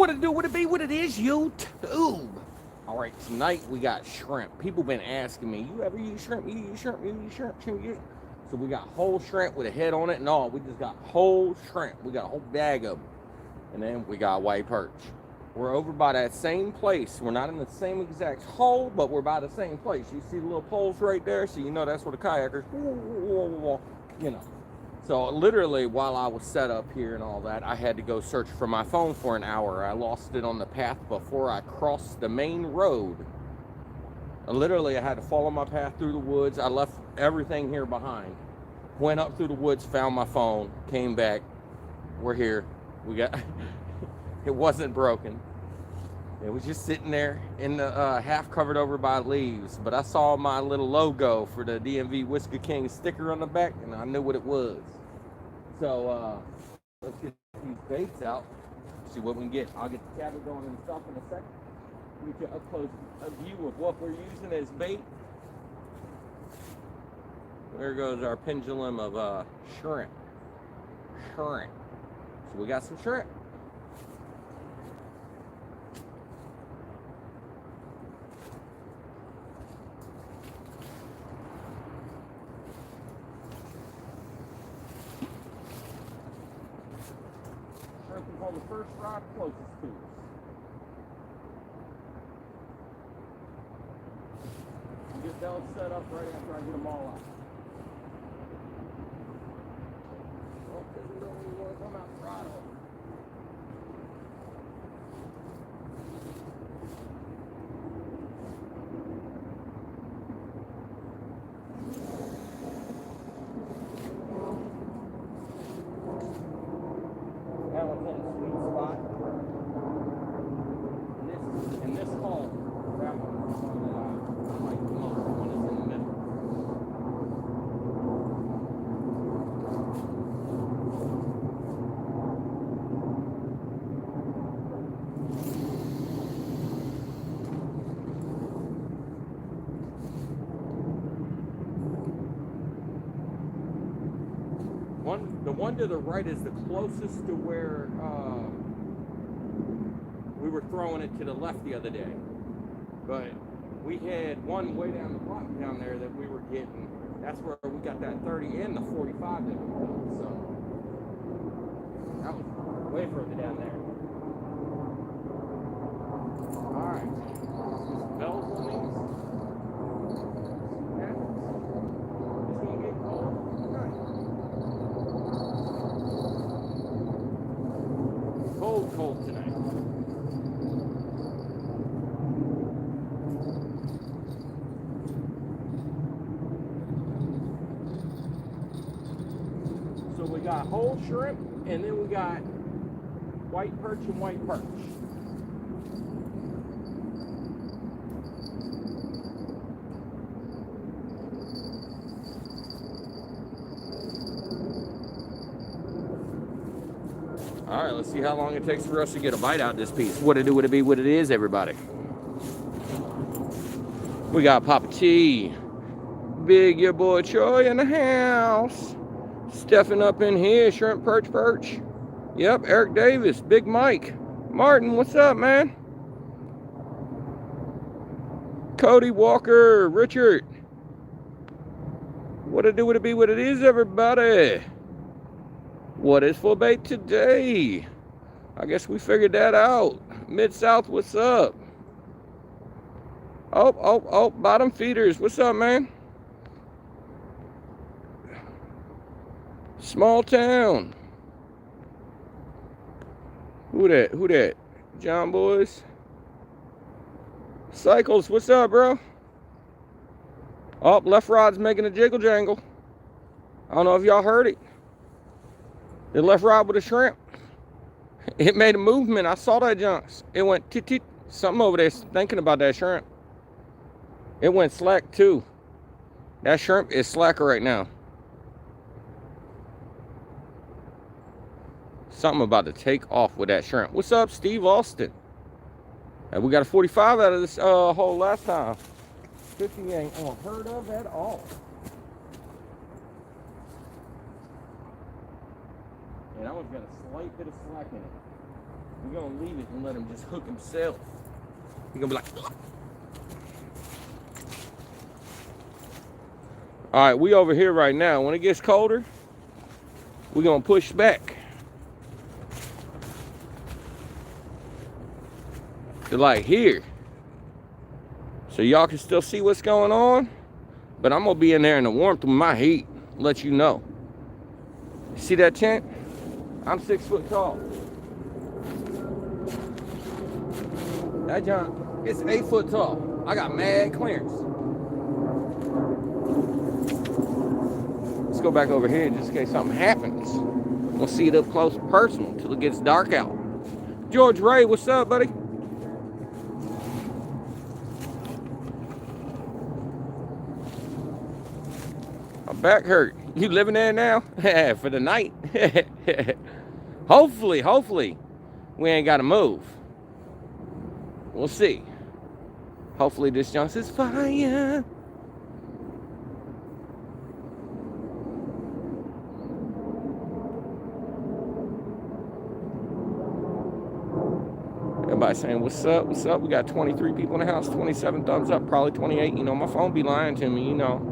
What it do, what it be, what it is, YouTube. All right, tonight we got shrimp. People been asking me, you ever use shrimp? You use shrimp? You use shrimp? You use... So we got whole shrimp with a head on it and all. We just got whole shrimp. We got a whole bag of them. And then we got white perch. We're over by that same place. We're not in the same exact hole, but we're by the same place. You see the little poles right there? So you know that's where the kayakers, you know. So literally while I was set up here and all that, I had to go search for my phone for an hour. I lost it on the path before I crossed the main road. Literally, I had to follow my path through the woods. I left everything here behind. Went up through the woods, found my phone, came back. We're here. We got, it wasn't broken. It was just sitting there in the half covered over by leaves. But I saw my little logo for the DMV Whiskey King sticker on the back, and I knew what it was. So let's get these baits out, see what we can get. I'll get the cabin going and stuff in a second. We get up close a view of what we're using as bait. There goes our pendulum of shrimp. So we got some shrimp. Shrimp is on the first rod closest to us. Get those set up right after I get them all out. Oh, because we don't really want to come out throttle. That one's in a sweet spot. In this hole, that one's one that I like the most, the one that's in the middle. The one to the right is the closest to where we were throwing it to the left the other day. But we had one way down the block down there that we were getting. That's where we got that 30 and the 45 that we built. So that was way further down there. All right. Just bells on these. Yeah. It's gonna get cold. Right. Cold tonight. So we got whole shrimp, and then we got white perch and white perch. All right, let's see how long it takes for us to get a bite out of this piece. What it do, what it be, what it is, everybody. We got Papa T, Big your boy Troy in the house. Stepping up in here, shrimp perch. Yep, Eric Davis, Big Mike. Martin, what's up, man? Cody Walker, Richard. What it do, what it be, what it is, everybody. What is for bait today? I guess we figured that out. Mid-South, what's up? Oh, bottom feeders, what's up, man? Small town. Who that? John Boys. Cycles, what's up, bro? Oh, left rod's making a jiggle jangle. I don't know if y'all heard it. The left rod with a shrimp. It made a movement. I saw that junks. It went tit. Something over there thinking about that shrimp. It went slack too. That shrimp is slacker right now. Something about to take off with that shrimp. What's up, Steve Austin? And we got a 45 out of this hole last time. 50 ain't unheard of at all. And that one's got a slight bit of slack in it. We're gonna leave it and let him just hook himself. He's gonna be like, all right, we over here right now. When it gets colder, we're gonna push back. To like here. So y'all can still see what's going on. But I'm gonna be in there in the warmth with my heat. Let you know. See that tent? I'm 6 foot tall. That John, it's 8 foot tall. I got mad clearance. Let's go back over here just in case something happens. We'll see it up close and personal until it gets dark out. George Ray, what's up, buddy? My back hurt. You living there now? For the night? Hopefully, we ain't got to move. We'll see. Hopefully this junk is fire. Everybody saying, what's up, what's up? We got 23 people in the house, 27 thumbs up, probably 28. You know, my phone be lying to me, you know.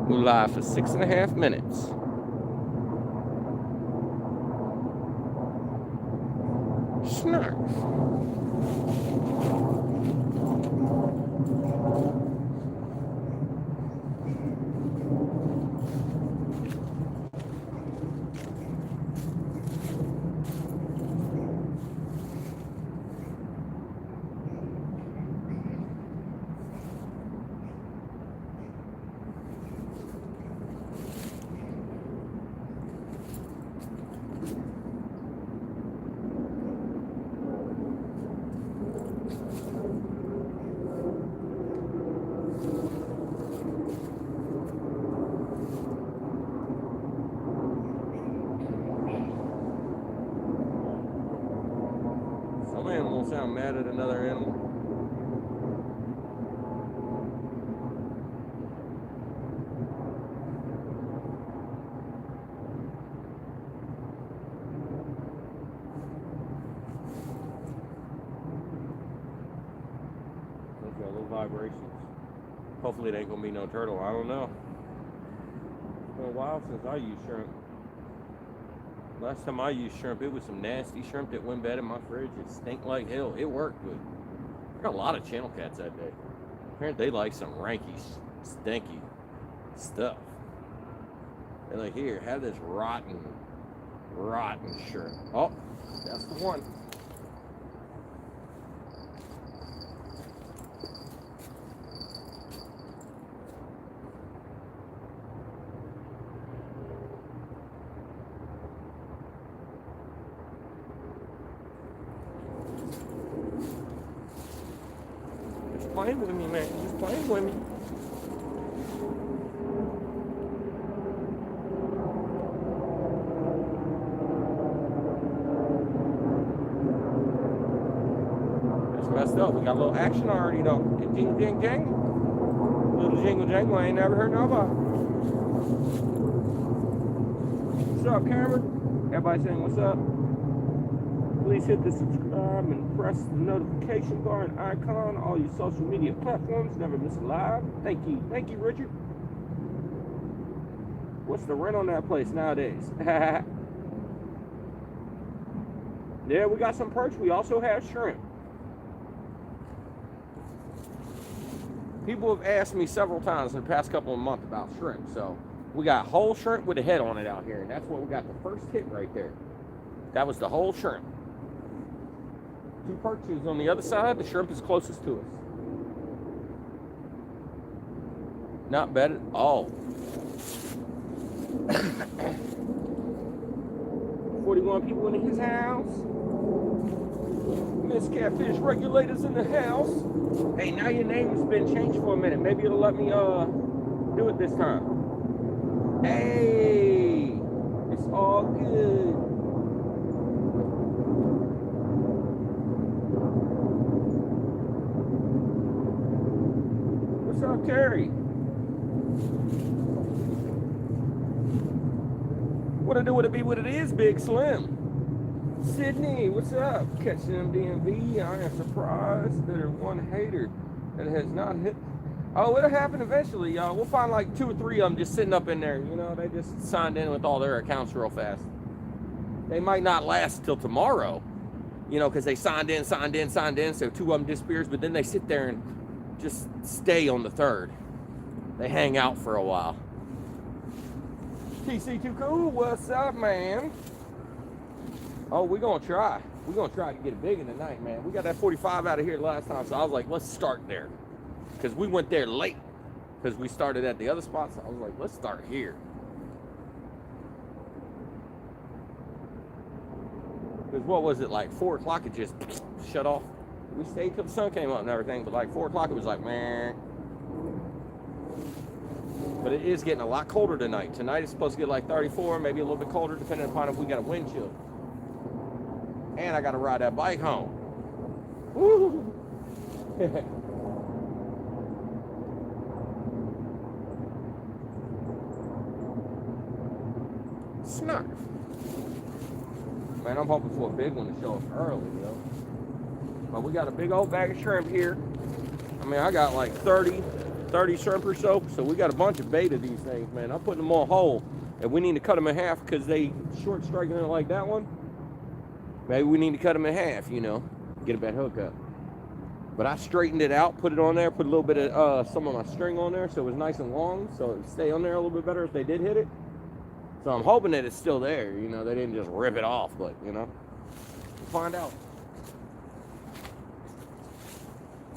We're live for 6.5 minutes. Snags. Sound mad at another animal. Those got little vibrations. Hopefully it ain't gonna be no turtle. I don't know. It's been a while since I used shrimp. Last time I used shrimp, it was some nasty shrimp that went bad in my fridge. It stank like hell. It worked, but I got a lot of channel cats that day. Apparently they like some ranky, stinky stuff. They're like, here, have this rotten shrimp. Oh, that's the one. Playing with me, man. Just playing with me. It's messed up. We got a little action already, though. Ding, ding, ding. Little jingle jangle. I ain't never heard nobody. What's up, Cameron? Everybody saying what's up? Please hit the subscribe and press the notification bar and icon on all your social media platforms. Never miss a live. Thank you, Richard. What's the rent on that place nowadays? Yeah, we got some perch. We also have shrimp. People have asked me several times in the past couple of months about shrimp. So we got whole shrimp with a head on it out here. And that's what we got the first hit right there. That was the whole shrimp. 2 perches on the other side. The shrimp is closest to us. Not bad at all. 41 people in his house. Miss Catfish Regulators in the house. Hey, now your name has been changed for a minute. Maybe it'll let me do it this time. Hey, it's all good. What's up, Terry? What it do, what it be, what it is, Big Slim. Sydney, what's up? Catching them DMV. I am surprised there's one hater that has not hit. Oh, it'll happen eventually, y'all. We'll find like 2 or 3 of them just sitting up in there. You know, they just signed in with all their accounts real fast. They might not last till tomorrow, you know, because they signed in, so 2 of them disappears, but then they sit there and just stay on the 3rd. They hang out for a while. TC Too Cool, what's up, man? Oh, we're gonna try. We're gonna try to get it big in tonight, man. We got that 45 out of here last time, so I was like, let's start there. Because we went there late. Because we started at the other spot, so I was like, let's start here. Because what was it, like 4 o'clock, it just shut off. We stayed till the sun came up and everything, but like 4 o'clock, it was like, man. But it is getting a lot colder tonight. Tonight it's supposed to get like 34, maybe a little bit colder, depending upon if we got a wind chill. And I got to ride that bike home. Woo! Snarf. Man, I'm hoping for a big one to show up early, yo. But we got a big old bag of shrimp here. I mean, I got like 30 shrimp or so. So we got a bunch of bait of these things, man. I'm putting them on whole. And we need to cut them in half because they short striking it like that one. Maybe we need to cut them in half, you know, get a better hookup. But I straightened it out, put it on there, put a little bit of some of my string on there so it was nice and long, so it would stay on there a little bit better if they did hit it. So I'm hoping that it's still there, you know, they didn't just rip it off, but, you know, we'll find out.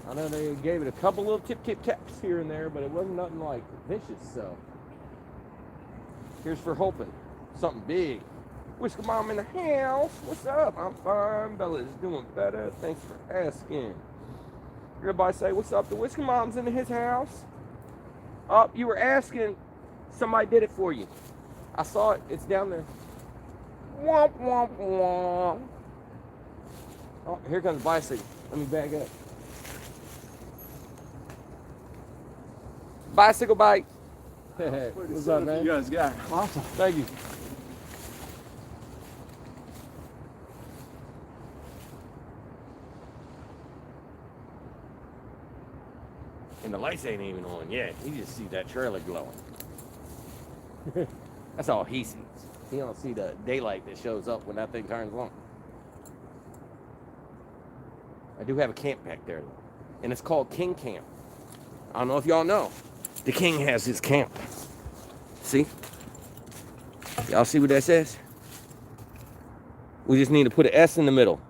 I know they gave it a couple little tip taps here and there, but it wasn't nothing like vicious, so. Here's for hoping. Something big. Whisker Mom in the house. What's up? I'm fine. Bella's doing better. Thanks for asking. Everybody say, what's up? The Whisker Mom's in his house. Oh, you were asking. Somebody did it for you. I saw it. It's down there. Womp, womp, womp. Oh, here comes the bicycle. Let me back up. Bicycle bike. What's up, man? You guys got awesome. Thank you. And the lights ain't even on yet. You just see that trailer glowing. That's all he sees. He don't see the daylight that shows up when that thing turns on. I do have a camp back there, though. And it's called King Camp. I don't know if y'all know. The king has his camp. See? Y'all see what that says? We just need to put an S in the middle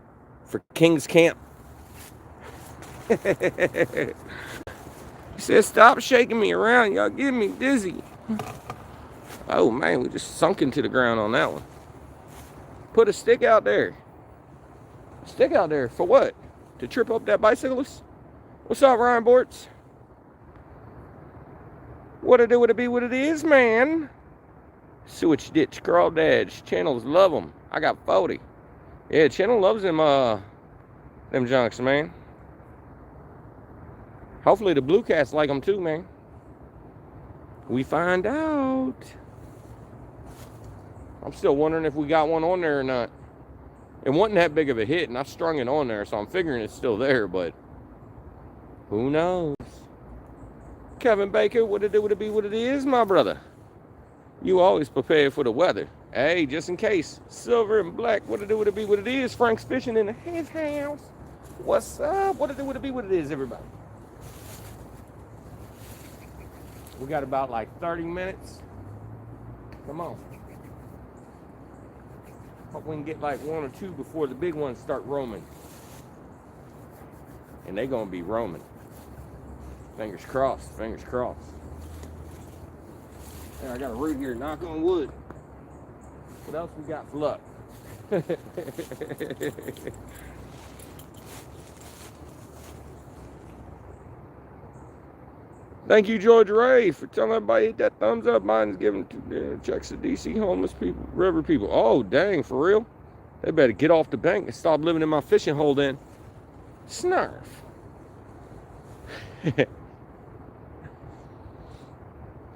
for King's Camp. He said, stop shaking me around. Y'all getting me dizzy. Oh, man, we just sunk into the ground on that one. Put a stick out there. Stick out there for what? To trip up that bicyclist? What's up, Ryan Bortz? What it do, what it be, what it is, man. Sewage ditch, crawdads. Channels love them. I got 40. Yeah, Channel loves them junks, man. Hopefully the blue cats like them too, man. We find out. I'm still wondering if we got one on there or not. It wasn't that big of a hit, and I strung it on there, so I'm figuring it's still there, but who knows? Kevin Baker, what it do, what it be, what it is, my brother. You always prepared for the weather. Hey, just in case. Silver and black, what it do, what it be, what it is. Frank's fishing in his house. What's up? What it do, what it be, what it is, everybody. We got about like 30 minutes. Come on. Hope we can get like 1 or 2 before the big ones start roaming. And they gonna be roaming. Fingers crossed, fingers crossed. And I got a root here, knock on wood. What else we got for luck? Thank you, George Ray, for telling everybody to hit that thumbs up. Mine's giving checks to DC homeless people, river people. Oh, dang, for real? They better get off the bank and stop living in my fishing hole then. Snarf.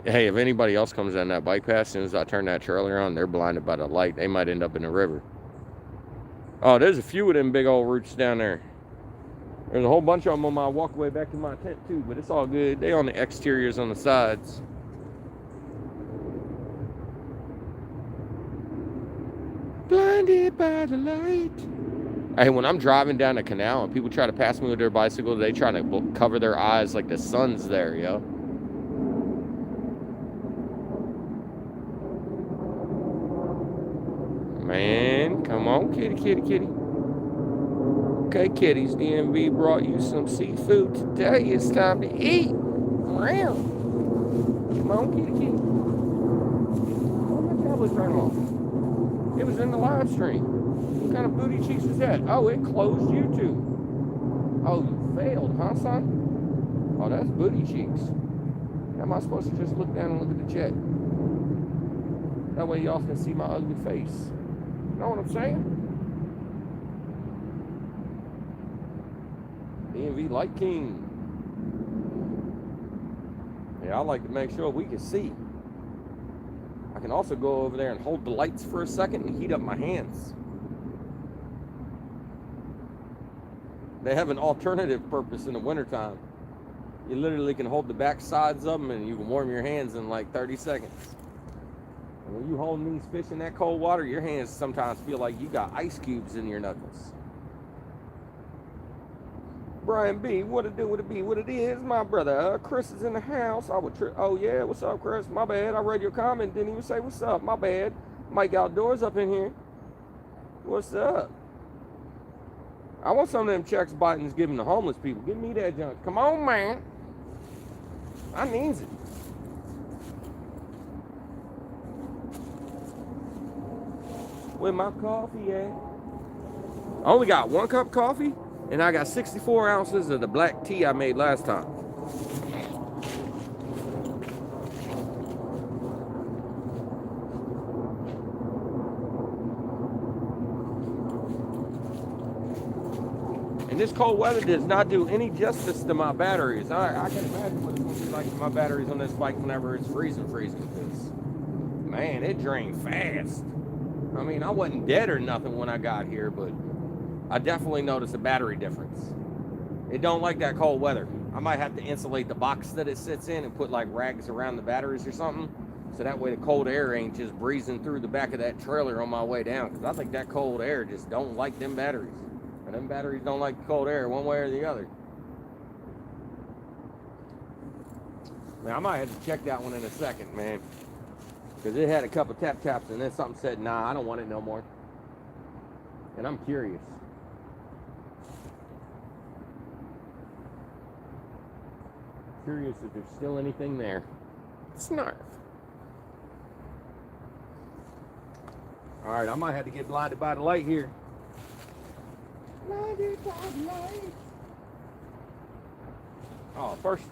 Hey, if anybody else comes down that bike path, as soon as I turn that trailer on, they're blinded by the light. They might end up in the river. Oh, there's a few of them big old roots down there. There's a whole bunch of them on my walkway back to my tent too, but it's all good. They on the exteriors on the sides. Blinded by the light. Hey, when I'm driving down the canal and people try to pass me with their bicycle, they try to cover their eyes like the sun's there, yo. Man, come on, kitty, kitty, kitty. Okay, kitties, DMV brought you some seafood today. It's time to eat. Meow. Come on, kitty, kitty. Oh, my tablet turned off. It was in the live stream. What kind of booty cheeks was that? Oh, it closed YouTube. Oh, you failed, huh, son? Oh, that's booty cheeks. How am I supposed to just look down and look at the chat? That way y'all can see my ugly face. You know what I'm saying? DMV Light King. Yeah, I like to make sure we can see. I can also go over there and hold the lights for a second and heat up my hands. They have an alternative purpose in the wintertime. You literally can hold the back sides of them and you can warm your hands in like 30 seconds. And when you holding these fish in that cold water, your hands sometimes feel like you got ice cubes in your knuckles. Brian B, what it do, what it be, what it is, my brother. Chris is in the house. Oh yeah, what's up, Chris? My bad. I read your comment, didn't even say what's up. My bad. Mike Outdoors up in here. What's up? I want some of them checks Biden's giving the homeless people. Give me that junk. Come on, man. I needs it. Where my coffee at? I only got 1 cup of coffee. And I got 64 ounces of the black tea I made last time. And this cold weather does not do any justice to my batteries. I can imagine what it's going to be like for my batteries on this bike whenever it's freezing. Because, man, it drained fast. I mean, I wasn't dead or nothing when I got here, but I definitely noticed a battery difference. It don't like that cold weather. I might have to insulate the box that it sits in and put like rags around the batteries or something. So that way the cold air ain't just breezing through the back of that trailer on my way down. Because I think that cold air just don't like them batteries. And them batteries don't like the cold air one way or the other. Man, I might have to check that one in a second, man. Because it had a couple taps and then something said, nah, I don't want it no more. And I'm curious. Curious if there's still anything there. Snarf. Alright, I might have to get blinded by the light here. Blinded by the light. Oh, first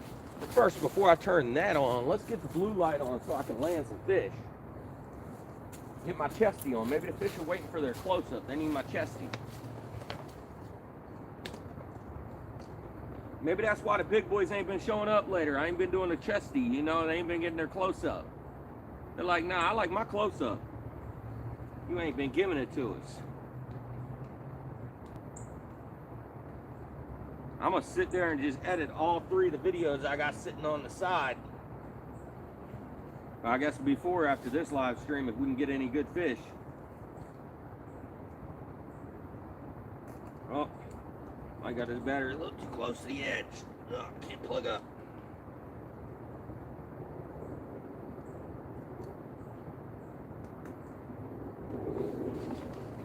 before I turn that on, let's get the blue light on so I can land some fish. Get my chesty on. Maybe the fish are waiting for their close-up. They need my chesty. Maybe that's why the big boys ain't been showing up later. I ain't been doing the chesty, you know, they ain't been getting their close-up. They're like, nah, I like my close-up. You ain't been giving it to us. I'm gonna sit there and just edit all 3 of the videos I got sitting on the side. I guess before or after this live stream, if we can get any good fish. Oh. I got his battery a little too close to the edge. Oh, can't plug up.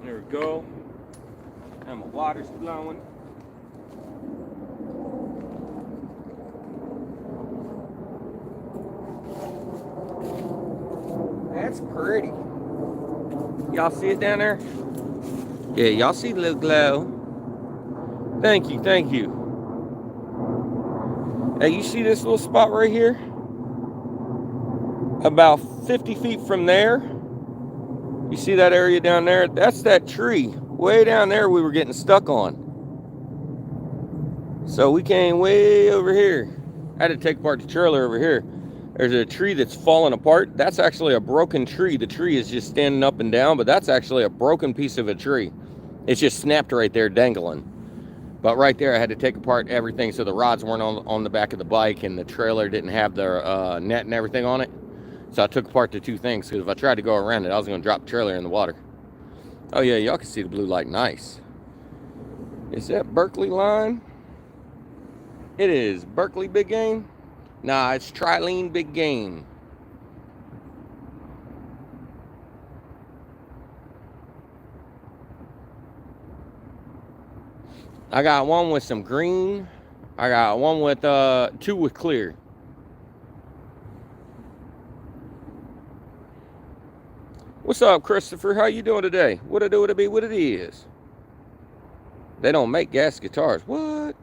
There we go. And my water's flowing. That's pretty. Y'all see it down there? Yeah, y'all see the little glow. Thank you, thank you. Hey, you see this little spot right here? About 50 feet from there. You see that area down there? That's that tree. Way down there we were getting stuck on. So we came way over here. I had to take apart the trailer over here. There's a tree that's falling apart. That's actually a broken tree. The tree is just standing up and down, but that's actually a broken piece of a tree. It's just snapped right there, dangling. But right there, I had to take apart everything so the rods weren't on the back of the bike, and the trailer didn't have the net and everything on it. So I took apart the two things, because if I tried to go around it, I was going to drop the trailer in the water. Oh yeah, y'all can see the blue light. Nice. Is that Berkeley line? It is Berkeley Big Game? Nah, it's Trilene Big Game. I got one with some green. I got one with two with clear. What's up, Christopher? How you doing today? What it do, what it be, what it is? They don't make gas guitars. What?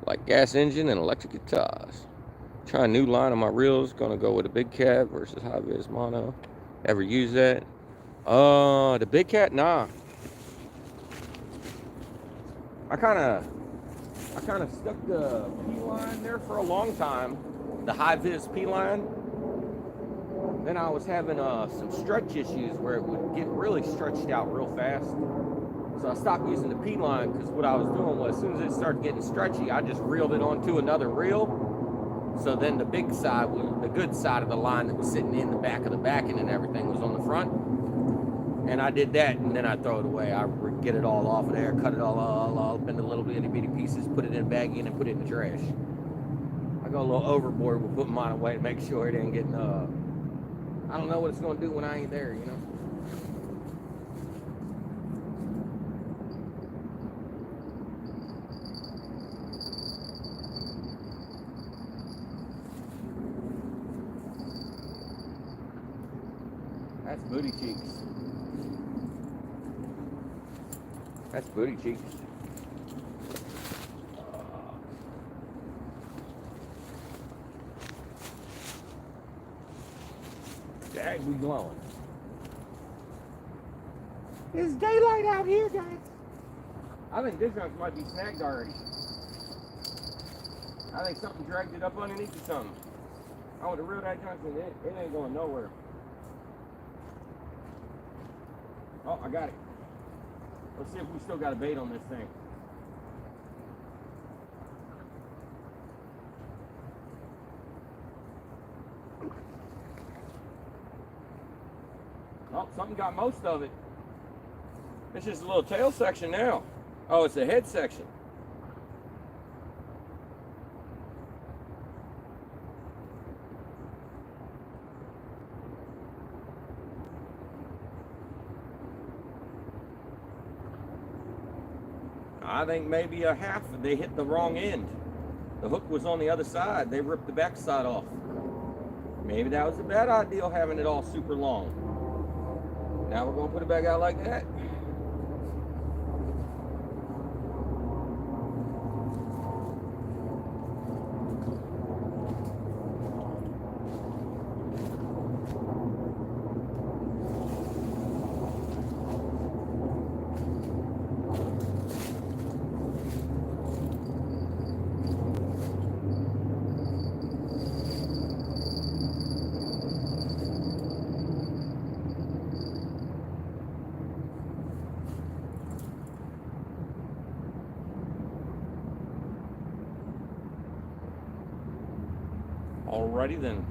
Like gas engine and electric guitars. Try a new line on my reels. Gonna go with a big cat versus high vis mono. Ever use that? The big cat? Nah. I kind of stuck the P line there for a long time. The high vis P line. Then I was having some stretch issues where it would get really stretched out real fast. So I stopped using the P line, because what I was doing was, as soon as it started getting stretchy, I just reeled it onto another reel. So then the big side, the good side of the line that was sitting in the back of the backing and everything, was on the front. And I did that, and then I throw it away. I get it all off of there, cut it all up into little bitty pieces, put it in a baggie, and then put it in the trash. I go a little overboard with putting mine away to make sure it ain't getting, I don't know what it's going to do when I ain't there, you know? That's booty cheeks. That's booty cheeks. Dag, we glowing. It's daylight out here, guys. I think this junk might be snagged already. I think something dragged it up underneath or something. I would have reeled that junk in. It ain't going nowhere. Oh, I got it. Let's see if we still got a bait on this thing. Oh, something got most of it. It's just a little tail section now. Oh, it's a head section. I think maybe a half, they hit the wrong end. The hook was on the other side. They ripped the back side off. Maybe that was a bad idea, having it all super long. Now we're going to put it back out like that. Alrighty then.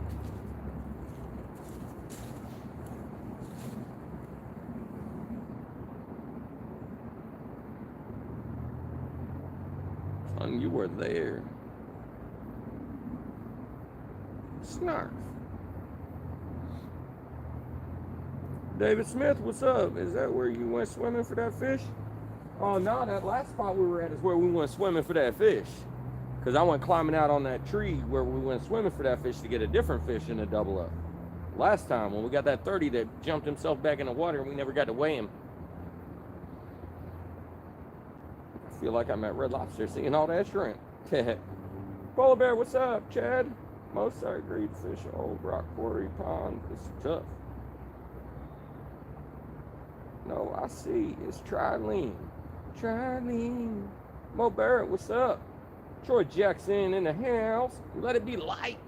Son, you were there. Snarf. David Smith, what's up? Is that where you went swimming for that fish? Oh no, that last spot we were at is where we went swimming for that fish. Because I went climbing out on that tree where we went swimming for that fish to get a different fish in a double up. Last time when we got that 30 that jumped himself back in the water and we never got to weigh him. I feel like I'm at Red Lobster seeing all that shrimp. Polar Bear, what's up, Chad? Most I agreed fish old rock quarry pond is tough. No, I see. It's Trilene. Trilene. Mo Barrett, what's up? Troy Jackson in the house. Let it be light.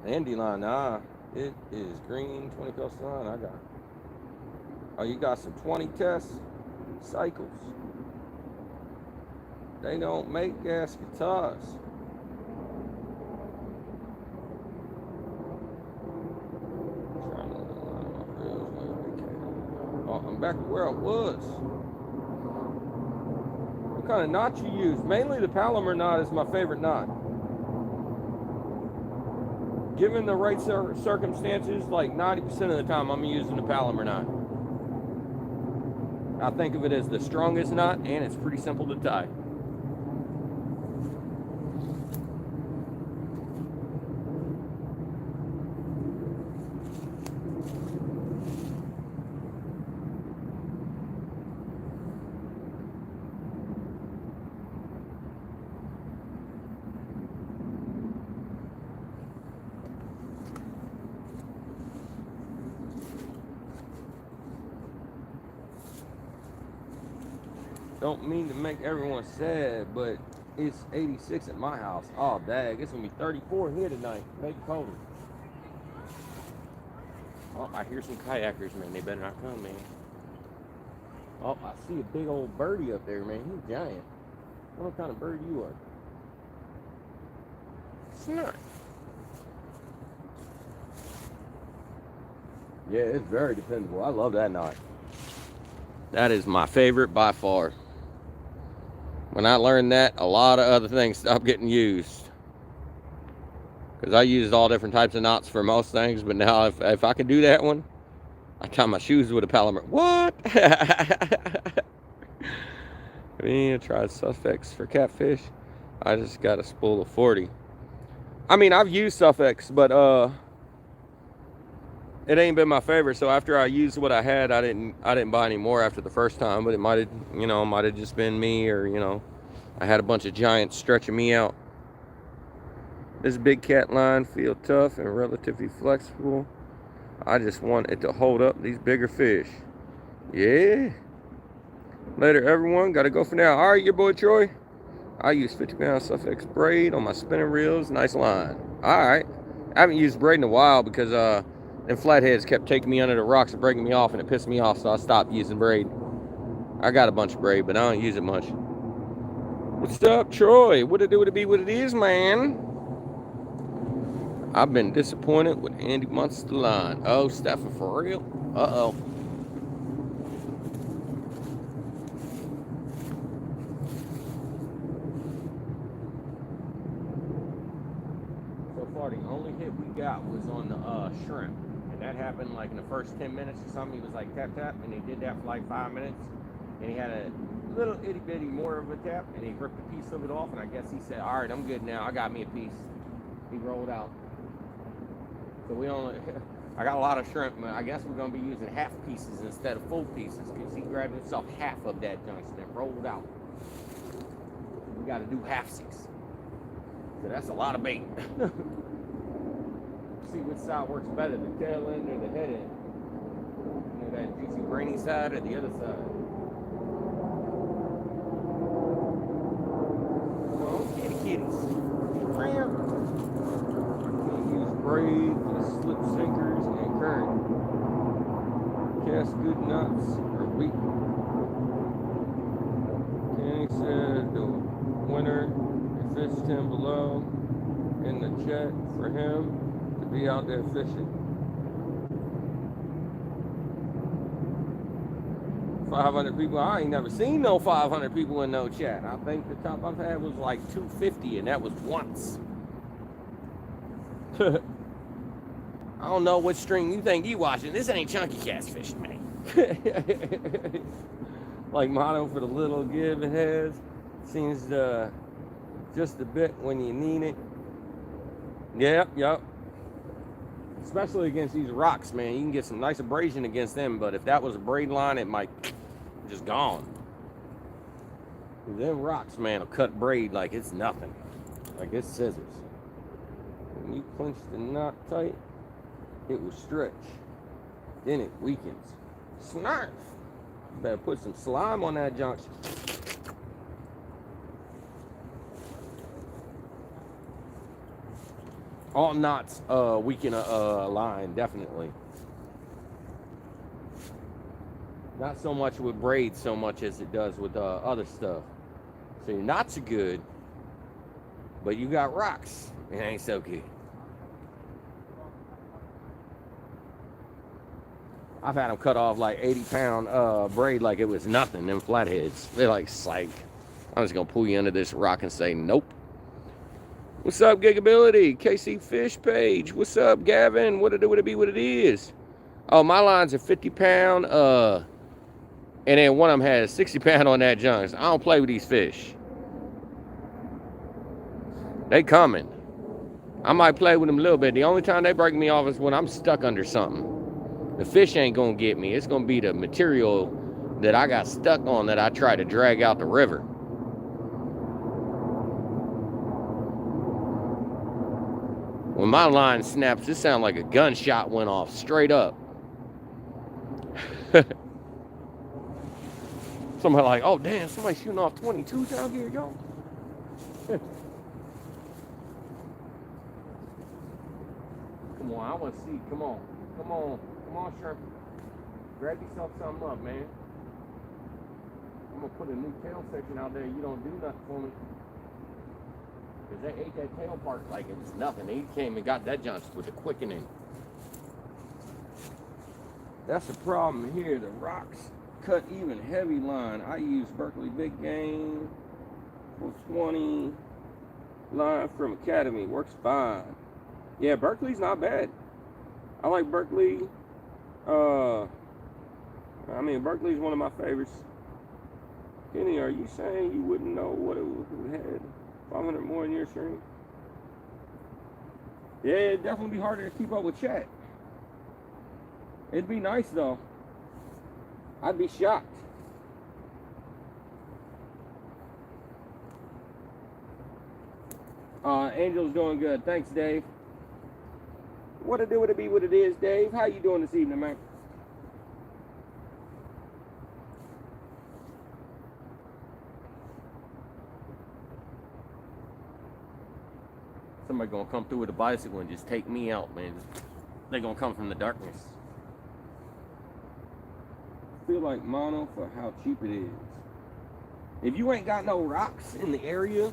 Andy line, nah. It is green, 20 cost line. I got. Oh, you got some 20 test cycles. They don't make gasket ties. Oh, I'm back to where I was. What kind of knot you use? Mainly the Palomar knot is my favorite knot. Given the right circumstances, like 90% of the time, I'm using the Palomar knot. I think of it as the strongest knot, and it's pretty simple to tie. Don't mean to make everyone sad, but it's 86 at my house. Oh, dang, it's gonna be 34 here tonight. Make it colder. Oh, I hear some kayakers, man. They better not come, man. Oh, I see a big old birdie up there, man. He's giant. What kind of bird you are? Snort. Yeah, it's very dependable. I love that knot. That is my favorite by far. When I learned that, a lot of other things stopped getting used. Because I used all different types of knots for most things, but now if I can do that one, I tie my shoes with a Palomar. What? I tried suffix for catfish. I just got a spool of 40. I mean, I've used suffix, but it ain't been my favorite. So after I used what I had, I didn't buy any more after the first time. But it might have just been me, or I had a bunch of giants stretching me out. This big cat line feel tough and relatively flexible. I just want it to hold up these bigger fish. Yeah. Later, everyone. Gotta go for now. All right, your boy Troy. I use 50-pound suffix braid on my spinning reels. Nice line. All right. I haven't used braid in a while because them flatheads kept taking me under the rocks and breaking me off, and it pissed me off, so I stopped using braid. I got a bunch of braid, but I don't use it much. What's up, Troy? What it do to be what it is, man? I've been disappointed with Andy Munster line. Oh, Stefan, for real? Uh-oh. So far, the only hit we got was on the shrimp. And that happened like in the first 10 minutes or something. He was like, tap, tap, and he did that for like 5 minutes. And he had a little itty-bitty more of a tap, and he ripped a piece of it off, and I guess he said, all right, I'm good now. I got me a piece. He rolled out. So I got a lot of shrimp, but I guess we're going to be using half pieces instead of full pieces, because he grabbed himself half of that junk and rolled out. We got to do halfsies. So that's a lot of bait. See which side works better, the tail end or the head end. That juicy brainy side or the other side. Oh, kitty kitties. Braid, slip sinkers, and current. Cast good knots are weak. Kenny said the winner is fish 10 below in the chat for him to be out there fishing. 500 people. I ain't never seen no 500 people in no chat. I think the top I've had was like 250, and that was once. I don't know what stream you think you watching. This ain't chunky cast fishing, man. Like motto for the little give it has. Seems just a bit when you need it. Yep. Especially against these rocks, man. You can get some nice abrasion against them, but if that was a braid line, it might just gone. Them rocks, man, will cut braid like it's nothing. Like it's scissors. When you clench the knot tight, it will stretch. Then it weakens. Snarf! You better put some slime on that junk. All knots weaken a line, definitely. Not so much with braids so much as it does with other stuff. So your knots are good, but you got rocks. It ain't so good. I've had them cut off like 80-pound braid like it was nothing. Them flatheads, they're like psych. I'm just gonna pull you under this rock and say nope. What's up, Gigability? KC Fish Page. What's up, Gavin? What it be? What it is? Oh, my lines are 50-pound. And then one of them has 60-pound on that junk. So I don't play with these fish. They coming. I might play with them a little bit. The only time they break me off is when I'm stuck under something. The fish ain't gonna get me. It's gonna be the material that I got stuck on that I try to drag out the river. When my line snaps, it sounds like a gunshot went off straight up. Somebody like, oh damn, somebody shooting off 22s out here, y'all. Come on, I want to see. Come on, come on, come on, shrimp. Grab yourself something up, man. I'm gonna put a new tail section out there. You don't do nothing for me. Cause they ate that tail part like it was nothing. They came and got that junk with the quickening. That's the problem here. The rocks cut even heavy line. I use Berkeley Big Game 420 line from Academy. Works fine. Yeah, Berkeley's not bad. I like Berkeley. I mean, Berkeley's one of my favorites. Kenny, are you saying you wouldn't know what it had 500 more in your stream? Yeah, it'd definitely be harder to keep up with chat. It'd be nice though. I'd be shocked. Angel's doing good. Thanks, Dave. What it do, what it be, what it is, Dave? How you doing this evening, man? Somebody gonna come through with a bicycle and just take me out, man. They're gonna come from the darkness. Feel like mono for how cheap it is. If you ain't got no rocks in the area,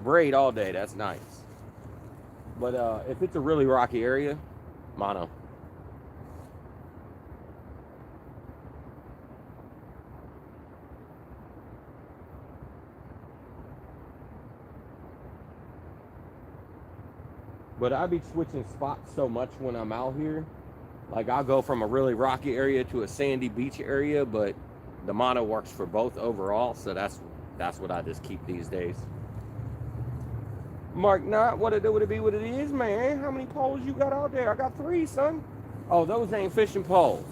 braid all day, that's nice. But if it's a really rocky area, mono. But I be switching spots so much when I'm out here. Like I'll go from a really rocky area to a sandy beach area, but the mono works for both overall, so that's what I just keep these days. Mark Knott, what it do, what it be, what it is, man? How many poles you got out there? I got 3, son. Oh, those ain't fishing poles.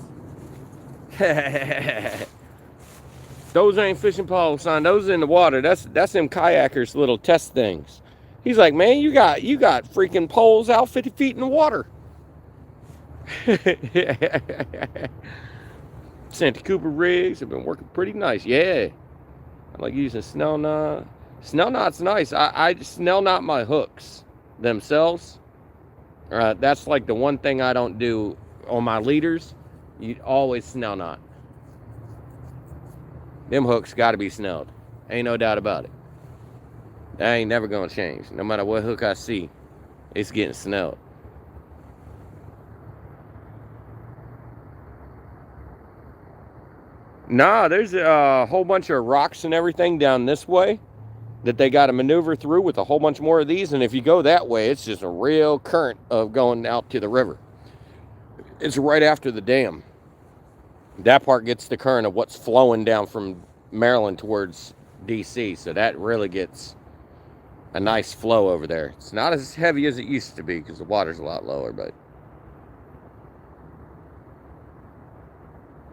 Those ain't fishing poles, son. Those are in the water. That's them kayakers' little test things. He's like, man, you got freaking poles out 50 feet in the water. Santa Cooper rigs have been working pretty nice. Yeah, I like using snell knot. Snell knot's nice. I snell knot my hooks themselves. That's like the one thing I don't do on my leaders. You always snell knot. Them hooks got to be snelled. Ain't no doubt about it. That ain't never gonna change. No matter what hook I see, it's getting snelled. Nah, there's a whole bunch of rocks and everything down this way that they got to maneuver through with a whole bunch more of these. And if you go that way, it's just a real current of going out to the river. It's right after the dam. That part gets the current of what's flowing down from Maryland towards DC. So that really gets a nice flow over there. It's not as heavy as it used to be because the water's a lot lower, but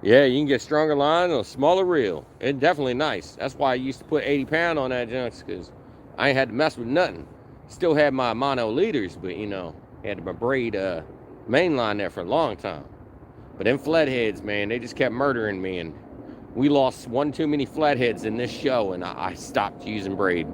yeah, you can get stronger line on a smaller reel. It's definitely nice. That's why I used to put 80 pound on that junk, because I ain't had to mess with nothing. Still had my mono leaders, but you know, had to braid main line there for a long time. But them flatheads, man, they just kept murdering me, and we lost one too many flatheads in this show, and I stopped using braid.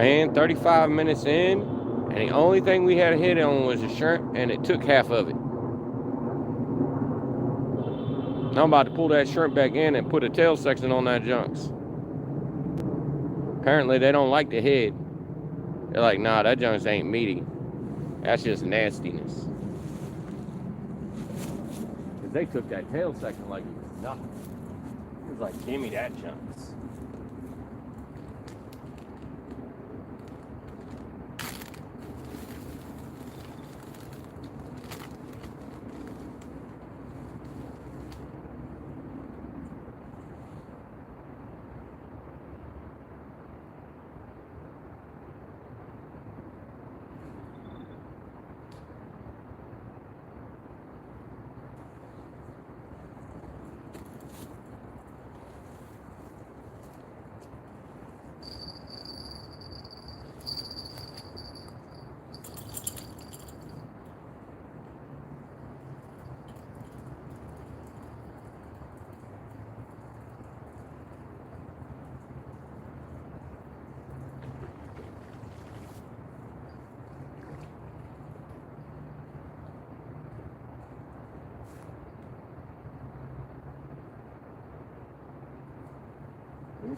Man, 35 minutes in, and the only thing we had a hit on was a shrimp, and it took half of it. Now I'm about to pull that shrimp back in and put a tail section on that junks. Apparently they don't like the head. They're like, nah, that junks ain't meaty. That's just nastiness. Because they took that tail section like it was nothing. It was like, give me that junks.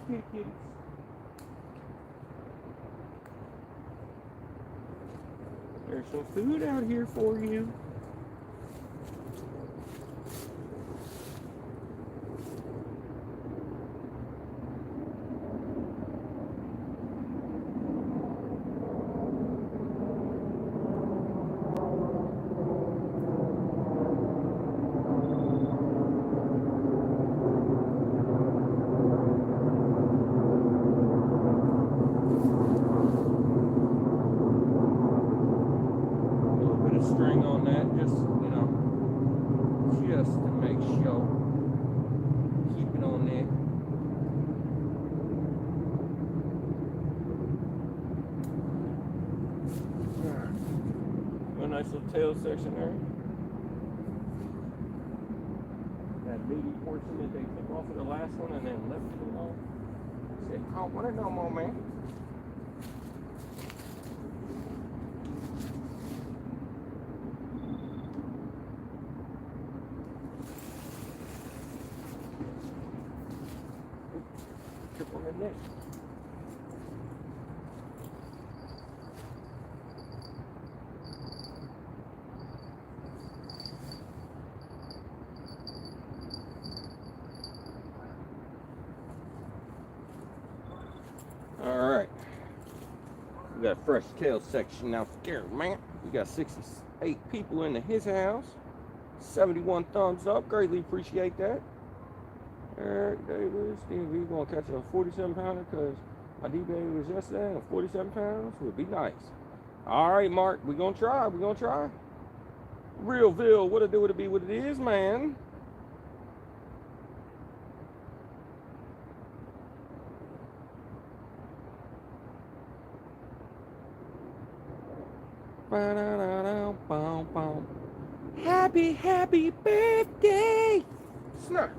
Here's kitties. There's some food out here for you. String on that, just, you know, just to make sure. Keep it on there. A nice little tail section there. That meaty portion that they took off of the last one and then left it alone. Said, I don't want it no more, man. On the neck. All right, we got a fresh tail section out there, man. We got 68 people into his house. 71 thumbs up, greatly appreciate that. Eric Davis, we're going to catch a 47 pounder because my D-Bay was yesterday and 47 pounds would be nice. All right, Mark, we're going to try. We're going to try. Realville, what it do, what it be, what it is, man. Happy, happy birthday, Snark.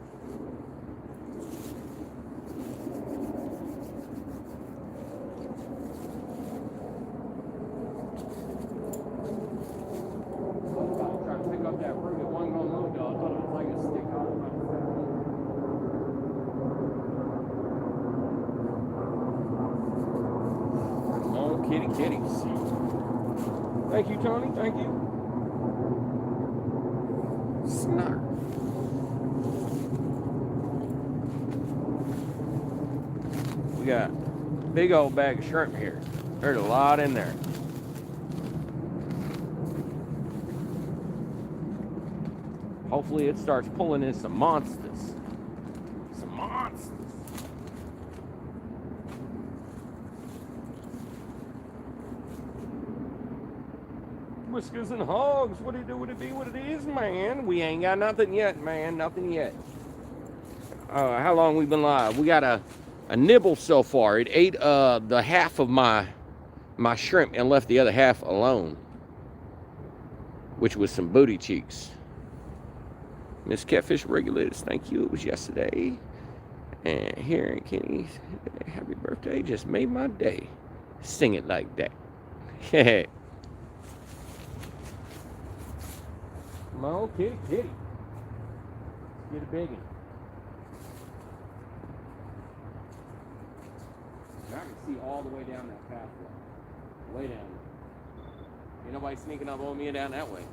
Kitties. Thank you, Tony. Thank you. Snark. We got a big old bag of shrimp here. There's a lot in there. Hopefully it starts pulling in some monsters. Some monsters. Whiskers and hogs, what it do, what it be, what it is, man. We ain't got nothing yet, man, nothing yet. How long we been live? We got a nibble so far. It ate the half of my shrimp and left the other half alone, which was some booty cheeks. Miss Catfish Regulators, thank you. It was yesterday. And here, Kenny, happy birthday, just made my day. Sing it like that. Come on, kitty, kitty. Get a big one. I can see all the way down that pathway. Way down there. Ain't nobody sneaking up on me down that way.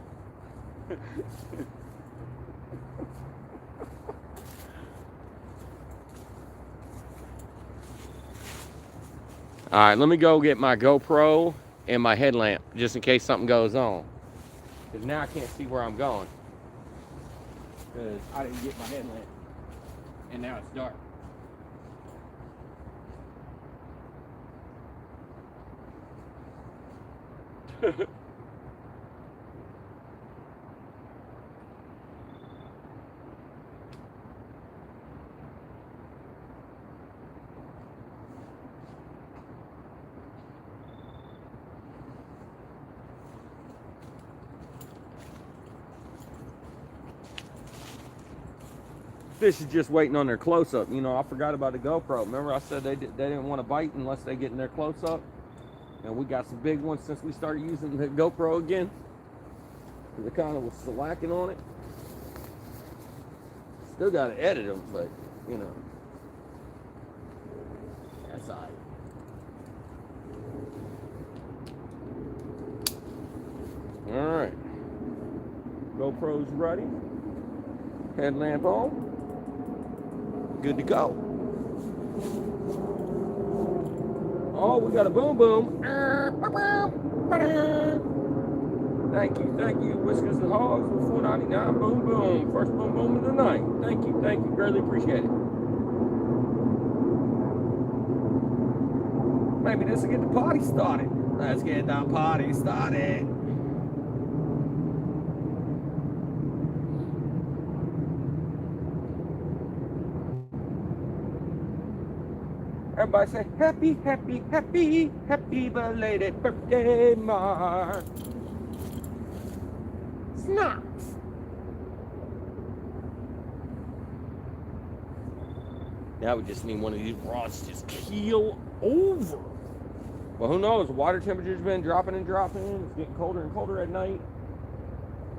All right, let me go get my GoPro and my headlamp just in case something goes on. Because now I can't see where I'm going. Because I didn't get my headlamp. And now it's dark. Fish is just waiting on their close-up. You know, I forgot about the GoPro. Remember I said they didn't want to bite unless they get in their close-up? And we got some big ones since we started using the GoPro again. Because it kind of was slacking on it. Still got to edit them, but, you know. That's all right. All right. GoPro's ready. Headlamp on. Good to go. Oh, we got a boom boom. Thank you, Whiskers and Hogs for $4.99. Boom boom. First boom boom of the night. Thank you, greatly appreciate it. Maybe this will get the party started. Let's get the party started. Everybody say, happy, happy, happy, happy belated birthday, Mark. Snags. Now we just need one of these rods to just keel over. Well, who knows? The water temperature's been dropping and dropping. It's getting colder and colder at night.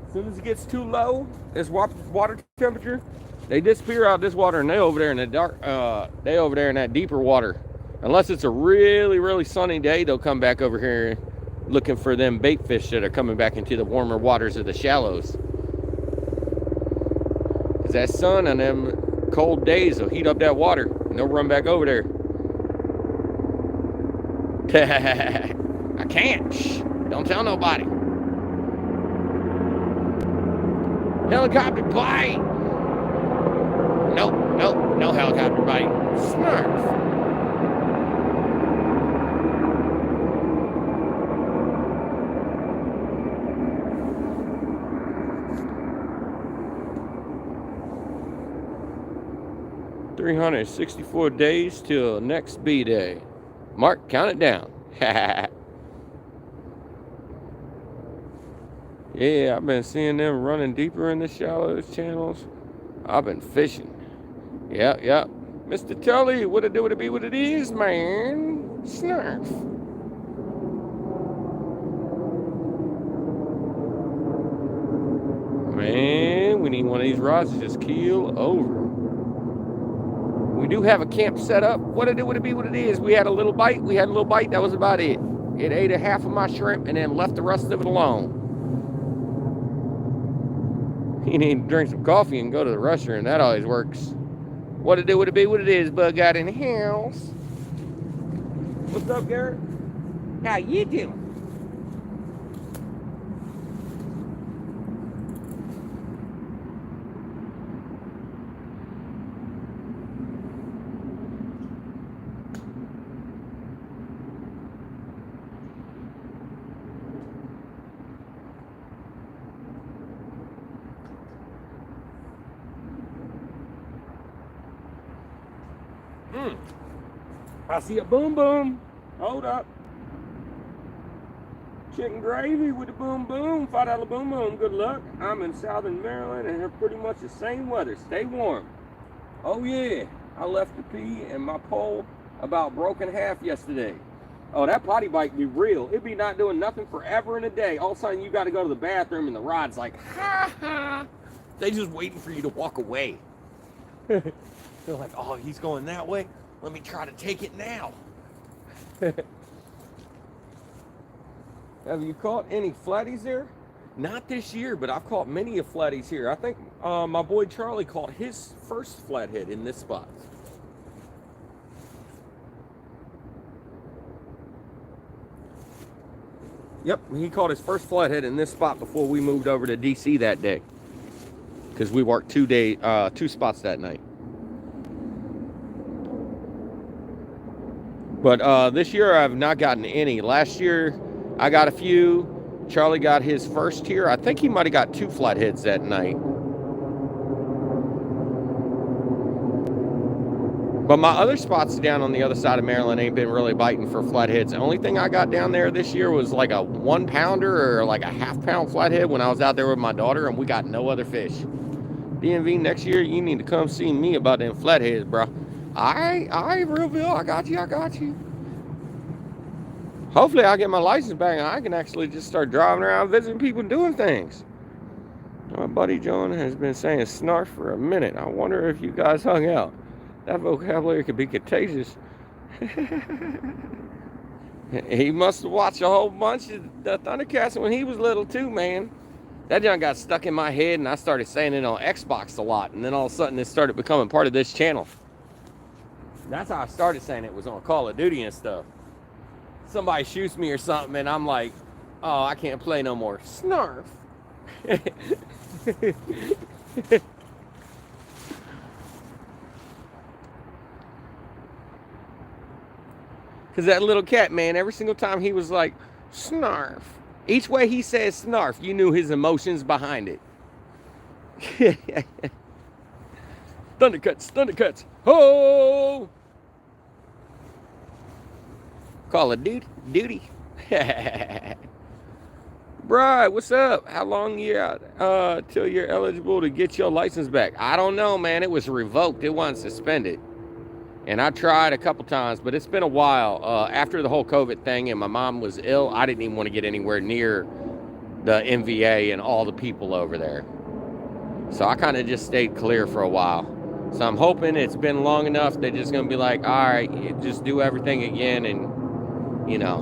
As soon as it gets too low, this water temperature, they disappear out of this water and they over there in the dark, they over there in that deeper water. Unless it's a really, really sunny day, they'll come back over here looking for them bait fish that are coming back into the warmer waters of the shallows. Because that sun and them cold days will heat up that water and they'll run back over there. I can't. Shh. Don't tell nobody. Helicopter bite. Nope, no helicopter bite. Snarf. $364 days till next B-Day. Mark, count it down. Yeah, I've been seeing them running deeper in the shallows channels. I've been fishing. Yep. Mr. Tully, what it do, what it be, what it is, man. Snarf. Man, we need one of these rods to just keel over. We do have a camp set up. What it do, what it be, what it is. We had a little bite. That was about it. It ate a half of my shrimp and then left the rest of it alone. You need to drink some coffee and go to the restroom. That always works. What it do, what it be, what it is. Bug out in the house. What's up, Garrett? How you doing? I see a boom boom. Hold up. Chicken gravy with the boom boom. $5 boom boom. Good luck. I'm in Southern Maryland and they're pretty much the same weather. Stay warm. Oh yeah. I left the pee and my pole about broke in half yesterday. Oh, that potty bike be real. It be not doing nothing forever and a day. All of a sudden, you got to go to the bathroom, and the rod's like, ha ha. They just waiting for you to walk away. They're like, oh, he's going that way. Let me try to take it now. Have you caught any flatties there? Not this year, but I've caught many of flatties here. I think my boy Charlie caught his first flathead in this spot. Yep, he caught his first flathead in this spot before we moved over to DC that day. Because we worked 2 spots that night. But this year I've not gotten any. Last year I got a few. Charlie got his first here. I think he might have got 2 flatheads that night. But my other spots down on the other side of Maryland ain't been really biting for flatheads. The only thing I got down there this year was like a 1 pounder or like a half-pound flathead when I was out there with my daughter, and we got no other fish. DMV next year, you need to come see me about them flatheads, bro. All right, Realville, I got you. Hopefully I'll get my license back and I can actually just start driving around visiting people and doing things. My buddy John has been saying snarf for a minute. I wonder if you guys hung out. That vocabulary could be contagious. He must have watched a whole bunch of the Thundercats when he was little too, man. That junk got stuck in my head and I started saying it on Xbox a lot. And then all of a sudden it started becoming part of this channel. That's how I started saying it, was on Call of Duty and stuff. Somebody shoots me or something and I'm like, oh, I can't play no more. Snarf. Because that little cat, man, every single time he was like, snarf. Each way he says snarf, you knew his emotions behind it. Thundercats. Ho! Call of Duty. Bride, what's up? How long you out till you're eligible to get your license back? I don't know, man. It was revoked. It wasn't suspended. And I tried a couple times, but it's been a while. After the whole COVID thing and my mom was ill, I didn't even want to get anywhere near the MVA and all the people over there. So I kind of just stayed clear for a while. So I'm hoping it's been long enough they're just going to be like, all right, you just do everything again and, you know.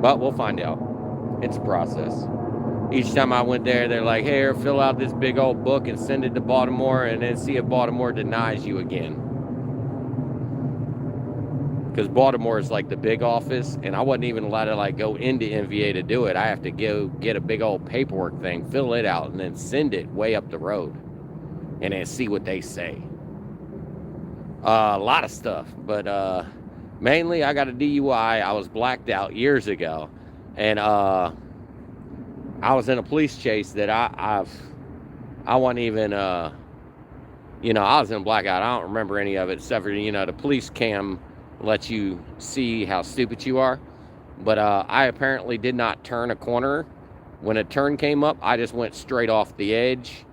But we'll find out. It's a process. Each time I went there, they're like, here, fill out this big old book and send it to Baltimore and then see if Baltimore denies you again. Because Baltimore is like the big office, and I wasn't even allowed to like go into MVA to do it. I have to go get a big old paperwork thing, fill it out, and then send it way up the road, and then see what they say. A lot of stuff, but mainly I got a DUI. I was blacked out years ago, and I was in a police chase that I wasn't even, you know, I was in a blackout. I don't remember any of it except for, you know, the police cam let you see how stupid you are. But I apparently did not turn a corner. When a turn came up, I just went straight off the edge.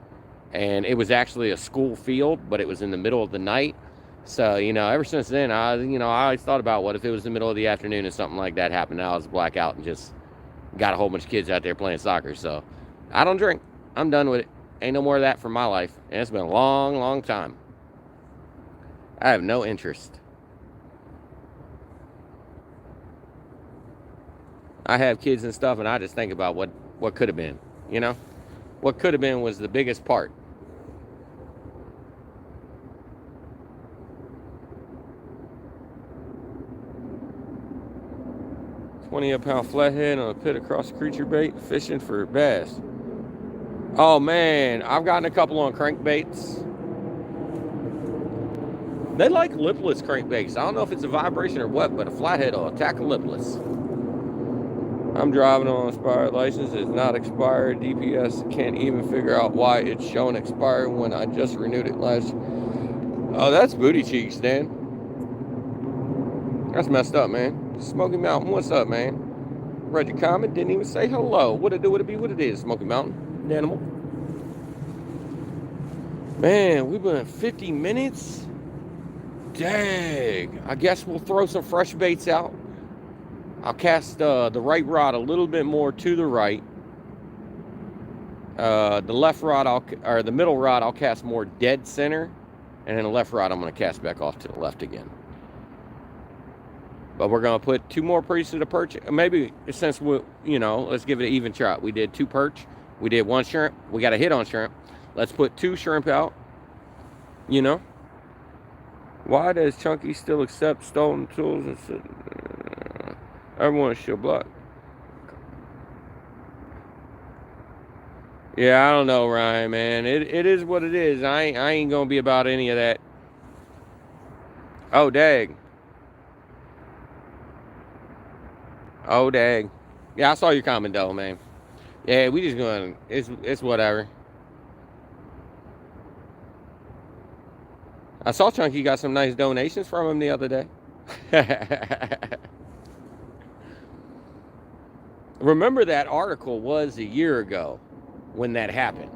And it was actually a school field, but it was in the middle of the night. So, you know, ever since then, I always thought about what if it was the middle of the afternoon and something like that happened. I was blackout and just got a whole bunch of kids out there playing soccer. So, I don't drink. I'm done with it. Ain't no more of that for my life. And it's been a long, long time. I have no interest. I have kids and stuff, and I just think about what could have been, you know? What could have been was the biggest part. £20-a-pound flathead on a pit across creature bait, fishing for bass. Oh, man, I've gotten a couple on crankbaits. They like lipless crankbaits. I don't know if it's a vibration or what, but a flathead will attack a lipless. I'm driving on an expired license. It's not expired. DPS can't even figure out why it's showing expired when I just renewed it last. Oh, that's booty cheeks, Dan. That's messed up, man. Smoky Mountain, what's up, man? Read your comment, didn't even say hello. What it do, what it be, what it is, Smoky Mountain. Animal. Man, we've been at 50 minutes. Dang. I guess we'll throw some fresh baits out. I'll cast the right rod a little bit more to the right. The left rod, or the middle rod, I'll cast more dead center. And then the left rod, I'm going to cast back off to the left again. But we're going to put 2 more pieces of perch. Maybe since we, let's give it an even shot. We did 2 perch. We did 1 shrimp. We got a hit on shrimp. Let's put 2 shrimp out. Why does Chunky still accept stolen tools? Everyone should block. Yeah, I don't know, Ryan, man. It is what it is. I ain't going to be about any of that. Oh, dag. Oh, dag. Yeah, I saw your comment, though, man. Yeah, we just going to... It's whatever. I saw Chunky got some nice donations from him the other day. Remember, that article was a year ago when that happened.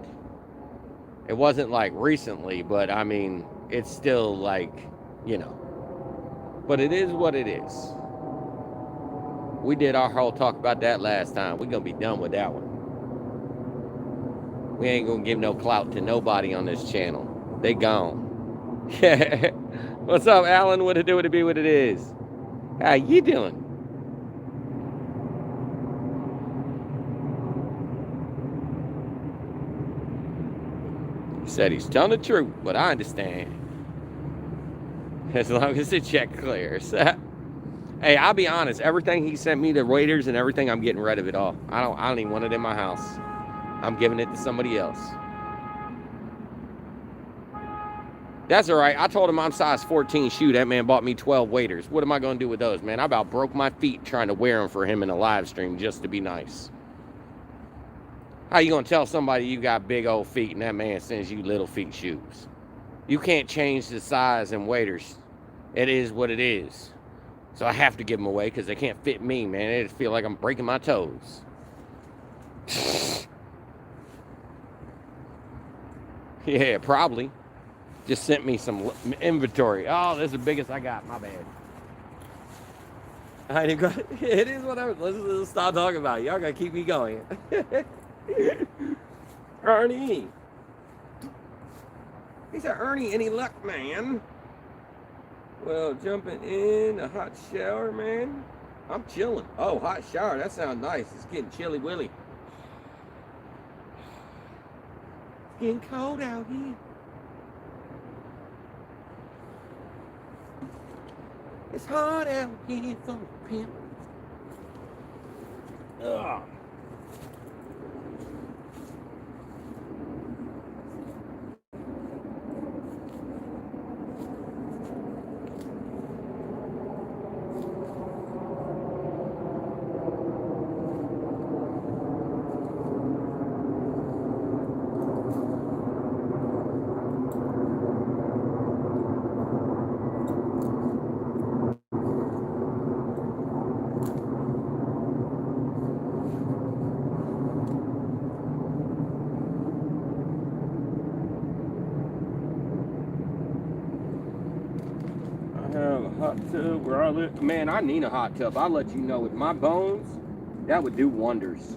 It wasn't like recently, but I mean, it's still like, But it is what it is. We did our whole talk about that last time. We're going to be done with that one. We ain't going to give no clout to nobody on this channel. They gone. What's up, Alan? What it do, what it be, what it is? How you doing? He said he's telling the truth, but I understand. As long as the check clears. Hey, I'll be honest. Everything he sent me, the waiters and everything, I'm getting rid of it all. I don't even want it in my house. I'm giving it to somebody else. That's all right. I told him I'm size 14 shoe. That man bought me 12 waiters. What am I going to do with those, man? I about broke my feet trying to wear them for him in a live stream just to be nice. How you going to tell somebody you got big old feet and that man sends you little feet shoes? You can't change the size and waiters. It is what it is. So I have to give them away because they can't fit me, man. They just feel like I'm breaking my toes. Yeah, probably. Just sent me some inventory. Oh, this is the biggest I got. My bad. I didn't go. It is whatever. Let's stop talking about it. Y'all gotta keep me going. Ernie. He said, Ernie, any luck, man? Well, jumping in a hot shower, man. I'm chilling. Oh, hot shower. That sounds nice. It's getting chilly willy. It's getting cold out here. It's hot out here for a pimp. Ugh. Hot tub where I live. Man, I need a hot tub. I'll let you know, with my bones, that would do wonders.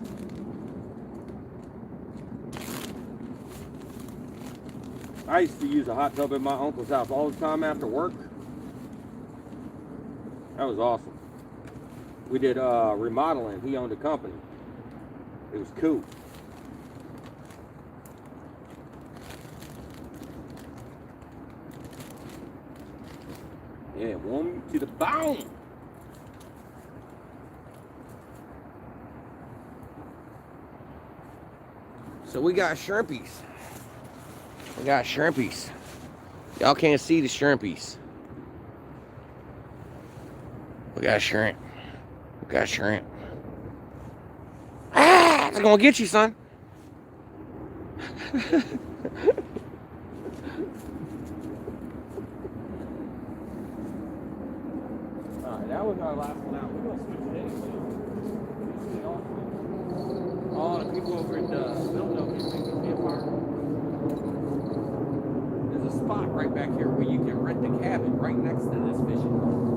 I used to use a hot tub at my uncle's house all the time after work. That was awesome. We did remodeling. He owned a company. It was cool. Yeah, warm you to the bone. So we got shrimpies. We got shrimpies. Y'all can't see the shrimpies. We got shrimp. We got shrimp. Ah, it's gonna get you, son. That was our last one out. We're going to switch it anyway. All the people over at the building think it'll be a park. There's a spot right back here where you can rent the cabin right next to this fishing hole.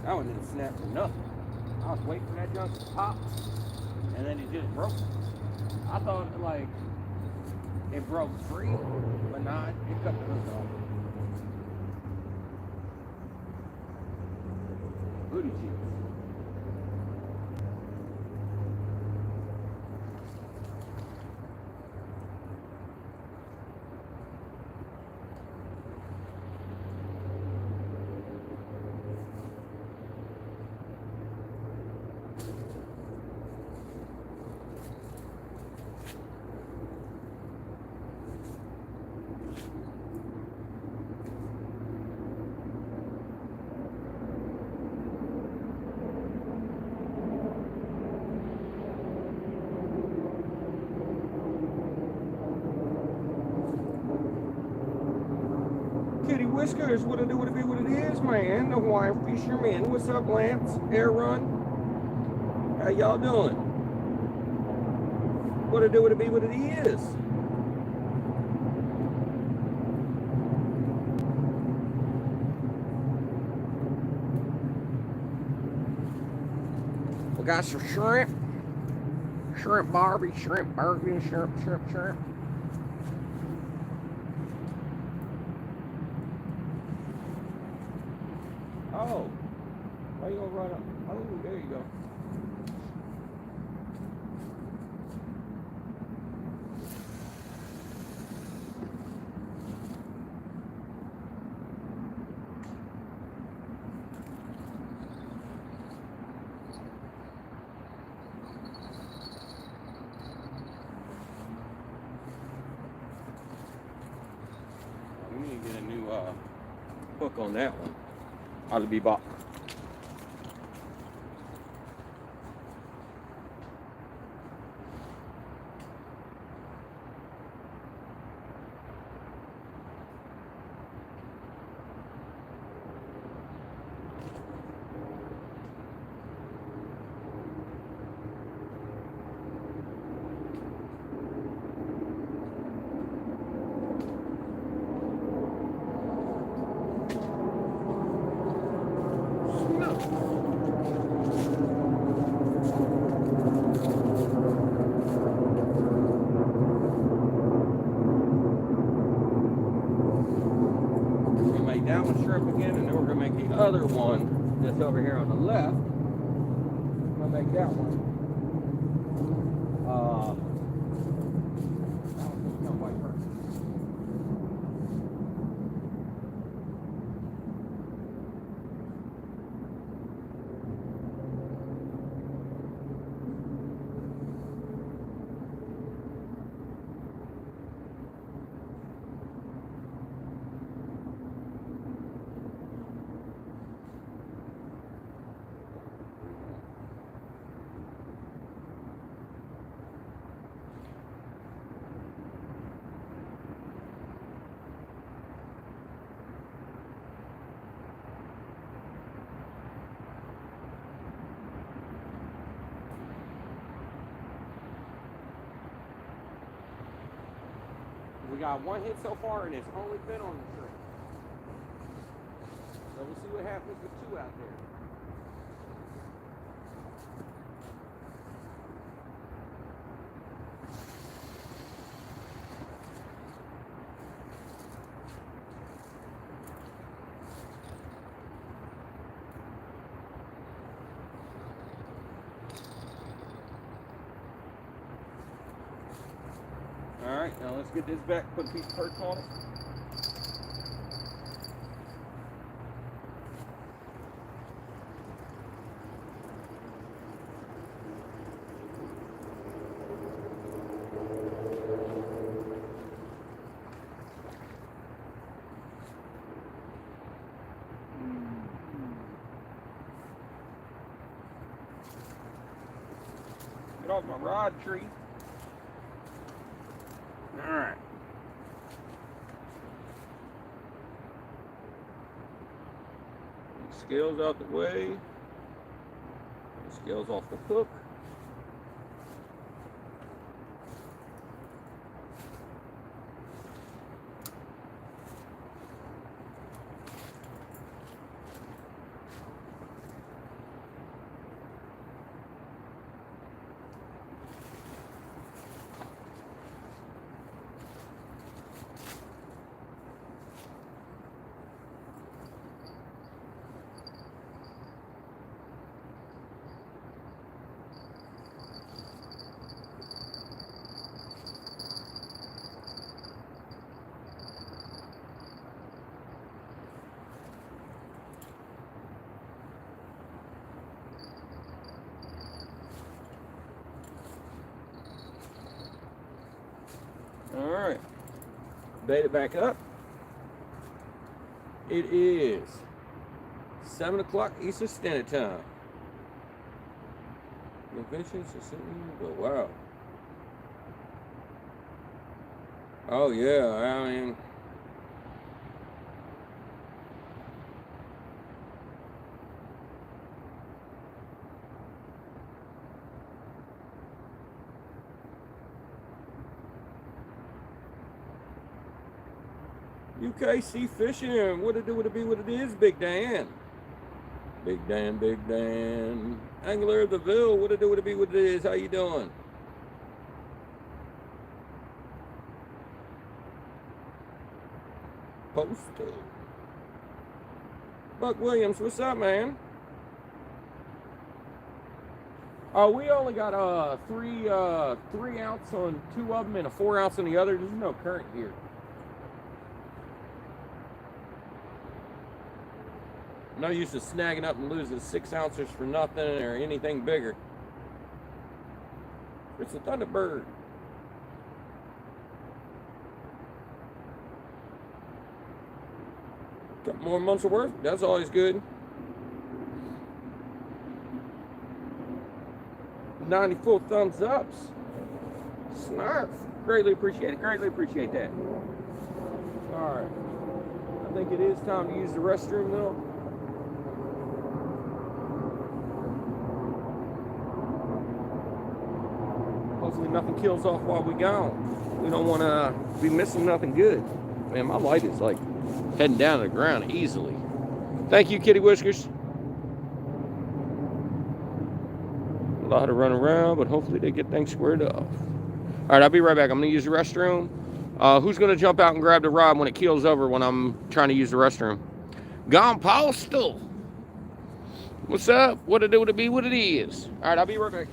That one didn't snap for nothing. I was waiting for that junk to pop, and then it just broke. I thought like it broke free, but nah, it cut the hook off. Booty cheeks. Kitty Whiskers, what it do, what it be, what it is, man. The Hawaiian Fisherman. What's up, Lance? Air Run. How y'all doing? What it do, what it be, what it is. We got some shrimp. Shrimp Barbie, shrimp burger, shrimp. Oh, why you gonna run up? Oh, there you go. We need to get a new hook on that one. Ought to be bought. That one shrimp again, and then we're gonna make the other one that's over here on the left. I'm gonna make that one. That one's no white person. We got one hit so far, and it's only been on the shrimp. So we'll see what happens with two out there. All right, now let's get this back, put a piece of perch on it. Get off my rod tree. All right. Scales out the way. Scales off the hook. All right. Bait it back up. It is 7 o'clock Eastern Standard Time. Wow. Oh yeah, I mean. UKC Fishing, what it do, what it be, what it is, Big Dan. Big Dan, Big Dan. Angler of the Ville, what it do, what it be, what it is, how you doing? Postal. Buck Williams, what's up, man? We only got 3 ounce on 2 of them and a 4 ounce on the other. There's no current here. No use of snagging up and losing 6 ounces for nothing or anything bigger. It's a Thunderbird. Couple more months of work, that's always good. 94 thumbs ups. Snarf. Greatly appreciate it. Greatly appreciate that. Alright. I think it is time to use the restroom though. Hopefully nothing kills off while we gone. We don't want to be missing nothing good. Man, my light is like heading down to the ground easily. Thank you, Kitty Whiskers. A lot of run around, but hopefully they get things squared off. All right, I'll be right back. I'm going to use the restroom. Who's going to jump out and grab the rod when it keels over when I'm trying to use the restroom? Gone Postal. What's up? What it do, what it be, what it is. All right, I'll be right back.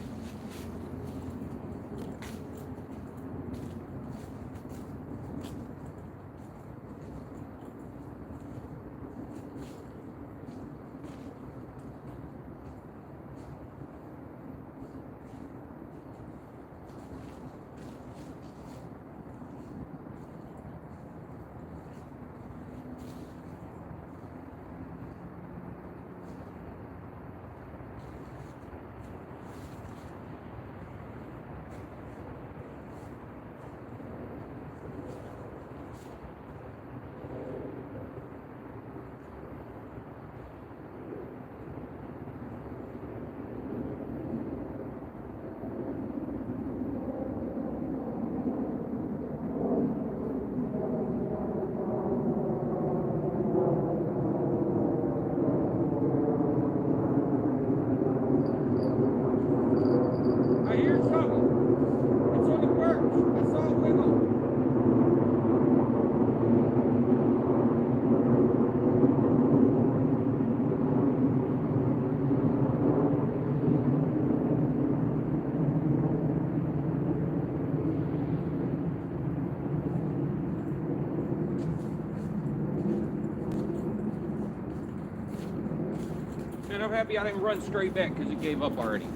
And I'm happy I didn't run straight back because it gave up already.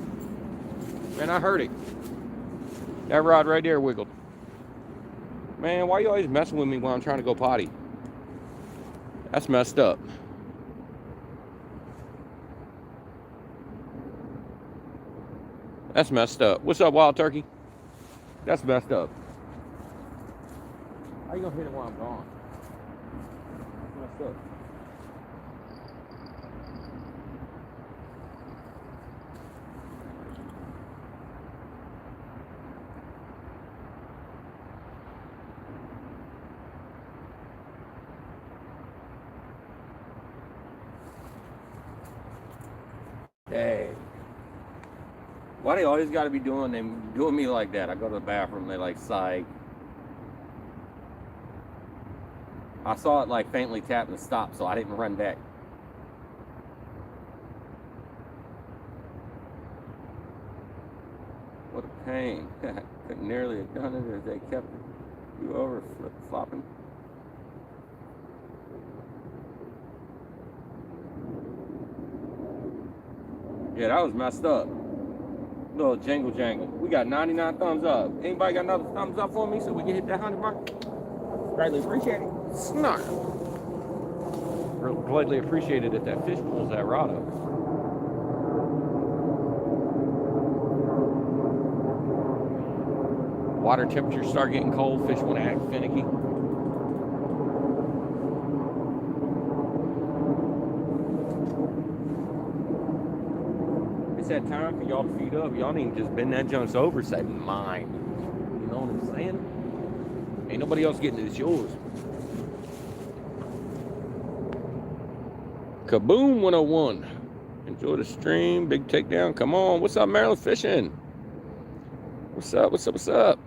Man, I heard it. That rod right there wiggled. Man, why you always messing with me when I'm trying to go potty? That's messed up. That's messed up. What's up, Wild Turkey? That's messed up. How you gonna hit it while I'm gone? That's messed up. Hey. Why they always gotta be doing me like that? I go to the bathroom, they like psych. I saw it like faintly tap and stop, so I didn't run back. What a pain. Couldn't nearly have done it if they kept you over flip-flopping. Yeah, that was messed up. Little jingle jangle. We got 99 thumbs up. Anybody got another thumbs up for me so we can hit that 100 mark? Greatly appreciate it. Snark. Greatly appreciated if that fish pulls that rod up. Water temperatures start getting cold. Fish want to act finicky. It's that time for y'all to feed up. Y'all need to just bend that junks over, say mine. You know what I'm saying? Ain't nobody else getting it. It's yours. Kaboom 101. Enjoy the stream. Big takedown. Come on. What's up, Maryland Fishing? What's up? What's up? What's up?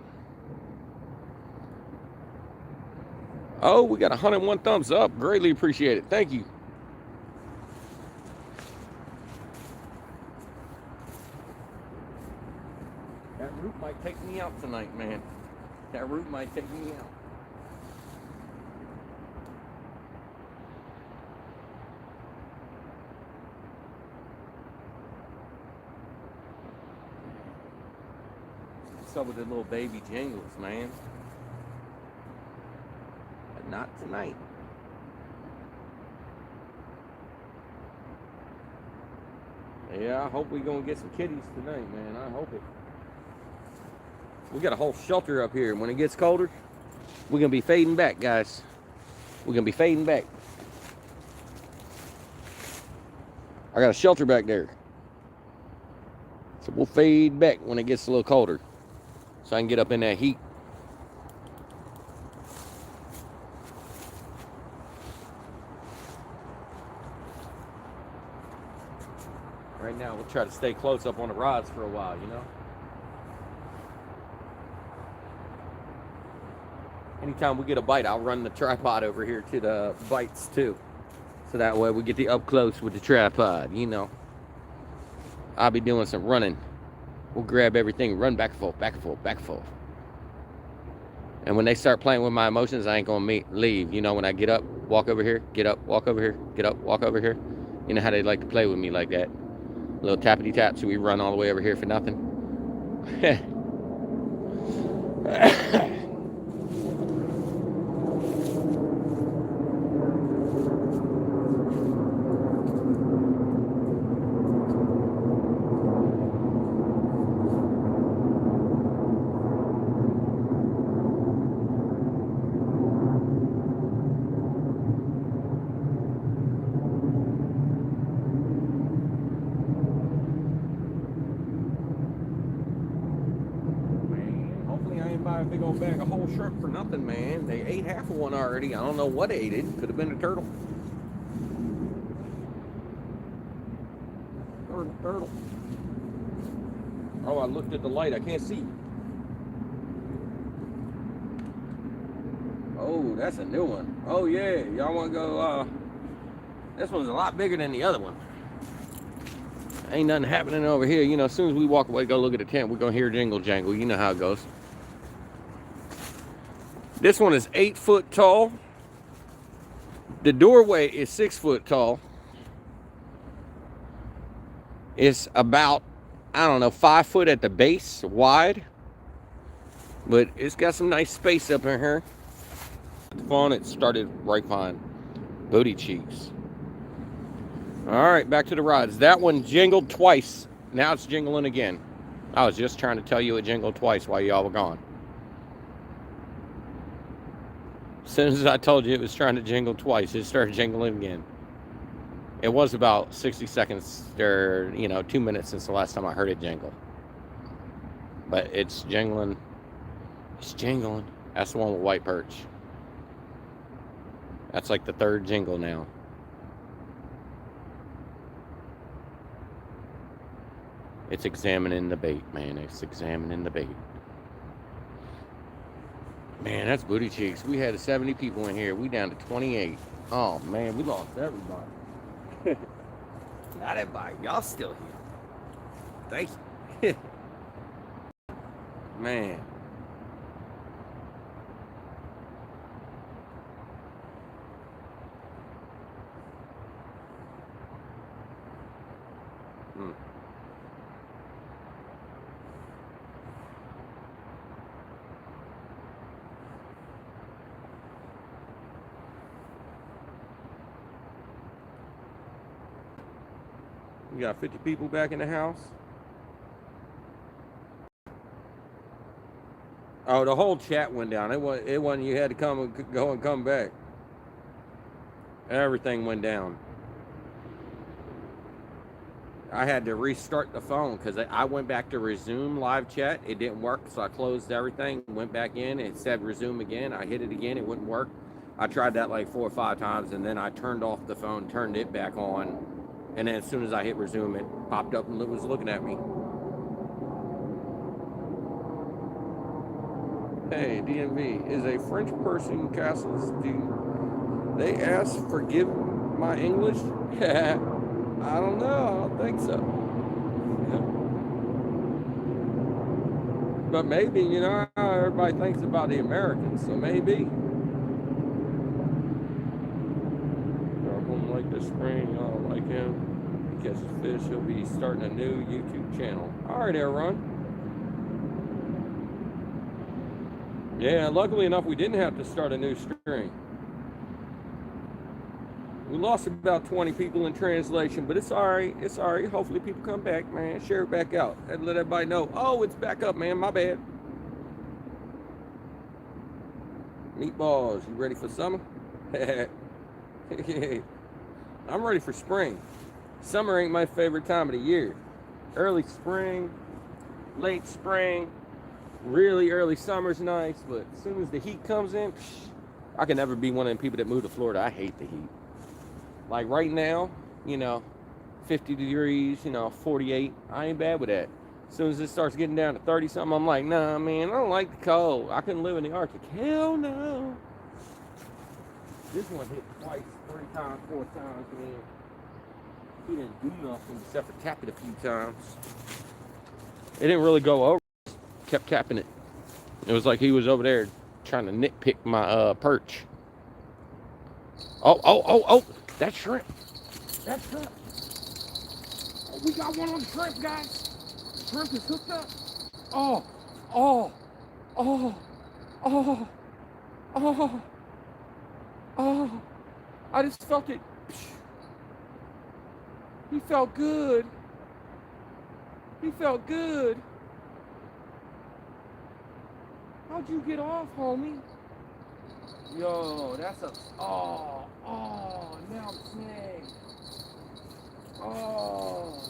Oh, we got 101 thumbs up. Greatly appreciate it. Thank you. That root might take me out tonight, man. That root might take me out. What's up with the little baby jingles, man? But not tonight. Yeah, I hope we're going to get some kitties tonight, man. I hope it. We got a whole shelter up here. When it gets colder, we're going to be fading back, guys. We're going to be fading back. I got a shelter back there. So we'll fade back when it gets a little colder. So I can get up in that heat. Right now, we'll try to stay close up on the rods for a while, you know? Anytime we get a bite, I'll run the tripod over here to the bites too. So that way we get the up close with the tripod, you know. I'll be doing some running. We'll grab everything, run back and forth, back and forth, back and forth. And when they start playing with my emotions, I ain't gonna leave. You know, when I get up, walk over here, get up, walk over here, get up, walk over here. You know how they like to play with me like that. A little tappity tap, so we run all the way over here for nothing. Big old bag of whole shrimp for nothing, man. They ate half of one already. I don't know what ate it. Could have been a turtle. Turtle. Oh, I looked at the light. I can't see. Oh, that's a new one. Oh, yeah. Y'all want to go, this one's a lot bigger than the other one. Ain't nothing happening over here. You know, as soon as we walk away, go look at the tent, we're going to hear jingle jangle. You know how it goes. This one is 8 foot tall. The doorway is 6 foot tall. It's about, I don't know, 5 foot at the base wide. But it's got some nice space up in here. Fun, it started right fine. Booty cheeks. All right, back to the rods. That one jingled twice. Now it's jingling again. I was just trying to tell you it jingled twice while y'all were gone. As soon as I told you it was trying to jingle twice, it started jingling again. It was about 60 seconds or, 2 minutes since the last time I heard it jingle. But it's jingling. It's jingling. That's the one with white perch. That's like the third jingle now. It's examining the bait, man. It's examining the bait. Man, that's booty cheeks. We had 70 people in here. We down to 28. Oh, man, we lost everybody. Not everybody. Y'all still here. Thank you. Man. We got 50 people back in the house. Oh, the whole chat went down. It wasn't you had to go and come back. Everything went down. I had to restart the phone because I went back to resume live chat. It didn't work, so I closed everything, went back in, it said resume again. I hit it again, it wouldn't work. I tried that like 4 or 5 times, and then I turned off the phone, turned it back on, and then as soon as I hit resume, it popped up and it was looking at me. Hey, DMV, is a French person castles? Do they ask forgive my English? I don't know. I don't think so. But maybe, you know, everybody thinks about the Americans, so maybe. Home like this spring, I like him. He catches fish. He'll be starting a new YouTube channel. All right, Aaron. Yeah, luckily enough, we didn't have to start a new string. We lost about 20 people in translation, but it's all right. It's all right. Hopefully people come back, man. Share it back out and let everybody know. Oh, it's back up, man. My bad. Meatballs, you ready for summer? I'm ready for spring. Summer ain't my favorite time of the year. Early spring, late spring, really early summer's nice, but as soon as the heat comes in, I can never be one of them people that move to Florida. I hate the heat. Like right now, you know, 50 degrees, you know, 48. I ain't bad with that. As soon as it starts getting down to 30 something, I'm like, nah, man, I don't like the cold. I couldn't live in the Arctic. Hell no. This one hit twice, 3 times, 4 times, man. He didn't do nothing except for tap it a few times. It didn't really go over. Kept tapping it. It was like he was over there trying to nitpick my perch. Oh, that's shrimp. That's shrimp. Oh, we got one on shrimp, guys. Shrimp is hooked up. Oh. I just felt it. He felt good. He felt good. How'd you get off, homie? Yo, that's a... Oh, now I'm snagged. Oh.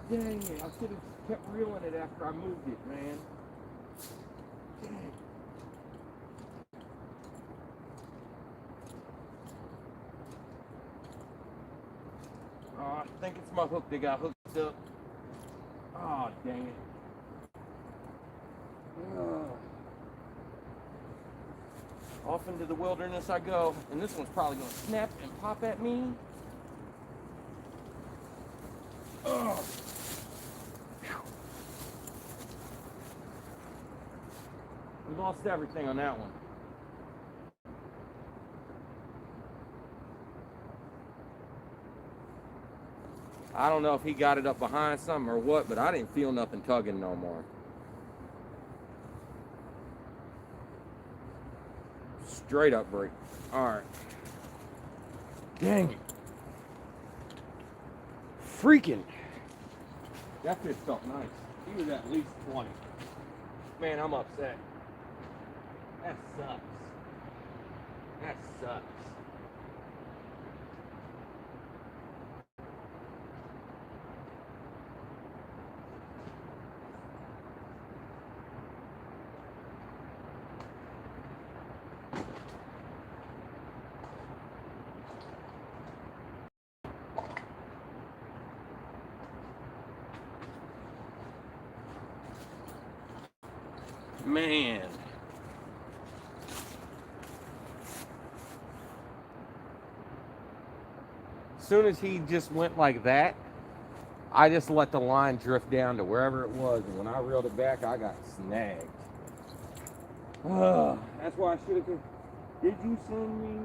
Dang it, I should have kept reeling it after I moved it, man. Dang. Oh, I think it's my hook that got hooked up. Oh, dang it. Off into the wilderness I go, and this one's probably going to snap and pop at me. Oh. We lost everything on that one. I don't know if he got it up behind something or what, but I didn't feel nothing tugging no more. Straight up break. Alright. Dang it. Freaking. That fish felt nice. He was at least 20. Man, I'm upset. That sucks. That sucks. Man. As soon as he just went like that, I just let the line drift down to wherever it was, and when I reeled it back, I got snagged. That's why I should have... Did you send me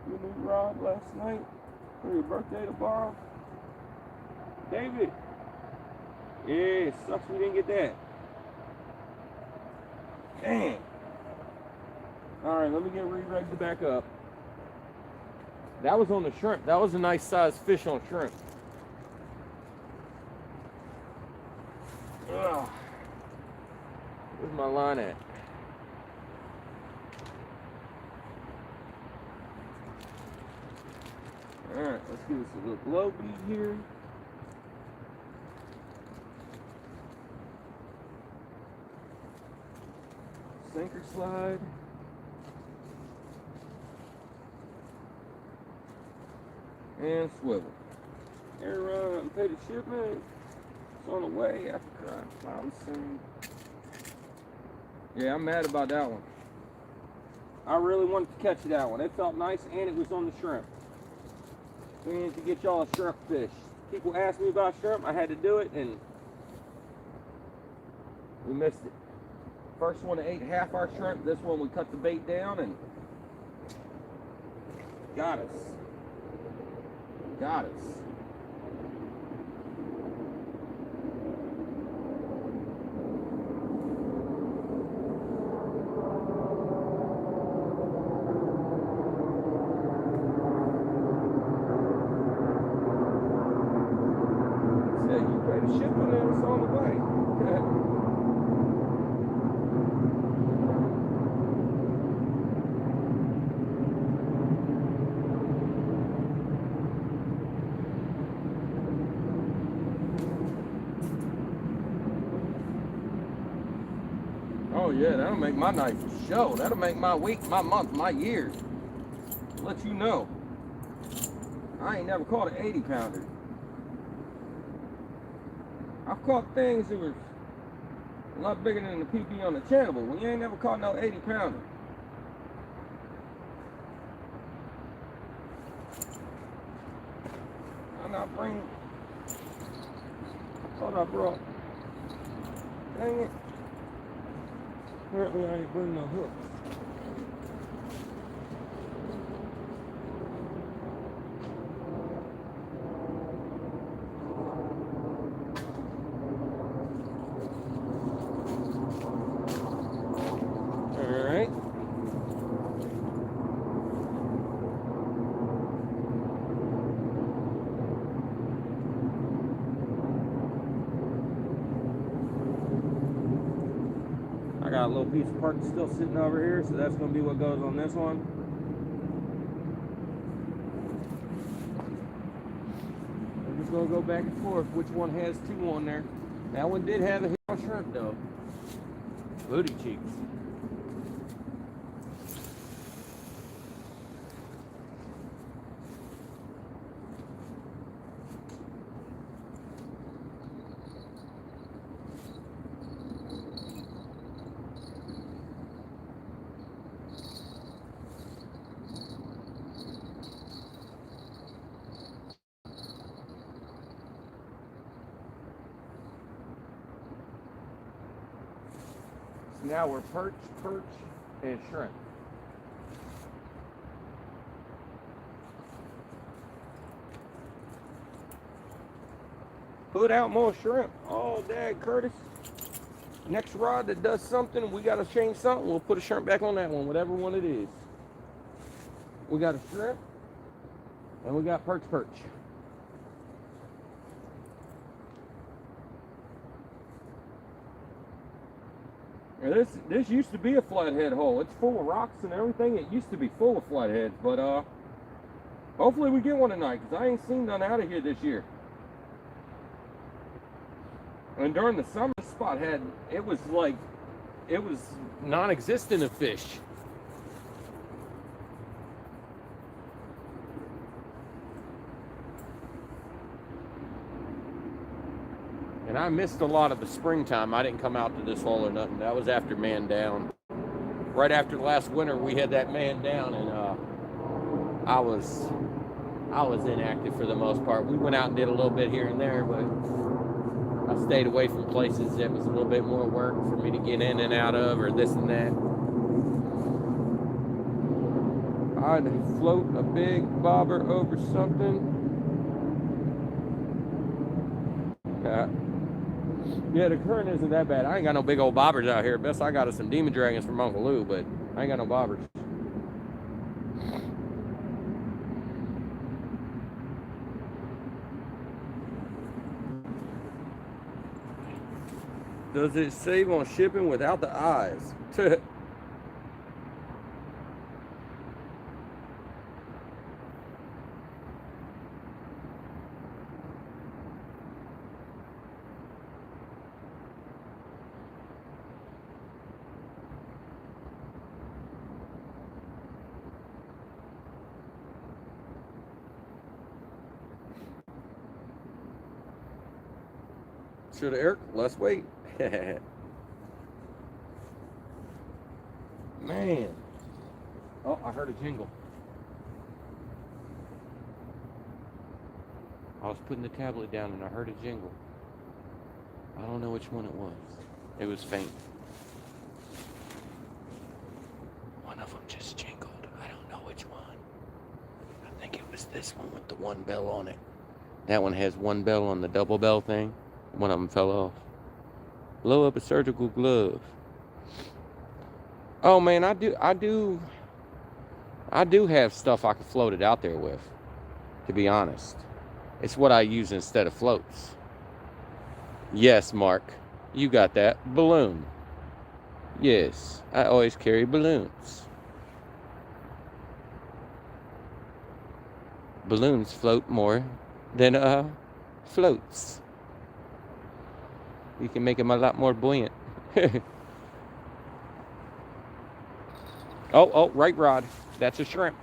your new rod last night for your birthday to borrow? David? Yeah, it sucks we didn't get that. Dang. Alright, let me get re-rigged back up. That was on the shrimp. That was a nice sized fish on shrimp. Ugh. Where's my line at? Alright, let's give this a little blow bead here. Sinker slide. And swivel. Air run and pay the shipment. It's on the way after I'm soon. Yeah, I'm mad about that one. I really wanted to catch that one. It felt nice and it was on the shrimp. We need to get y'all a shrimp fish. People asked me about shrimp, I had to do it, and we missed it. First one ate half our shrimp. This one we cut the bait down and got us. Got us. Said you pay the shipping and it's on the way. Oh yeah, that'll make my night for show. That'll make my week, my month, my year. I'll let you know. I ain't never caught an 80 pounder. I've caught things that were a lot bigger than the PP on the channel, but we ain't never caught no 80 pounder. I'm not bringing. Thought I brought. Dang it. Apparently I ain't bringing no hooks. Alright. I got a little piece of parts still sitting over here, so that's going to be what goes on this one. I'm just going to go back and forth which one has two on there. That one did have a hit on shrimp though. Booty cheeks. Now we're perch, and shrimp. Put out more shrimp. Oh, Dad, Curtis. Next rod that does something, we got to change something, we'll put a shrimp back on that one, whatever one it is. We got a shrimp, and we got perch. Now this used to be a flathead hole. It's full of rocks and everything. It used to be full of flatheads, but hopefully we get one tonight, because I ain't seen none out of here this year. And during the summer, this spot it was non-existent of fish. And I missed a lot of the springtime. I didn't come out to this hole or nothing. That was after man down. Right after last winter, we had that man down, and I was inactive for the most part. We went out and did a little bit here and there, but I stayed away from places that was a little bit more work for me to get in and out of, or this and that. I'd float a big bobber over something. Yeah, the current isn't that bad. I ain't got no big old bobbers out here. Best I got is some demon dragons from Uncle Lou, but I ain't got no bobbers. Does it save on shipping without the eyes? Should have, Eric? Let's wait. Man. Oh, I heard a jingle. I was putting the tablet down and I heard a jingle. I don't know which one it was. It was faint. One of them just jingled. I don't know which one. I think it was this one with the one bell on it. That one has one bell on the double bell thing. One of them fell off. Blow up a surgical glove. Oh man, I do have stuff I can float it out there with, to be honest. It's what I use instead of floats. Yes, Mark, you got that. Balloon. Yes, I always carry balloons. Balloons float more than floats. You can make them a lot more buoyant. Oh, right rod. That's a shrimp.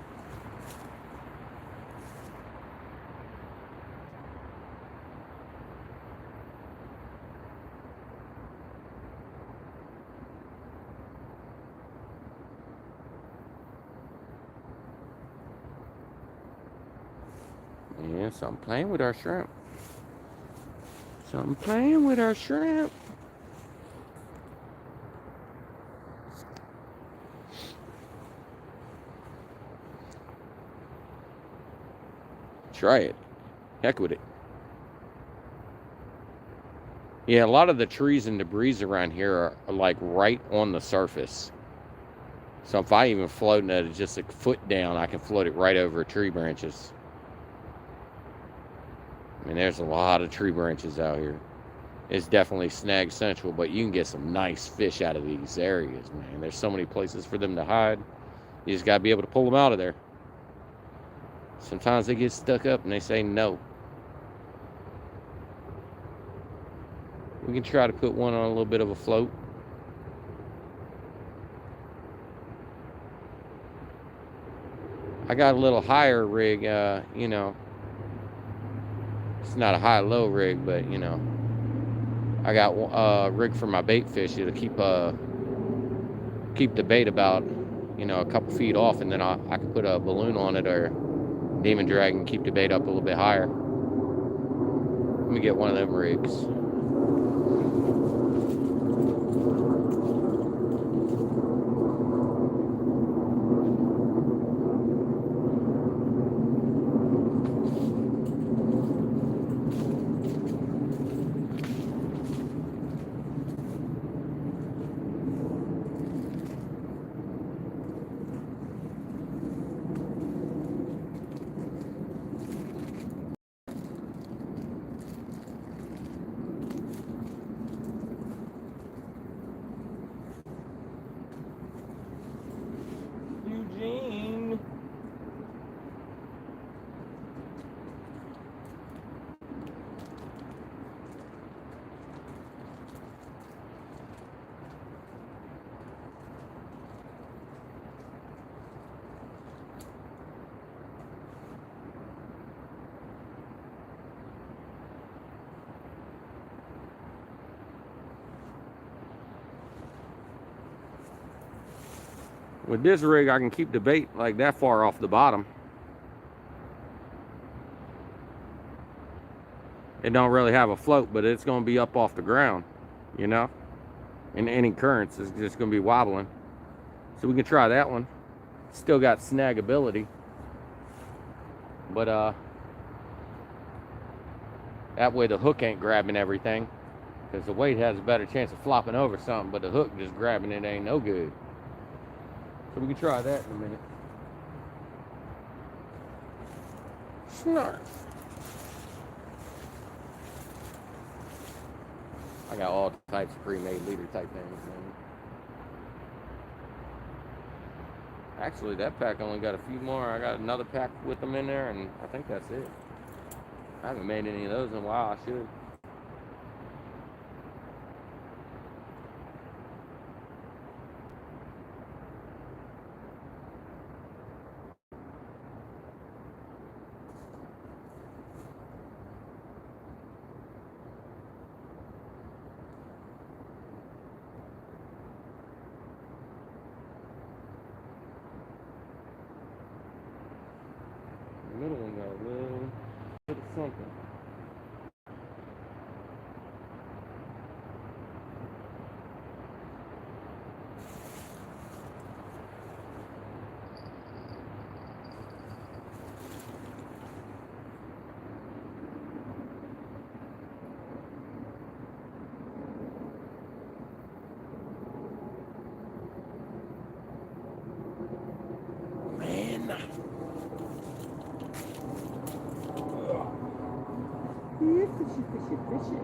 Yeah, something playing with our shrimp. Something playing with our shrimp. Try it. Heck with it. Yeah, a lot of the trees and debris around here are like right on the surface. So if I even floating at it just a foot down, I can float it right over tree branches. I mean, there's a lot of tree branches out here. It's definitely snag central, but you can get some nice fish out of these areas, man. There's so many places for them to hide. You just got to be able to pull them out of there. Sometimes they get stuck up and they say no. We can try to put one on a little bit of a float. I got a little higher rig, you know. It's not a high-low rig, but, you know. I got a rig for my bait fish. It'll keep the bait about, you know, a couple feet off, and then I can put a balloon on it or demon drag and keep the bait up a little bit higher. Let me get one of them rigs. Eugene. With this rig, I can keep the bait like that far off the bottom. It don't really have a float, but it's going to be up off the ground, you know? And any currents is just going to be wobbling. So we can try that one. Still got snagability. But that way the hook ain't grabbing everything. Because the weight has a better chance of flopping over something, but the hook just grabbing it ain't no good. So we can try that in a minute. Snarf. I got all types of pre-made leader type things, man. Actually, that pack only got a few more. I got another pack with them in there, and I think that's it. I haven't made any of those in a while. I should. The middle one got a little bit of something. Fishy. I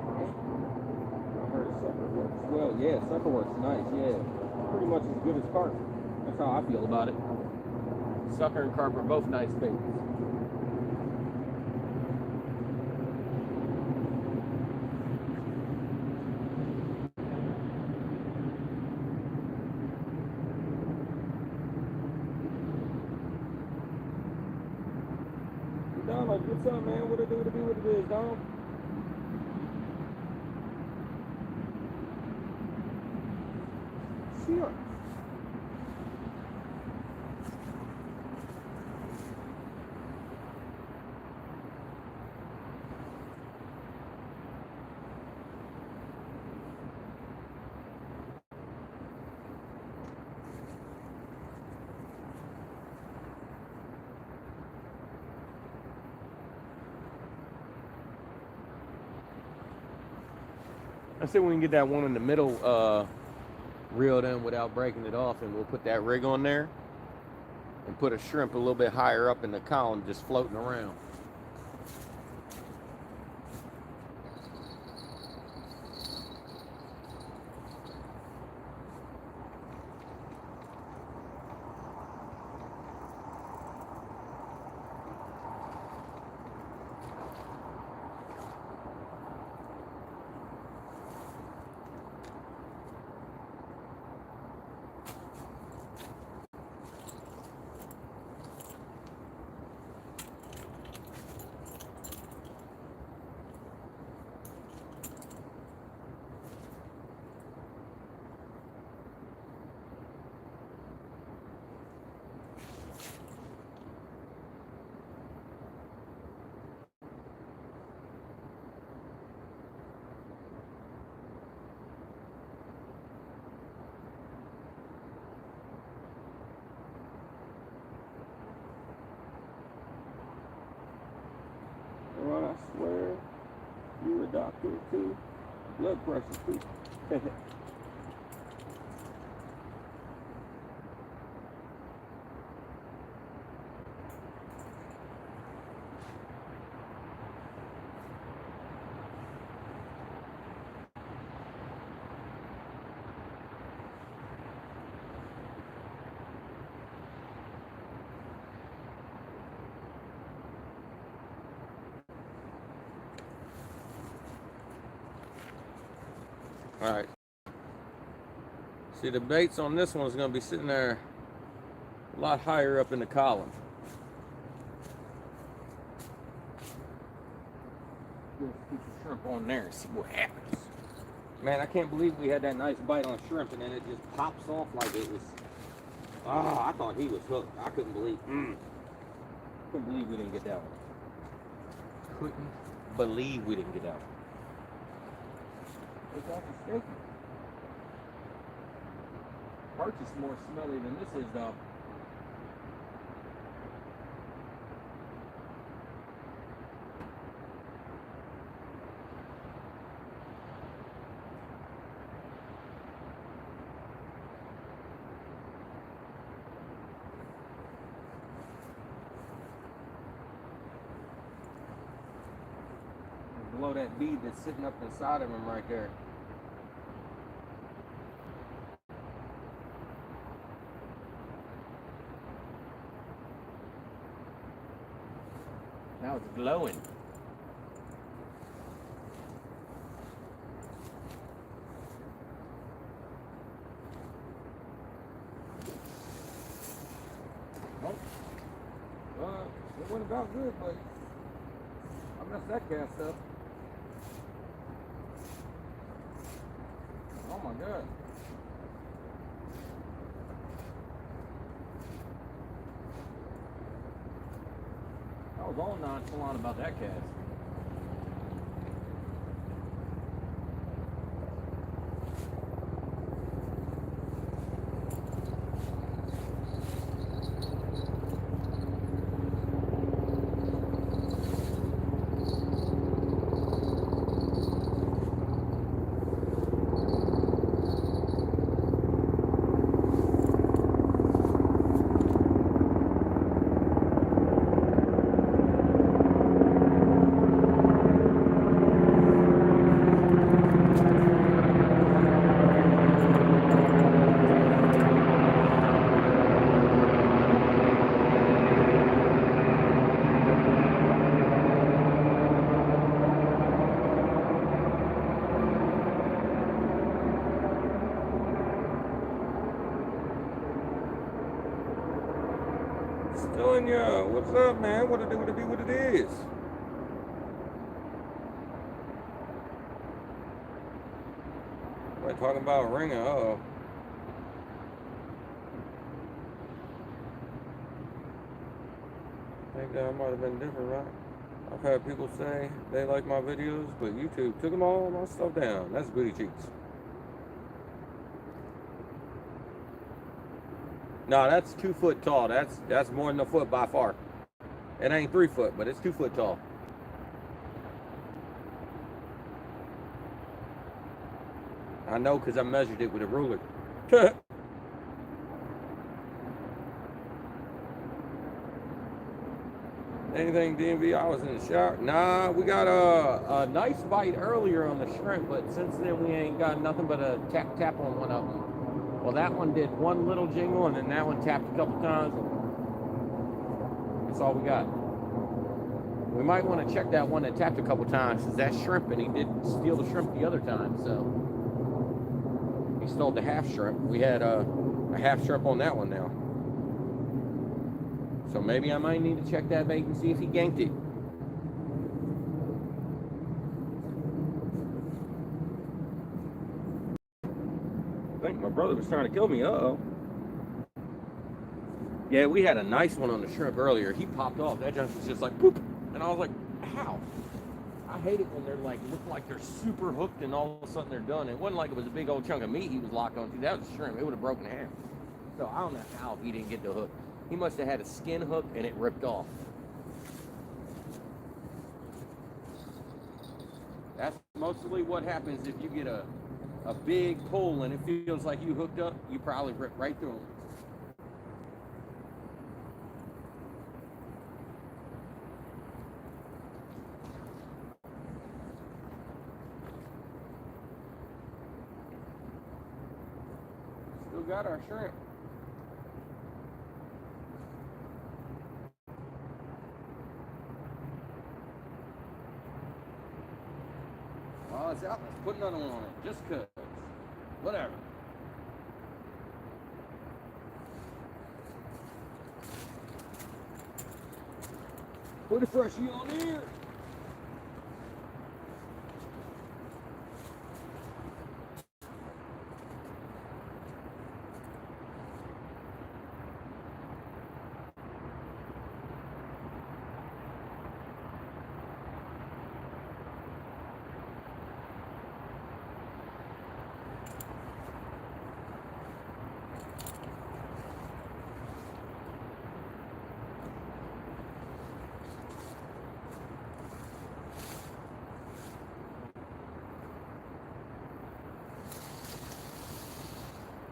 heard sucker works well. Yeah, sucker works nice. Yeah, pretty much as good as carp. That's how I feel about it. Sucker and carp are both nice baits. Donald, what's up, man? What it do to be what it is, Donald? Sure. I said we can get that one in the middle reeled in without breaking it off, and we'll put that rig on there and put a shrimp a little bit higher up in the column, just floating around. Well, I swear, you're a doctor too. Blood pressure too. All right. See, the baits on this one is going to be sitting there a lot higher up in the column. Just keep the shrimp on there and see what happens. Man, I can't believe we had that nice bite on shrimp and then it just pops off like it was. Ah, I thought he was hooked. I couldn't believe. Couldn't believe we didn't get that one. Couldn't believe we didn't get that one. It's awful sticky. Perch is more smelly than this is, though. Below that bead that's sitting up inside of him right there. Now it's glowing. It went about good, but I messed that cast up. Oh my God. I was all nonchalant about that cast. Doing ya? What's up, man? What it do to be what it is? Like talking about ringing. Uh-oh. I think that might have been different, right? I've had people say they like my videos, but YouTube took them all my stuff down. That's booty cheeks. No, that's 2 foot tall. That's more than a foot by far. It ain't 3 foot, but it's 2 foot tall. I know because I measured it with a ruler. Anything DMV? I was in the shower. Nah, we got a nice bite earlier on the shrimp, but since then we ain't got nothing but a tap on one of them. Well, that one did one little jingle, and then that one tapped a couple times. That's all we got. We might want to check that one that tapped a couple times, because that's shrimp, and he did steal the shrimp the other time, so. He stole the half shrimp. We had a half shrimp on that one now. So maybe I might need to check that bait and see if he ganked it. I think my brother was trying to kill me. Uh-oh. Yeah, we had a nice one on the shrimp earlier. He popped off. That junk was just like, poop. And I was like, how? I hate it when they're like, look like they're super hooked and all of a sudden they're done. It wasn't like it was a big old chunk of meat he was locked onto. That was shrimp. It would have broken in half. So I don't know how he didn't get the hook. He must have had a skin hook and it ripped off. That's mostly what happens if you get a big pull and it feels like you hooked up, you probably rip right through them. Still got our shrimp. While it's out, let's put another one on it, just cause. Whatever. Put a freshie on here.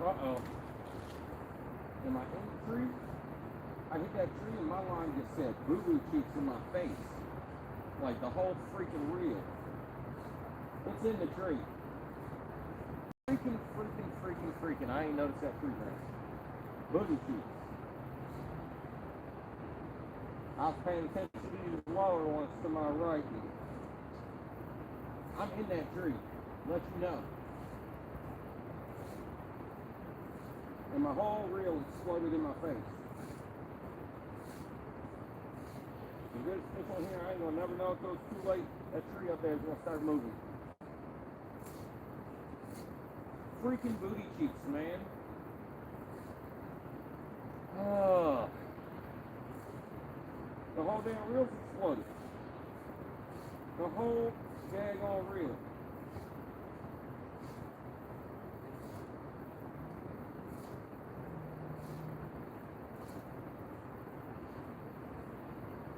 Uh-oh. Am I in the tree? I hit that tree and my line just said boo-boo cheeks in my face. Like the whole freaking reel. It's in the tree. Freaking. I ain't noticed that tree branch. Boo-boo cheeks. I was paying attention to these smaller ones to my right. I'm in that tree. Let you know. And my whole reel exploded in my face. And this one here, I ain't gonna never know until it's too late. That tree up there is gonna start moving. Freaking booty cheeks, man. The whole damn reel's exploded. The whole daggone reel.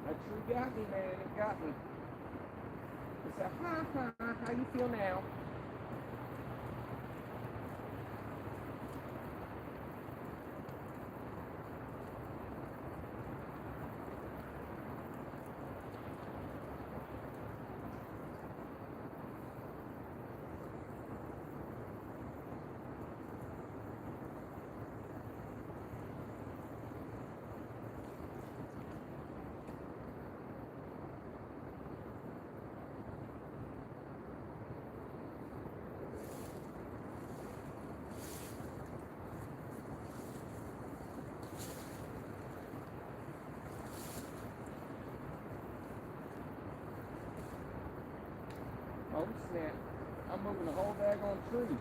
That tree got me, man. It got me. It said, how you feel now? Oh snap, I'm moving the whole daggone tree.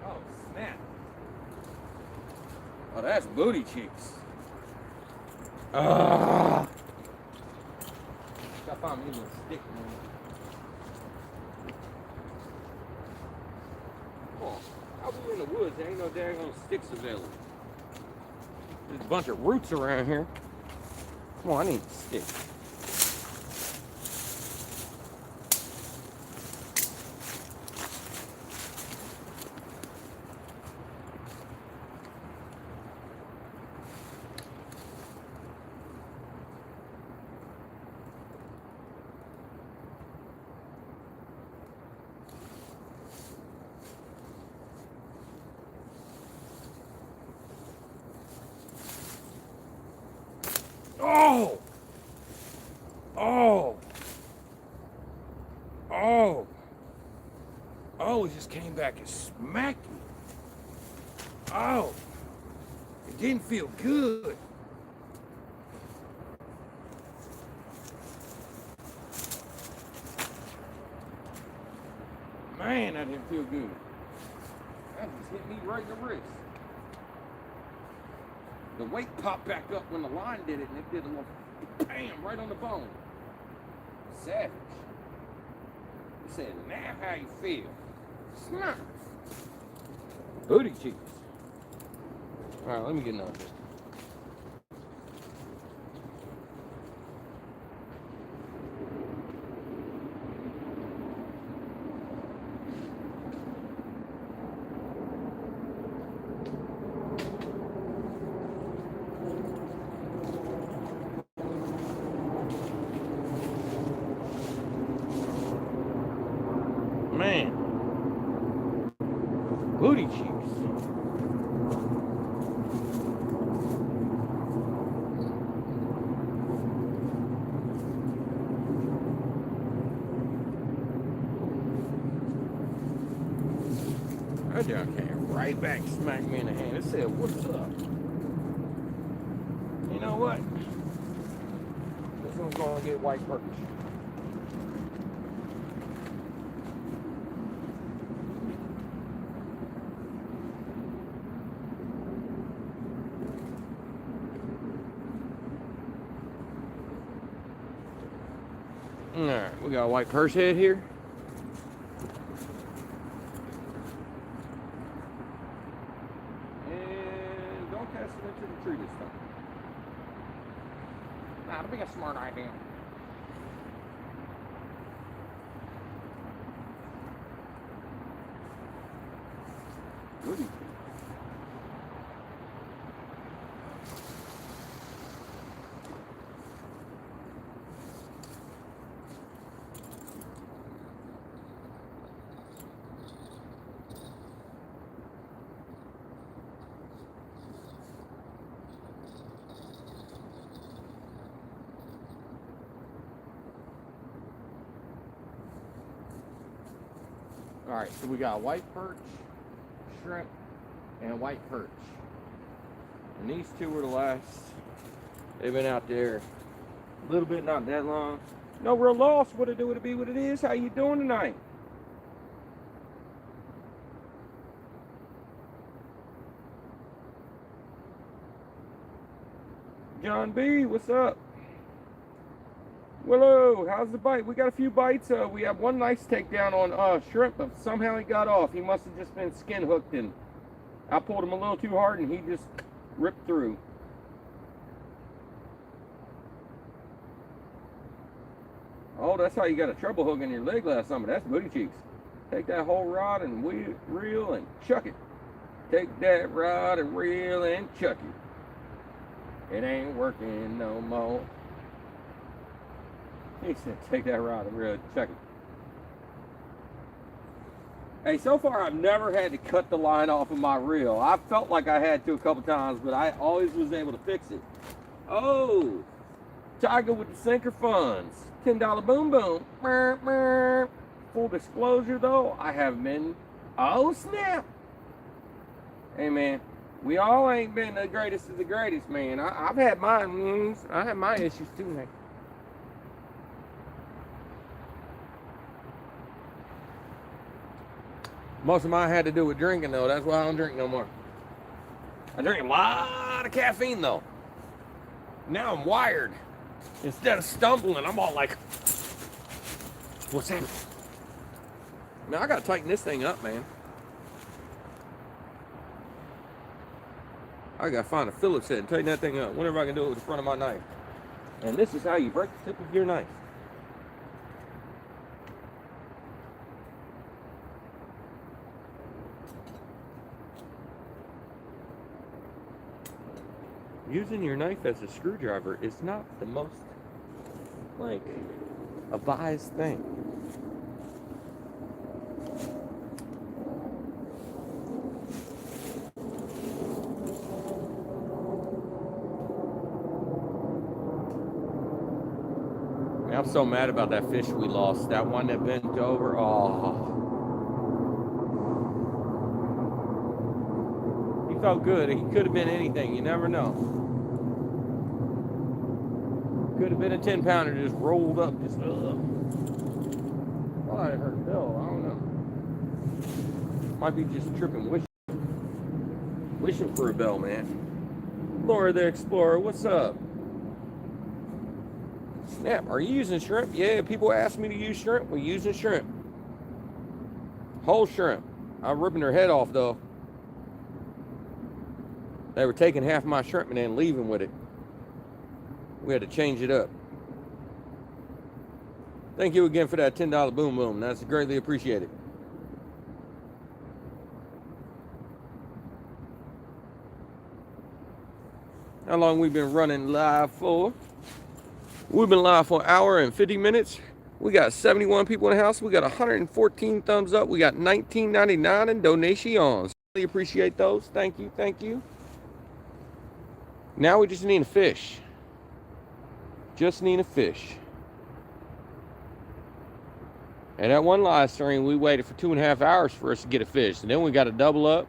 Oh snap. Oh, that's booty cheeks. Ah. I found me a little stick, man. Oh, I'll be in the woods. There ain't no daggone sticks available. There's a bunch of roots around here. Come on, I need a stick. Oh! Oh! Oh! Oh, it just came back and smacked me. Oh! It didn't feel good. Man, that didn't feel good. That just hit me right in the wrist. The weight popped back up when the line did it, and it did a little bam right on the bone. Savage. He said, now how you feel? Snap. Booty cheeks. All right, let me get another. Man, booty cheeks. That down came right back, smacked me in the hand. It said, "What's up?" You know what? This one's gonna get white purple. Alright, we got a white purse head here. And don't cast it into the tree this time. Nah, that'd be a smart idea. Goody. All right, so we got white perch, shrimp, and white perch. And these two were the last. They've been out there a little bit, not that long. No real loss. What it do, it be what it is. How you doing tonight? John B, what's up? Willow, how's the bite? We got a few bites. We have one nice takedown on shrimp, but somehow he got off. He must have just been skin hooked, and I pulled him a little too hard, and he just ripped through. Oh, that's how you got a treble hook in your leg last summer. That's booty cheeks. Take that whole rod and reel and chuck it. Take that rod and reel and chuck it. It ain't working no more. He said, take that rod and reel and chuck it. Hey, so far I've never had to cut the line off of my reel. I felt like I had to a couple times, but I always was able to fix it. Oh, Tiger with the sinker funds. $10 boom boom. Burr, burr. Full disclosure though, I have been, oh snap. Hey man, we all ain't been the greatest of the greatest, man. I've had mine. I have my issues too, man. Most of mine had to do with drinking though. That's why I don't drink no more. I drink a lot of caffeine though. Now I'm wired. Instead of stumbling, I'm all like, what's happening? Man, I gotta tighten this thing up, man. I gotta find a Phillips head and tighten that thing up. Whenever I can do it with the front of my knife. And this is how you break the tip of your knife. Using your knife as a screwdriver is not the most, like, advised thing. Man, I'm so mad about that fish we lost. That one that bent over. Oh. He felt good. He could have been anything. You never know. Could have been a 10-pounder just rolled up. Just, ugh. Well, I hurt Bill. I don't know. Might be just tripping, wishing for a bell, man. Laura the Explorer, what's up? Snap, are you using shrimp? Yeah, people ask me to use shrimp. We're using shrimp. Whole shrimp. I'm ripping their head off, though. They were taking half my shrimp and then leaving with it. We had to change it up. Thank you again for that $10 boom boom. That's greatly appreciated. How long we been running live for? We've been live for an hour and 50 minutes. We got 71 people in the house. We got 114 thumbs up. We got $19.99 in donations. Really appreciate those. Thank you, thank you. Now we just need a fish. Just need a fish. And that one live stream, we waited for 2.5 hours for us to get a fish. And then we got to double up.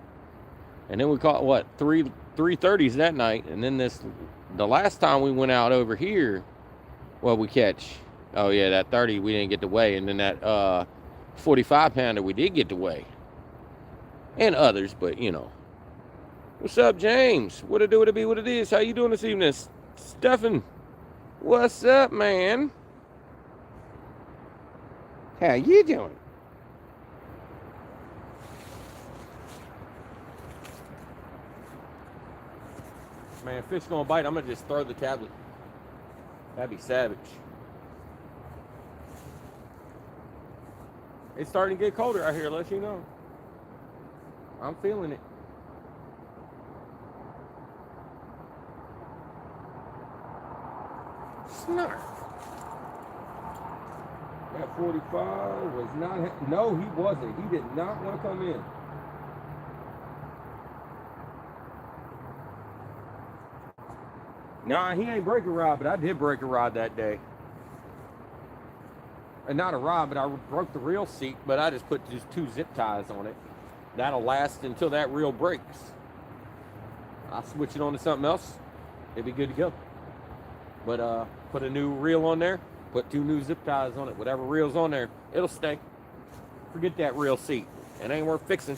And then we caught, what, 330s that night. And then the last time we went out over here, well, we catch, oh yeah, that 30 we didn't get to weigh. And then that 45 pounder we did get to weigh. And others, but you know. What's up, James? What it do, what it be, what it is? How you doing this evening? Stefan, what's up, man? How you doing? Man, fish gonna bite, I'm gonna just throw the tablet. That'd be savage. It's starting to get colder out here, let you know. I'm feeling it. Snarf. That 45 was not, no, he wasn't. He did not want to come in. Nah, he ain't break a rod, but I did break a rod that day. not a rod, but I broke the reel seat, but I just put just 2 zip ties on it. That'll last until that reel breaks. I'll switch it on to something else. It'll be good to go. But put a new reel on there, put 2 new zip ties on it. Whatever reel's on there, it'll stay. Forget that reel seat. It ain't worth fixing.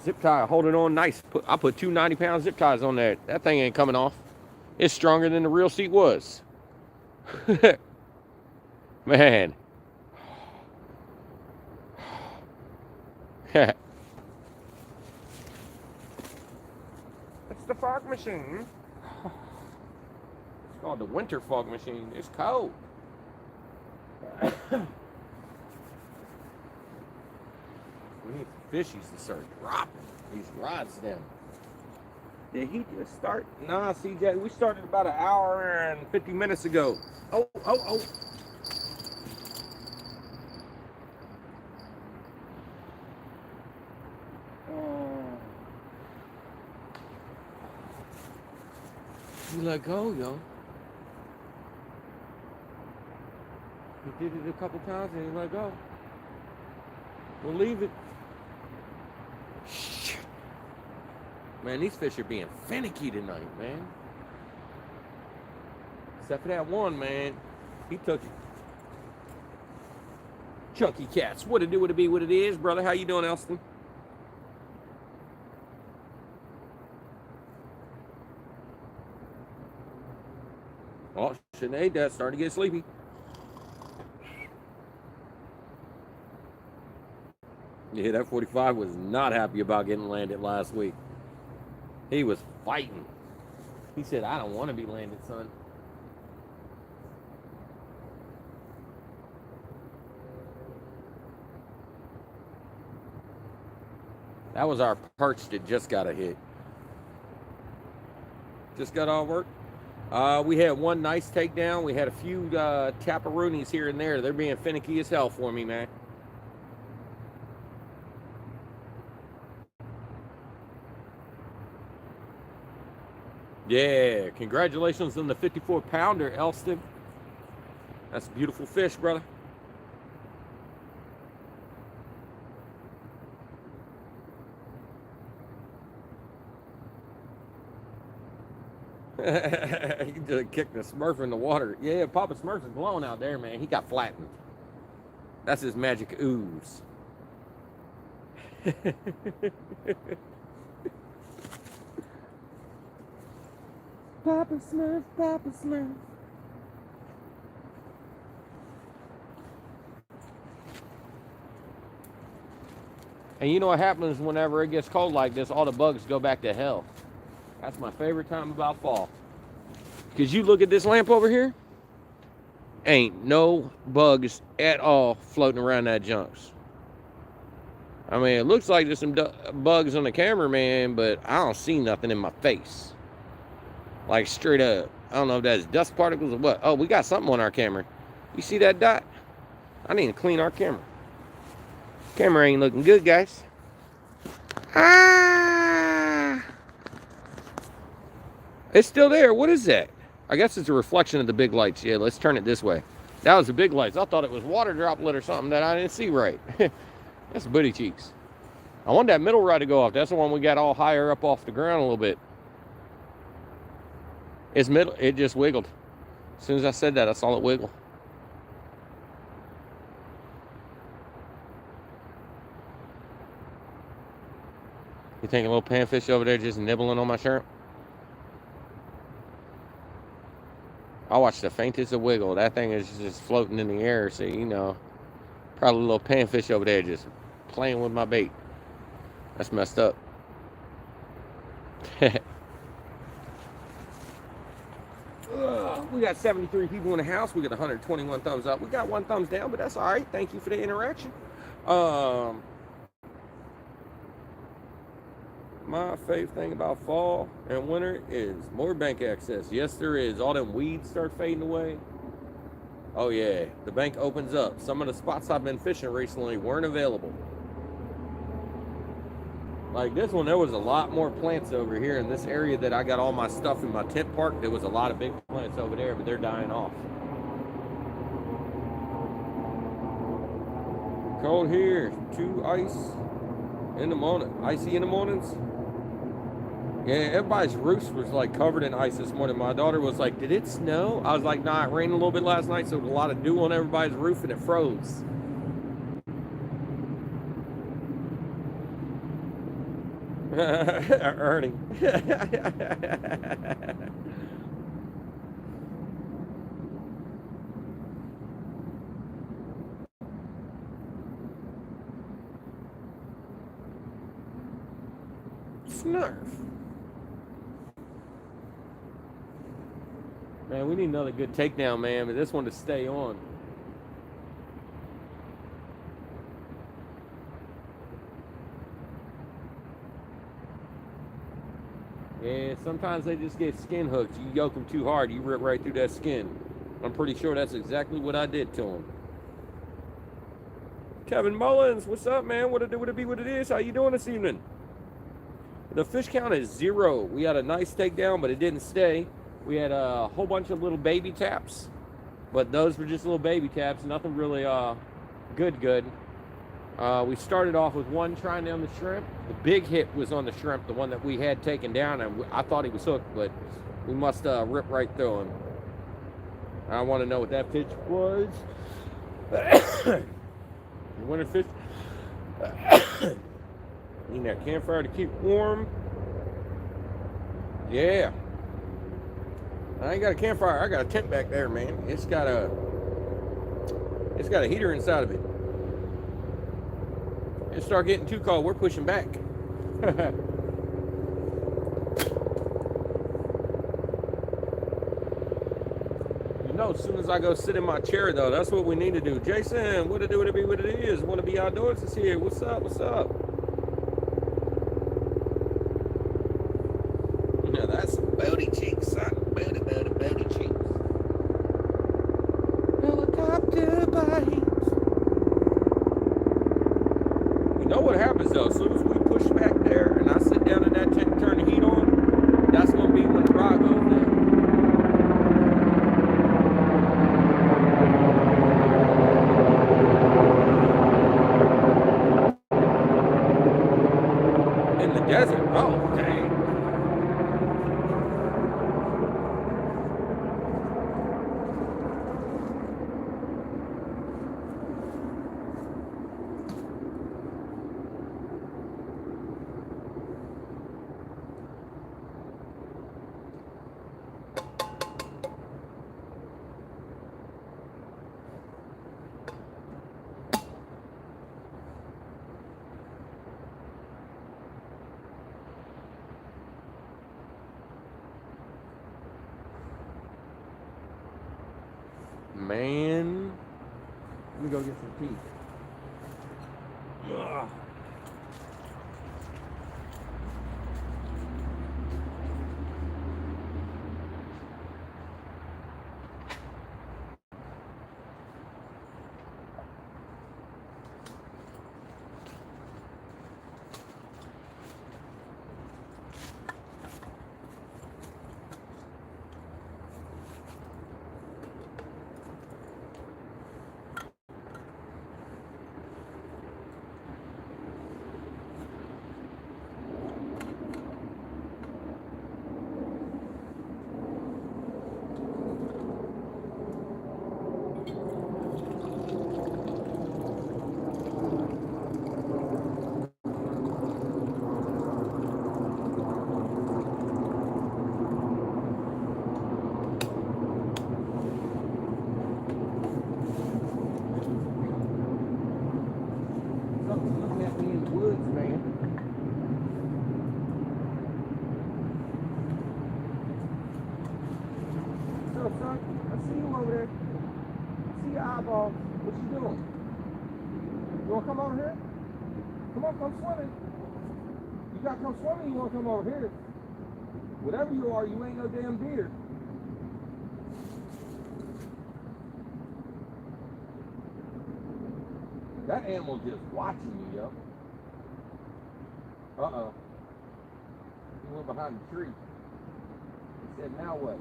Zip tie, hold it on nice. I put 2 90-pound zip ties on there. That thing ain't coming off. It's stronger than the reel seat was. Man. That's the fog machine. It's called the winter fog machine. It's cold. We need fishies to start dropping these rods down. Did he just start? Nah, CJ, we started about an hour and 50 minutes ago. Oh. You let go, yo. He did it a couple times and he let go. We'll leave it. Shit. Man, these fish are being finicky tonight, man. Except for that one, man. He took it. Chunky Cats. What it do, what it be, what it is. Brother, how you doing, Elston? Oh, Sinead, that's starting to get sleepy. Yeah, that 45 was not happy about getting landed last week. He was fighting. He said, I don't want to be landed, son. That was our perch that just got a hit. Just got all work. We had one nice takedown. We had a few taparoonies here and there. They're being finicky as hell for me, man. Yeah, congratulations on the 54-pounder, Elston. That's a beautiful fish, brother. He just kicked the Smurf in the water. Yeah, Papa Smurf is blowing out there, man. He got flattened. That's his magic ooze. Papa Smurf, Papa Smurf. And you know what happens whenever it gets cold like this? All the bugs go back to hell. That's my favorite time about fall. Because you look at this lamp over here, ain't no bugs at all floating around that junks. I mean, it looks like there's some bugs on the camera, man, but I don't see nothing in my face. Like straight up. I don't know if that's dust particles or what. Oh, we got something on our camera. You see that dot? I need to clean our camera. Camera ain't looking good, guys. Ah! It's still there. What is that? I guess it's a reflection of the big lights. Yeah, let's turn it this way. That was the big lights. I thought it was water droplet or something that I didn't see right. That's booty cheeks. I want that middle rod to go off. That's the one we got all higher up off the ground a little bit. It's middle. It just wiggled. As soon as I said that, I saw it wiggle. You think a little panfish over there just nibbling on my shrimp? I watched the faintest of wiggle. That thing is just floating in the air. So, you know, probably a little panfish over there just playing with my bait. That's messed up. We got 73 people in the house. We got 121 thumbs up. We got 1 thumbs down, but that's all right. Thank you for the interaction. My favorite thing about fall and winter is more bank access. Yes, there is. All them weeds start fading away. Oh, yeah. The bank opens up. Some of the spots I've been fishing recently weren't available. Like this one, there was a lot more plants over here in this area that I got all my stuff in my tent park. There was a lot of big plants over there, but they're dying off. Cold here. Too ice in the morning. Icy in the mornings. Yeah, everybody's roofs was like covered in ice this morning. My daughter was like, "Did it snow?" I was like, "Nah, it rained a little bit last night, so there was a lot of dew on everybody's roof and it froze." Ernie. Snarf. Man, we need another good takedown, man, but this one to stay on. Yeah, sometimes they just get skin hooked. You yoke them too hard, you rip right through that skin. I'm pretty sure that's exactly what I did to him. Kevin Mullins, what's up, man? What it be, what it is? How you doing this evening? The fish count is 0. We had a nice takedown, but it didn't stay. We had a whole bunch of little baby taps, but those were just little baby taps. Nothing really good. We started off with one trying down the shrimp. The big hit was on the shrimp, the one that we had taken down, and I thought he was hooked, but we must rip right through him. I want to know what that fish was. Winter fish. Need that campfire to keep warm. Yeah. I ain't got a campfire. I got a tent back there, man. It's got a heater inside of it. It start getting too cold. We're pushing back. You know, as soon as I go sit in my chair, though, that's what we need to do. Jason, what it do, what it be, what it is. Want to be outdoors is here. What's up? What's up? Yeah, that's some booty cheeks, son. Booty cheeks. Helicopter bites. You know what happens, though? As soon as we push back there and I sit down in that tent and turn the heat on, that's going to be when the rod goes down. In the desert? Oh, dang. Man, let me go get some tea. Ugh. Something's looking at me in the woods, man. What's up, son? I see you over there. I see your eyeballs. What you doing? You want to come over here? Come on, come swimming. You got to come swimming, you want to come over here. Whatever you are, you ain't no damn deer. That animal just watching you, yo. Uh-oh. He went behind the tree. He said, now what?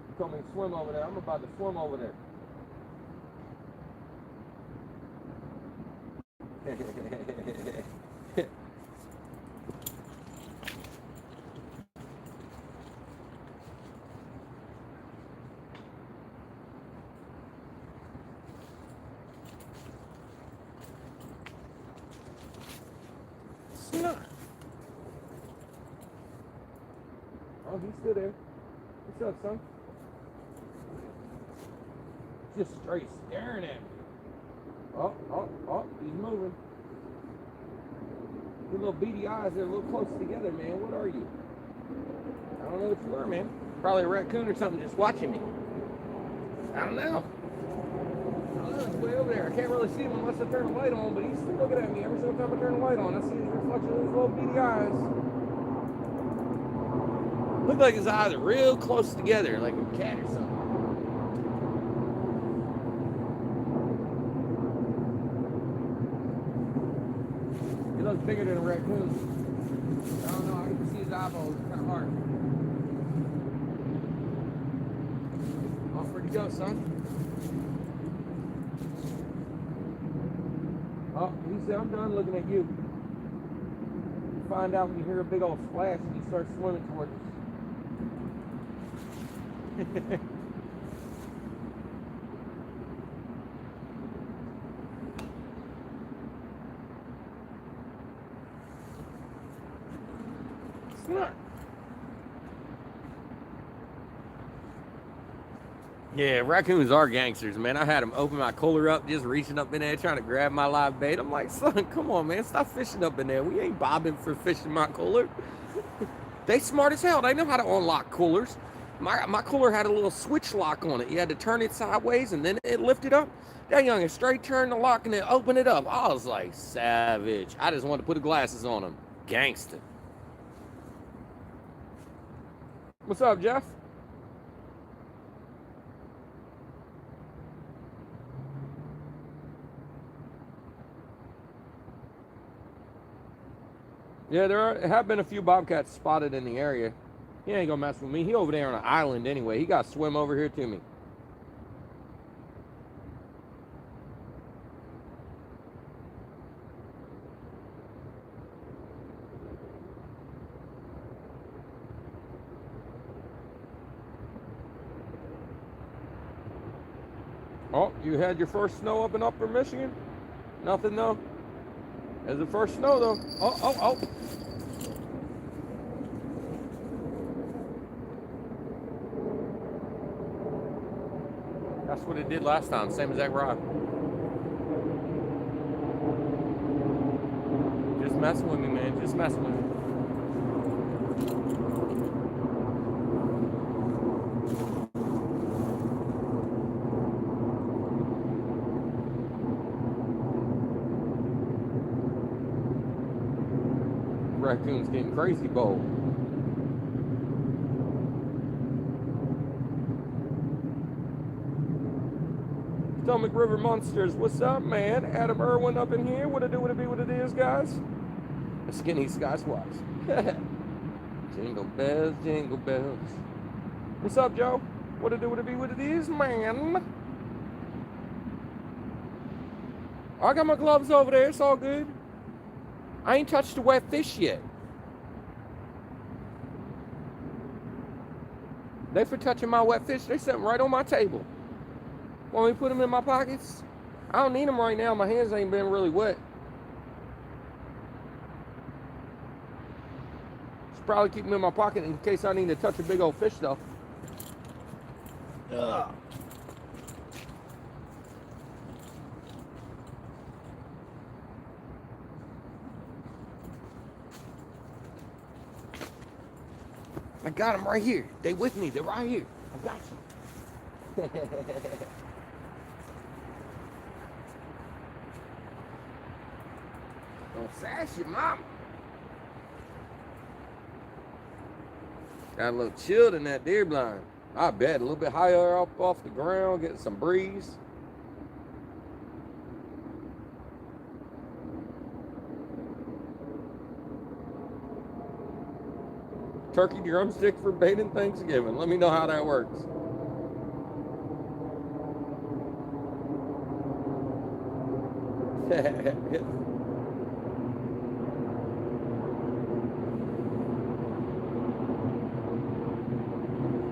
He told me to swim over there. I'm about to swim over there. Snot. Oh, he's still there. What's up, son? Just straight staring at me. Oh, he's moving. Your little beady eyes are a little close together, man. What are you? I don't know what you are, man. Probably a raccoon or something just watching me. I don't know. It's way over there. I can't really see him unless I turn the light on, but he's still looking at me. Every single time I turn the light on, I see his reflection of his little beady eyes. Look like his eyes are real close together, like a cat or something. He looks bigger than a raccoon. I don't know. I can see his eyeballs. It's kind of hard. Off where'd you go, son? Oh, he said, I'm done looking at you. You find out when you hear a big old splash and you start swimming towards us. Snort. Yeah, raccoons are gangsters, man. I had them open my cooler up, just reaching up in there, trying to grab my live bait. I'm like, son, come on, man. Stop fishing up in there. We ain't bobbing for fishing my cooler. They smart as hell. They know how to unlock coolers. My cooler had a little switch lock on it. You had to turn it sideways, and then it lifted up. That young is straight turn the lock and then open it up. I was like, savage. I just wanted to put the glasses on him. Gangster. What's up, Jeff? Yeah, there have been a few bobcats spotted in the area. He ain't gonna mess with me. He over there on an island anyway. He got to swim over here to me. Oh, you had your first snow up in Upper Michigan? Nothing though? There's the first snow though. Oh. That's what it did last time, same exact rod. Just messing with me, man. Just messing with me. Raccoon's getting crazy bold. Potomac River Monsters, what's up, man? Adam Irwin up in here. What it do, what it be, what it is, guys? The Skinny Sky Swats. Jingle bells, jingle bells. What's up, Joe? What it do, what it be, what it is, man? I got my gloves over there. It's all good. I ain't touched the wet fish yet. They for touching my wet fish. They sitting right on my table. Want me to put them in my pockets? I don't need them right now. My hands ain't been really wet. Should probably keep them in my pocket in case I need to touch a big old fish though. Ugh. I got them right here. They with me. They're right here. I got you. Don't sass your mama. Got a little chilled in that deer blind. I bet a little bit higher up off the ground, getting some breeze. Turkey drumstick for baiting Thanksgiving. Let me know how that works.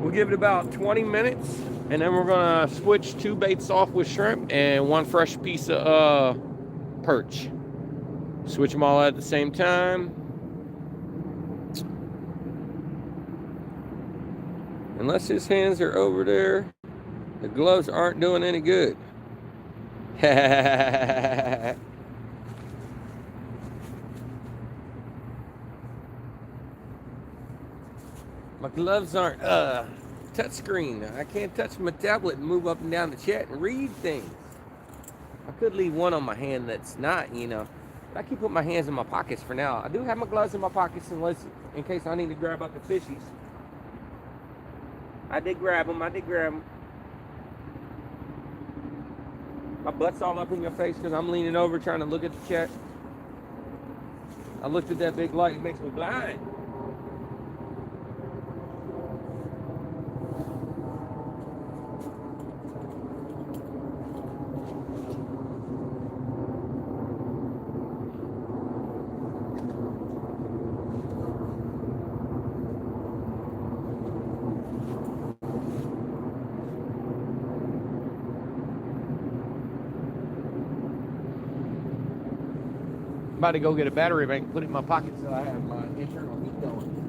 We'll give it about 20 minutes, and then we're gonna switch 2 baits off with shrimp and 1 fresh piece of perch. Switch them all at the same time. Unless his hands are over there, the gloves aren't doing any good. My gloves aren't touchscreen. I can't touch my tablet and move up and down the chat and read things. I could leave one on my hand that's not, you know. But I keep putting my hands in my pockets for now. I do have my gloves in my pockets in case I need to grab out the fishies. I did grab them. My butt's all up in your face because I'm leaning over trying to look at the chat. I looked at that big light. It makes me blind. I'm about to go get a battery bank and put it in my pocket so I have my internal heat going.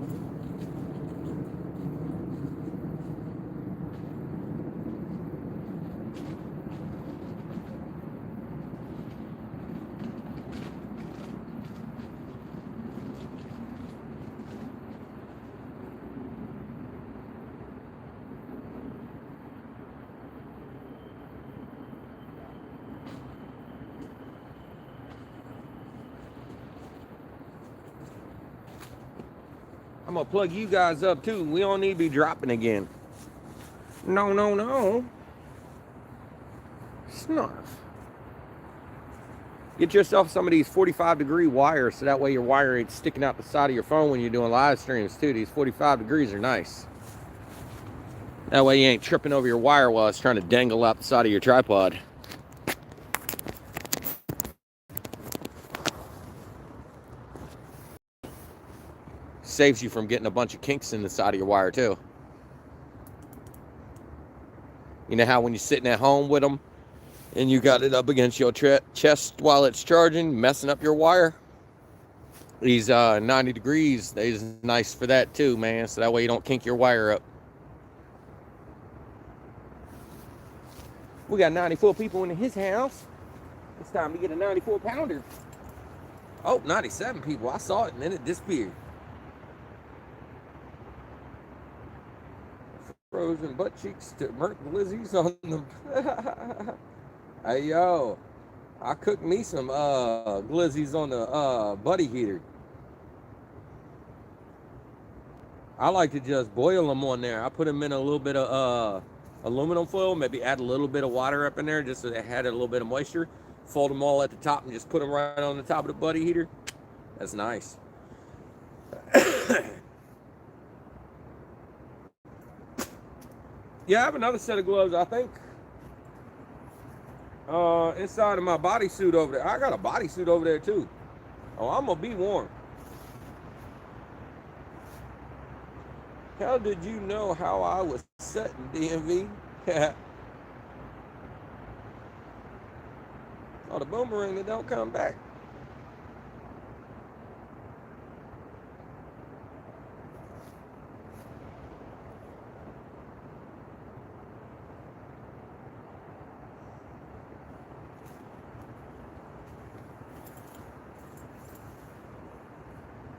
I'm gonna plug you guys up too. We don't need to be dropping again. No. Snarf. Get yourself some of these 45-degree wires so that way your wire ain't sticking out the side of your phone when you're doing live streams too. These 45 degrees are nice. That way you ain't tripping over your wire while it's trying to dangle out the side of your tripod. Saves you from getting a bunch of kinks in the side of your wire too. You know how when you're sitting at home with them and you got it up against your chest while it's charging, messing up your wire? These 90 degrees, they's nice for that too, man. So that way you don't kink your wire up. We got 94 people in his house. It's time to get a 94 pounder. Oh, 97 people. I saw it and then it disappeared. Frozen butt cheeks to burnt glizzies on them. Hey, yo. I cooked me some glizzies on the buddy heater. I like to just boil them on there. I put them in a little bit of aluminum foil, maybe add a little bit of water up in there just so they had a little bit of moisture. Fold them all at the top and just put them right on the top of the buddy heater. That's nice. Yeah, I have another set of gloves, I think. Inside of my bodysuit over there. I got a bodysuit over there too. Oh, I'm gonna be warm. How did you know how I was setting, DMV? Oh, the boomerang that don't come back.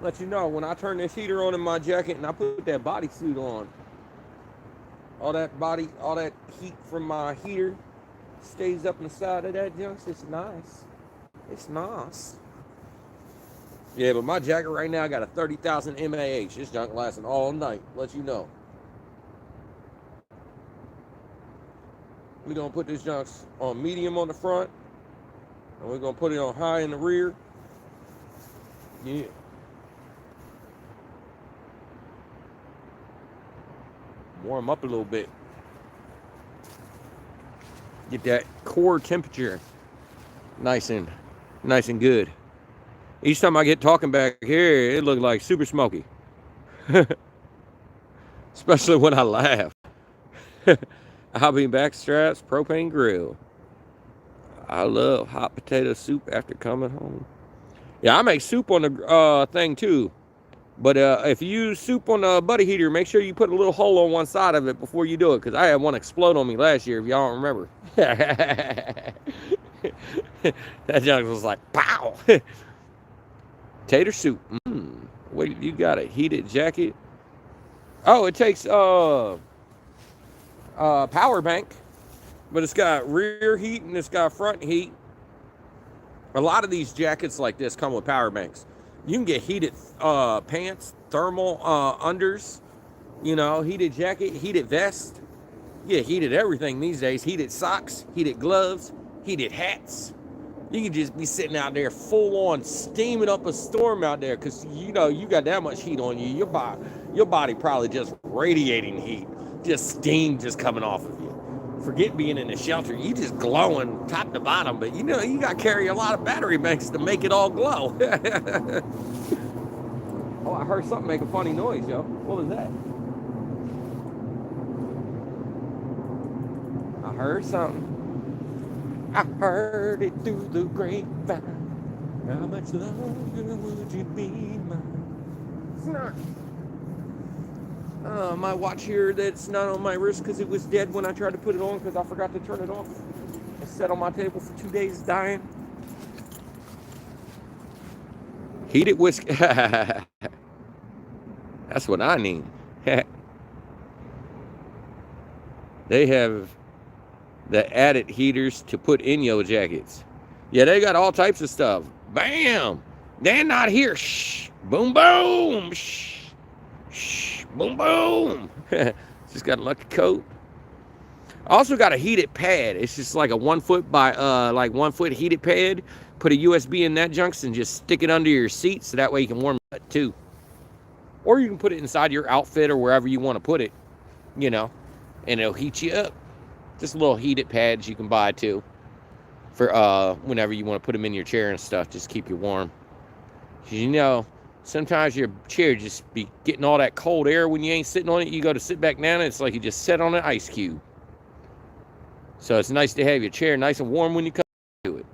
Let you know, when I turn this heater on in my jacket and I put that bodysuit on, all that heat from my heater stays up in the side of that junk. It's nice. It's nice. Yeah, but my jacket right now got a 30,000 mAh. This junk lasting all night. Let you know. We're gonna put this junk on medium on the front, and we're gonna put it on high in the rear. Yeah. Warm up a little bit. Get that core temperature nice and good. Each time I get talking back here, it looks like super smoky. especially when I laugh. I'll be back straps, propane grill. I love hot potato soup after coming home. Yeah, I make soup on the thing too. But if you use soup on the buddy heater, make sure you put a little hole on one side of it before you do it, because I had one explode on me last year, if y'all don't remember. That junk was like, pow! Tater soup. Wait, you got a heated jacket? Oh, it takes power bank, but it's got rear heat and it's got front heat. A lot of these jackets like this come with power banks. You can get heated pants, thermal unders, you know, heated jacket, heated vest. Yeah, heated everything these days. Heated socks, heated gloves, heated hats. You can just be sitting out there full on steaming up a storm out there, because you know you got that much heat on you. Your body probably just radiating heat, just steam just coming off of you. Forget being in a shelter. You just glowing top to bottom, but you know you got to carry a lot of battery banks to make it all glow. Oh, I heard something make a funny noise, yo. What was that? I heard something. I heard it through the grapevine. How much longer would you be mine? Snark. My watch here that's not on my wrist because it was dead when I tried to put it on because I forgot to turn it off. It's set on my table for 2 days dying. Heated whiskey. That's what I need. They have the added heaters to put in your jackets. Yeah, they got all types of stuff. Bam! They're not here. Shh. Boom, boom. Shh. Shh. Boom, boom. Just got a lucky coat. I also got a heated pad. It's just like a 1 foot by 1 foot heated pad. Put a USB in that junction and just stick it under your seat so that way you can warm it too. Or you can put it inside your outfit or wherever you want to put it, you know, and it'll heat you up. Just little heated pads you can buy too for whenever you want to put them in your chair and stuff, just keep you warm. You know, sometimes your chair just be getting all that cold air when you ain't sitting on it. You go to sit back down and it's like you just sat on an ice cube. So it's nice to have your chair nice and warm when you come to it.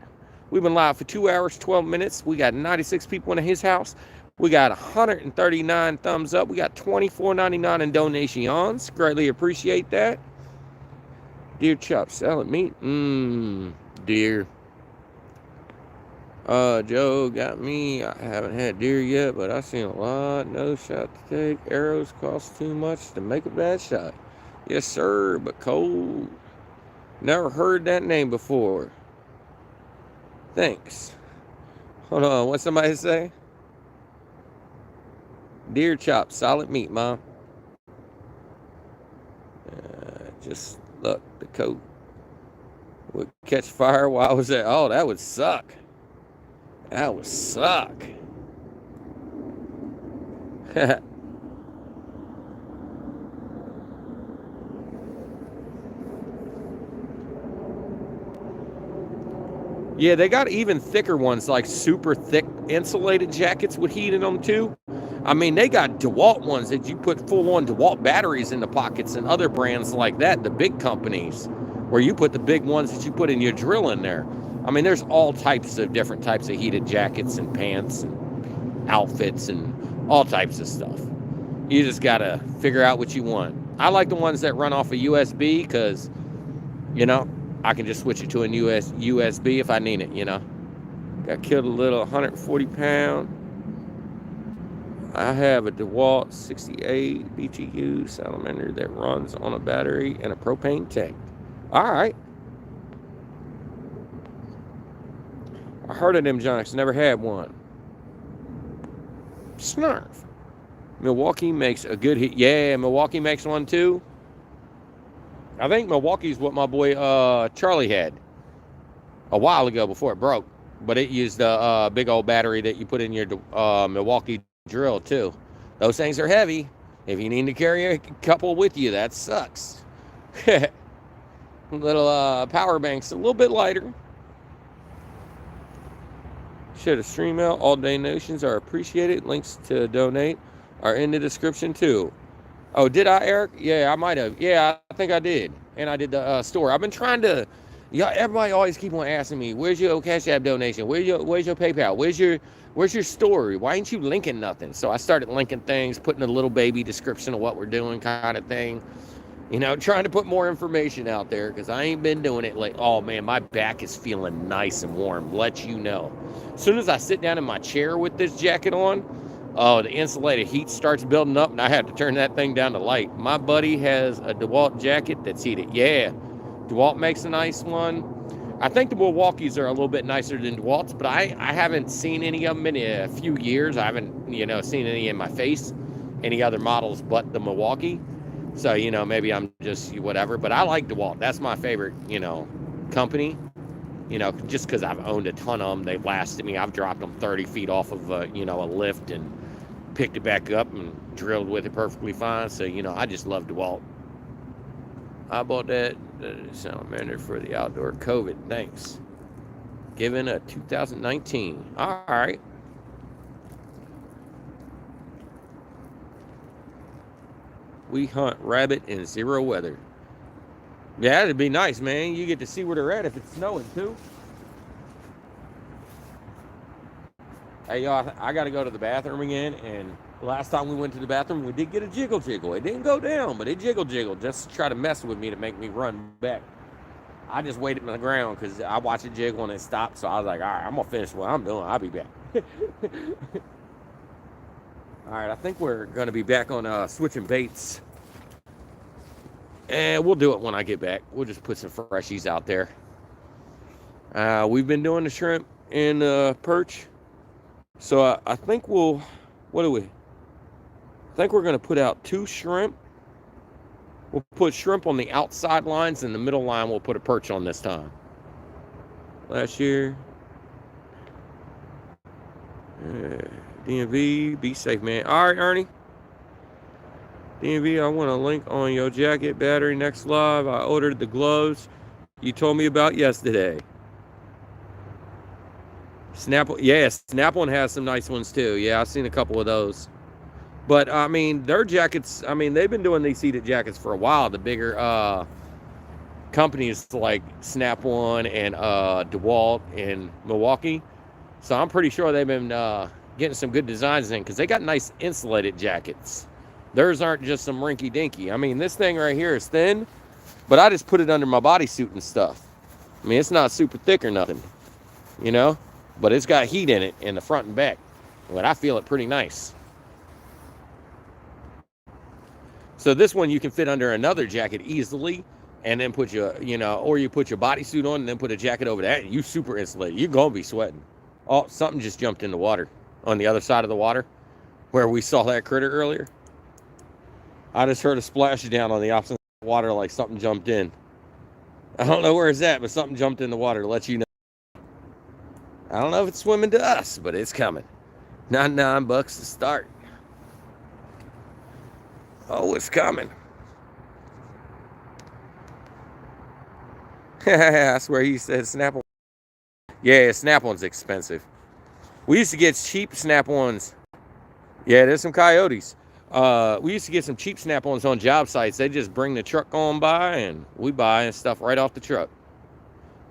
We've been live for 2 hours, 12 minutes. We got 96 people in his house. We got 139 thumbs up. We got $24.99 in donations. Greatly appreciate that. Deer chop salad meat. Deer. Joe got me. I haven't had deer yet, but I seen a lot. No shot to take. Arrows cost too much to make a bad shot. Yes, sir, but cold. Never heard that name before. Thanks. Hold on, what's somebody say? Deer chop, solid meat, Mom. Just look, the coat would catch fire while I was there. Oh, that would suck. That would suck. Yeah, they got even thicker ones, like super thick insulated jackets with heat in them too. I mean, they got DeWalt ones that you put full-on DeWalt batteries in the pockets and other brands like that, the big companies, where you put the big ones that you put in your drill in there. I mean, there's all types of different types of heated jackets and pants and outfits and all types of stuff. You just got to figure out what you want. I like the ones that run off a USB because, you know, I can just switch it to a USB if I need it, you know. Got killed a little 140 pound. I have a DeWalt 68 BTU salamander that runs on a battery and a propane tank. All right. I heard of them junks, never had one. Snarf. Milwaukee makes a good heat. Yeah, Milwaukee makes one too. I think Milwaukee's what my boy Charlie had a while ago before it broke. But it used a big old battery that you put in your Milwaukee drill too. Those things are heavy. If you need to carry a couple with you, that sucks. Little power banks, a little bit lighter. Should have stream out. All donations are appreciated. Links to donate are in the description too. Oh, did I, Eric? Yeah, I might have. Yeah, I think I did. And I did the store. I've been trying to. Yeah, everybody always keep on asking me, "Where's your Cash App donation? Where's your PayPal? Where's your story? Why ain't you linking nothing?" So I started linking things, putting a little baby description of what we're doing, kind of thing. You know, trying to put more information out there because I ain't been doing it like. Oh man, my back is feeling nice and warm. Let you know. As soon as I sit down in my chair with this jacket on, oh, the insulated heat starts building up, and I have to turn that thing down to light. My buddy has a DeWalt jacket that's heated. Yeah, DeWalt makes a nice one. I think the Milwaukees are a little bit nicer than DeWalt's, but I haven't seen any of them in a few years. I haven't, seen any in my face, any other models but the Milwaukee. So, maybe I'm just whatever. But I like DeWalt. That's my favorite, company. Just because I've owned a ton of them. They've lasted me. I've dropped them 30 feet off of, a lift and picked it back up and drilled with it perfectly fine. So, I just love DeWalt. I bought that salamander for the outdoor COVID. Thanks. Given a 2019. All right. We hunt rabbit in zero weather. Yeah, it'd be nice, man. You get to see where they're at if it's snowing, too. Hey, y'all, I got to go to the bathroom again. And last time we went to the bathroom, we did get a jiggle. It didn't go down, but it jiggled just to try to mess with me to make me run back. I just waited on the ground because I watched it jiggle and it stopped. So I was like, all right, I'm going to finish what I'm doing. I'll be back. All right, I think we're going to be back on switching baits. And we'll do it when I get back. We'll just put some freshies out there. We've been doing the shrimp and perch. So I think I think we're going to put out 2 shrimp. We'll put shrimp on the outside lines, and the middle line we'll put a perch on this time. Last year. DMV, be safe, man. All right, Ernie. DMV, I want a link on your jacket battery next live. I ordered the gloves you told me about yesterday. Snap-on has some nice ones too. Yeah, I've seen a couple of those. But, I mean, their jackets, they've been doing these heated jackets for a while. The bigger companies like Snap-on and DeWalt and Milwaukee. So I'm pretty sure they've been getting some good designs in because they got nice insulated jackets. Theirs aren't just some rinky-dinky. This thing right here is thin, but I just put it under my bodysuit and stuff. It's not super thick or nothing, but it's got heat in it in the front and back. But I feel it pretty nice. So this one you can fit under another jacket easily and then put your, or you put your bodysuit on and then put a jacket over that and you super insulated. You're going to be sweating. Oh, something just jumped in the water on the other side of the water where we saw that critter earlier. I just heard a splash down on the opposite side of the water like something jumped in. I don't know where it's at, but something jumped in the water to let you know. I don't know if it's swimming to us, but it's coming. $99 to start. Oh, it's coming. I swear he said Snap-on. Yeah, Snap-on's expensive. We used to get cheap Snap-ons. Yeah, there's some coyotes. We used to get some cheap Snap-ons on job sites. They just bring the truck on by and we buy and stuff right off the truck.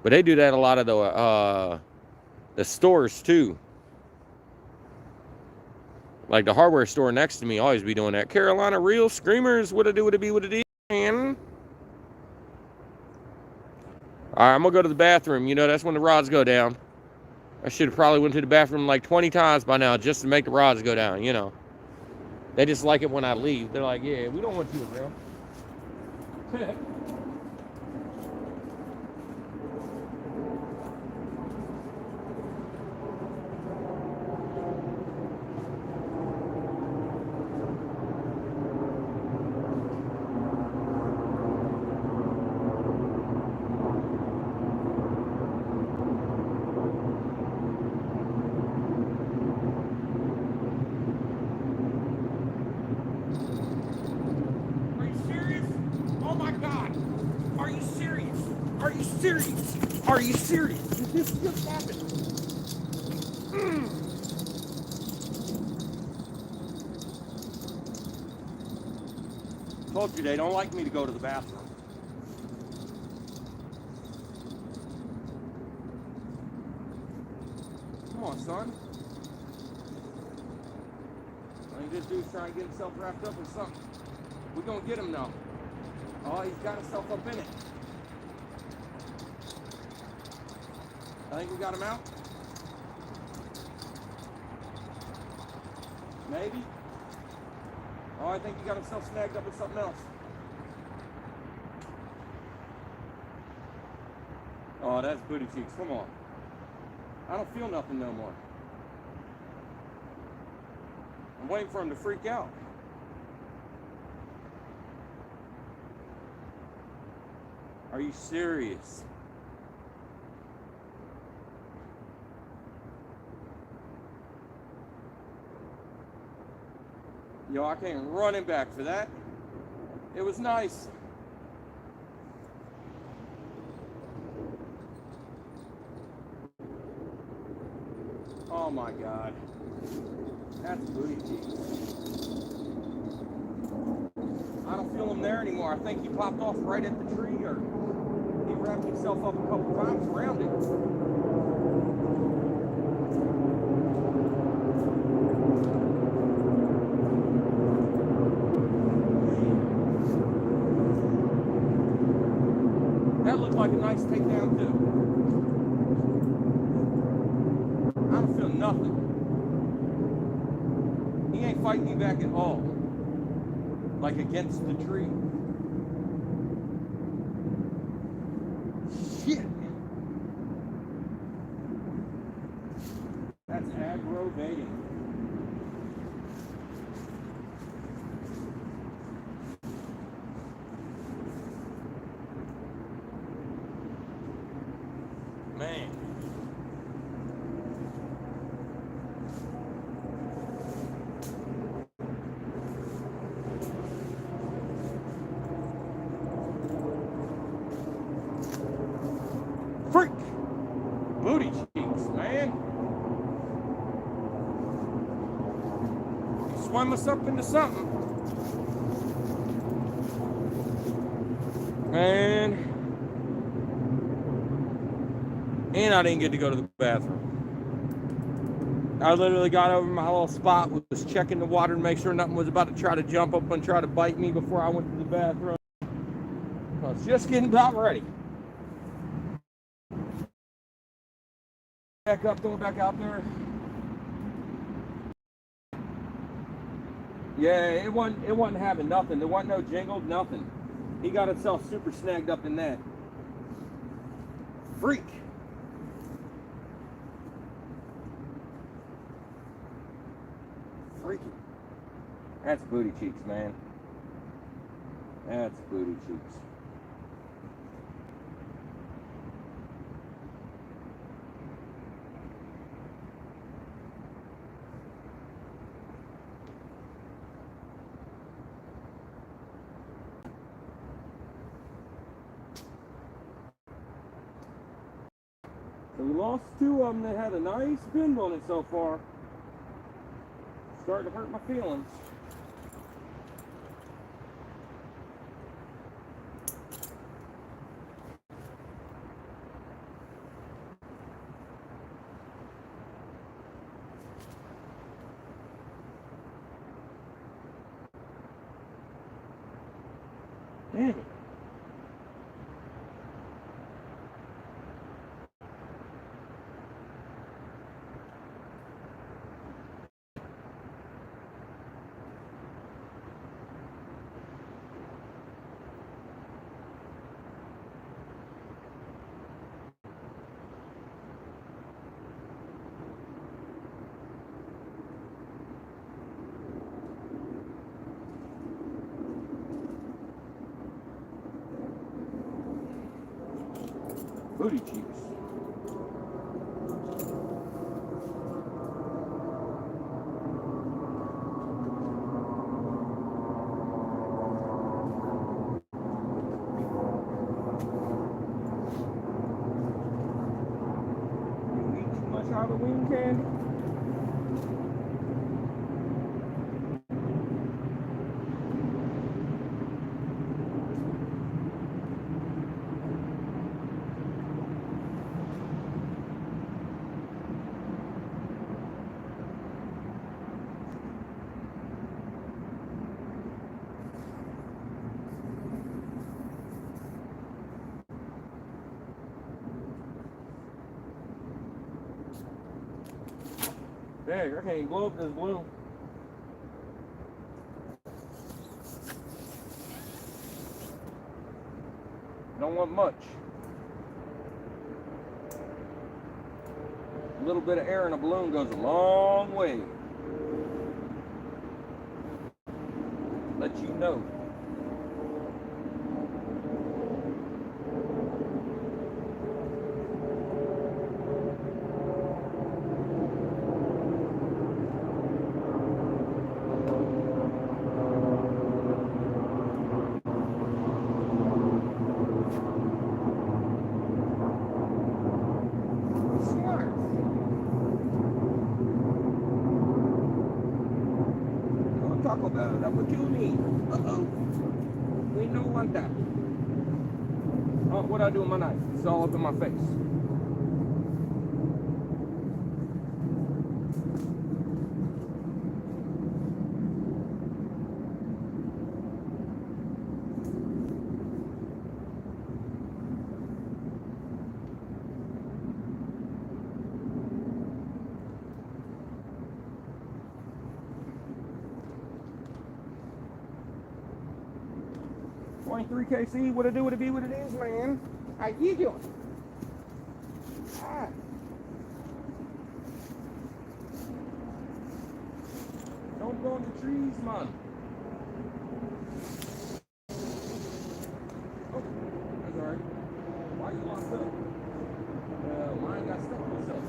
But they do that a lot of the stores too. Like the hardware store next to me always be doing that. Carolina Reel Screamers, what it do, what it be, what it is. All right, I'm gonna go to the bathroom. That's when the rods go down. I should have probably went to the bathroom like 20 times by now just to make the rods go down, They just like it when I leave. They're like, yeah, we don't want you around. Are you serious? This just happened. Told you they don't like me to go to the bathroom. Come on, son. I think this dude's trying to get himself wrapped up in something. We're going to get him now. Oh, he's got himself up in it. I think we got him out. Maybe. Oh, I think he got himself snagged up in something else. Oh, that's booty cheeks. Come on. I don't feel nothing no more. I'm waiting for him to freak out. Are you serious? Yo, I came running back for that. It was nice. Oh my God. That's booty cheeks. I don't feel him there anymore. I think he popped off right at the tree, or he wrapped himself up a couple times around it. That looked like a nice takedown too. I don't feel nothing. He ain't fighting me back at all. Like against the tree. Shit. That's aggravating. Man. Freak! Booty cheeks, man. You swim us up into something. Man. And I didn't get to go to the bathroom. I literally got over my little spot, was checking the water to make sure nothing was about to try to jump up and try to bite me before I went to the bathroom. I was just getting about ready. Back up, going back out there. Yeah, it wasn't having nothing. There wasn't no jingle, nothing. He got himself super snagged up in that. Freak. Freaky. That's booty cheeks, man. That's booty cheeks. So we lost two of them that had a nice bend on it so far. Starting to hurt my feelings. Damn it. Booty cheeks. You eat too much Halloween candy? Dang, I can't even blow up this balloon. Don't want much. A little bit of air in a balloon goes a long way. Let you know. Taco Bell, that what you need. Uh-oh. We don't want that. Oh, what I do with my knife? It's all up in my face. .3 KC, what it do, what it be, what it is, man. How you doing? Ah. Don't go in the trees, man. Oh, that's alright. Why you locked up? Mine got stuck with itself.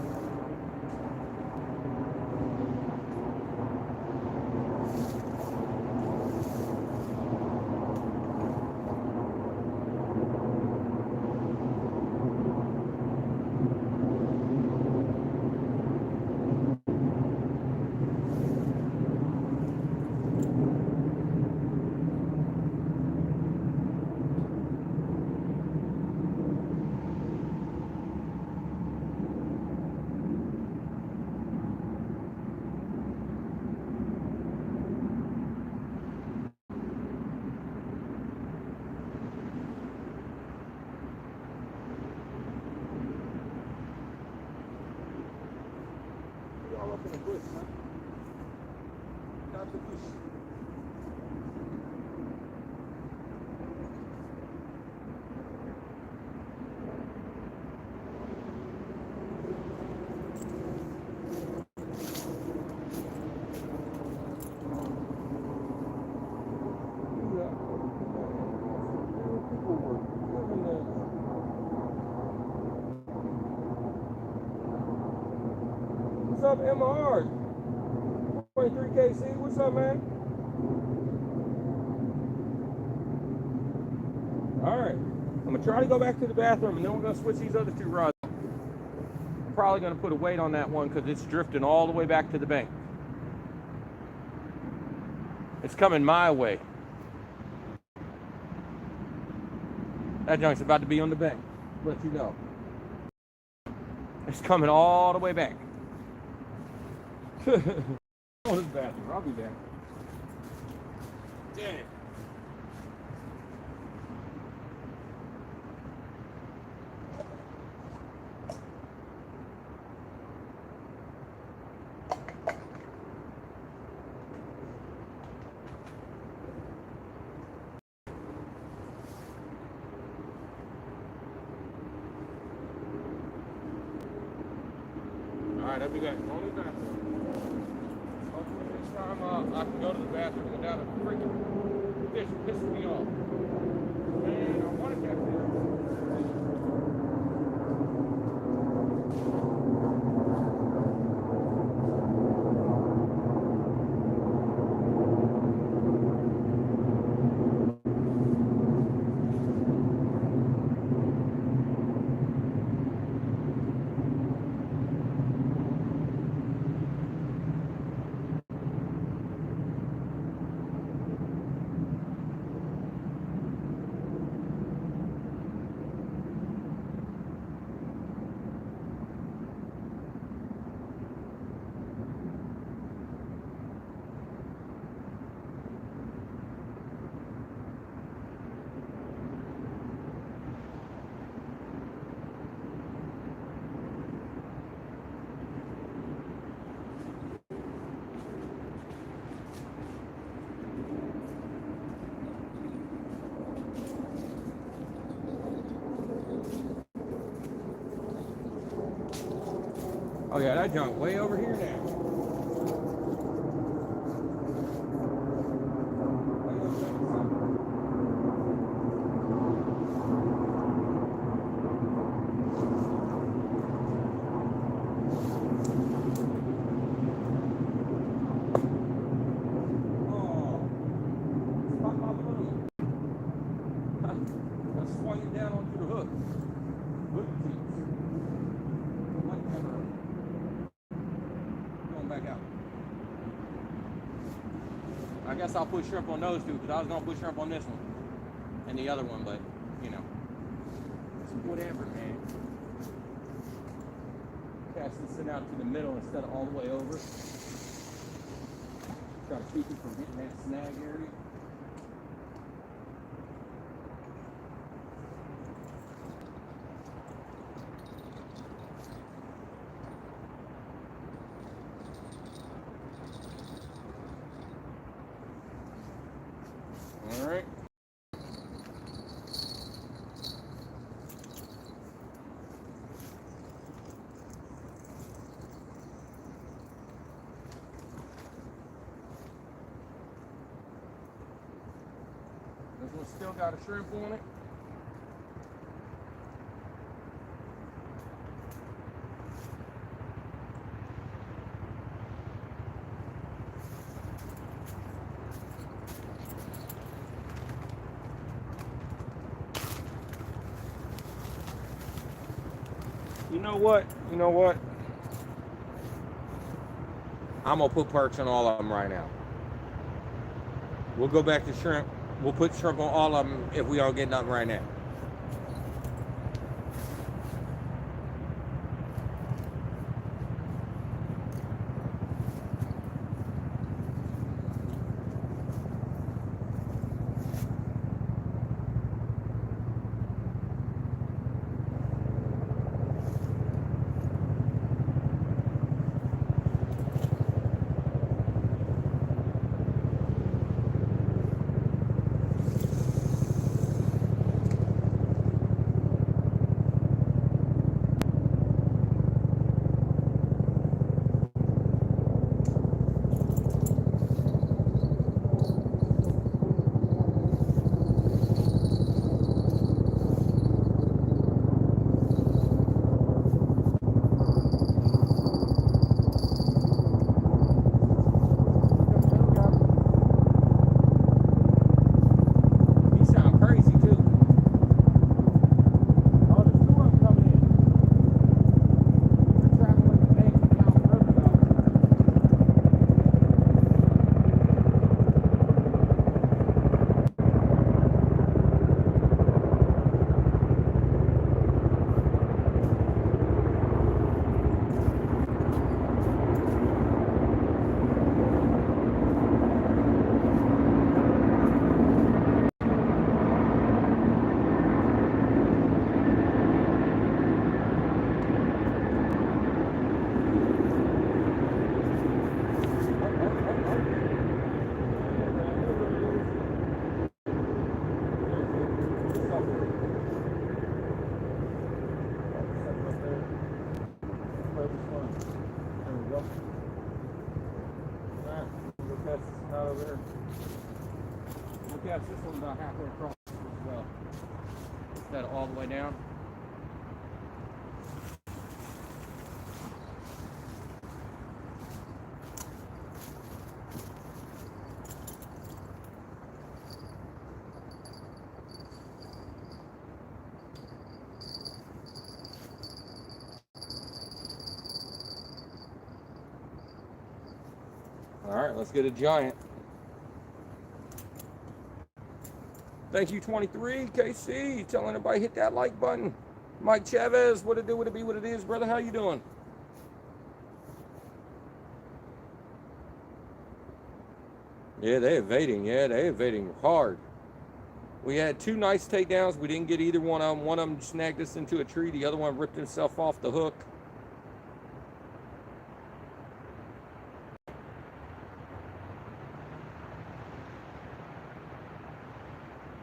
All up in the bush, man. Got the bush. What's up, MR? 23 KC, what's up, man? Alright, I'm gonna try to go back to the bathroom and then we're gonna switch these other two rods. I'm probably gonna put a weight on that one because it's drifting all the way back to the bank. It's coming my way. That junk's about to be on the bank. Let you know. It's coming all the way back. Oh, this bathroom. I'll be back. Damn. All right, that'll be good. Only bathroom. Hopefully this time I can go to the bathroom without a freaking fish pissing me off. Man, I wanted that fish. yeah, that junk way over here now. I guess I'll put shrimp on those two because I was gonna put shrimp on this one and the other one, but you know, it's whatever, man. Cast this thing out to the middle instead of all the way over. Try to keep it from hitting that snag area. All right. This one still got a shrimp on it. You know what? You know what? I'm gonna put perks on all of them right now. We'll go back to shrimp. We'll put shrimp on all of them if we don't get nothing right now. Yes, this one's about halfway across as well. Set it all the way down. All right, let's get a giant. Thank you, 23 KC. Telling everybody hit that like button. Mike Chavez, what it do, what it be, what it is, brother. How you doing? Yeah, they evading. Yeah, they evading hard. We had two nice takedowns. We didn't get either one of them. One of them snagged us into a tree. The other one ripped himself off the hook.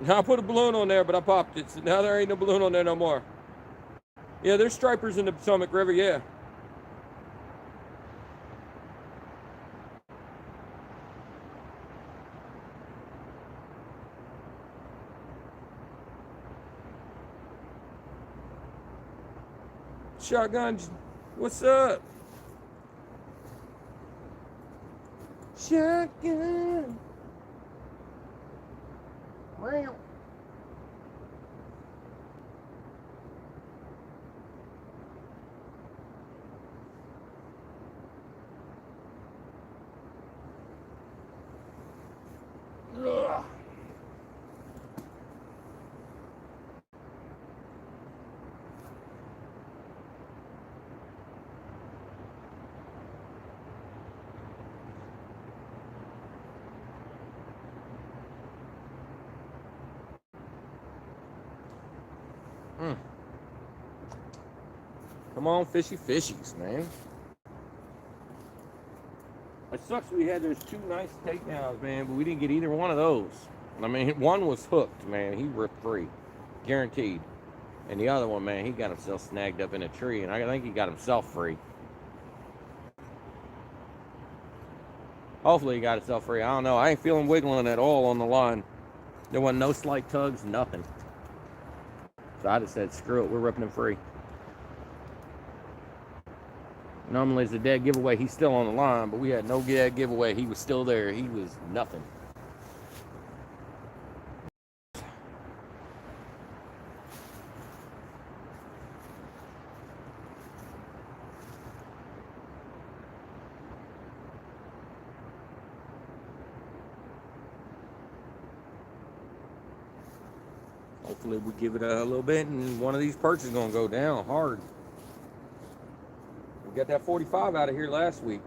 Now I put a balloon on there, but I popped it. So now there ain't no balloon on there no more. Yeah, there's stripers in the Potomac River, yeah. Shotgun, what's up? Shotgun. Wow. Ugh. Come on, fishies, man. It sucks we had those 2 nice takedowns, man, but we didn't get either one of those. I mean, one was hooked, man. He ripped free, guaranteed. And the other one, man, he got himself snagged up in a tree, and I think he got himself free. Hopefully he got himself free. I don't know. I ain't feeling wiggling at all on the line. There wasn't no slight tugs, nothing. So I just said, screw it, we're ripping him free. Normally it's a dead giveaway, he's still on the line, but we had no dead giveaway. He was still there. He was nothing. Hopefully we give it a little bit and one of these perches is going to go down hard. We got that 45 out of here last week.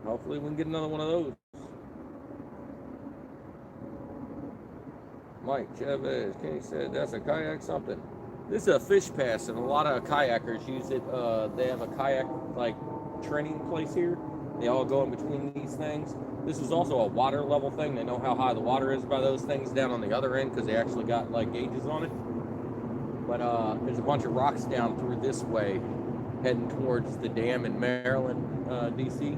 Hopefully we can get another one of those. Mike Chavez, Kenny said that's a kayak something. This is a fish pass, and a lot of kayakers use it. They have a kayak like training place here. They all go in between these things. This is also a water level thing. They know how high the water is by those things down on the other end because they actually got like gauges on it. But there's a bunch of rocks down through this way heading towards the dam in Maryland, DC.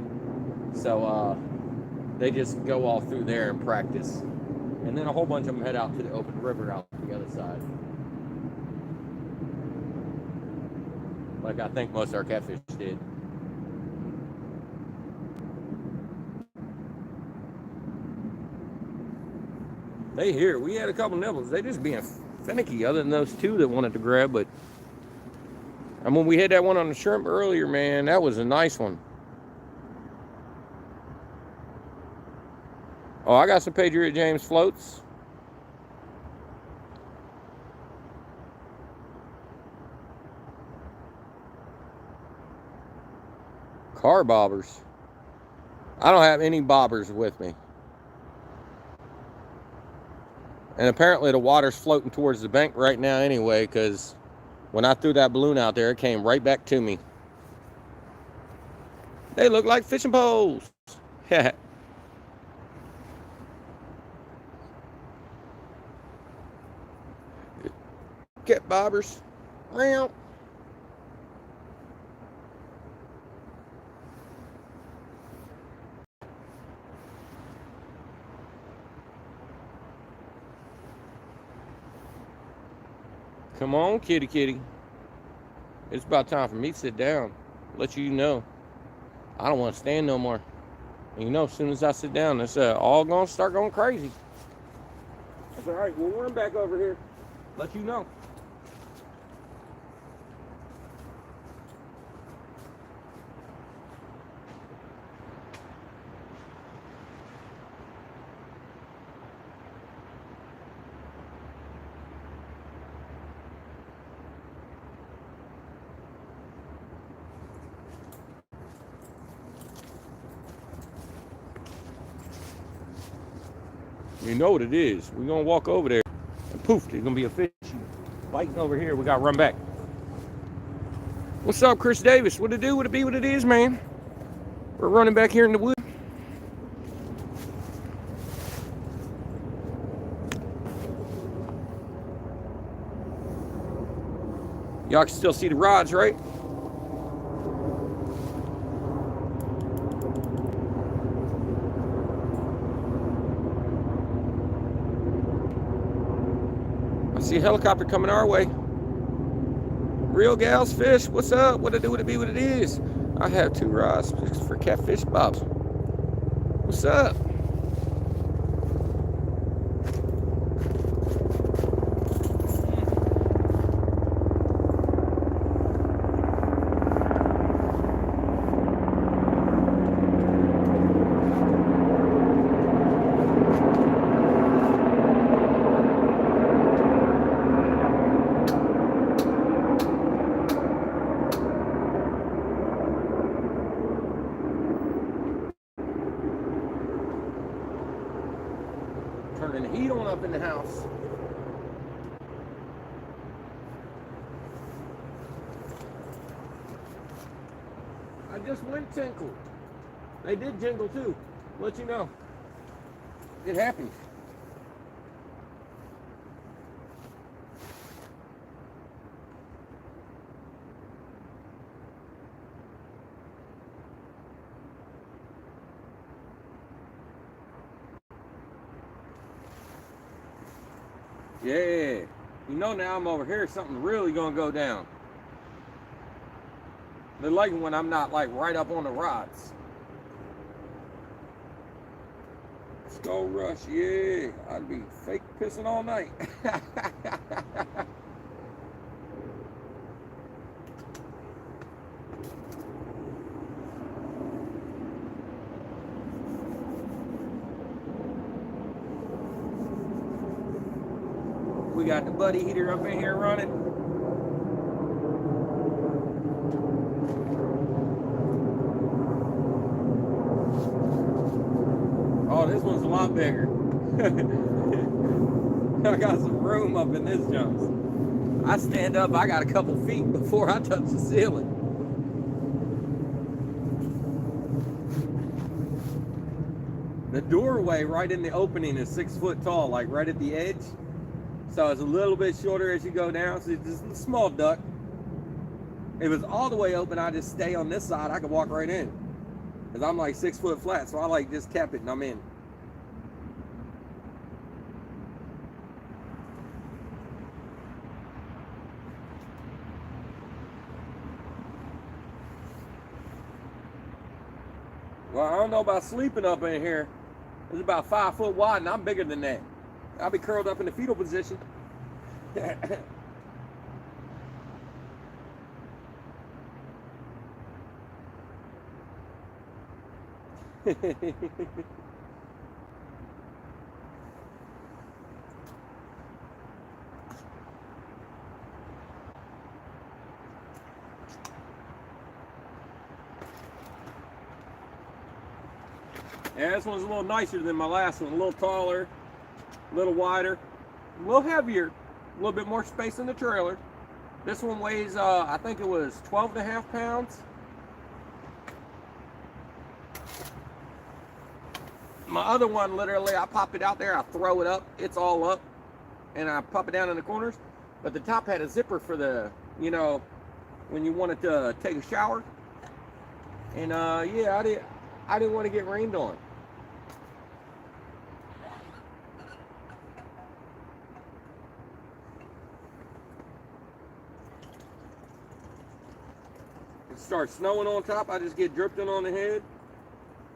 So they just go all through there and practice. And then a whole bunch of them head out to the open river out the other side. Like I think most of our catfish did. They here. We had a couple nibbles. They just being finicky other than those 2 that wanted to grab. But I mean, we had that one on the shrimp earlier, man. That was a nice one. Oh, I got some Patriot James floats. Car bobbers. I don't have any bobbers with me. And apparently the water's floating towards the bank right now anyway, because when I threw that balloon out there, it came right back to me. They look like fishing poles. Get bobbers. Come on, kitty. It's about time for me to sit down. Let you know. I don't want to stand no more. And you know, as soon as I sit down, it's all going to start going crazy. That's all right. We'll run back over here. Let you know. You know what it is. We're going to walk over there and poof, there's going to be a fish biting over here. We got to run back. What's up, Chris Davis? What it do? What it be? What it is, man? We're running back here in the woods. Y'all can still see the rods, right? I see a helicopter coming our way. Real Gals Fish, what's up? What it do, what it be, what it is? I have 2 rods for catfish bobs. What's up? Turning the heat on up in the house. I just went tinkled. They did jingle too. Let you know. It happens. Yeah. You know now I'm over here, something really gonna go down. They like it when I'm not like right up on the rods. Skull Rush, yeah. I'd be fake pissing all night. We got the buddy heater up in here running. Oh, this one's a lot bigger. I got some room up in this junk. I stand up, I got a couple feet before I touch the ceiling. The doorway right in the opening is 6 foot tall, like right at the edge. So it's a little bit shorter as you go down. So it's just a small duct. If it was all the way open, I just stay on this side. I could walk right in. Because I'm like 6 foot flat. So I like just cap it and I'm in. Well, I don't know about sleeping up in here. It's about 5 foot wide and I'm bigger than that. I'll be curled up in the fetal position. Yeah, this one's a little nicer than my last one. A little taller, a little wider, a little heavier, a little bit more space in the trailer. This one weighs, I think it was 12.5 pounds. My other one, literally, I pop it out there, I throw it up, it's all up, and I pop it down in the corners. But the top had a zipper for the, you know, when you wanted to take a shower. And yeah, I didn't want to get rained on. It starts snowing on top, I just get dripped in on the head.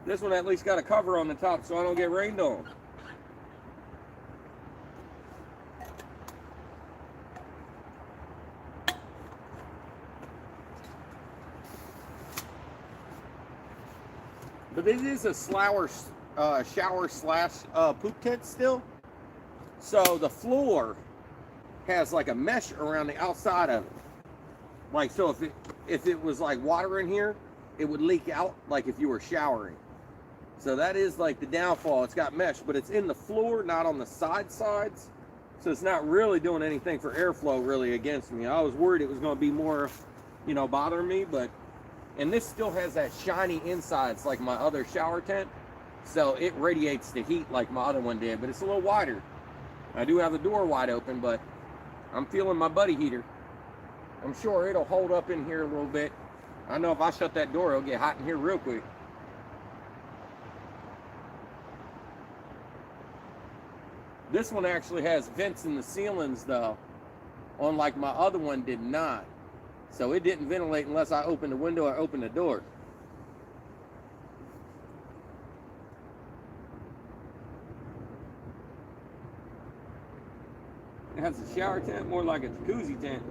This one at least got a cover on the top so I don't get rained on. But this is a shower slash poop tent still. So the floor has like a mesh around the outside of it. Like, so if it was like water in here, it would leak out like if you were showering. So that is like the downfall. It's got mesh, but it's in the floor, not on the sides. So it's not really doing anything for airflow really against me. I was worried it was going to be more, you know, bothering me, but, and this still has that shiny insides like my other shower tent. So it radiates the heat like my other one did, but it's a little wider. I do have the door wide open, but I'm feeling my buddy heater. I'm sure it'll hold up in here a little bit. I know if I shut that door, it'll get hot in here real quick. This one actually has vents in the ceilings though, unlike my other one did not. So it didn't ventilate unless I opened the window or opened the door. It has a shower tent, more like a jacuzzi tent.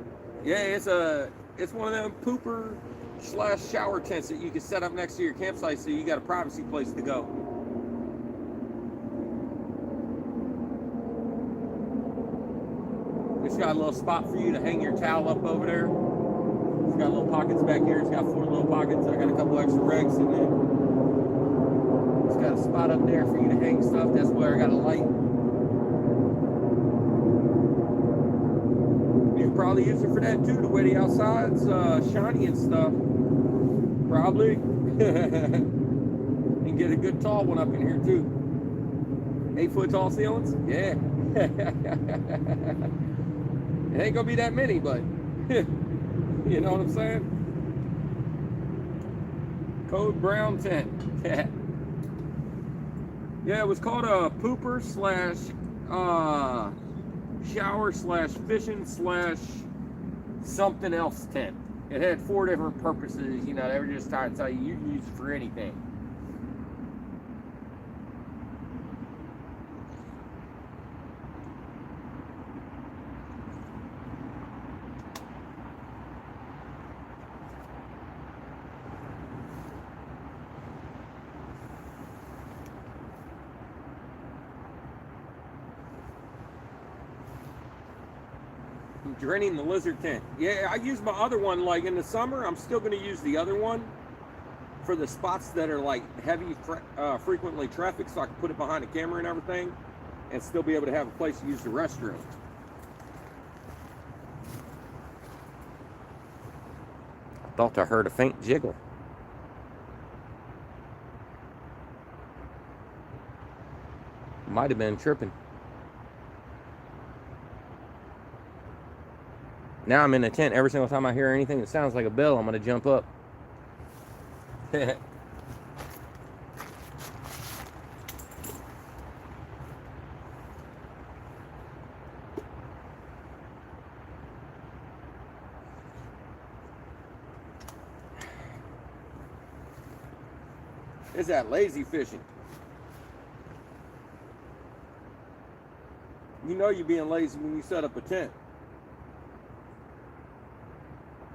Yeah, it's one of them pooper / shower tents that you can set up next to your campsite so you got a privacy place to go. It's got a little spot for you to hang your towel up over there. It's got little pockets back here. It's got 4 little pockets. I got a couple extra rags in there. It's got a spot up there for you to hang stuff. That's where I got a light. You can probably use it for that too, the way the outside's shiny and stuff. Probably. You can get a good tall one up in here too. 8-foot tall ceilings? Yeah. It ain't gonna be that many, but you know what I'm saying? Code brown tent. Yeah, it was called a pooper / shower / fishing / something else tent. It had 4 different purposes, you know, they were just trying to tell you you can use it for anything. Draining the lizard tent. Yeah, I use my other one like in the summer. I'm still going to use the other one for the spots that are like heavy, frequently traffic, so I can put it behind the camera and everything and still be able to have a place to use the restroom. I thought I heard a faint jiggle. Might have been tripping. Now I'm in the tent. Every single time I hear anything that sounds like a bell, I'm going to jump up. It's that lazy fishing. You know you're being lazy when you set up a tent.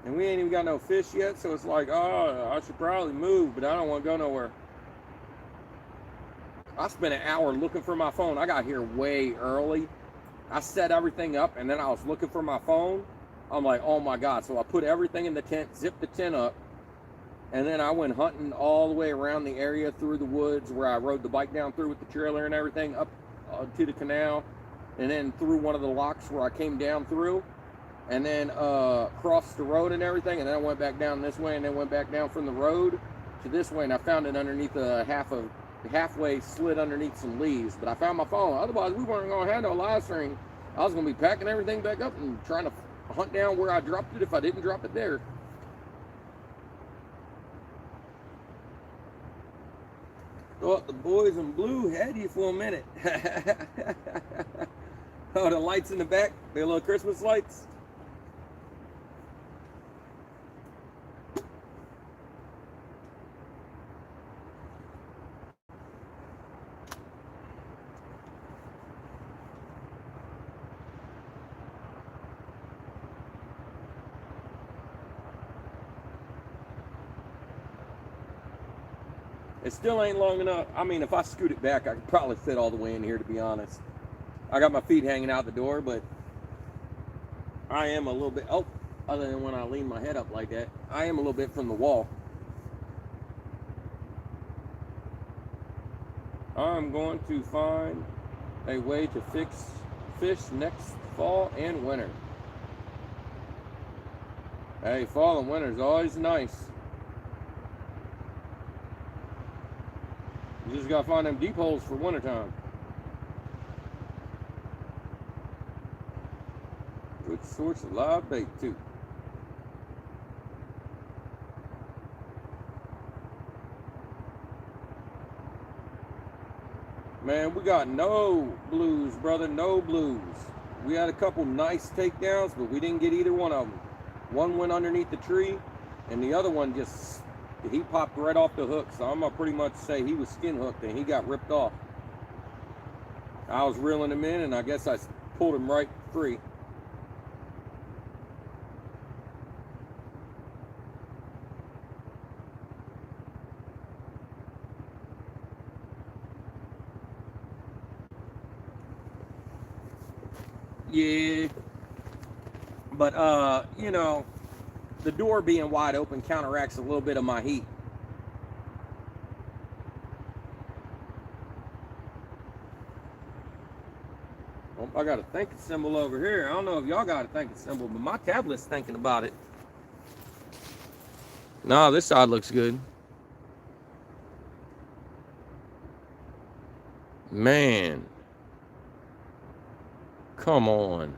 And we ain't even got no fish yet, so it's like, oh, I should probably move, but I don't want to go nowhere. I spent an hour looking for my phone. I got here way early. I set everything up, and then I was looking for my phone. I'm like, oh my God. So I put everything in the tent, zipped the tent up, and then I went hunting all the way around the area through the woods where I rode the bike down through with the trailer and everything, up to the canal, and then through one of the locks where I came down through. And then crossed the road and everything, and then I went back down this way, and then went back down from the road to this way, and I found it underneath a halfway slid underneath some leaves. But I found my phone. Otherwise, we weren't going to have no live stream. I was going to be packing everything back up and trying to hunt down where I dropped it if I didn't drop it there. Thought the boys in blue had you for a minute. Oh, the lights in the back, the little Christmas lights. It still ain't long enough. I mean, if I scoot it back, I could probably fit all the way in here, to be honest. I got my feet hanging out the door, but I am a little bit, oh, other than when I lean my head up like that, I am a little bit from the wall. I'm going to find a way to fix fish next fall and winter. Hey, fall and winter is always nice. You just gotta find them deep holes for wintertime. Good source of live bait too. Man, we got no blues, brother, no blues. We had a couple nice takedowns, but we didn't get either one of them. One went underneath the tree, and the other one he popped right off the hook. So I'm gonna pretty much say he was skin hooked and he got ripped off. I was reeling him in, and I guess I pulled him right free. Yeah, but you know, the door being wide open counteracts a little bit of my heat. Oh, I got a thinking symbol over here. I don't know if y'all got a thinking symbol, but my tablet's thinking about it. No, this side looks good. Man. Come on.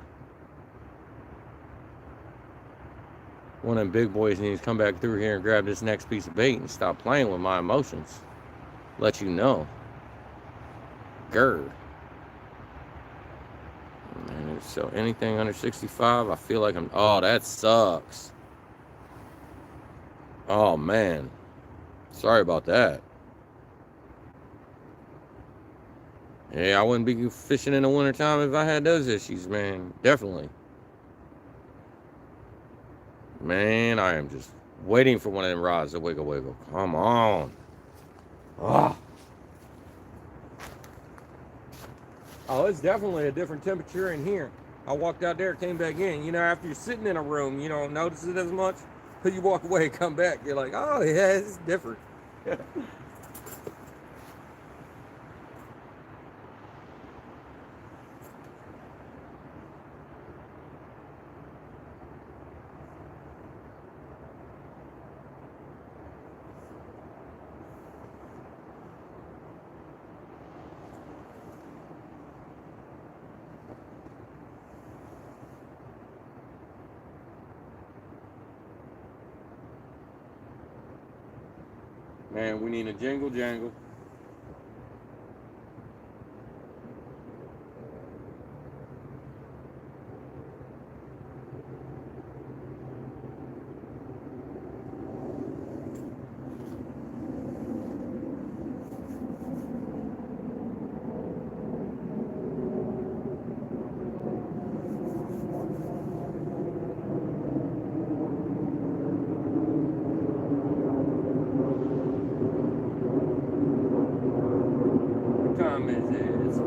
One of them big boys needs to come back through here and grab this next piece of bait and stop playing with my emotions. Let you know. Grr. Man, so anything under 65, I feel like I'm... Oh, that sucks. Oh, man. Sorry about that. Yeah, I wouldn't be fishing in the wintertime if I had those issues, man. Definitely. Man, I am just waiting for one of them rods to wiggle wiggle. Come on. Ah. Oh, it's definitely a different temperature in here. I walked out there, came back in. You know, after you're sitting in a room, you don't notice it as much. But you walk away, come back, you're like, oh, yeah, it's different. Man, we need a jingle jangle.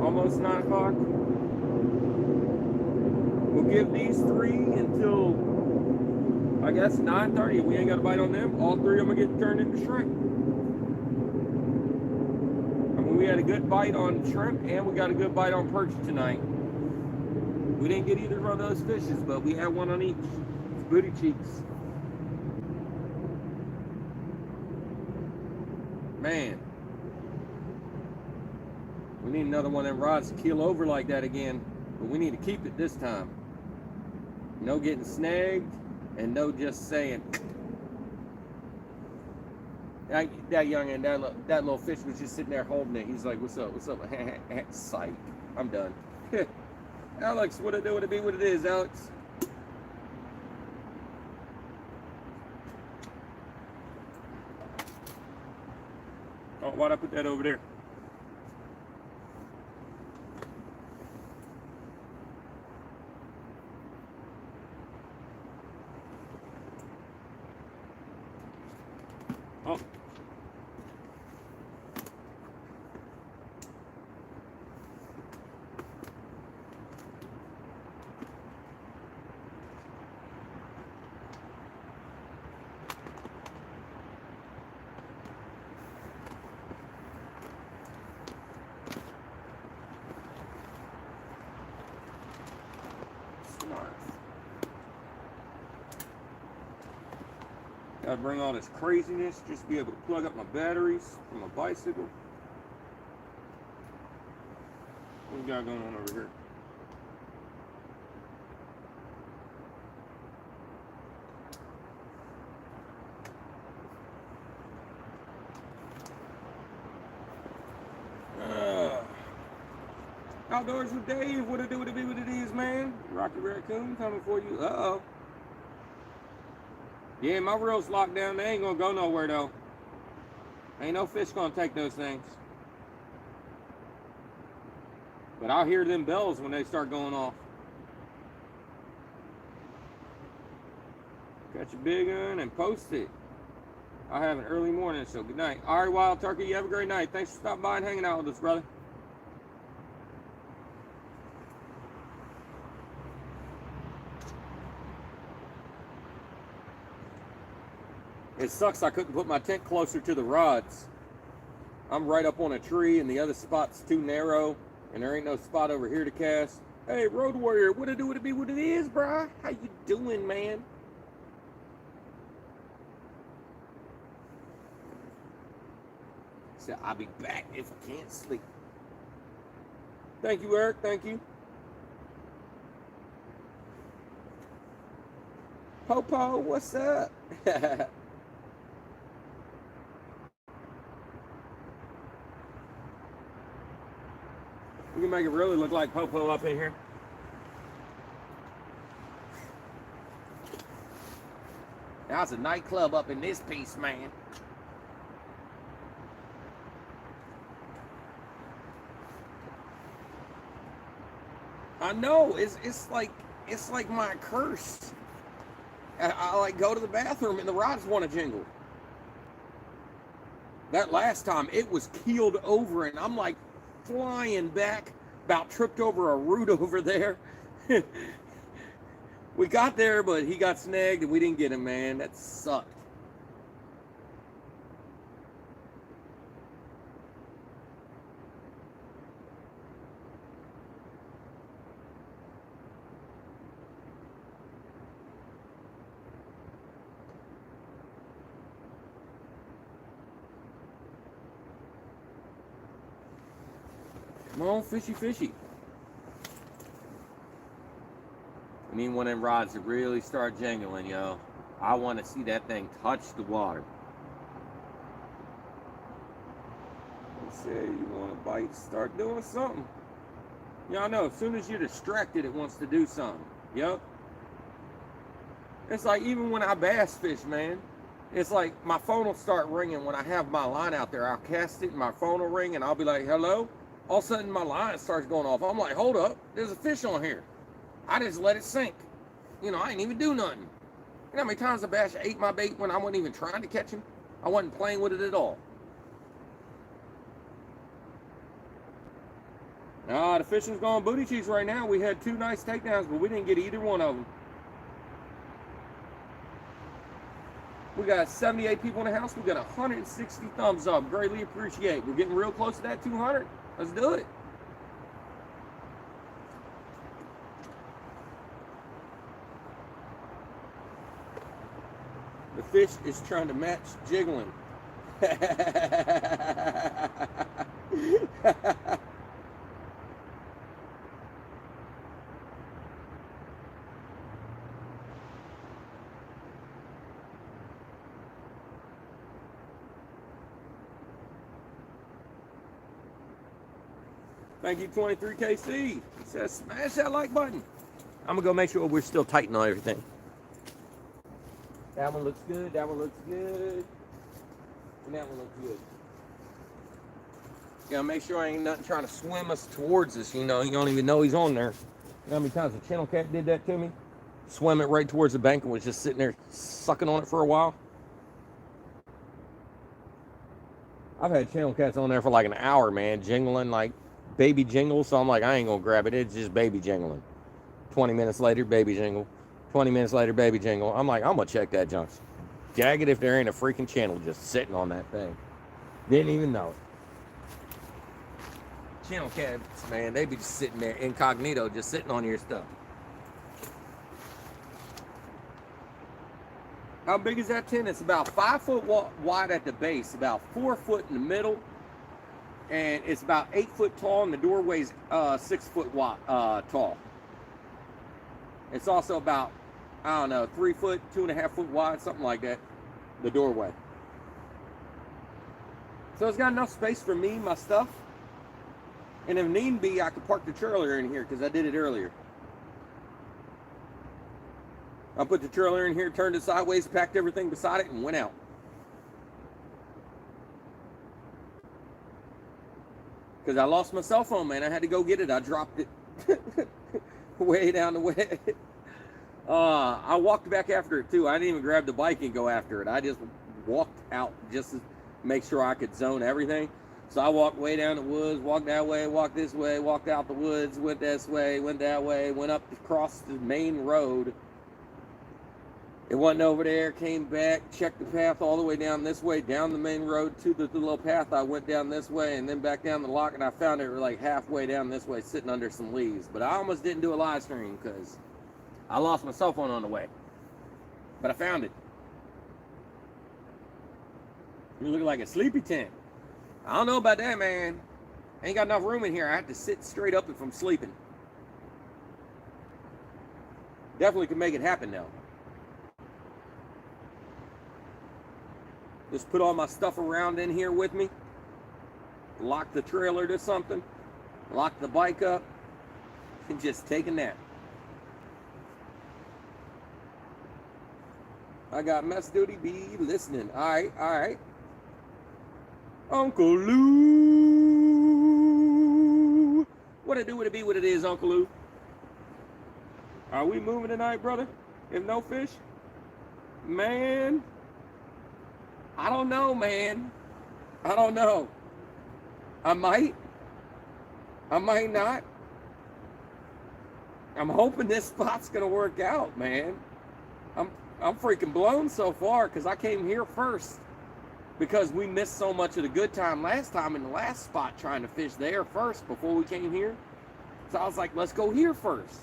Almost 9 o'clock. We'll give these 3 until I guess 9:30. If we ain't got a bite on them, all 3 of them will get turned into shrimp. I mean, we had a good bite on shrimp and we got a good bite on perch tonight. We didn't get either of those fishes, but we had one on each. It's booty cheeks. Man. We need another one of them rods to keel over like that again, but we need to keep it this time. No getting snagged, and no just saying. That youngin', that little fish was just sitting there holding it. He's like, "What's up? What's up?" Psych. I'm done. Alex, what it do? What it be? What it is, Alex? Oh, why'd I put that over there? Oh. Gotta bring all this craziness just to be able to plug up my batteries from my bicycle. What we got going on over here? Outdoors with Dave, what it do, what it be, what it is, man. Rocky Raccoon coming for you. Uh-oh. Yeah, my reel's locked down. They ain't gonna go nowhere though. Ain't no fish gonna take those things. But I'll hear them bells when they start going off. Catch a big one and post it. I'll have an early morning, so good night. All right, Wild Turkey, you have a great night. Thanks for stopping by and hanging out with us, brother. It sucks I couldn't put my tent closer to the rods. I'm right up on a tree and the other spot's too narrow and there ain't no spot over here to cast. Hey, Road Warrior, what it do, what it be, what it is, brah? How you doing, man? So I'll be back if I can't sleep. Thank you, Eric. Thank you. Popo, what's up? We can make it really look like Popo up in here. Now it's a nightclub up in this piece, man. I know, it's like my curse. I like go to the bathroom and the rods want to jingle. That last time it was keeled over and I'm like flying back, about tripped over a root over there. We got there, but he got snagged and we didn't get him, man. That sucked. Come on, fishy, fishy. We need one of them rods to really start jangling, yo. I want to see that thing touch the water. They say you want to bite, start doing something. Y'all know, as soon as you're distracted, it wants to do something. Yup. It's like even when I bass fish, man. It's like my phone will start ringing when I have my line out there. I'll cast it and my phone will ring and I'll be like, hello? All of a sudden my line starts going off. I'm like, hold up, there's a fish on here. I just let it sink. You know, I ain't even do nothing. You know how many times the bass ate my bait when I wasn't even trying to catch him? I wasn't playing with it at all. The fishing's going booty cheeks right now. We had 2 nice takedowns, but we didn't get either one of them. We got 78 people in the house. We got 160 thumbs up. Greatly appreciate. We're getting real close to that 200. Let's do it. The fish is trying to match jiggling. Thank you, 23KC. He says, smash that like button. I'm gonna go make sure we're still tighten on everything. That one looks good, that one looks good, and that one looks good. You gotta make sure ain't nothing trying to swim us towards us, you know, you don't even know he's on there. You know how many times a channel cat did that to me? Swam it right towards the bank and was just sitting there sucking on it for a while. I've had channel cats on there for like an hour, man, jingling like baby jingle, so I'm like, I ain't gonna grab it, it's just baby jingling. 20 minutes later, baby jingle. 20 minutes later, baby jingle. I'm like, I'm gonna check that junk. Jag it if there ain't a freaking channel just sitting on that thing. Didn't even know it. Channel cats, man, they be just sitting there incognito, just sitting on your stuff. How big is that tent? It's about 5 foot wide at the base, about 4 foot in the middle, and it's about 8 foot tall, and the doorway's 6 foot wide, tall. It's also about, I don't know, 3 foot, 2.5 foot wide, something like that, the doorway. So it's got enough space for me, my stuff, and if need be, I could park the trailer in here because I did it earlier. I put the trailer in here, turned it sideways, packed everything beside it, and went out. Because I lost my cell phone, man. I had to go get it. I dropped it way down the way. I walked back after it, too. I didn't even grab the bike and go after it. I just walked out just to make sure I could zone everything. So I walked way down the woods, walked that way, walked this way, walked out the woods, went this way, went that way, went up across the main road. It wasn't over there, came back, checked the path all the way down this way, down the main road to the little path. I went down this way and then back down the lock, and I found it like halfway down this way, sitting under some leaves. But I almost didn't do a live stream because I lost my cell phone on the way. But I found it. You look like a sleepy tent. I don't know about that, man. Ain't got enough room in here. I have to sit straight up if I'm sleeping. Definitely can make it happen, though. Just put all my stuff around in here with me. Lock the trailer to something. Lock the bike up. And just take a nap. I got mess duty, be listening. Alright, alright. Uncle Lou. What it do, what it be, what it is, Uncle Lou? Are we moving tonight, brother? If no fish? Man. I don't know, man. I don't know. I might. I might not. I'm hoping this spot's gonna work out, man. I'm freaking blown so far because I came here first because we missed so much of the good time last time in the last spot trying to fish there first before we came here. So I was like, let's go here first.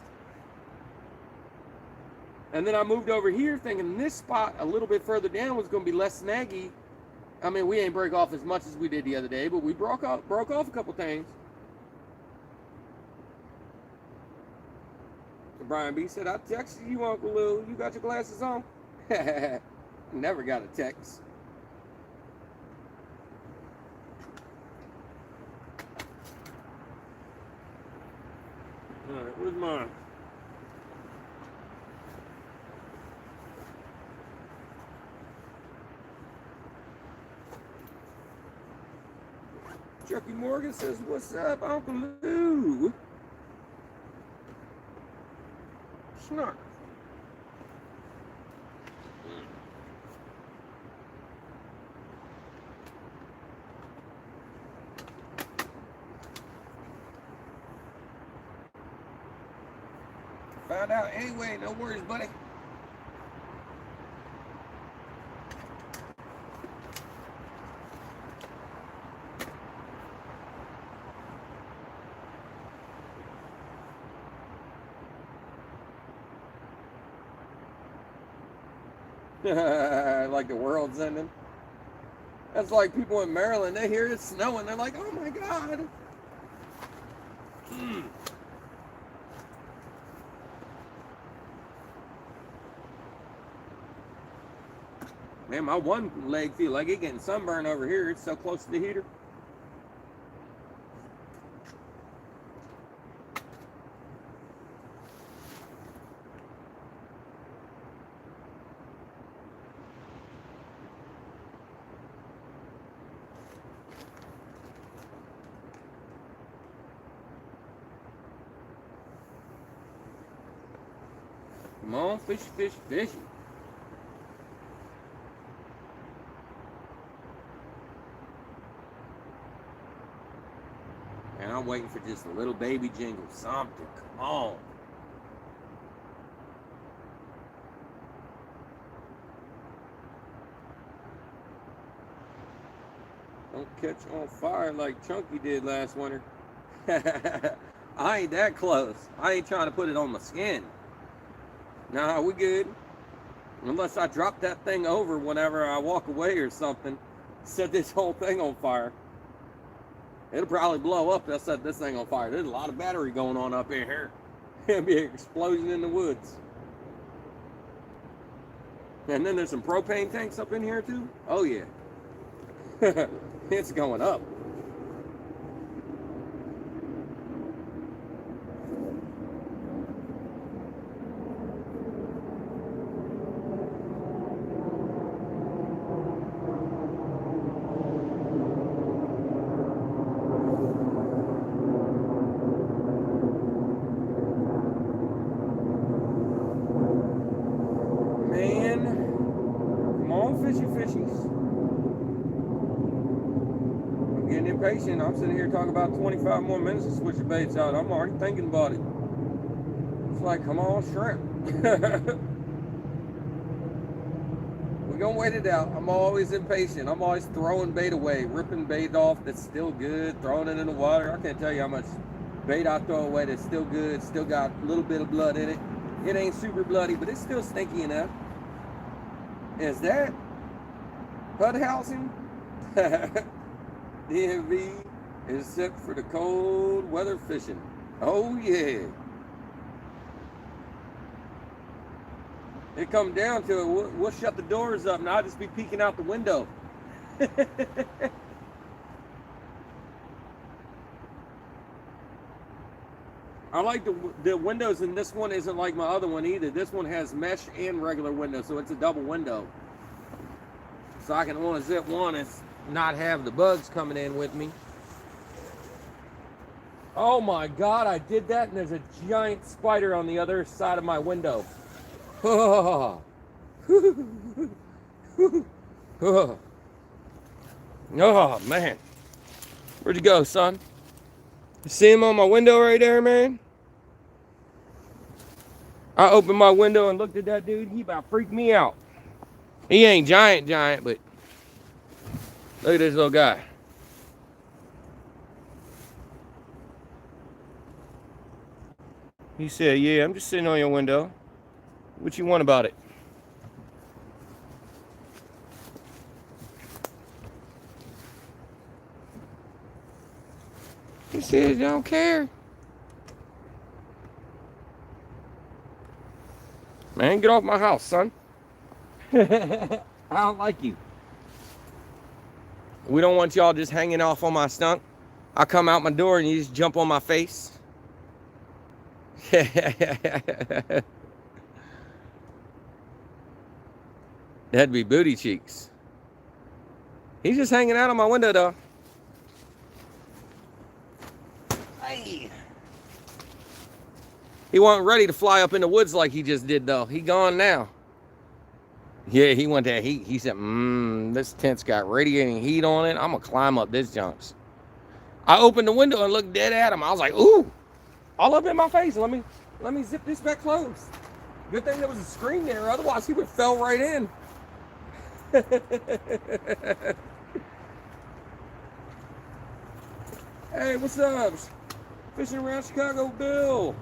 And then I moved over here thinking this spot a little bit further down was going to be less snaggy. I mean, we ain't break off as much as we did the other day, but we broke off a couple things. Brian B said, I texted you, Uncle Lou. You got your glasses on? Never got a text. All right, where's mine? Chucky Morgan says, what's up, Uncle Lou? Snark. Found out anyway, no worries, buddy. Like the world's ending. That's like people in Maryland, they hear it snowing, they're like, oh my God. Man, my one leg feel like it getting sunburned over here. It's so close to the heater. Come on, fish, fish, fish. And I'm waiting for just a little baby jingle, something. Come on. Don't catch on fire like Chunky did last winter. I ain't that close. I ain't trying to put it on my skin. Nah, we good. Unless I drop that thing over whenever I walk away or something. Set this whole thing on fire. It'll probably blow up if I set this thing on fire. There's a lot of battery going on up in here. It'll be an explosion in the woods. And then there's some propane tanks up in here too. Oh yeah. It's going up. getting impatient. I'm sitting here talking about 25 more minutes to switch the baits out. I'm already thinking about it. It's like, come on, shrimp. We're gonna wait it out. I'm always impatient. I'm always throwing bait away, ripping bait off that's still good, throwing it in the water. I can't tell you how much bait I throw away that's still good, still got a little bit of blood in it. It ain't super bloody, but it's still stinky enough. Is that HUD housing? DMV is set for the cold weather fishing. Oh yeah. It come down to it, we'll shut the doors up and I'll just be peeking out the window. I like the windows in this one isn't like my other one either. This one has mesh and regular window, so it's a double window. So I can only zip one and not have the bugs coming in with me. Oh my God, I did that and there's a giant spider on the other side of my window. Oh, oh man. Where'd you go, son? You see him on my window right there, man? I opened my window and looked at that dude. He about freaked me out. He ain't giant, but look at this little guy. He said, yeah, I'm just sitting on your window. What you want about it? He said, I don't care. Man, get off my house, son. I don't like you. We don't want y'all just hanging off on my stump. I come out my door and you just jump on my face. That'd be booty cheeks. He's just hanging out on my window though. Hey. He wasn't ready to fly up in the woods like he just did though. He gone now. Yeah, he went that heat. He said, this tent's got radiating heat on it. I'm gonna climb up this junks. I opened the window and looked dead at him. I was like, ooh, all up in my face. Let me zip this back closed. Good thing there was a screen there, otherwise he would have fell right in. Hey, what's up? Fishing around Chicago, Bill.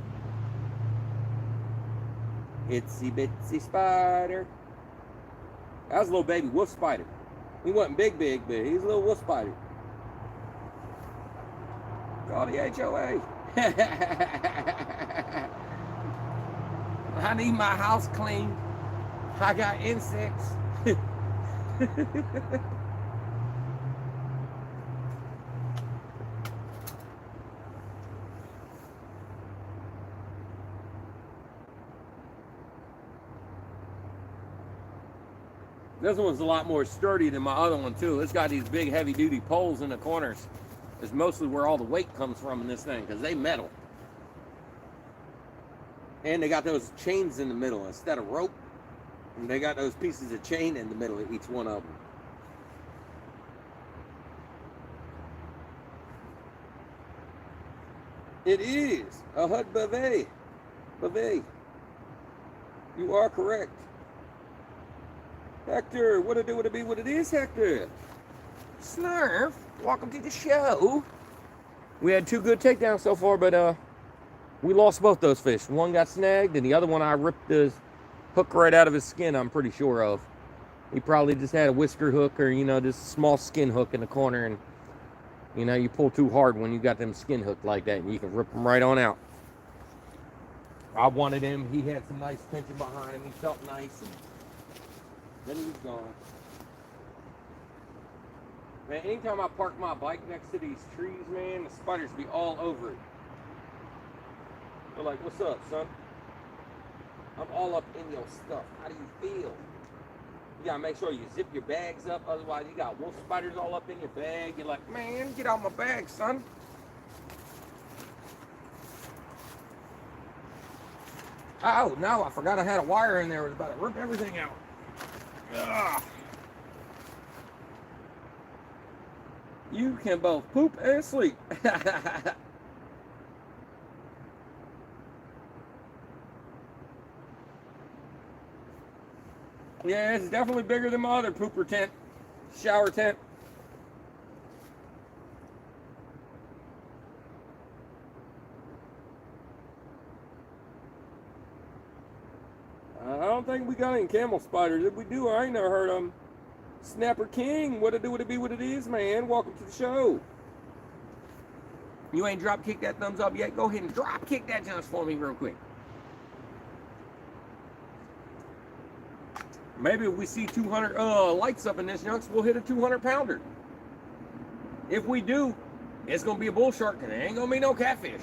Itsy bitsy spider. That was a little baby wolf spider. He wasn't big, but he was a little wolf spider. Call the HOA. I need my house clean. I got insects. This one's a lot more sturdy than my other one too. It's got these big heavy duty poles in the corners. It's mostly where all the weight comes from in this thing because they metal. And they got those chains in the middle instead of rope. And they got those pieces of chain in the middle of each one of them. It is a HUD bevy. Bevy. You are correct. Hector, what it do, what it be, what it is, Hector? Snarf, welcome to the show. We had 2 good takedowns so far, but we lost both those fish. One got snagged, and the other one I ripped the hook right out of his skin, I'm pretty sure of. He probably just had a whisker hook or, just a small skin hook in the corner, and, you pull too hard when you got them skin hooked like that, and you can rip them right on out. I wanted him. He had some nice tension behind him. He felt nice, and then he was gone. Man, anytime I park my bike next to these trees, man, the spiders be all over it. They're like, what's up, son? I'm all up in your stuff. How do you feel? You gotta make sure you zip your bags up, otherwise you got wolf spiders all up in your bag. You're like, man, get out my bag, son. Oh, no, I forgot I had a wire in there. I was about to rip everything out. Ugh. You can both poop and sleep. Yeah, it's definitely bigger than my other pooper tent, shower tent. I don't think we got any camel spiders. If we do, I ain't never heard of them. Snapper King, what it do, what it be, what it is, man. Welcome to the show. You ain't drop kicked that thumbs up yet? Go ahead and drop kick that just for me real quick. Maybe if we see 200 likes up in this junks, we'll hit a 200 pounder. If we do, it's gonna be a bull shark, and it ain't gonna be no catfish.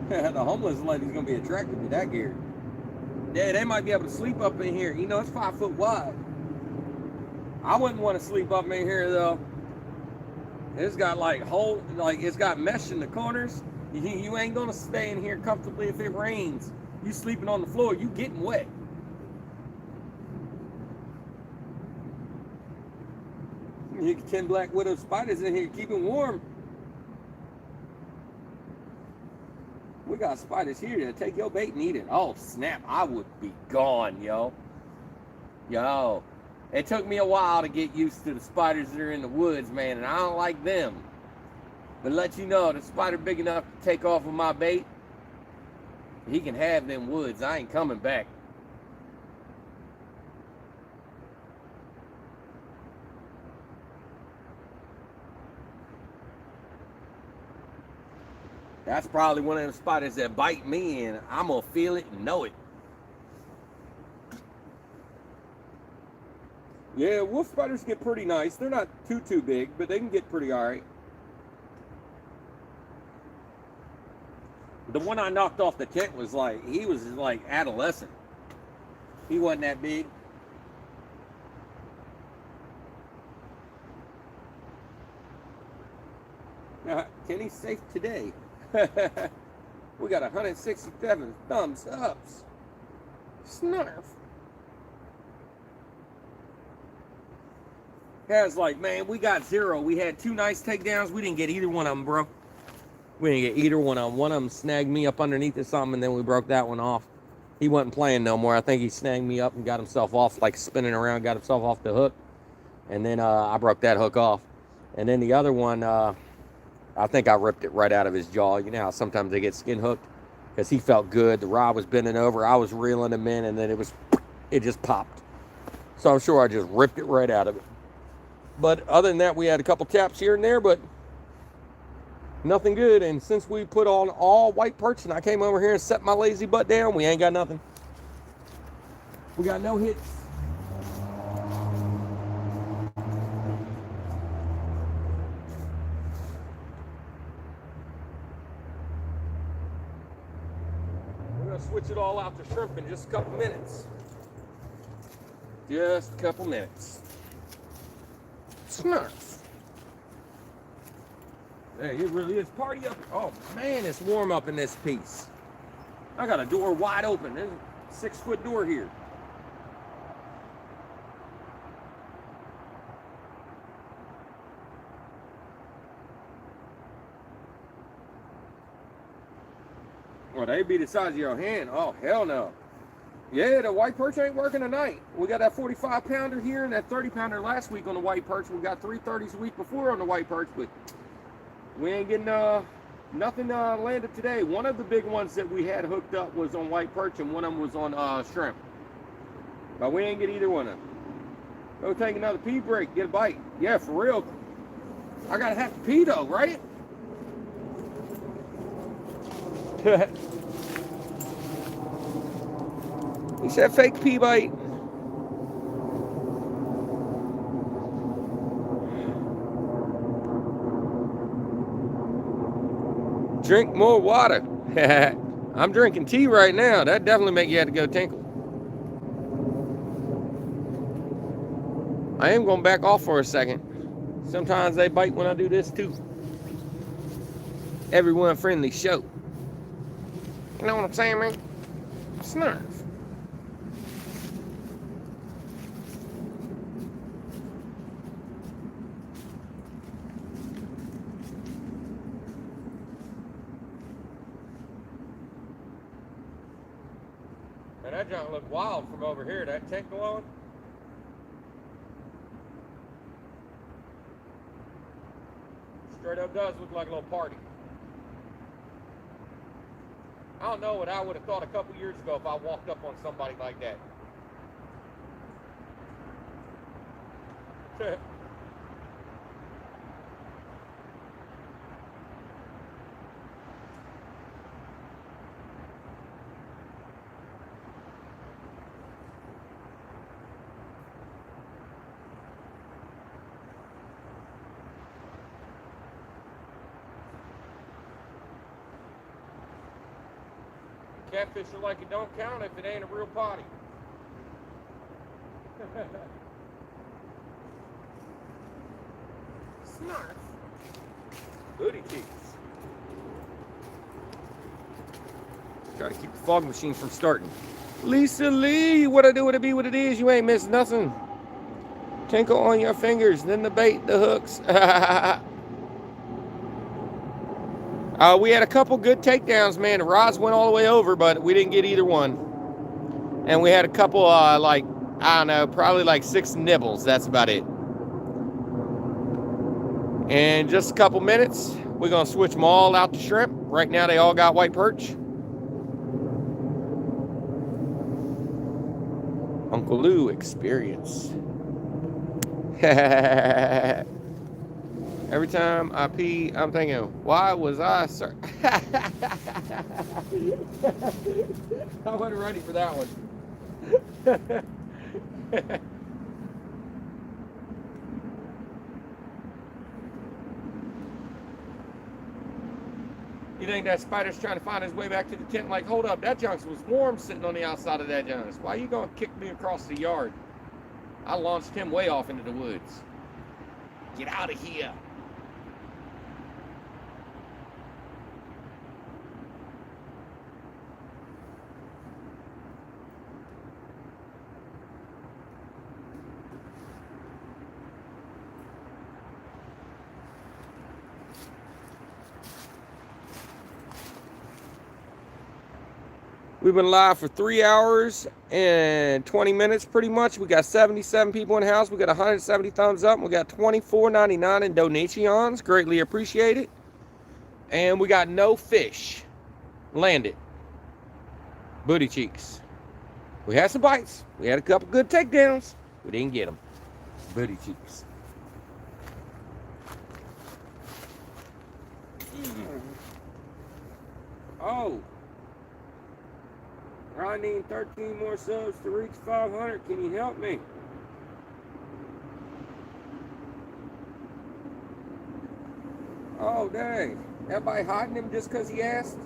The homeless lady's gonna be attracted to that gear. Yeah, they might be able to sleep up in here. You know, it's 5 foot wide. I wouldn't want to sleep up in here though. It's got like it's got mesh in the corners. You ain't gonna stay in here comfortably if it rains. You sleeping on the floor, you getting wet. You get 10 black widow spiders in here keeping warm. We got spiders here that take your bait and eat it. Oh snap, I would be gone, yo. Yo, it took me a while to get used to the spiders that are in the woods, man, and I don't like them. But let you know, the spider big enough to take off with my bait, he can have them woods. I ain't coming back. That's probably one of them spiders that bite me, and I'm gonna feel it and know it. Yeah, wolf spiders get pretty nice. They're not too big, but they can get pretty all right. The one I knocked off the tent was he was like adolescent. He wasn't that big. Kenny's safe today. We got 167 thumbs ups. Snarf. Guys, like, man, we got 0. We had 2 nice takedowns. We didn't get either one of them, bro. We didn't get either one of them. One of them snagged me up underneath of something, and then we broke that one off. He wasn't playing no more. I think he snagged me up and got himself off, like spinning around, got himself off the hook. And then I broke that hook off. And then the other one, I think I ripped it right out of his jaw. You know how sometimes they get skin hooked? Because he felt good. The rod was bending over. I was reeling him in, and then it just popped. So I'm sure I just ripped it right out of it. But other than that, we had a couple taps here and there, but nothing good. And since we put on all white perch and I came over here and set my lazy butt down, we ain't got nothing. We got no hits. Switch it all out to shrimp in just a couple minutes. Just a couple minutes. Snarf. Hey, it really is party up. Oh man, it's warm up in this piece. I got a door wide open. There's a 6-foot door here. Well, they be the size of your hand. Oh, hell no. Yeah, the white perch ain't working tonight. We got that 45 pounder here and that 30 pounder last week on the white perch. We got 3 30s a week before on the white perch, but we ain't getting nothing landed today. One of the big ones that we had hooked up was on white perch, and one of them was on shrimp. But we ain't get either one of them. Go take another pee break, get a bite. Yeah, for real. I gotta have to pee though, right? He said fake pee bite. Drink more water. I'm drinking tea right now. That definitely make you have to go tinkle. I am going back off for a second. Sometimes they bite when I do this too. Everyone friendly show. You know what I'm saying, man? Snarf. And that junk looked wild from over here. That tinkle on. Straight up does look like a little party. I don't know what I would have thought a couple years ago if I walked up on somebody like that. Catfish are like it don't count if it ain't a real potty. Snarf. Booty cheeks. Try to keep the fog machine from starting. Lisa Lee, what I do with it be what it is, you ain't missed nothing. Tinkle on your fingers, then the bait, the hooks. We had a couple good takedowns, man. The rods went all the way over, but we didn't get either one. And we had a couple, like, I don't know, probably like 6 nibbles. That's about it. In just a couple minutes, we're going to switch them all out to shrimp. Right now, they all got white perch. Uncle Lou experience. Every time I pee, I'm thinking, why was I I wasn't ready for that one. You think that spider's trying to find his way back to the tent? Like, hold up, that junk was warm sitting on the outside of that junk. Why are you going to kick me across the yard? I launched him way off into the woods. Get out of here. We've been live for 3 hours and 20 minutes pretty much. We got 77 people in the house. We got 170 thumbs up. We got $24.99 in donations. Greatly appreciated. And we got no fish landed. Booty cheeks. We had some bites. We had a couple good takedowns. We didn't get them. Booty cheeks. Oh. I need 13 more subs to reach 500. Can you help me? Oh, dang. Everybody hiding him just because he asked?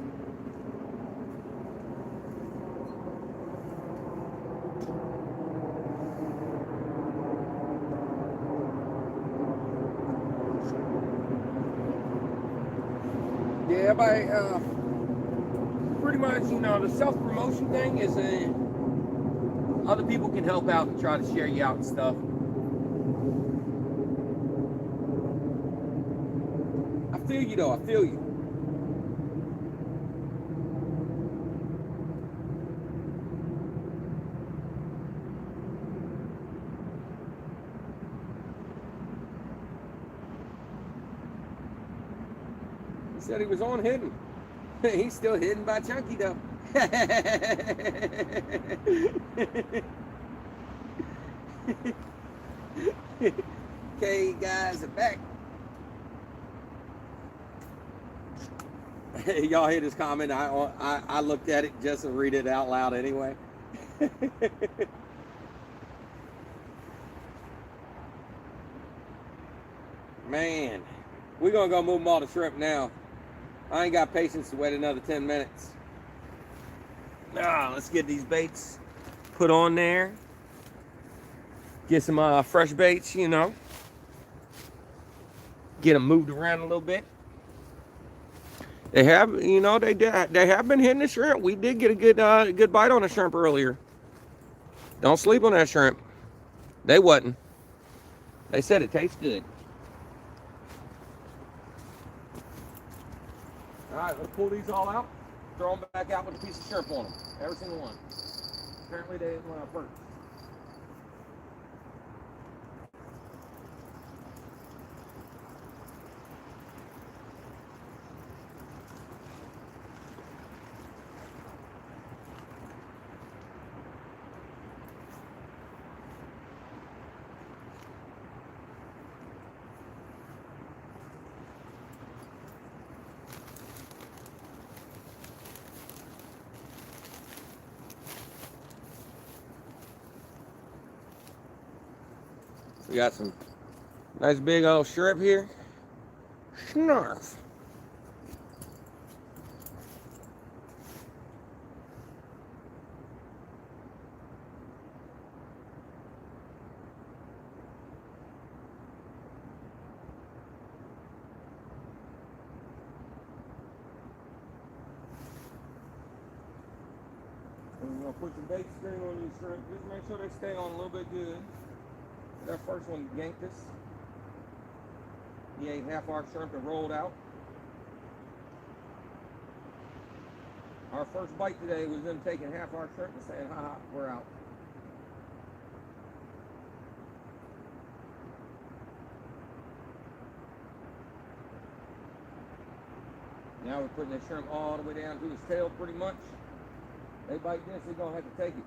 Yeah, everybody, pretty much, you know, the self-promotion thing is other people can help out and try to share you out and stuff. I feel you though, I feel you. He said he was on hidden. He's still hidden by Chunky though. Okay, guys are back. Y'all hear this comment? I looked at it just to read it out loud anyway. Man, we're gonna go move them all to shrimp now. I ain't got patience to wait another 10 minutes. Let's get these baits put on there. Get some fresh baits, you know. Get them moved around a little bit. They have, you know, they have been hitting the shrimp. We did get a good bite on a shrimp earlier. Don't sleep on that shrimp. They wasn't. They said it tastes good. All right, let's pull these all out. Throw them back out with a piece of shrimp on them. Every single one. Apparently they didn't want to first. We got some nice big old shrimp here. Snarf. We're gonna put some bait string on these shrimp. Just make sure they stay on a little bit good. That first one yanked us. He ate half our shrimp and rolled out. Our first bite today was them taking half our shrimp and saying, "Ha ha, we're out." Now we're putting that shrimp all the way down to his tail pretty much. They bite this, they're gonna have to take it.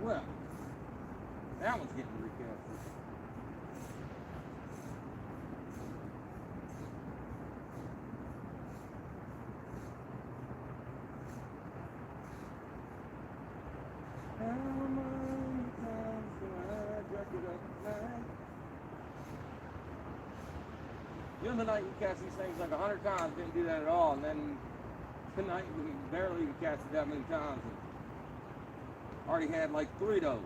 Well, that one's getting recast. The other night we cast these things like 100 times, didn't do that at all, and then tonight we barely even cast it that many times. And already had like 3 of those.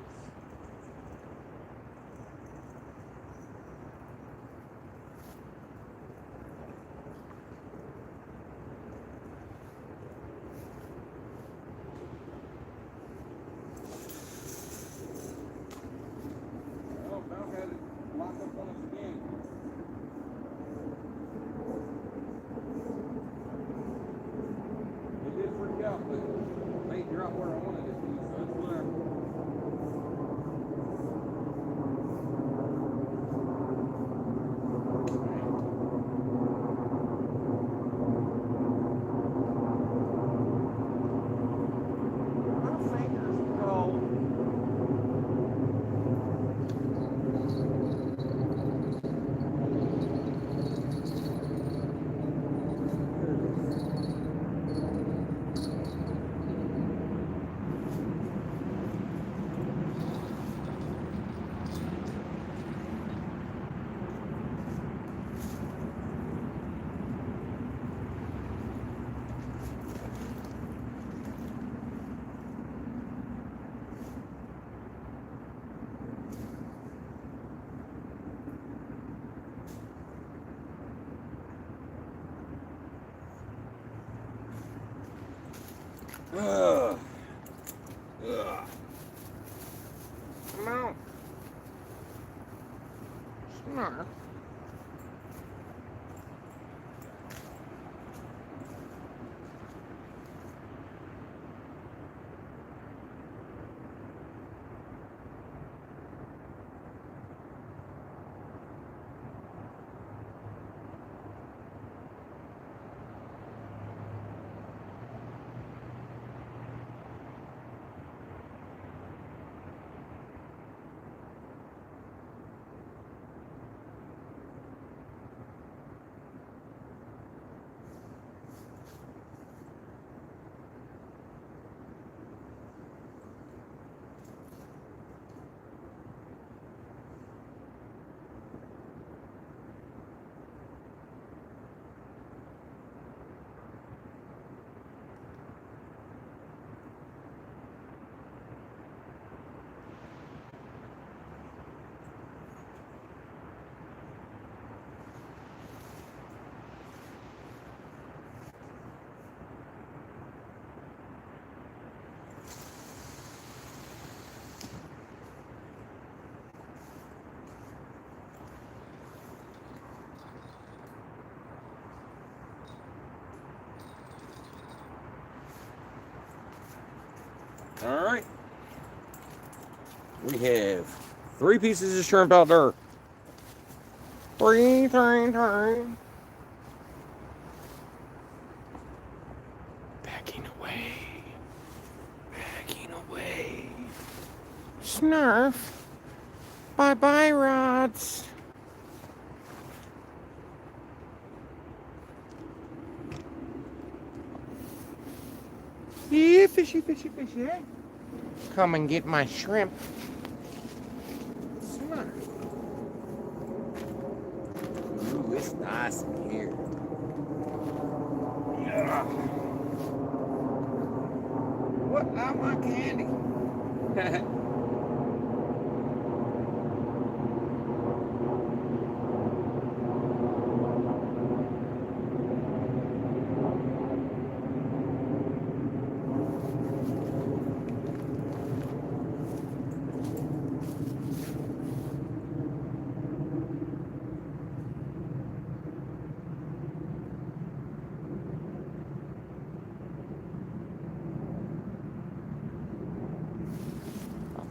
where I wanted it to, so it's whatever. My fingers are cold. Ugh. Ugh. Come on. Snarf. All right. We have 3 pieces of shrimp out there. 3. Backing away. Backing away. Snarf. Bye-bye, rods. Yeah, fishy, fishy, fishy. Come and get my shrimp. Snarf. Ooh, it's nice in here. Yeah. What? I want candy.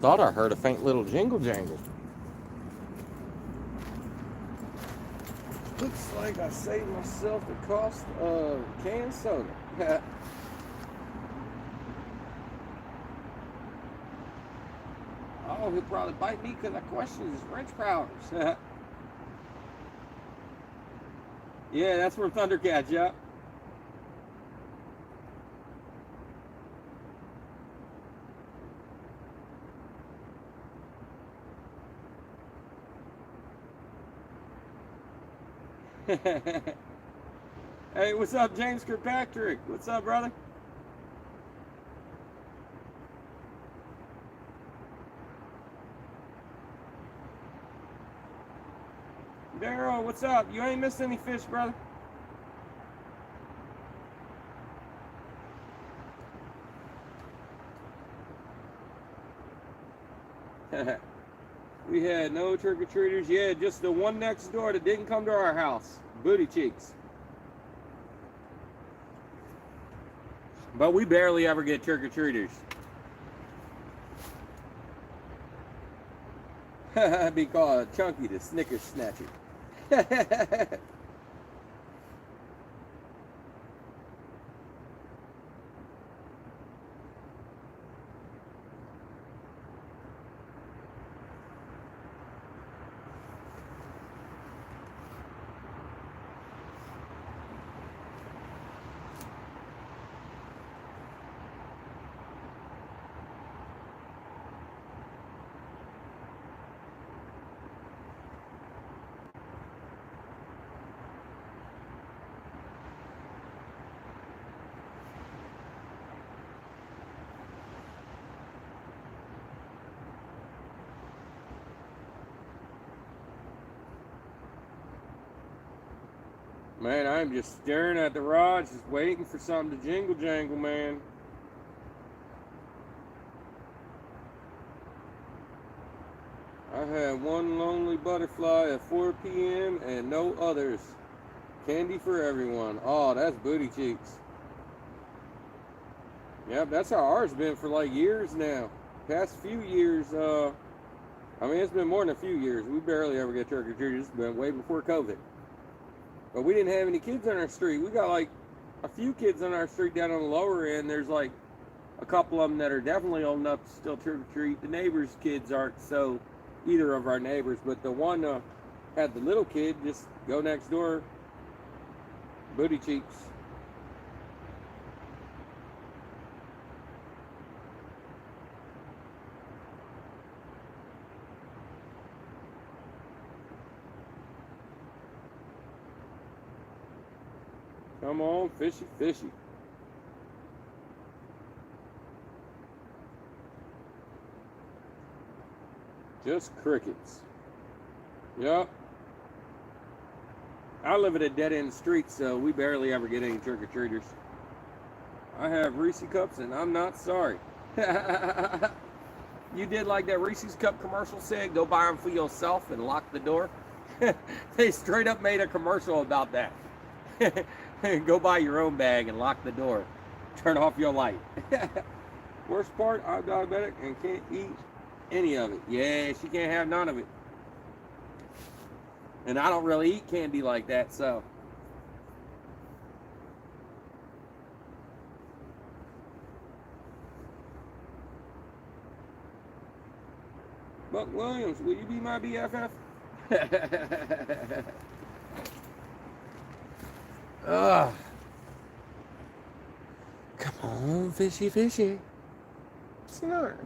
Thought I heard a faint little jingle jangle. Looks like I saved myself the cost of canned soda. Oh, he'll probably bite me because I question his wrench powders. Yeah, that's from Thundercats, yeah. Hey, what's up, James Kirkpatrick? What's up, brother? Daryl, what's up? You ain't missed any fish, brother. We had no trick-or-treaters. Yeah, just the one next door that didn't come to our house. Booty cheeks. But we barely ever get trick-or-treaters. Be called Chunky the Snickers Snatcher. Man, I'm just staring at the rods, just waiting for something to jingle jangle, man. I had one lonely butterfly at 4 p.m. and no others. Candy for everyone. Oh, that's booty cheeks. Yep, that's how ours been for like years now. Past few years, I mean, it's been more than a few years. We barely ever get trick-or-treaters. It's been way before COVID. But we didn't have any kids on our street. We got like a few kids on our street down on the lower end. There's like a couple of them that are definitely old enough to still trick-or-treat. The neighbors' kids aren't so, either of our neighbors, but the one had the little kid just go next door, booty cheeks. Come on, fishy, fishy. Just crickets. Yep. I live at a dead-end street, so we barely ever get any trick-or-treaters. I have Reese's Cups, and I'm not sorry. You did like that Reese's Cup commercial said, go buy them for yourself and lock the door? They straight up made a commercial about that. Go buy your own bag and lock the door. Turn off your light. Worst part, I'm diabetic and can't eat any of it. Yeah, she can't have none of it. And I don't really eat candy like that, so. Buck Williams, will you be my BFF? Ugh. Come on, fishy, fishy. Snarf.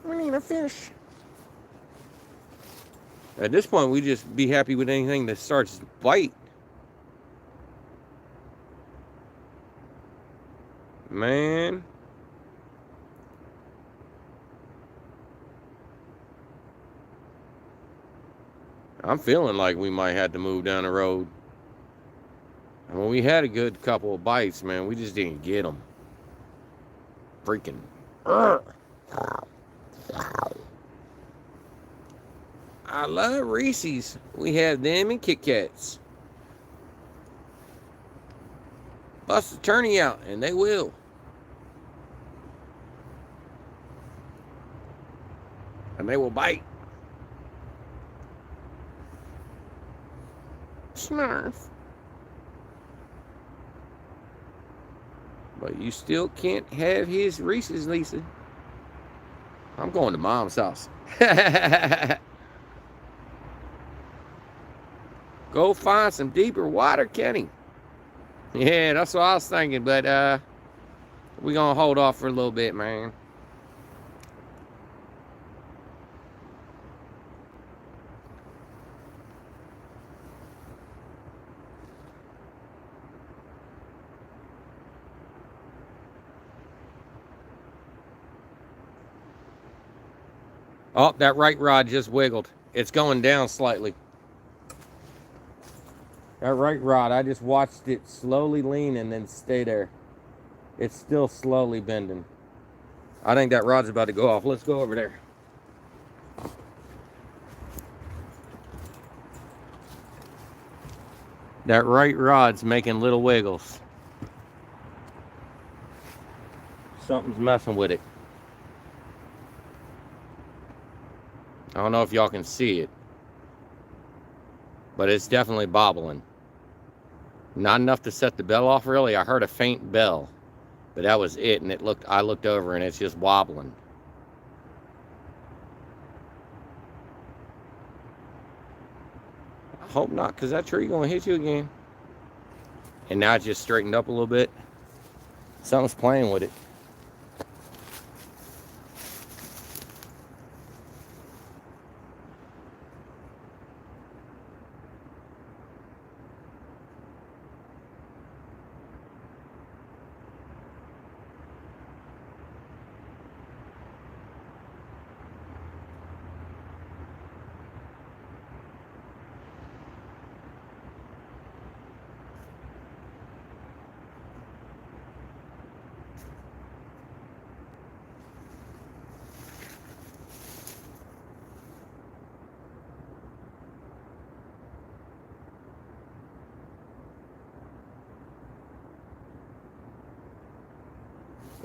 We need a fish. At this point, we just be happy with anything that starts to bite. Man. I'm feeling like we might have to move down the road. I mean, we had a good couple of bites, man. We just didn't get them. Freaking. I love Reese's. We have them and Kit Kats. Bust the tourney out, and they will. And they will bite. Snarf. But you still can't have his Reese's, Lisa. I'm going to Mom's house. Go find some deeper water, Kenny. Yeah, that's what I was thinking, but we're going to hold off for a little bit, man. Oh, that right rod just wiggled. It's going down slightly. That right rod, I just watched it slowly lean and then stay there. It's still slowly bending. I think that rod's about to go off. Let's go over there. That right rod's making little wiggles. Something's messing with it. I don't know if y'all can see it, but it's definitely bobbling. Not enough to set the bell off, really. I heard a faint bell, but that was it, and I looked over, and it's just wobbling. I hope not, because that tree gonna hit you again. And now it just straightened up a little bit. Something's playing with it.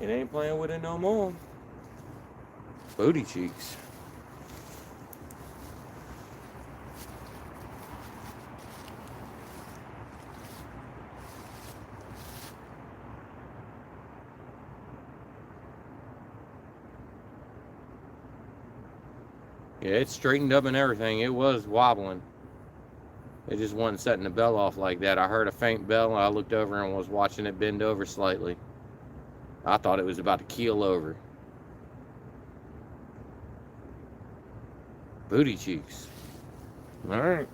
It ain't playing with it no more. Booty cheeks. Yeah, it straightened up and everything. It was wobbling. It just wasn't setting the bell off like that. I heard a faint bell, and I looked over and was watching it bend over slightly. I thought it was about to keel over. Booty cheeks. All right.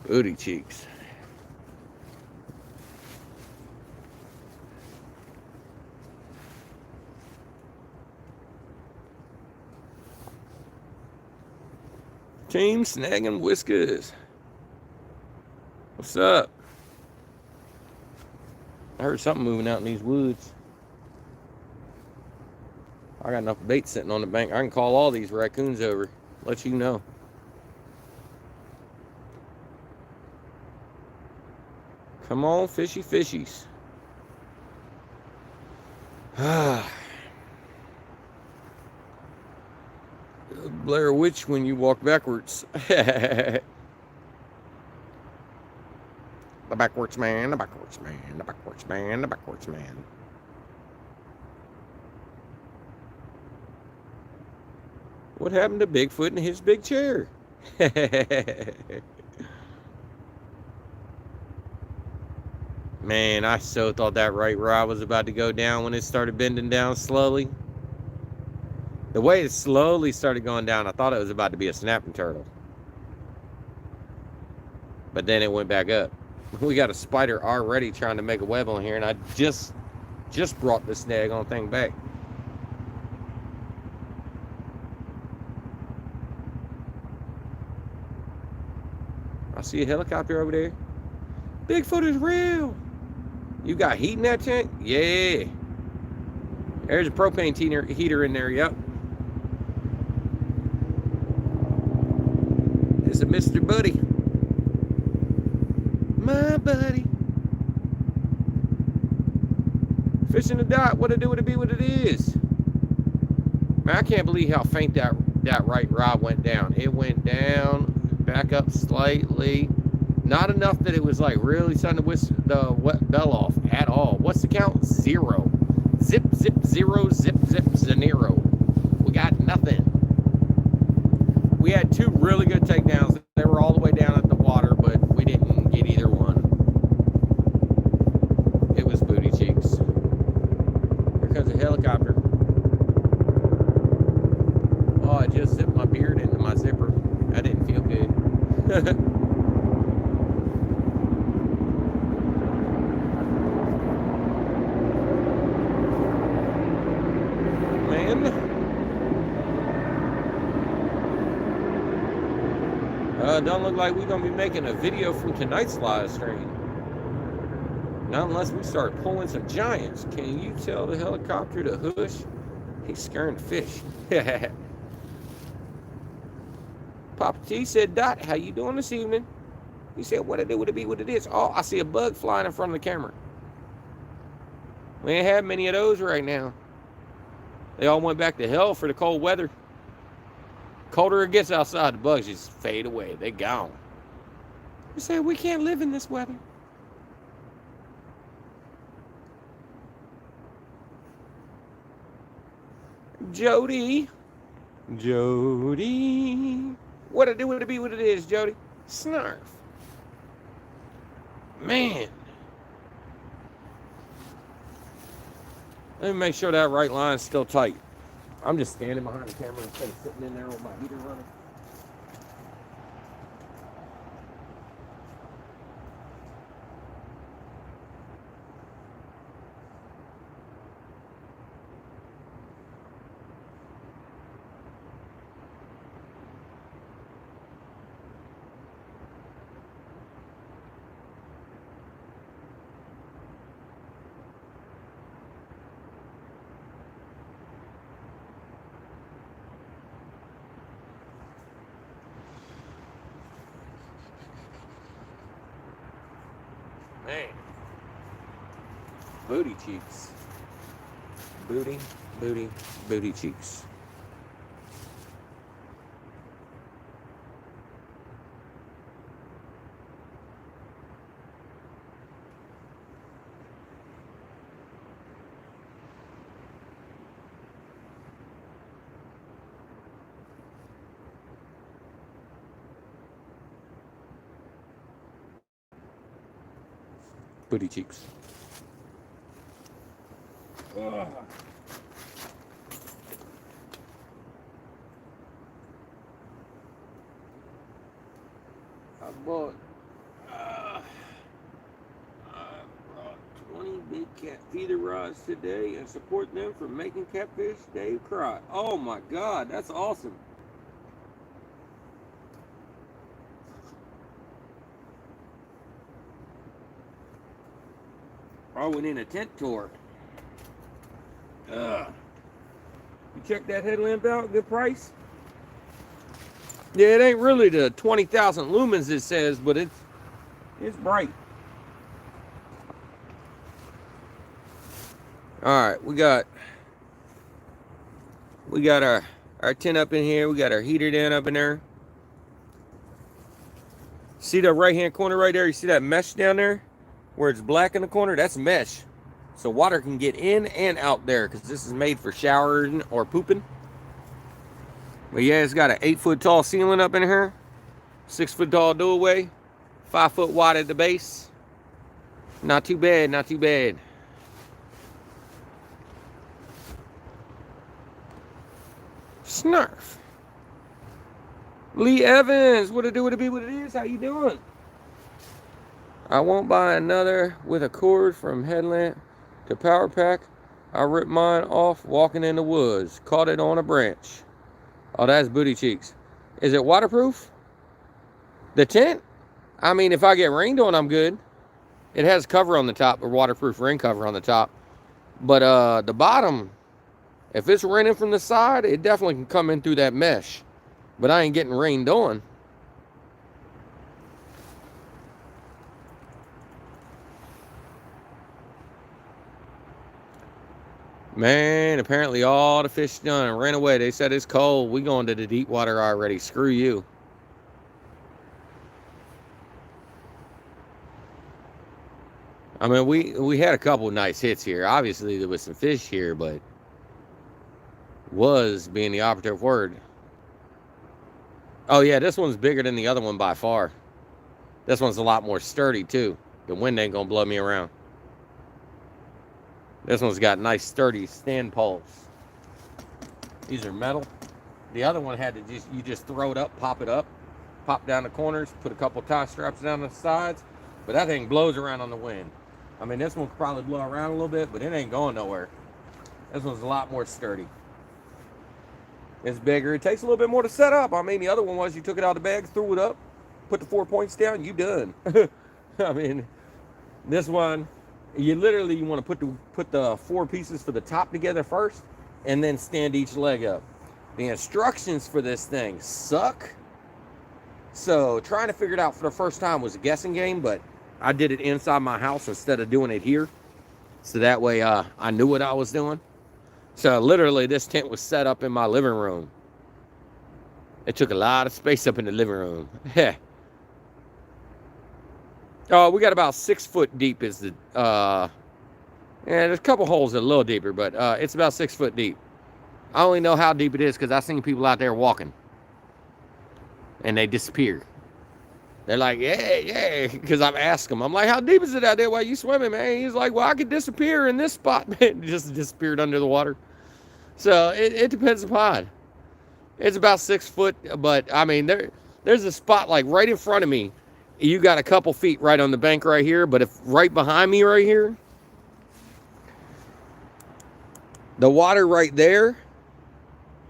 Booty cheeks. Team Snagging Whiskers. What's up? I heard something moving out in these woods. I got enough bait sitting on the bank. I can call all these raccoons over. Let you know. Come on, fishy fishies. Blair Witch when you walk backwards. The backwards man, the backwards man, the backwards man, the backwards man. What happened to Bigfoot and his big chair? Man, I so thought that right rod was about to go down when it started bending down slowly. The way it slowly started going down, I thought it was about to be a snapping turtle. But then it went back up. We got a spider already trying to make a web on here, and I just brought the snag on thing back. I see a helicopter over there. Bigfoot is real. You got heat in that tank? Yeah. There's a propane heater in there, yep. It's a Mr. Buddy. My buddy. Fishing the dot, what it do, what it be, what it is. Man, I can't believe how faint that right rod went down. It went down, back up slightly. Not enough that it was like really starting to whisk the bell off at all. What's the count? 0. Zip, zip, 0, zip, zip, zanero. We got nothing. We had 2 really good takedowns. They were all the way down at the water, but we didn't get either one. It was booty cheeks. Here comes a helicopter. Oh, I just zipped my beard into my zipper. That didn't feel good. Don't look like we're going to be making a video from tonight's live stream. Not unless we start pulling some giants. Can you tell the helicopter to hush? He's scaring the fish. Papa T said, Dot, how you doing this evening? He said, what it do, what it be, what it is. Oh, I see a bug flying in front of the camera. We ain't had many of those right now. They all went back to hell for the cold weather. Colder it gets outside, the bugs just fade away. They gone. You say we can't live in this weather. Jody. Jody. What it do, what it be, what it is, Jody? Snarf. Man. Let me make sure that right line's still tight. I'm just standing behind the camera instead of sitting in there with my heater running. Man. Booty cheeks. Booty, booty, booty cheeks. Booty cheeks. Ugh. I brought 20 big cat feeder rods today and support them for making catfish Dave cry. Oh my God, that's awesome. I went in a tent tour. You check that headlamp out? Good price? Yeah, it ain't really the 20,000 lumens it says, but it's bright. All right, we got our tent up in here. We got our heater down up in there. See the right-hand corner right there? You see that mesh down there? Where it's black in the corner? That's mesh. So water can get in and out there because this is made for showering or pooping. But yeah, it's got an 8-foot tall ceiling up in here. 6-foot tall doorway. 5 foot wide at the base. Not too bad, not too bad. Snarf. Lee Evans, what it do, what it be, what it is? How you doing? I won't buy another with a cord from headlamp to power pack. I ripped mine off walking in the woods. Caught it on a branch. Oh, that's booty cheeks. Is it waterproof? The tent? I mean, if I get rained on, I'm good. It has cover on the top, or waterproof rain cover on the top. But the bottom, if it's raining from the side, it definitely can come in through that mesh. But I ain't getting rained on. Man, apparently all the fish done ran away. They said it's cold. We going to the deep water already. Screw you. I mean, we had a couple nice hits here. Obviously, there was some fish here, but was being the operative word. Oh, yeah, this one's bigger than the other one by far. This one's a lot more sturdy, too. The wind ain't going to blow me around. This one's got nice sturdy stand poles. These are metal. The other one had to you just throw it up, pop down the corners, put a couple tie straps down the sides, but that thing blows around on the wind. I mean, this one could probably blow around a little bit, but it ain't going nowhere. This one's a lot more sturdy. It's bigger. It takes a little bit more to set up. I mean, the other one was you took it out of the bag, threw it up, put the 4 points down, you done. I mean, this one, you want to put the 4 pieces for the top together first and then stand each leg up. The instructions for this thing suck. So trying to figure it out for the first time was a guessing game, but I did it inside my house instead of doing it here. So that way I knew what I was doing. So literally this tent was set up in my living room. It took a lot of space up in the living room. Oh, we got about 6 foot deep is the, and there's a couple holes that are a little deeper, but it's about 6 foot deep. I only know how deep it is because I've seen people out there walking and they disappear. They're like, yeah, because I've asked them. I'm like, how deep is it out there while you swimming, man? He's like, well, I could disappear in this spot, man. Just disappeared under the water. So it depends upon. It's about 6 foot, but I mean, there's a spot like right in front of me. You got a couple feet right on the bank right here, but if right behind me right here, the water right there,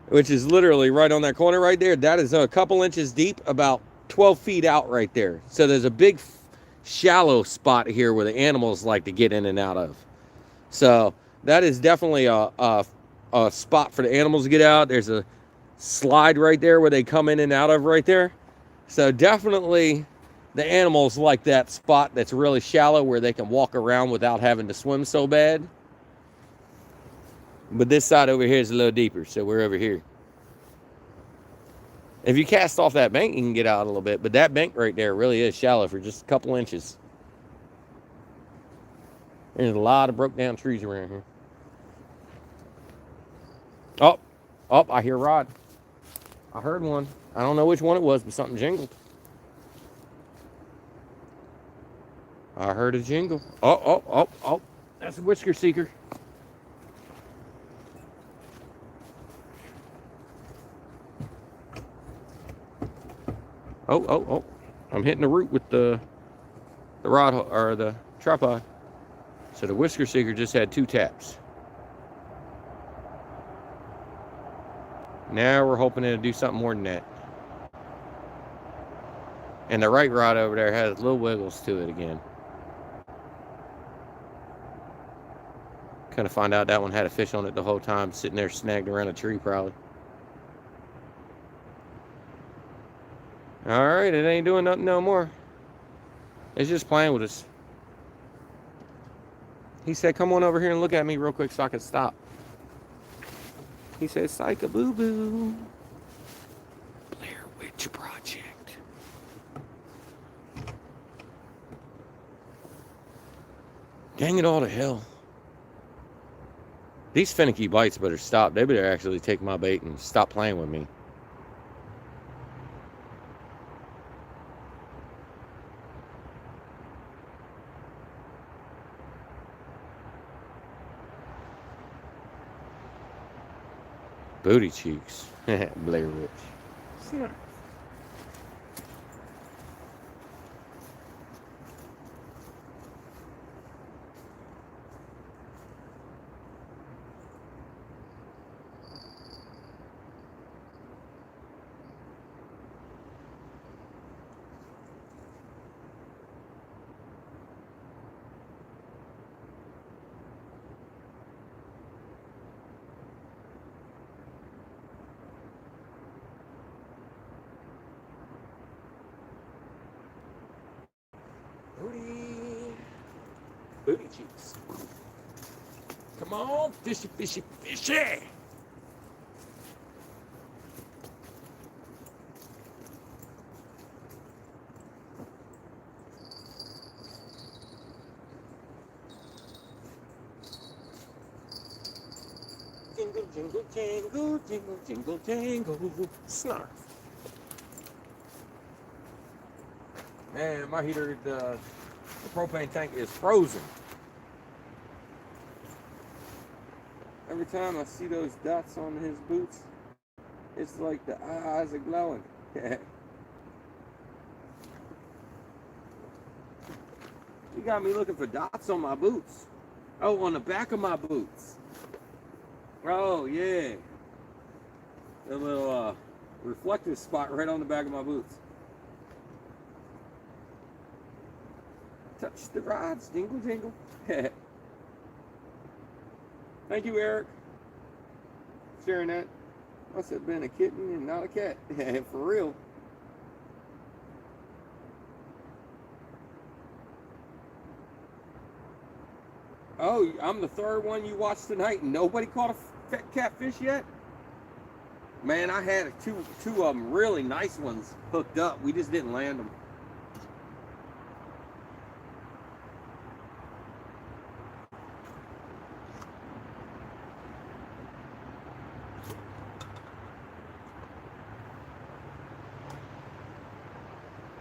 which is literally right on that corner right there, that is a couple inches deep, about 12 feet out right there. So there's a big shallow spot here where the animals like to get in and out of. So that is definitely a spot for the animals to get out. There's a slide right there where they come in and out of right there. So definitely the animals like that spot that's really shallow where they can walk around without having to swim so bad. But this side over here is a little deeper, so we're over here. If you cast off that bank, you can get out a little bit, but that bank right there really is shallow for just a couple inches. There's a lot of broke down trees around here. Oh, I hear Rod. I heard one. I don't know which one it was, but something jingled. I heard a jingle. Oh. That's a whisker seeker. Oh. I'm hitting the root with the rod or the tripod. So the whisker seeker just had 2 taps. Now we're hoping it'll do something more than that. And the right rod over there has little wiggles to it again. Kind of find out that one had a fish on it the whole time, sitting there snagged around a tree probably. All right, it ain't doing nothing no more. It's just playing with us. He said, come on over here and look at me real quick so I can stop. He said, psych a boo-boo. Blair Witch Project. Dang it all to hell. These finicky bites better stop. They better actually take my bait and stop playing with me. Booty cheeks. Blair Witch. Yeah. Booty cheeks. Come on, fishy. Jingle, jingle, jangle, jingle, jingle, jangle, snarf. Man, my heater, the propane tank is frozen. Every time I see those dots on his boots, it's like the eyes are glowing. You got me looking for dots on my boots. Oh, on the back of my boots. Oh, yeah. A little reflective spot right on the back of my boots. Touch the rods, jingle, jingle. Thank you, Eric. Sharing that. Must have been a kitten and not a cat. For real. Oh, I'm the third one you watched tonight and nobody caught a fat catfish yet? Man, I had two of them really nice ones hooked up. We just didn't land them.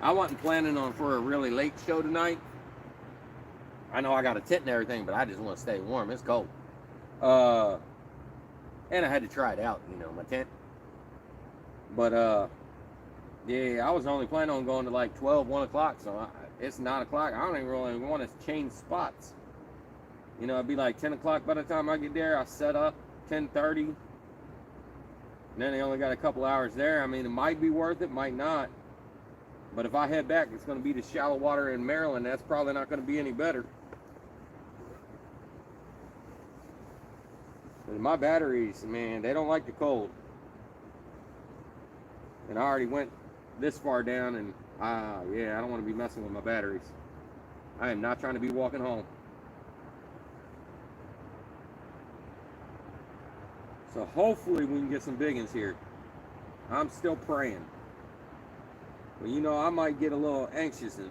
I wasn't planning on for a really late show tonight. I know I got a tent and everything, but I just want to stay warm. It's cold. And I had to try it out, you know, my tent. But, yeah, I was only planning on going to like 12, 1 o'clock, so it's 9 o'clock. I don't even really want to change spots. You know, it'd be like 10 o'clock by the time I get there. I set up 10:30. And then they only got a couple hours there. I mean, it might be worth it, might not. But if I head back, it's going to be to shallow water in Maryland. That's probably not going to be any better. And my batteries, man, they don't like the cold. And I already went this far down, and yeah, I don't want to be messing with my batteries. I am not trying to be walking home. So hopefully we can get some big ones here. I'm still praying. But you know, I might get a little anxious and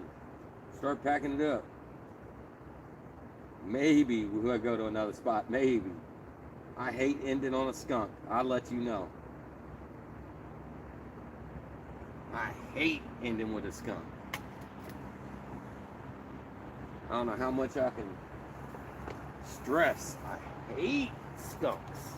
start packing it up. Maybe we'll go to another spot. Maybe. I hate ending on a skunk. I'll let you know. I hate ending with a skunk. I don't know how much I can stress. I hate skunks.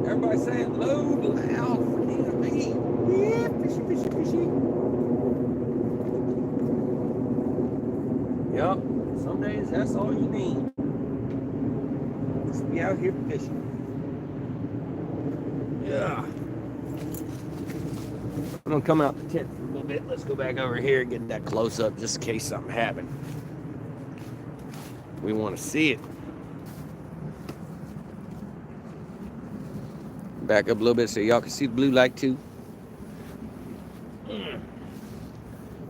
Everybody saying load loud for me. Yeah, fishy, fishy, fishy. Yep, some days that's all you need. Just be out here fishing. Yeah. I'm gonna come out the tent for a little bit. Let's go back over here and get that close up just in case something happened. We want to see it. Back up a little bit so y'all can see the blue light too.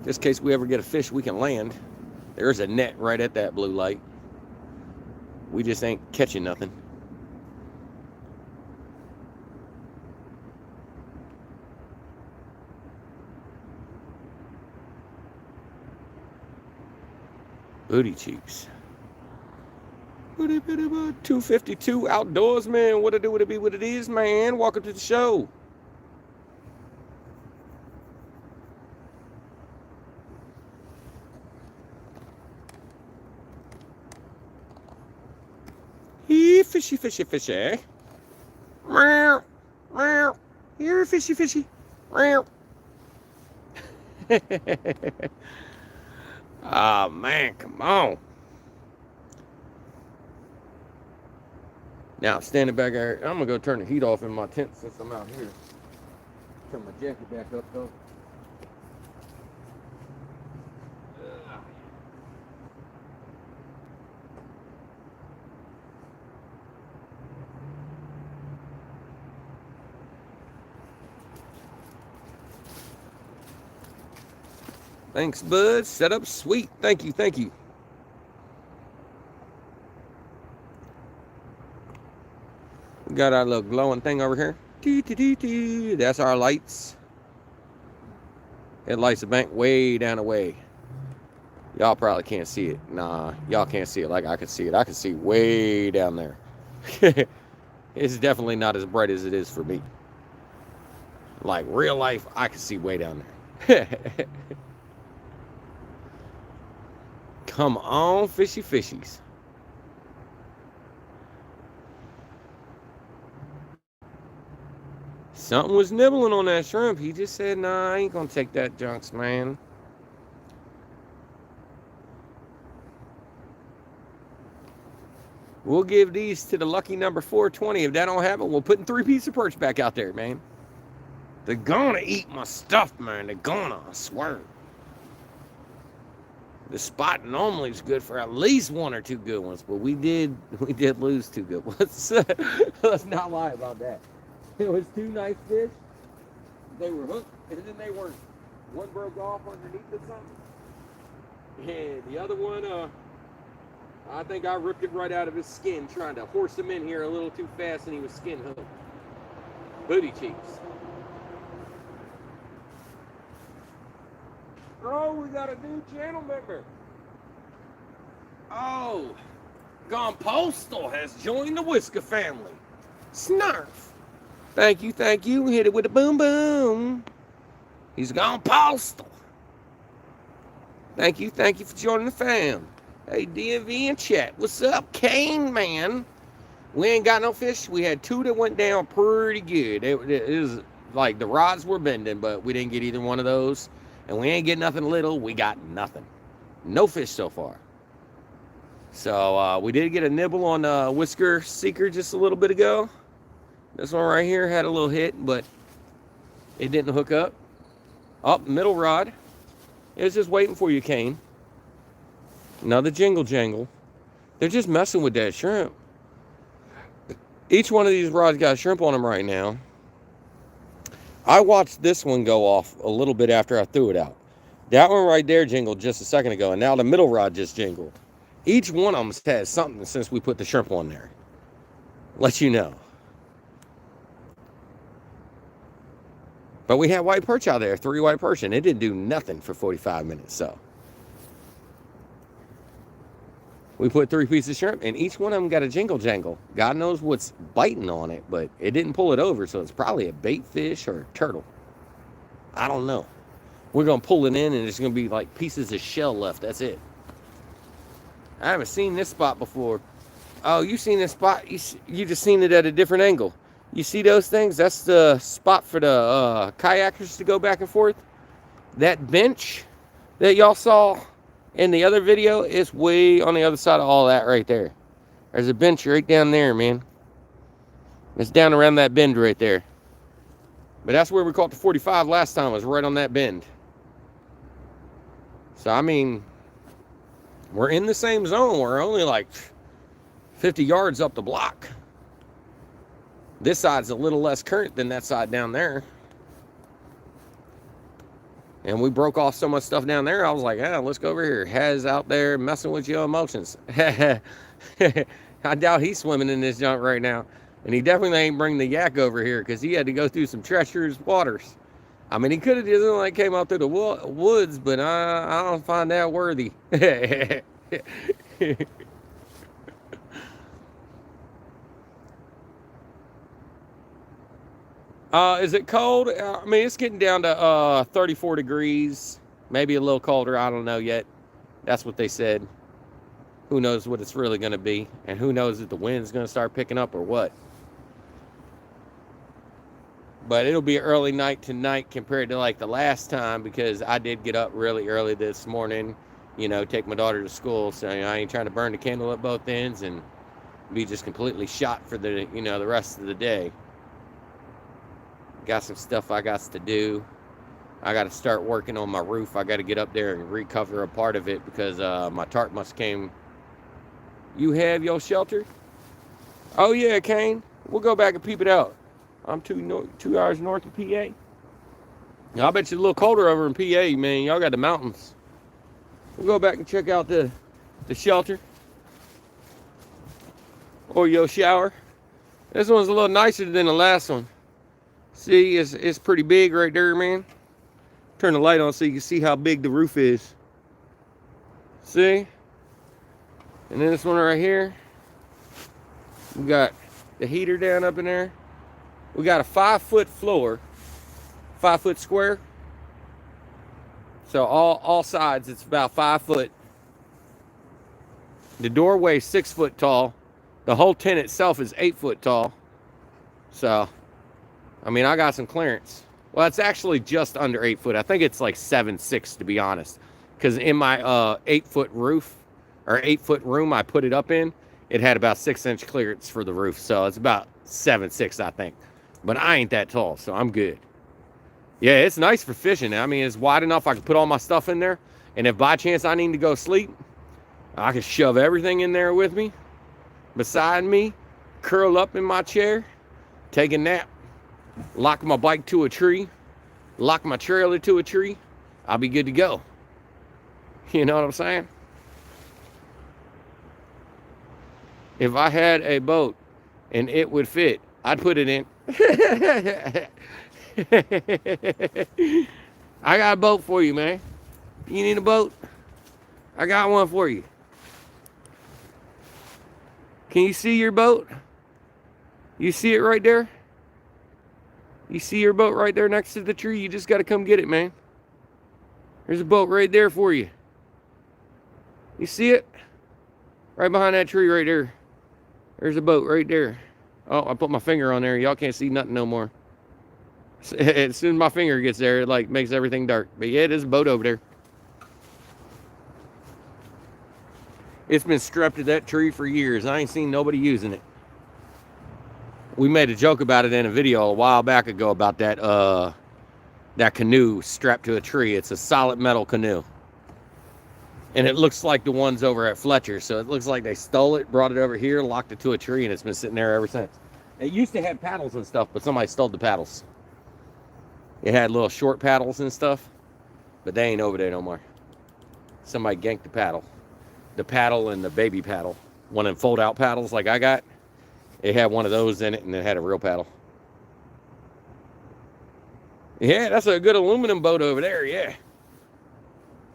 Just in case we ever get a fish we can land. There's a net right at that blue light. We just ain't catching nothing. Booty cheeks. 252 outdoorsman. What it do, what it be, what it is, man. Welcome to the show. Here, fishy, fishy, fishy. Meow, meow. Here, fishy, fishy. Meow. Oh, man, come on. Now, standing back there, I'm going to go turn the heat off in my tent since I'm out here. Turn my jacket back up, though. Thanks, bud. Set up sweet. Thank you, thank you. We got our little glowing thing over here. That's our lights. It lights the bank way down the way. Y'all probably can't see it. Nah, y'all can't see it like I can see it. I can see way down there. It's definitely not as bright as it is for me. Like real life, I can see way down there. Come on, fishy fishies. Something was nibbling on that shrimp. He just said, nah, I ain't gonna take that junks, man. We'll give these to the lucky number 420. If that don't happen, we'll put 3 pieces of perch back out there, man. They're gonna eat my stuff, man. They're gonna, I swear. The spot normally is good for at least 1 or 2 good ones, but we did lose 2 good ones. Let's not lie about that. It was 2 nice fish. They were hooked, and then they weren't. One broke off underneath or something, and the other one, I think I ripped it right out of his skin trying to horse him in here a little too fast, and he was skin hooked. Booty cheeks. Oh, we got a new channel member. Oh, Gone Postal has joined the Whisker family. Snarf. Thank you, thank you. Hit it with a boom boom. He's Gone Postal. Thank you for joining the fam. Hey, DMV and chat. What's up, Kane, man? We ain't got no fish. We had 2 that went down pretty good. It was like the rods were bending, but we didn't get either one of those. And we ain't get nothing little. We got nothing. No fish so far. So we did get a nibble on Whisker Seeker just a little bit ago. This one right here had a little hit, but it didn't hook up. Up, middle rod. It was just waiting for you, Kane. Another jingle jangle. They're just messing with that shrimp. Each one of these rods got shrimp on them right now. I watched this one go off a little bit after I threw it out. That one right there jingled just a second ago, and now the middle rod just jingled. Each one of them has something since we put the shrimp on there. Let you know. But we had white perch out there, 3 white perch, and it didn't do nothing for 45 minutes, so. We put 3 pieces of shrimp, and each one of them got a jingle jangle. God knows what's biting on it, but it didn't pull it over, so it's probably a bait fish or a turtle. I don't know. We're going to pull it in, and there's going to be like pieces of shell left. That's it. I haven't seen this spot before. Oh, you seen this spot? You just seen it at a different angle. You see those things? That's the spot for the kayakers to go back and forth. That bench that y'all saw in the other video is way on the other side of all that right there. There's a bench right down there, man. It's down around that bend right there. But that's where we caught the 45 last time, was right on that bend. So, I mean, we're in the same zone. We're only like 50 yards up the block. This side's a little less current than that side down there. And we broke off so much stuff down there, I was like, yeah, let's go over here. Has out there messing with your emotions. I doubt he's swimming in this junk right now. And he definitely ain't bring the yak over here because he had to go through some treacherous waters. I mean, he could have just like came out through the woods, but I don't find that worthy. Is it cold? I mean, it's getting down to 34 degrees, maybe a little colder. I don't know yet. That's what they said. Who knows what it's really going to be, and who knows if the wind's going to start picking up or what. But it'll be an early night tonight compared to like the last time, because I did get up really early this morning, you know, take my daughter to school. So you know, I ain't trying to burn the candle at both ends and be just completely shot for the, you know, the rest of the day. Got some stuff I got to do. I got to start working on my roof. I got to get up there and recover a part of it because my tarp must came. You have your shelter? Oh yeah, Kane. We'll go back and peep it out. I'm 2 hours north of PA. I bet you a little colder over in PA, man. Y'all got the mountains. We'll go back and check out the shelter. Or your shower. This one's a little nicer than the last one. See, it's pretty big right there, man. Turn the light on so you can see how big the roof is. See? And then this one right here. We got the heater down up in there. We got a 5-foot floor, 5-foot square. So all sides, it's about 5 foot. The doorway is 6 foot tall. The whole tent itself is 8 foot tall. So, I mean, I got some clearance. Well, it's actually just under 8 foot. I think it's like 7.6 to be honest. Because in my 8-foot roof, or 8-foot room I put it up in, it had about 6-inch clearance for the roof. So it's about 7.6, I think. But I ain't that tall, so I'm good. Yeah, it's nice for fishing. I mean, it's wide enough I can put all my stuff in there. And if by chance I need to go sleep, I can shove everything in there with me, beside me, curl up in my chair, take a nap, lock my bike to a tree, lock my trailer to a tree. I'll be good to go. You know what I'm saying? If I had a boat and it would fit, I'd put it in. I got a boat for you, man. You need a boat? I got one for you. Can you see your boat? You see it right there? You see your boat right there next to the tree? You just got to come get it, man. There's a boat right there for you. You see it? Right behind that tree right there. There's a boat right there. Oh, I put my finger on there. Y'all can't see nothing no more. As soon as my finger gets there, it like makes everything dark. But yeah, there's a boat over there. It's been strapped to that tree for years. I ain't seen nobody using it. We made a joke about it in a video a while back ago about that canoe strapped to a tree. It's a solid metal canoe. And it looks like the ones over at Fletcher. So it looks like they stole it, brought it over here, locked it to a tree, and it's been sitting there ever since. It used to have paddles and stuff, but somebody stole the paddles. It had little short paddles and stuff, but they ain't over there no more. Somebody ganked the paddle. The paddle and the baby paddle. One of them fold-out paddles like I got. It had one of those in it, and it had a real paddle. Yeah, that's a good aluminum boat over there, yeah.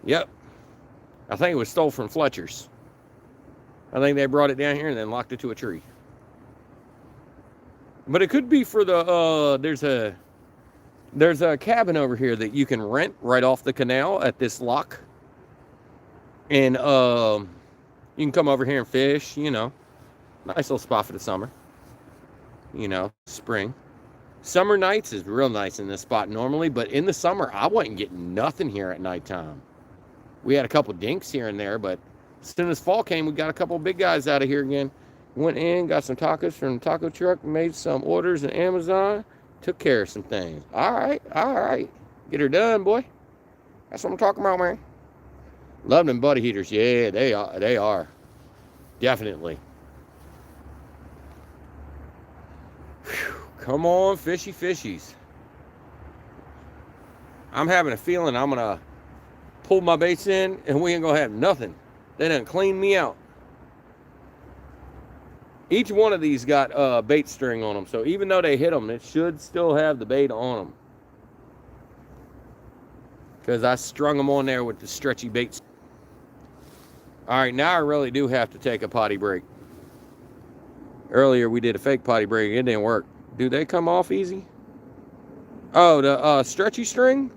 Yep. I think it was stole from Fletcher's. I think they brought it down here and then locked it to a tree. But it could be for the, there's a cabin over here that you can rent right off the canal at this lock. And you can come over here and fish, you know. Nice little spot for the summer. You know, spring. Summer nights is real nice in this spot normally, but in the summer, I wasn't getting nothing here at nighttime. We had a couple dinks here and there, but as soon as fall came, we got a couple big guys out of here again. Went in, got some tacos from the taco truck, made some orders on Amazon, took care of some things. All right. Get her done, boy. That's what I'm talking about, man. Love them buddy heaters. Yeah, they are. Definitely. Whew. Come on, fishies. I'm having a feeling I'm going to pull my baits in and we ain't going to have nothing. They done cleaned me out. Each one of these got bait string on them. So even though they hit them, it should still have the bait on them. Because I strung them on there with the stretchy baits. All right, now I really do have to take a potty break. Earlier we did a fake potty break. It didn't work. Do they come off easy? Oh, the stretchy string?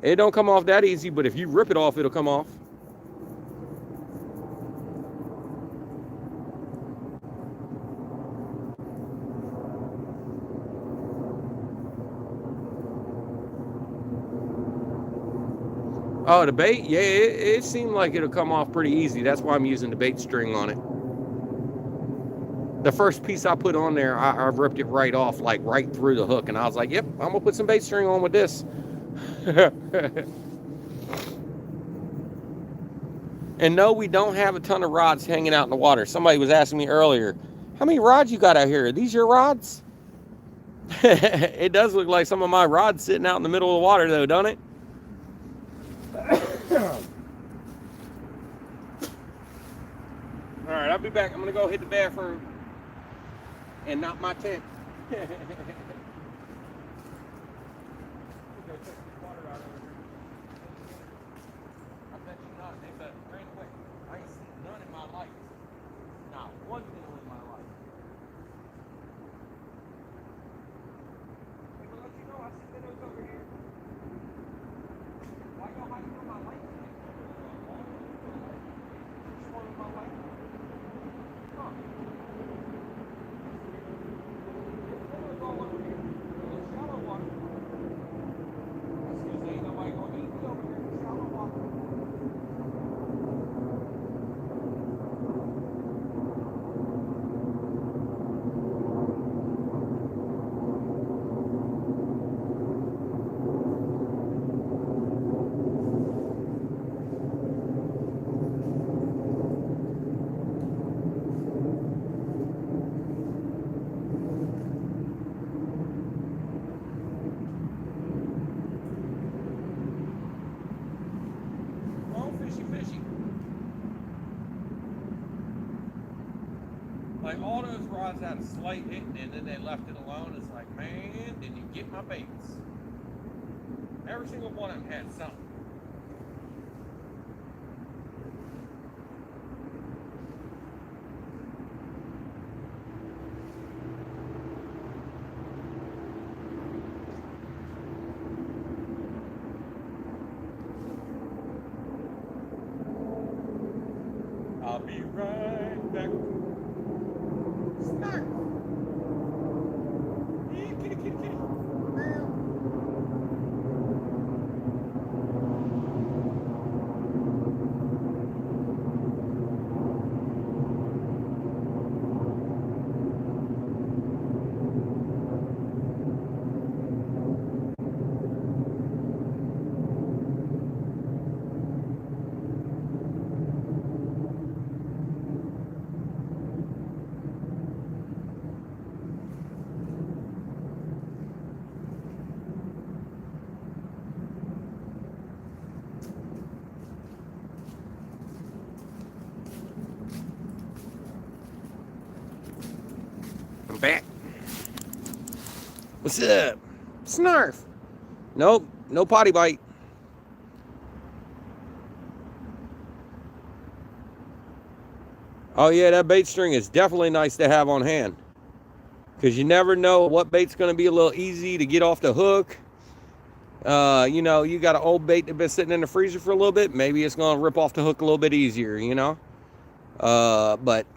It don't come off that easy, but if you rip it off, it'll come off. Oh, the bait? Yeah, it seemed like it'll come off pretty easy. That's why I'm using the bait string on it. The first piece I put on there, I ripped it right off, like right through the hook. And I was like, yep, I'm going to put some bait string on with this. And no, we don't have a ton of rods hanging out in the water. Somebody was asking me earlier, how many rods you got out here? Are these your rods? It does look like some of my rods sitting out in the middle of the water, though, don't it? All right, I'll be back. I'm going to go hit the bathroom and not my tent. They said, ran away. I ain't seen none in my life. Not one minnow in my life. Hey, but let you know, I see minnows over here. Why y'all hiding from my light? Which one of my light? Huh. There's minnows all over here. There's shallow water. That's because ain't nobody gonna eat me over here in shallow water. Fishy. Like all those rods had a slight hit and then they left it alone. It's like, man, did you get my baits? Every single one of them had something. I'll be right back. Snark! Hey, kitty, kitty, kitty. Meow. I'm back. What's up? Snarf. Nope, no potty bite. Oh yeah, that bait string is definitely nice to have on hand. Because you never know what bait's going to be a little easy to get off the hook. You know, you got an old bait that's been sitting in the freezer for a little bit. Maybe it's going to rip off the hook a little bit easier, you know. But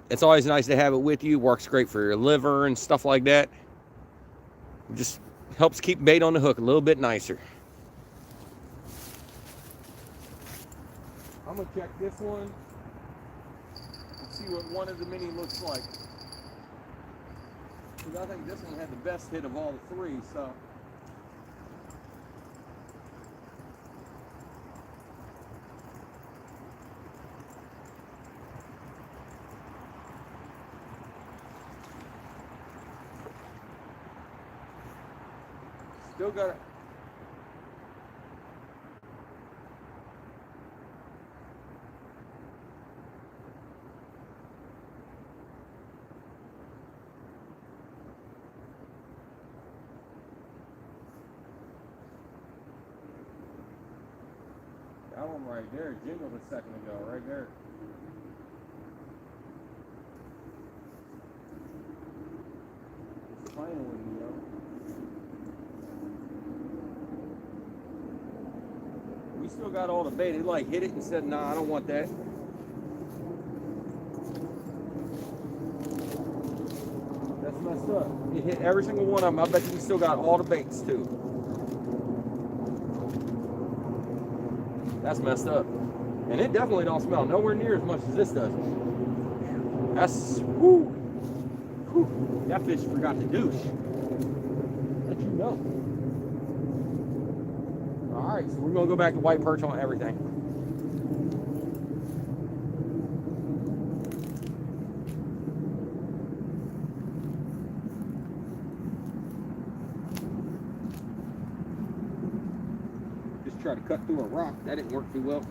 it's always nice to have it with you. Works great for your liver and stuff like that. Just helps keep bait on the hook a little bit nicer. I'm going to check this one and see what one of the mini looks like. Because I think this one had the best hit of all the three, so. Still got it. That one right there jingled a second ago, right there. It's playing with me, yo. We still got all the bait. It like hit it and said, nah, I don't want that. That's messed up. It hit every single one of them. I bet you we still got all the baits too. That's messed up. And it definitely don't smell nowhere near as much as this does. That's, whoo, whoo. That fish forgot to douche. Let you know. All right, so we're gonna go back to white perch on everything. Just try to cut through a rock. That didn't work too well.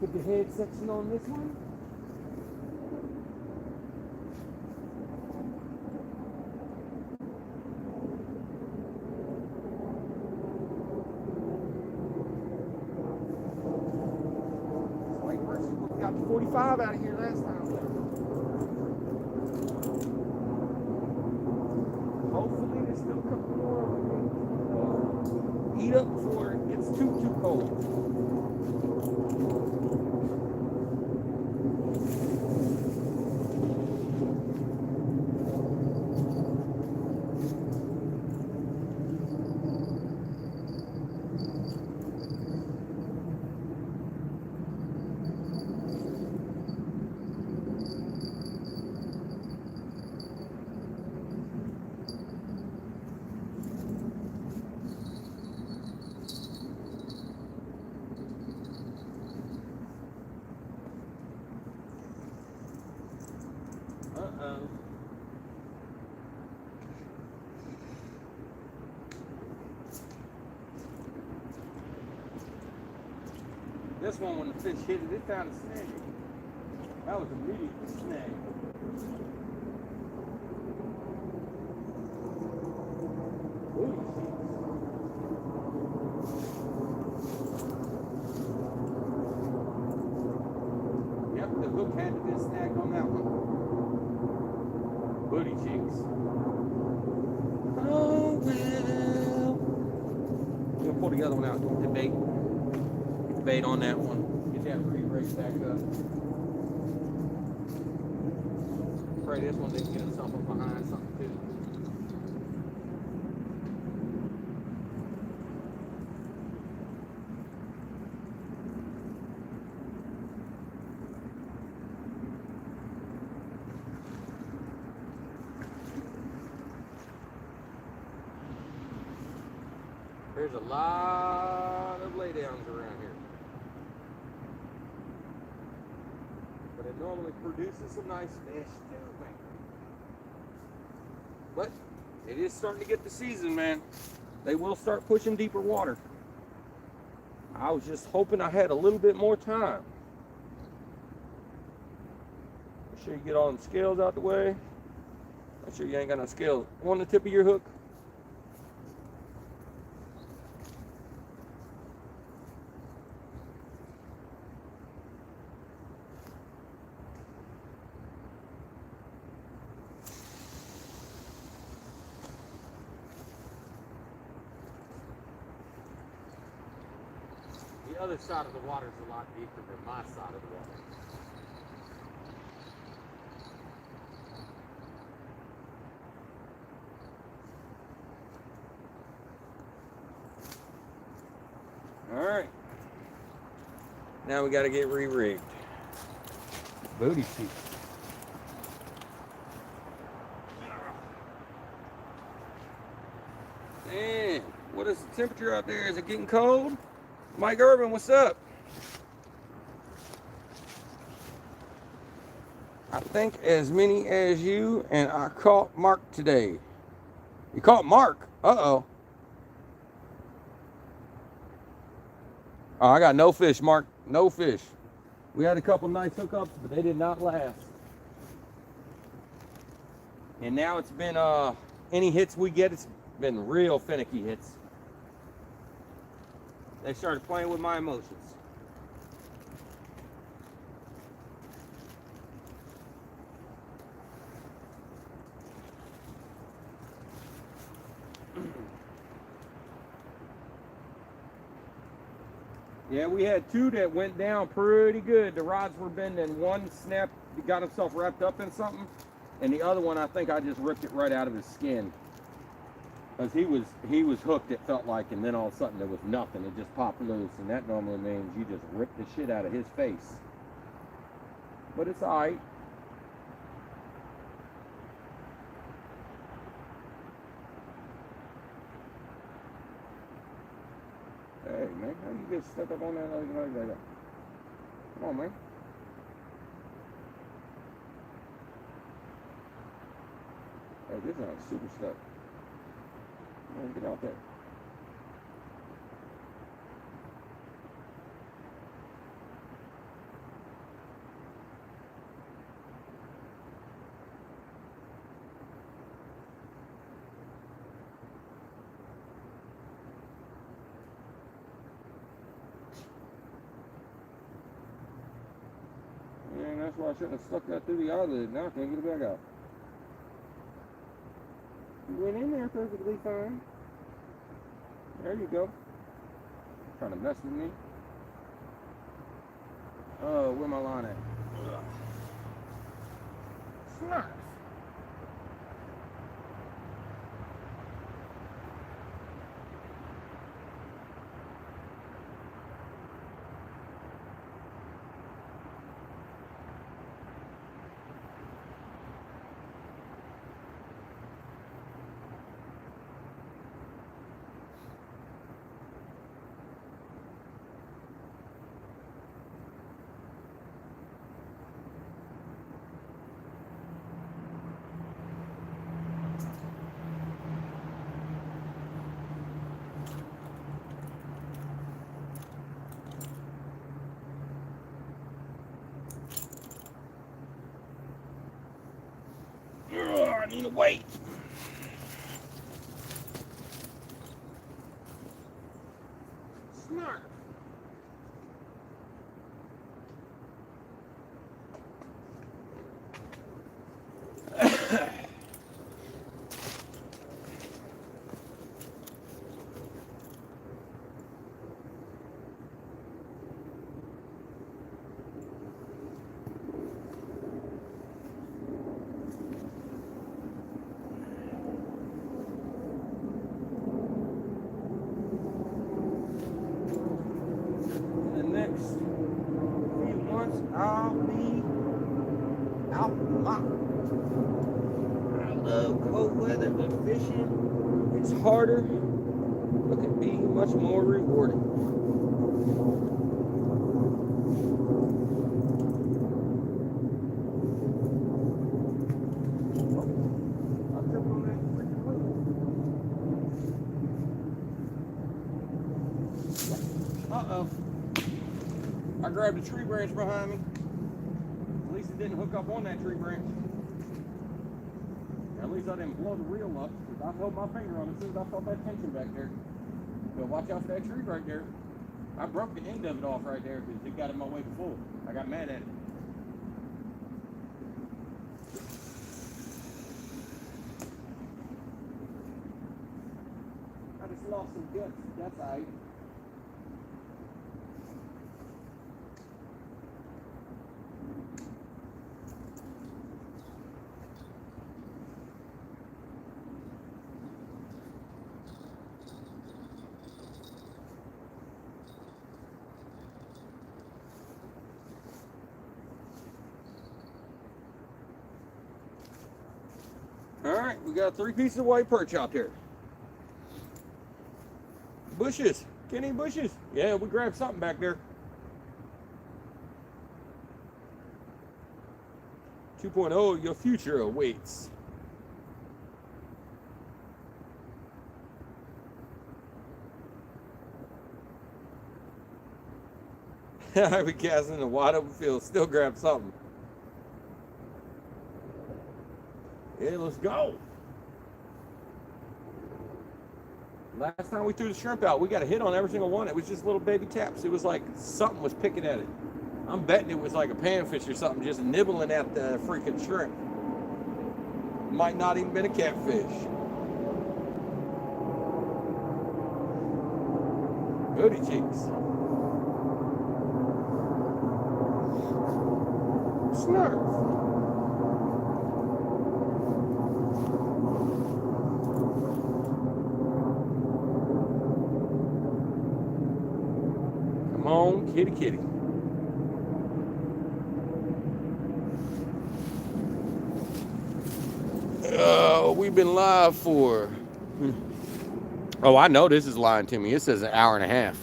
Look at the head section on this one. We got the 45 out of here last time. Hopefully there's still a couple more heat up before it gets too cold. This one, when the fish hit it, it found a snag. That was immediately snag. Yep, the hook had to be snagged on that one. Booty cheeks. Oh, well. We'll pull the other one out. The bait. Get the bait on that one. Get that re-race back up. Pray this one didn't get itself up behind something too. There's a lot of laydowns around here. But it normally produces some nice fish too, man. But it is starting to get the season, man. They will start pushing deeper water. I was just hoping I had a little bit more time. Make sure you get all them scales out the way. Make sure you ain't got no scales on the tip of your hook. The other side of the water is a lot deeper than my side of the water. All right. Now we got to get re-rigged. Booty cheeks. Man, what is the temperature out there? Is it getting cold? Mike Urban, what's up? I think as many as you, and I caught Mark today. You caught Mark? Uh-oh. Oh, I got no fish, Mark. No fish. We had a couple nice hookups, but they did not last. And now it's been, any hits we get, it's been real finicky hits. They started playing with my emotions. Yeah, we had two that went down pretty good. The rods were bending. One snapped, got himself wrapped up in something, and the other one, I think I just ripped it right out of his skin. Because he was hooked, it felt like, and then all of a sudden there was nothing. It just popped loose, and that normally means you just rip the shit out of his face. But it's all right. Hey, man, how you get stuck up on that like that? Come on, man. Hey, this is super stuck. Come on, get out there. That's why I shouldn't have stuck that through the eyelid. Now I can't get it back out. You went in there perfectly fine. There you go. Trying to mess with me. Oh, where my line at? Ugh. Snarf. I need to wait. Snarf. I'll be out the lot. I love cold weather, but fishing, it's harder, but can be much more rewarding. I'll trip on that freaking wheel. Uh-oh. I grabbed a tree branch behind me. At least it didn't hook up on that tree branch. At least I didn't blow the reel up, because I held my finger on it as soon as I felt that tension back there. So watch out for that tree right there. I broke the end of it off right there because it got in my way before. I got mad at it. I just lost some guts. That's all right. Alright, we got 3 pieces of white perch out there. Bushes. Kenny, bushes. Yeah, we grabbed something back there. 2.0, your future awaits. I be casting in a wide open field, still grab something. Yeah, let's go. Last time we threw the shrimp out, we got a hit on every single one. It was just little baby taps. It was like something was picking at it. I'm betting it was like a panfish or something just nibbling at the freaking shrimp. Might not even been a catfish. Booty cheeks. Snarf. Come on, kitty kitty. We've been live for... Oh, I know this is lying to me. It says an hour and a half.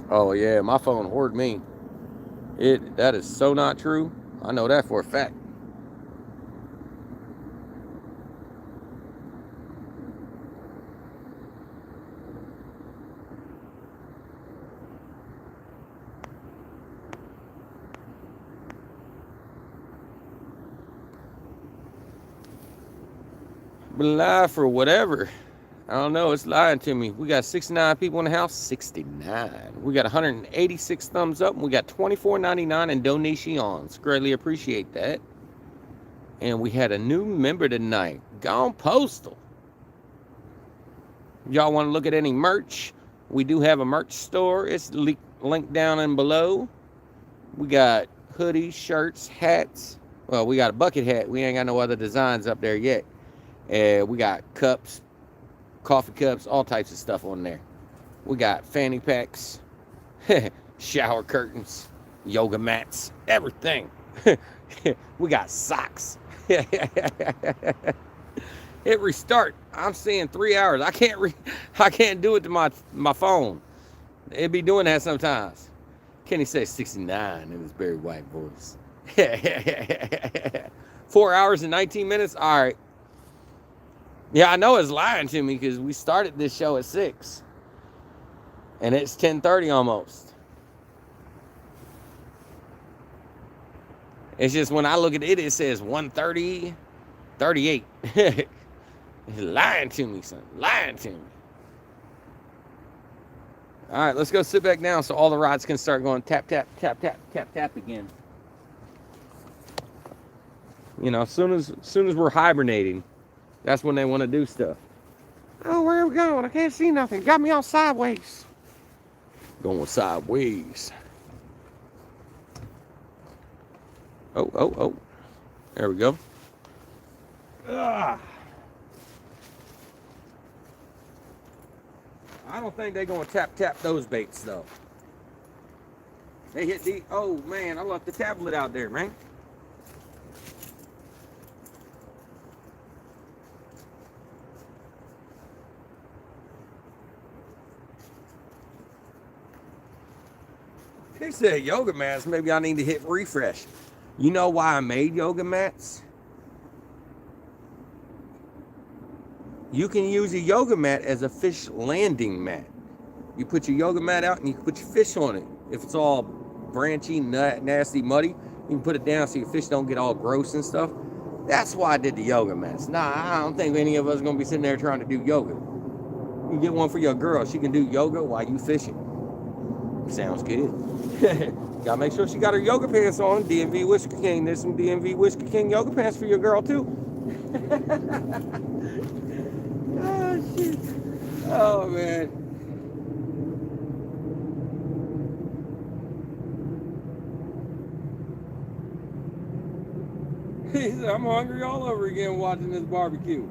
Oh, yeah, my phone hoarded me. That is so not true. I know that for a fact. Been live for whatever. don't know. It's lying to me. We got 69 people in the house. 69. We got 186 thumbs up. And we got $24.99 in donations. Greatly appreciate that. And we had a new member tonight. Gone Postal. Y'all want to look at any merch? We do have a merch store. It's linked down and below. We got hoodies, shirts, hats. Well, we got a bucket hat. We ain't got no other designs up there yet. We got cups, coffee cups, all types of stuff on there. We got fanny packs, shower curtains, yoga mats, everything. We got socks. Hit restart. I'm seeing 3 hours. I can't do it to my phone. It be doing that sometimes. Kenny says 69 in his very white voice. 4 hours and 19 minutes. All right. Yeah, I know it's lying to me because we started this show at 6. And it's 10:30 almost. It's just when I look at it, it says 1:30, 38. It's lying to me, son. Lying to me. All right, let's go sit back down so all the rods can start going tap, tap, tap, tap, tap, tap again. You know, as soon as we're hibernating, that's when they want to do stuff. Oh, where are we going? I can't see nothing. Got me all sideways. Going sideways. Oh. There we go. Ugh. I don't think they're going to tap those baits, though. They hit the... Oh, man, I left the tablet out there, man. They said yoga mats. Maybe I need to hit refresh. You know why I made yoga mats? You can use a yoga mat as a fish landing mat. You put your yoga mat out and you can put your fish on it. If it's all branchy, nasty, muddy, you can put it down so your fish don't get all gross and stuff. That's why I did the yoga mats. Nah, I don't think any of us are going to be sitting there trying to do yoga. You get one for your girl. She can do yoga while you fishing. Sounds good. Gotta make sure she got her yoga pants on. DMV Whisker King. There's some DMV Whisker King yoga pants for your girl, too. Oh, shit. Oh, man. He said, I'm hungry all over again watching this barbecue.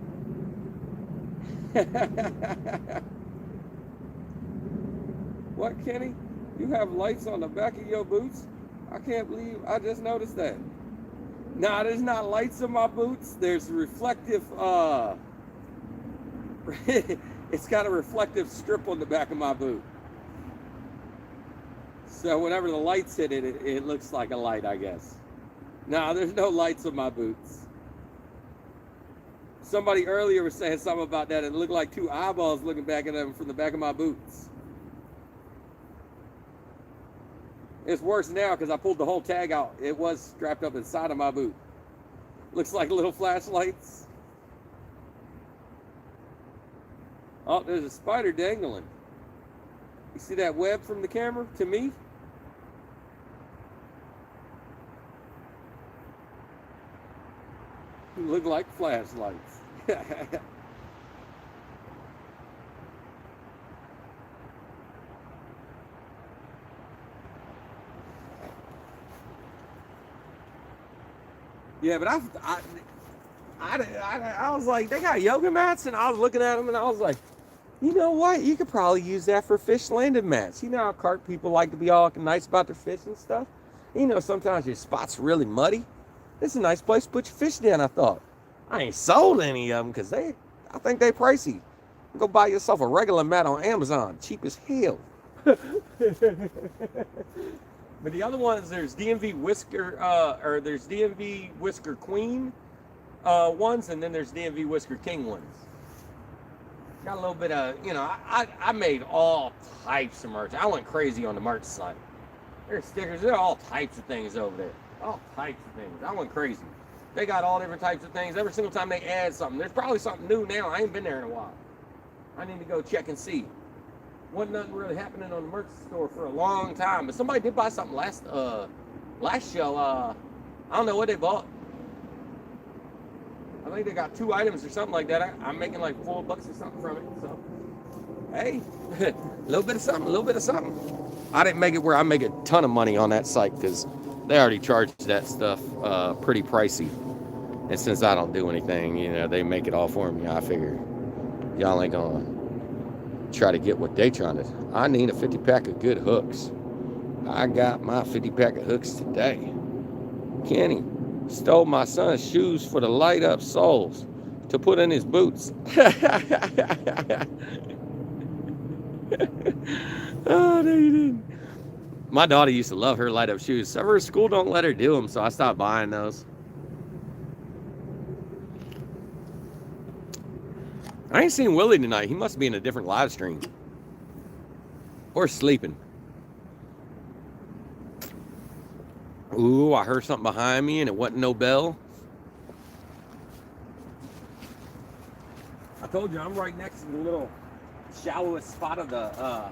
What, Kenny? You have lights on the back of your boots? I can't believe I just noticed that. Nah, there's not lights on my boots. There's reflective, it's got a reflective strip on the back of my boot. So whenever the lights hit it, it looks like a light, I guess. Nah, there's no lights on my boots. Somebody earlier was saying something about that. It looked like two eyeballs looking back at them from the back of my boots. It's worse now because I pulled the whole tag out. It was strapped up inside of my boot. Looks like little flashlights. Oh, there's a spider dangling. You see that web from the camera to me? Look like flashlights. Yeah, but I was like, they got yoga mats, and I was looking at them, and I was like, you know what? You could probably use that for fish landing mats. You know how carp people like to be all nice about their fish and stuff? You know, sometimes your spot's really muddy. This is a nice place to put your fish down, I thought. I ain't sold any of them because I think they pricey. Go buy yourself a regular mat on Amazon. Cheap as hell. But the other ones, there's DMV Whisker, there's DMV Whisker Queen ones, and then there's DMV Whisker King ones. Got a little bit of, you know, I made all types of merch. I went crazy on the merch site. There's stickers, there are all types of things over there. All types of things. I went crazy. They got all different types of things. Every single time they add something, there's probably something new now. I ain't been there in a while. I need to go check and see. Wasn't nothing really happening on the merch store for a long time, but somebody did buy something last show. I don't know what they bought. I think they got 2 items or something like that. I'm making like $4 or something from it. So, hey, a little bit of something, a little bit of something. I didn't make it where I make a ton of money on that site because they already charged that stuff pretty pricey. And since I don't do anything, you know, they make it all for me. I figure y'all ain't gonna try to get what they trying to. I need a 50-pack of good hooks. I got my 50-pack of hooks today. Kenny stole my son's shoes for the light up soles to put in his boots. Oh, no, you didn't. My daughter used to love her light up shoes. Some of her school don't let her do them, so I stopped buying those. I ain't seen Willie tonight. He must be in a different live stream. Or sleeping. Ooh, I heard something behind me and it wasn't no bell. I told you I'm right next to the little shallowest spot of the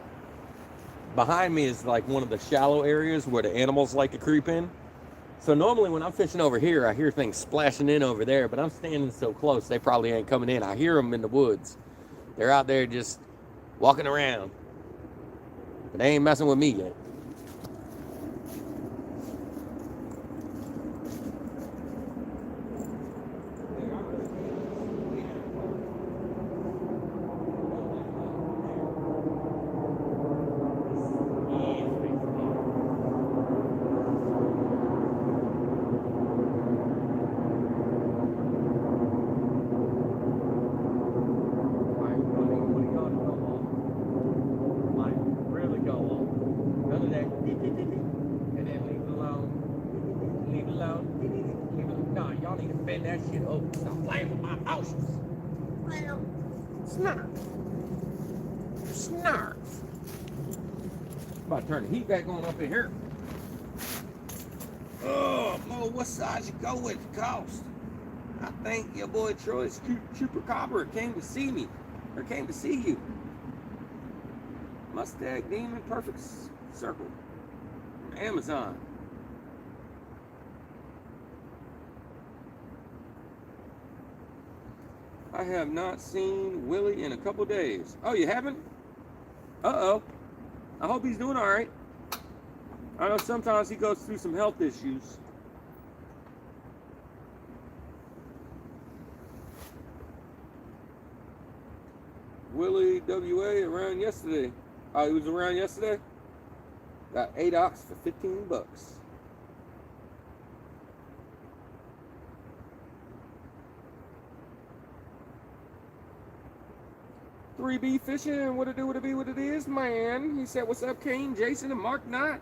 behind me is like one of the shallow areas where the animals like to creep in. So normally when I'm fishing over here, I hear things splashing in over there, but I'm standing so close, they probably ain't coming in. I hear them in the woods. They're out there just walking around. But they ain't messing with me yet. About to turn the heat back on up in here. Oh, Mo, what size you go with the cost? I think your boy Troy's Chupacabra came to see me, or came to see you. Mustang Demon Perfect Circle from Amazon. I have not seen Willie in a couple days. Oh, you haven't? Uh-oh. I hope he's doing all right. I know sometimes he goes through some health issues. Willie WA around yesterday. Oh, he was around yesterday? Got 8 ox for $15. 3B fishing, what it do, what it be, what it is, man. He said, what's up, Kane, Jason, and Mark Knott?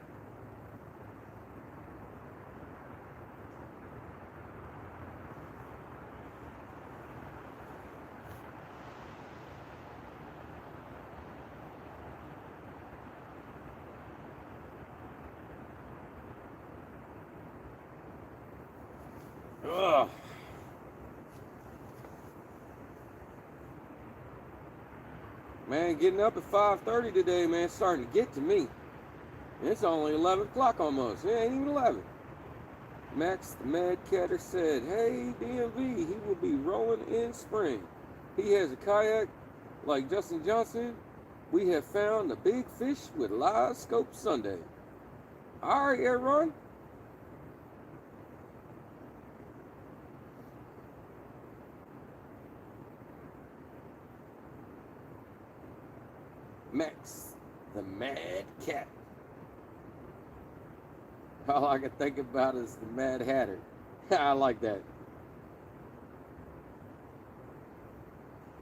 Ugh. Man, getting up at 5:30 today, man, it's starting to get to me. It's only 11 o'clock almost. It ain't even 11. Max the Mad Catter said, hey, DMV, he will be rolling in spring. He has a kayak like Justin Johnson. We have found the big fish with live scope Sunday. All right, Aaron. Max, the Mad Cat. All I can think about is the Mad Hatter. I like that.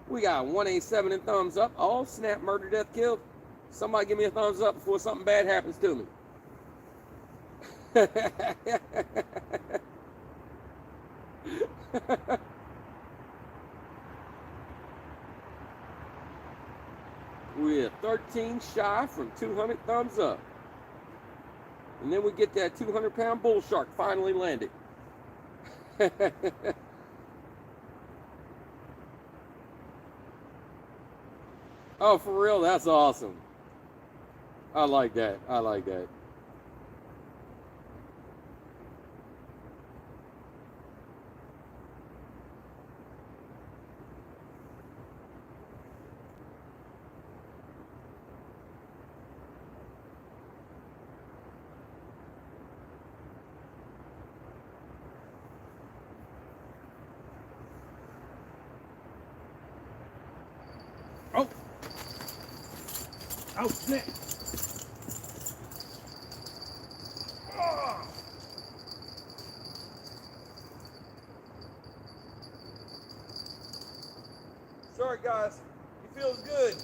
We got 187 and thumbs up. All snap, murder, death, killed. Somebody give me a thumbs up before something bad happens to me. We're 13 shy from 200 thumbs up. And then we get that 200-pound bull shark finally landed. Oh, for real? That's awesome. I like that. I like that. Oh. Oh, snap. Oh. Sorry, guys. He feels good.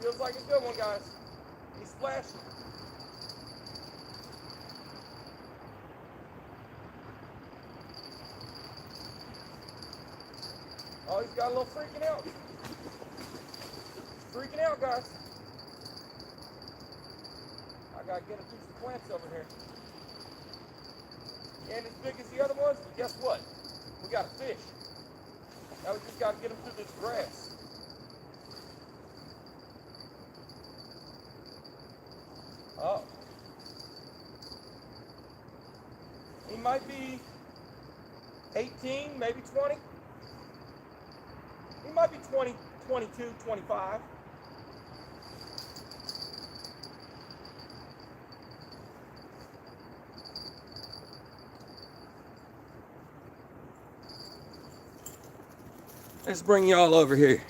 Feels like a good one, guys. He's splashing. Oh, he's got a little freaking out. Freaking out, guys. I gotta get him through some plants over here. And as big as the other ones, but guess what? We got a fish. Now we just gotta get him through this grass. Oh. He might be 18, maybe 20. He might be 20, 22, 25. Let's bring y'all over here.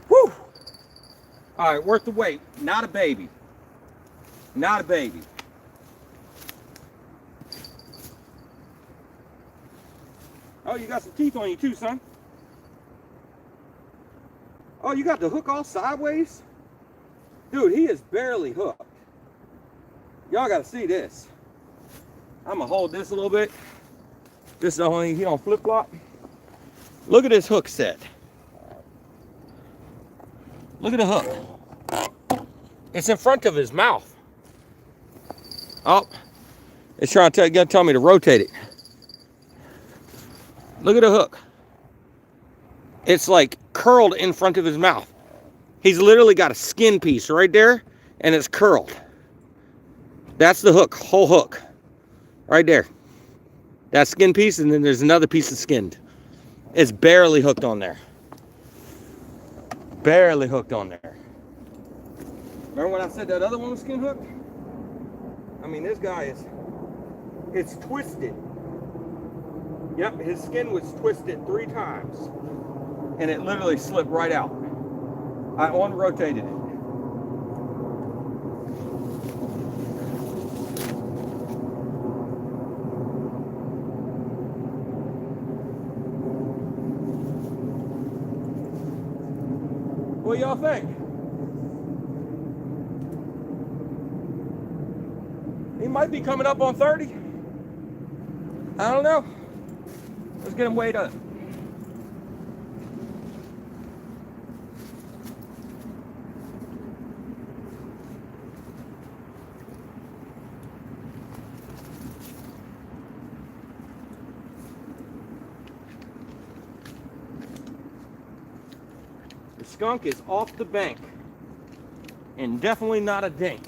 Woo! All right, worth the wait. Not a baby. Not a baby. Oh, you got some teeth on you too, son. Oh, you got the hook all sideways? Dude, he is barely hooked. Y'all gotta see this. I'm gonna hold this a little bit. This is only he on flip flop. Look at this hook set. Look at the hook. It's in front of his mouth. Oh, it's trying to tell me to rotate it. Look at the hook. It's like curled in front of his mouth. He's literally got a skin piece right there, and it's curled. That's the hook, whole hook, right there. That skin piece, and then there's another piece of skinned. It's barely hooked on there. Barely hooked on there. Remember when I said that other one was skin hooked? I mean, this guy it's twisted. Yep, his skin was twisted 3 times, and it literally slipped right out. I unrotated it. What y'all think? He might be coming up on 30. I don't know. Let's get him weighed up. The skunk is off the bank and definitely not a dink.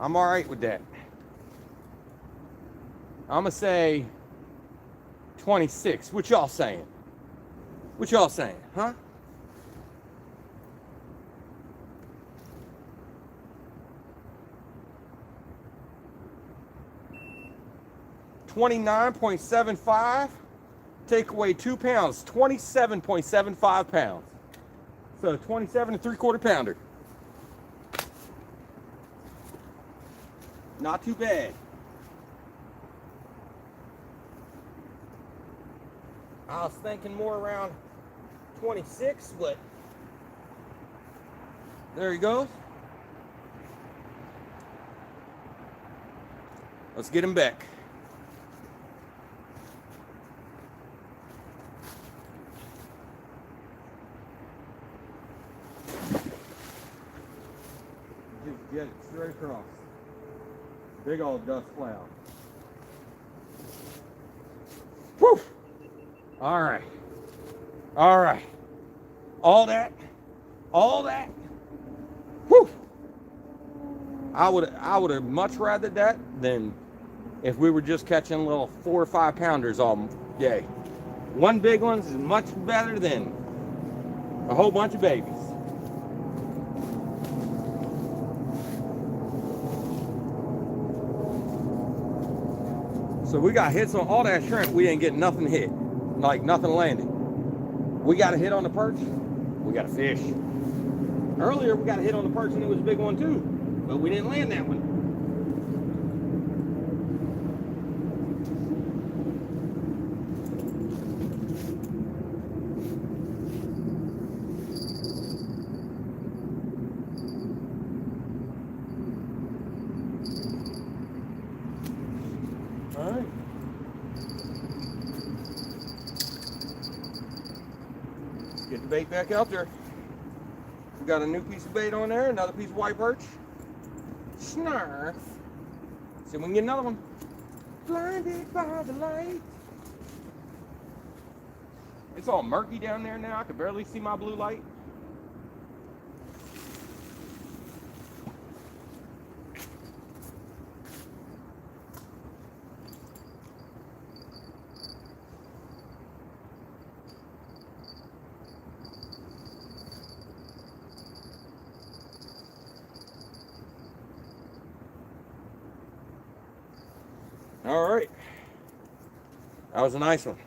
I'm all right with that. I'm gonna say 26. What y'all saying? What y'all saying, huh? $29.75. Take away 2 pounds. 27.75 pounds. So 27 and 3/4 pounder. Not too bad. I was thinking more around 26, but there he goes. Let's get him back. Just get it straight across. Big old dust cloud. Woo! All right. All right. All that. Whew. I would have much rather that than if we were just catching little 4 or 5 pounders all day. One big one is much better than a whole bunch of babies. So we got hits on all that shrimp. We didn't get nothing hit, like nothing landed. We got a hit on the perch. We got a fish. Earlier we got a hit on the perch and it was a big one too, but we didn't land that one. All right. Let's get the bait back out there. We got a new piece of bait on there, another piece of white perch. Snarf. See if we can get another one. Blinded by the light. It's all murky down there now. I can barely see my blue light. All right, that was a nice one.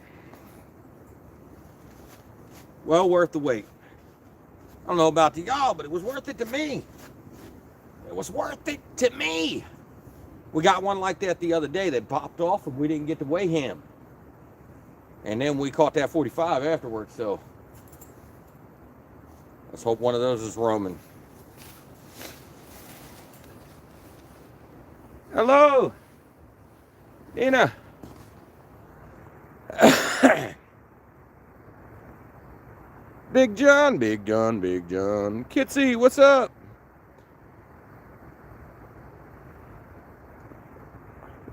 Well worth the wait. I don't know about y'all, but it was worth it to me. It was worth it to me. We got one like that the other day that popped off and we didn't get to weigh him. And then we caught that 45 afterwards, so let's hope one of those is roaming. Hello. Dina. Big John. Kitsy, what's up?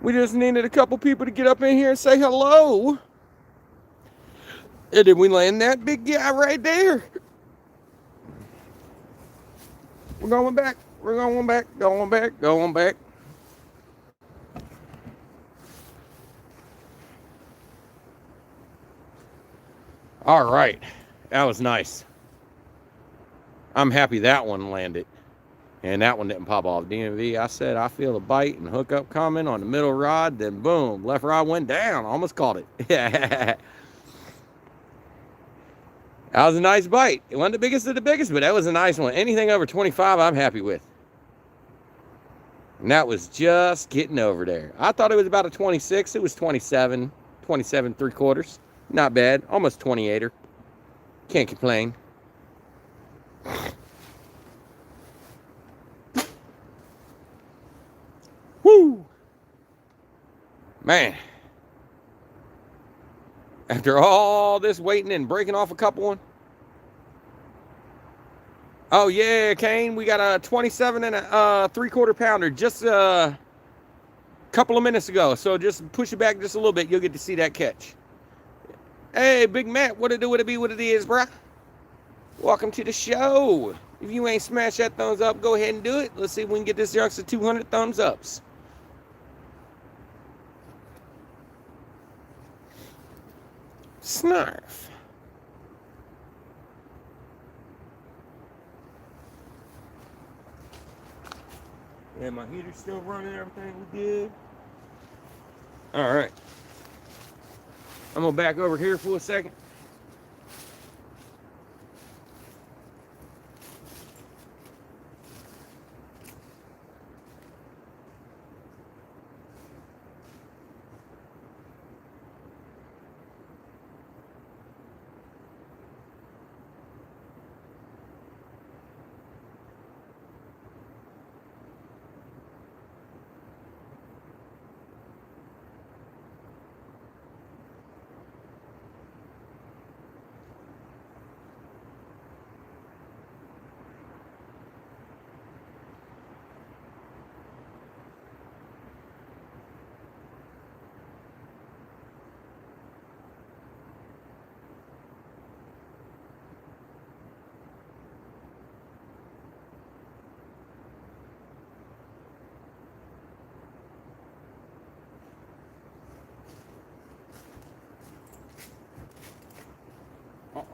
We just needed a couple people to get up in here and say hello. And then we land that big guy right there. We're going back. Going back. All right, that was nice. I'm happy that one landed, and that one didn't pop off. DMV, I said I feel the bite and hookup coming on the middle rod, then boom, left rod went down. Almost caught it. That was a nice bite. It wasn't the biggest of the biggest, but that was a nice one. Anything over 25, I'm happy with. And that was just getting over there. I thought it was about a 26. It was 27 3/4. Not bad. Almost 28er. Can't complain. Woo! Man. After all this waiting and breaking off a couple one. Oh yeah, Kane, we got a 27 and a 3/4 pounder just a couple of minutes ago. So just push it back just a little bit. You'll get to see that catch. Hey, Big Matt, what it do, what it be, what it is, bruh? Welcome to the show. If you ain't smashed that thumbs up, go ahead and do it. Let's see if we can get this youngster 200 thumbs ups. Snarf. Yeah, my heater's still running, everything we good. All right. I'm gonna back over here for a second.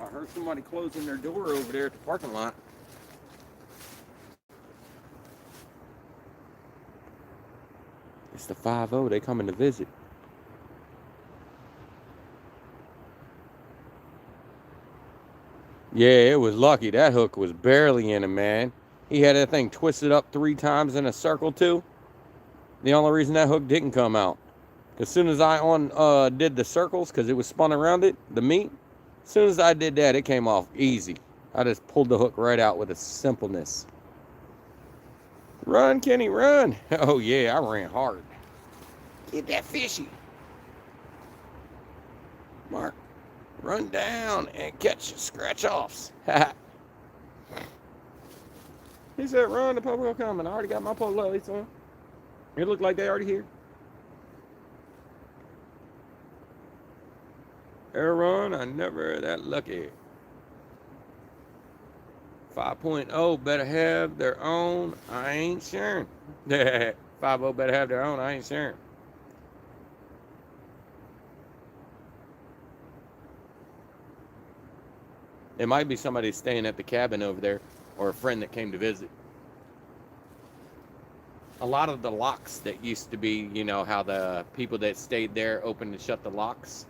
I heard somebody closing their door over there at the parking lot. It's the 5-0. They coming to visit. Yeah, it was lucky. That hook was barely in him, man. He had that thing twisted up 3 times in a circle, too. The only reason that hook didn't come out. As soon as I did the circles, because it was spun around it, the meat, as soon as I did that, it came off easy. I just pulled the hook right out with a simpleness. Run, Kenny, run. Oh, yeah, I ran hard. Get that fishy. Mark, run down and catch scratch-offs. He said, run, the polo coming. I already got my polo. It's on. It looked like they already here. Aaron, I never that lucky. 5.0 better have their own. I ain't sharing. 5.0 better have their own. I ain't sharing. It might be somebody staying at the cabin over there or a friend that came to visit. A lot of the locks that used to be, you know, how the people that stayed there opened and shut the locks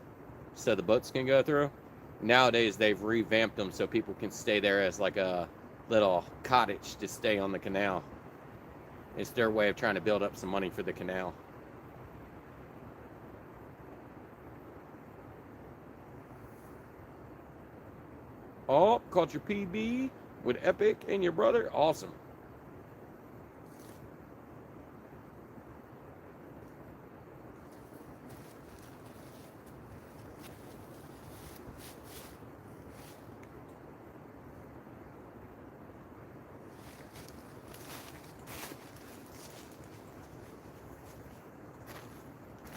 so the boats can go through. Nowadays, they've revamped them so people can stay there as like a little cottage to stay on the canal. It's their way of trying to build up some money for the canal. Oh, caught your PB with Epic and your brother. Awesome.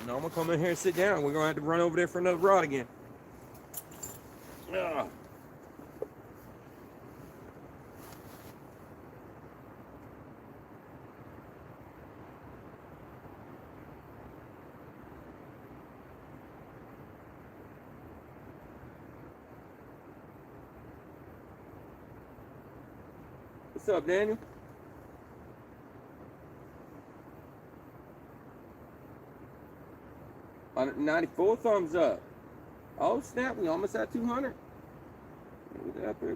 No, I'm gonna come in here and sit down. We're gonna have to run over there for another rod again. Ugh. What's up, Daniel? $194 thumbs up. Oh snap, we almost at 200.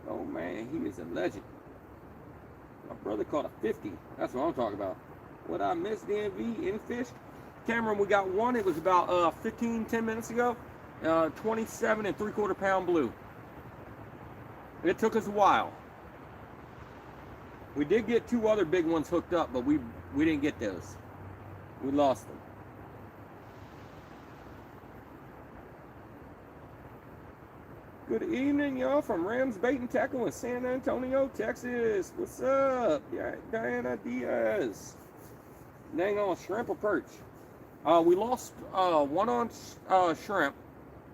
Oh man, he is a legend. My brother caught a 50. That's what I'm talking about. What I missed, DMV, any fish? Cameron, we got one. It was about 10 minutes ago. 27 3/4 pound blue. It took us a while. We did get 2 other big ones hooked up, but we didn't get those. We lost them. Good evening, y'all, from Rams Bait and Tackle in San Antonio, Texas. What's up? Yeah, Diana Diaz. Dang on, shrimp or perch? We lost one on shrimp.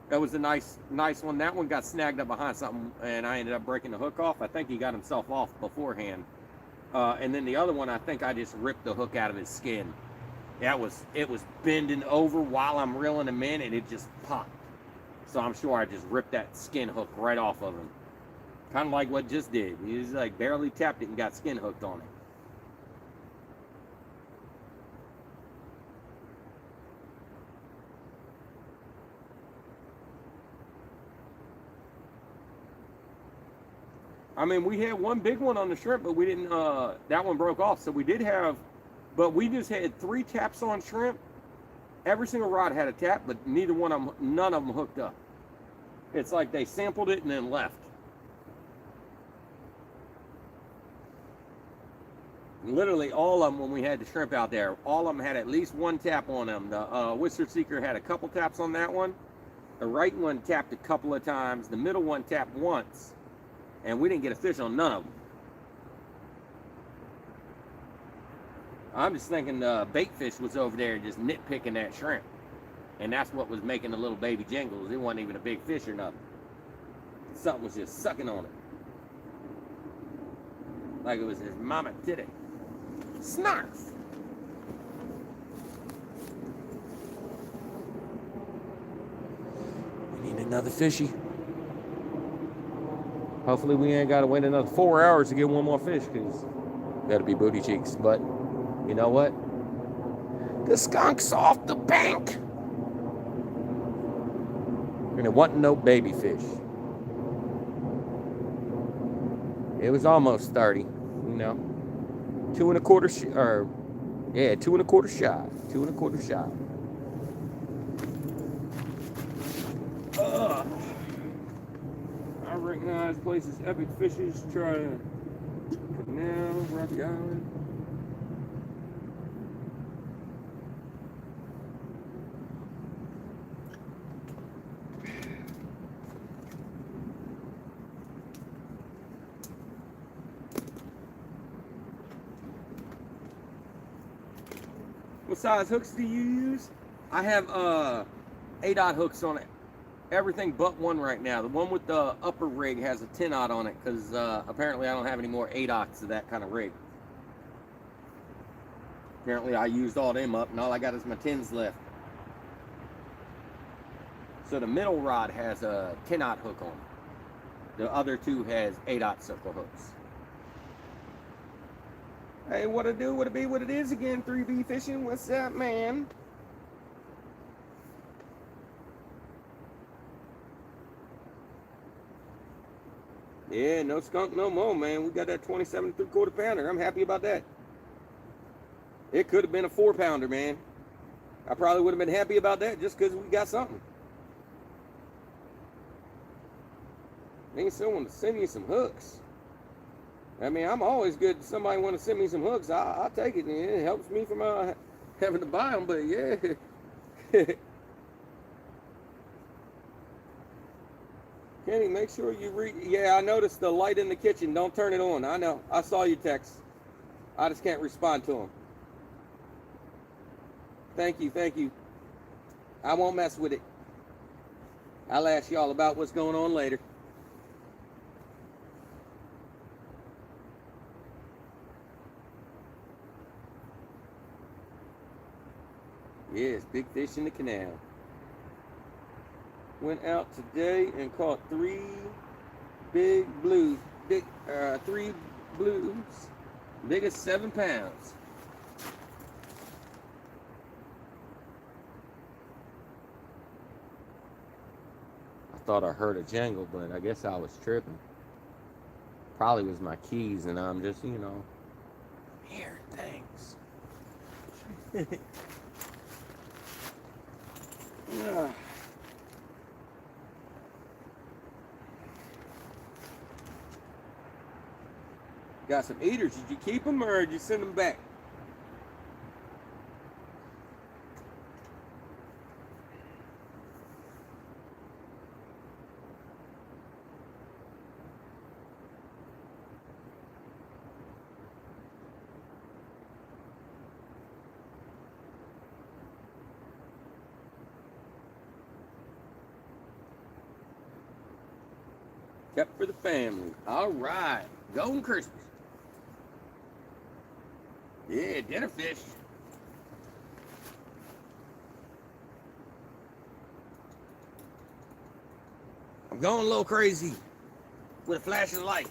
That was a nice one. That one got snagged up behind something, and I ended up breaking the hook off. I think he got himself off beforehand. And then the other one, I think I just ripped the hook out of his skin. It was bending over while I'm reeling him in, and it just popped. So I'm sure I just ripped that skin hook right off of him. Kind of like what just did. He just like barely tapped it and got skin hooked on it. I mean, we had one big one on the shrimp, but we didn't, that one broke off. So we did have, but we just had 3 taps on shrimp. Every single rod had a tap, but none of them hooked up. It's like they sampled it and then left. Literally all of them, when we had the shrimp out there, all of them had at least 1 tap on them. The Whistler Seeker had a couple taps on that one. The right one tapped a couple of times. The middle one tapped once. And we didn't get a fish on none of them. I'm just thinking the bait fish was over there just nitpicking that shrimp. And that's what was making the little baby jingles. It wasn't even a big fish or nothing. Something was just sucking on it. Like it was his mama titty. Snarf! We need another fishy. Hopefully we ain't got to wait another 4 hours to get one more fish, because that'll be booty cheeks. But you know what? The skunk's off the bank. And it wasn't no baby fish. It was almost 30, you know. 2 1/4 2 1/4 shy. 2 1/4 shy. I recognize places epic fishes try to canal, Rocky Island. What size hooks do you use? I have 8-aught hooks on it. Everything but one right now. The one with the upper rig has a 10-aught on it, because apparently I don't have any more 8-aughts of that kind of rig. Apparently I used all them up, and all I got is my 10s left. So the middle rod has a 10-aught hook on it. The other two has 8-aught circle hooks. Hey, what it do, what it be, what it is again, 3B Fishing. What's up, man? Yeah, no skunk no more, man. We got that 27 3/4 pounder. I'm happy about that. It could have been a 4-pounder, man. I probably would have been happy about that just because we got something. Need someone to send me some hooks. I mean, I'm always good. Somebody want to send me some hooks, I'll take it. It helps me from having to buy them, but yeah. Kenny, make sure you read. Yeah, I noticed the light in the kitchen. Don't turn it on. I know. I saw your text. I just can't respond to them. Thank you, thank you. I won't mess with it. I'll ask y'all about what's going on later. Yes, big fish in the canal. Went out today and caught 3 big blues. 3 blues. Big as 7 pounds. I thought I heard a jangle, but I guess I was tripping. Probably was my keys, and I'm just, you know, hearing things. Got some eaters. Did you keep them or did you send them back? Kept for the family. All right. Golden Christmas. Yeah, dinner fish. I'm going a little crazy with a flashing light.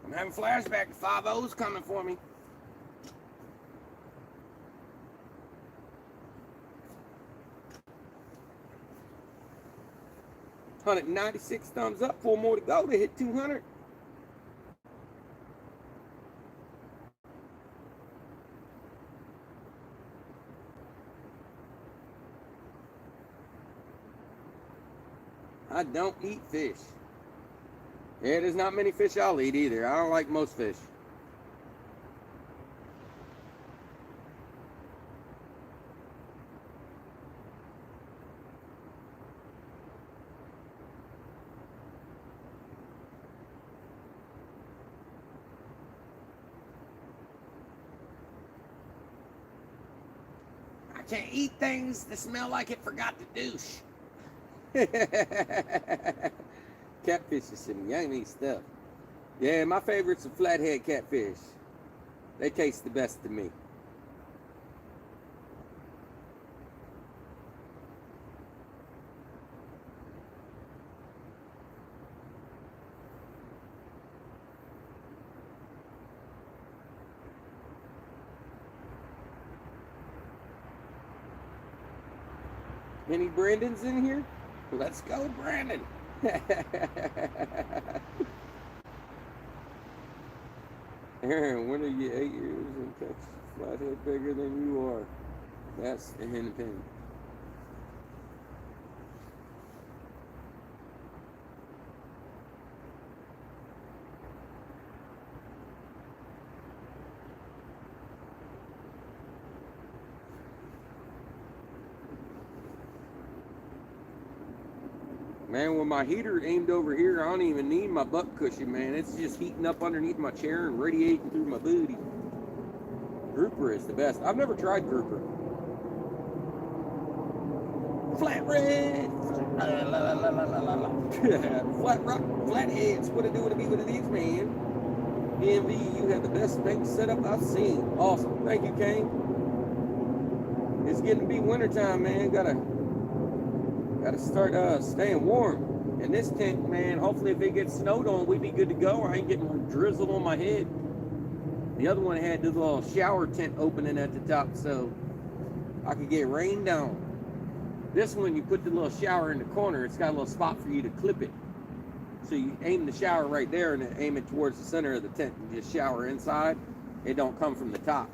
I'm having flashback to 5-0's coming for me. $196 thumbs up, 4 more to go to hit 200. I don't eat fish. Yeah, there's not many fish I'll eat either. I don't like most fish. I can't eat things that smell like it forgot to douche. Catfish is some yummy stuff. Yeah, my favorites are flathead catfish. They taste the best to me. Any Brandons in here? Let's go, Brandon. Aaron, when are you 8 years and catch flathead bigger than you are? That's a hen pin. Man, with my heater aimed over here, I don't even need my butt cushion, man. It's just heating up underneath my chair and radiating through my booty. Grouper is the best. I've never tried grouper. Flat red! Flat rock, flatheads. What it do, what it be, what it is, man. DMV, you have the best thing set up I've seen. Awesome. Thank you, Kane. It's getting to be wintertime, man. Gotta start staying warm. And this tent, man, hopefully if it gets snowed on, we'd be good to go. I ain't getting drizzled on my head. The other one had this little shower tent opening at the top so I could get rained on. This one, you put the little shower in the corner. It's got a little spot for you to clip it. So you aim the shower right there and then aim it towards the center of the tent and just shower inside. It don't come from the top.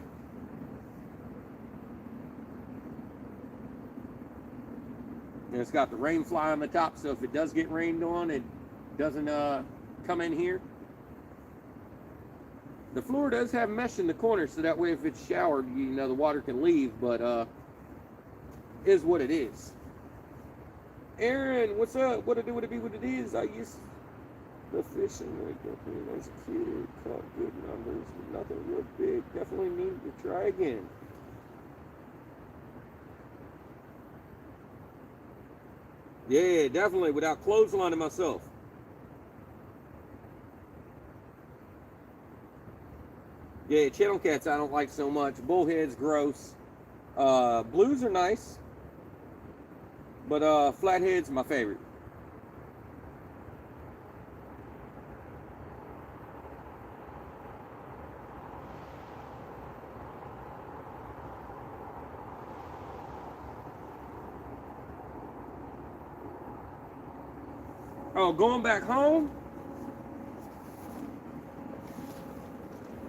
And it's got the rain fly on the top, so if it does get rained on, it doesn't come in here. The floor does have mesh in the corner, so that way if it's showered, you know, the water can leave, but is what it is. Aaron, what's up? What it do, what it be, what it is? I used the fishing rig up here as a kid, caught good numbers, but nothing real big. Definitely need to try again. Yeah, definitely, without clotheslining myself. Yeah, channel cats I don't like so much. Bullheads, gross. Blues are nice. But flatheads, my favorite. Oh, going back home?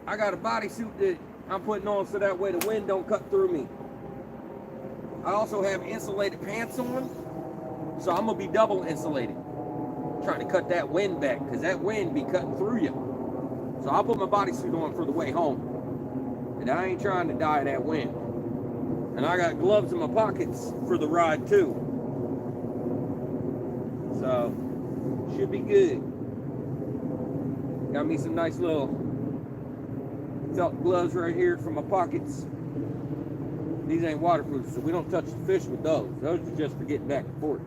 I got a bodysuit that I'm putting on so that way the wind don't cut through me. I also have insulated pants on, so I'm gonna be double insulated. Trying to cut that wind back, because that wind be cutting through you. So I'll put my bodysuit on for the way home. And I ain't trying to die of that wind. And I got gloves in my pockets for the ride too. So, should be good. Got me some nice little felt gloves right here for my pockets. These ain't waterproof, so we don't touch the fish with those. Those are just for getting back and forth.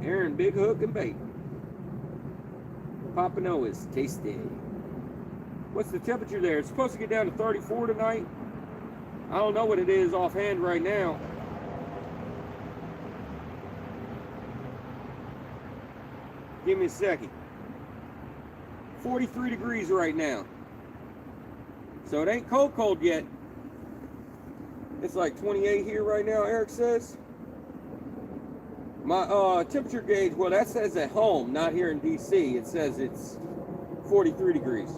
Aaron, big hook and bait. Pompano is tasty. What's the temperature there? It's supposed to get down to 34 tonight. I don't know what it is offhand right now. Give me a second. 43 degrees right now. So it ain't cold yet. It's like 28 here right now, Eric says. My temperature gauge, well, that says at home, not here in DC. It says it's 43 degrees.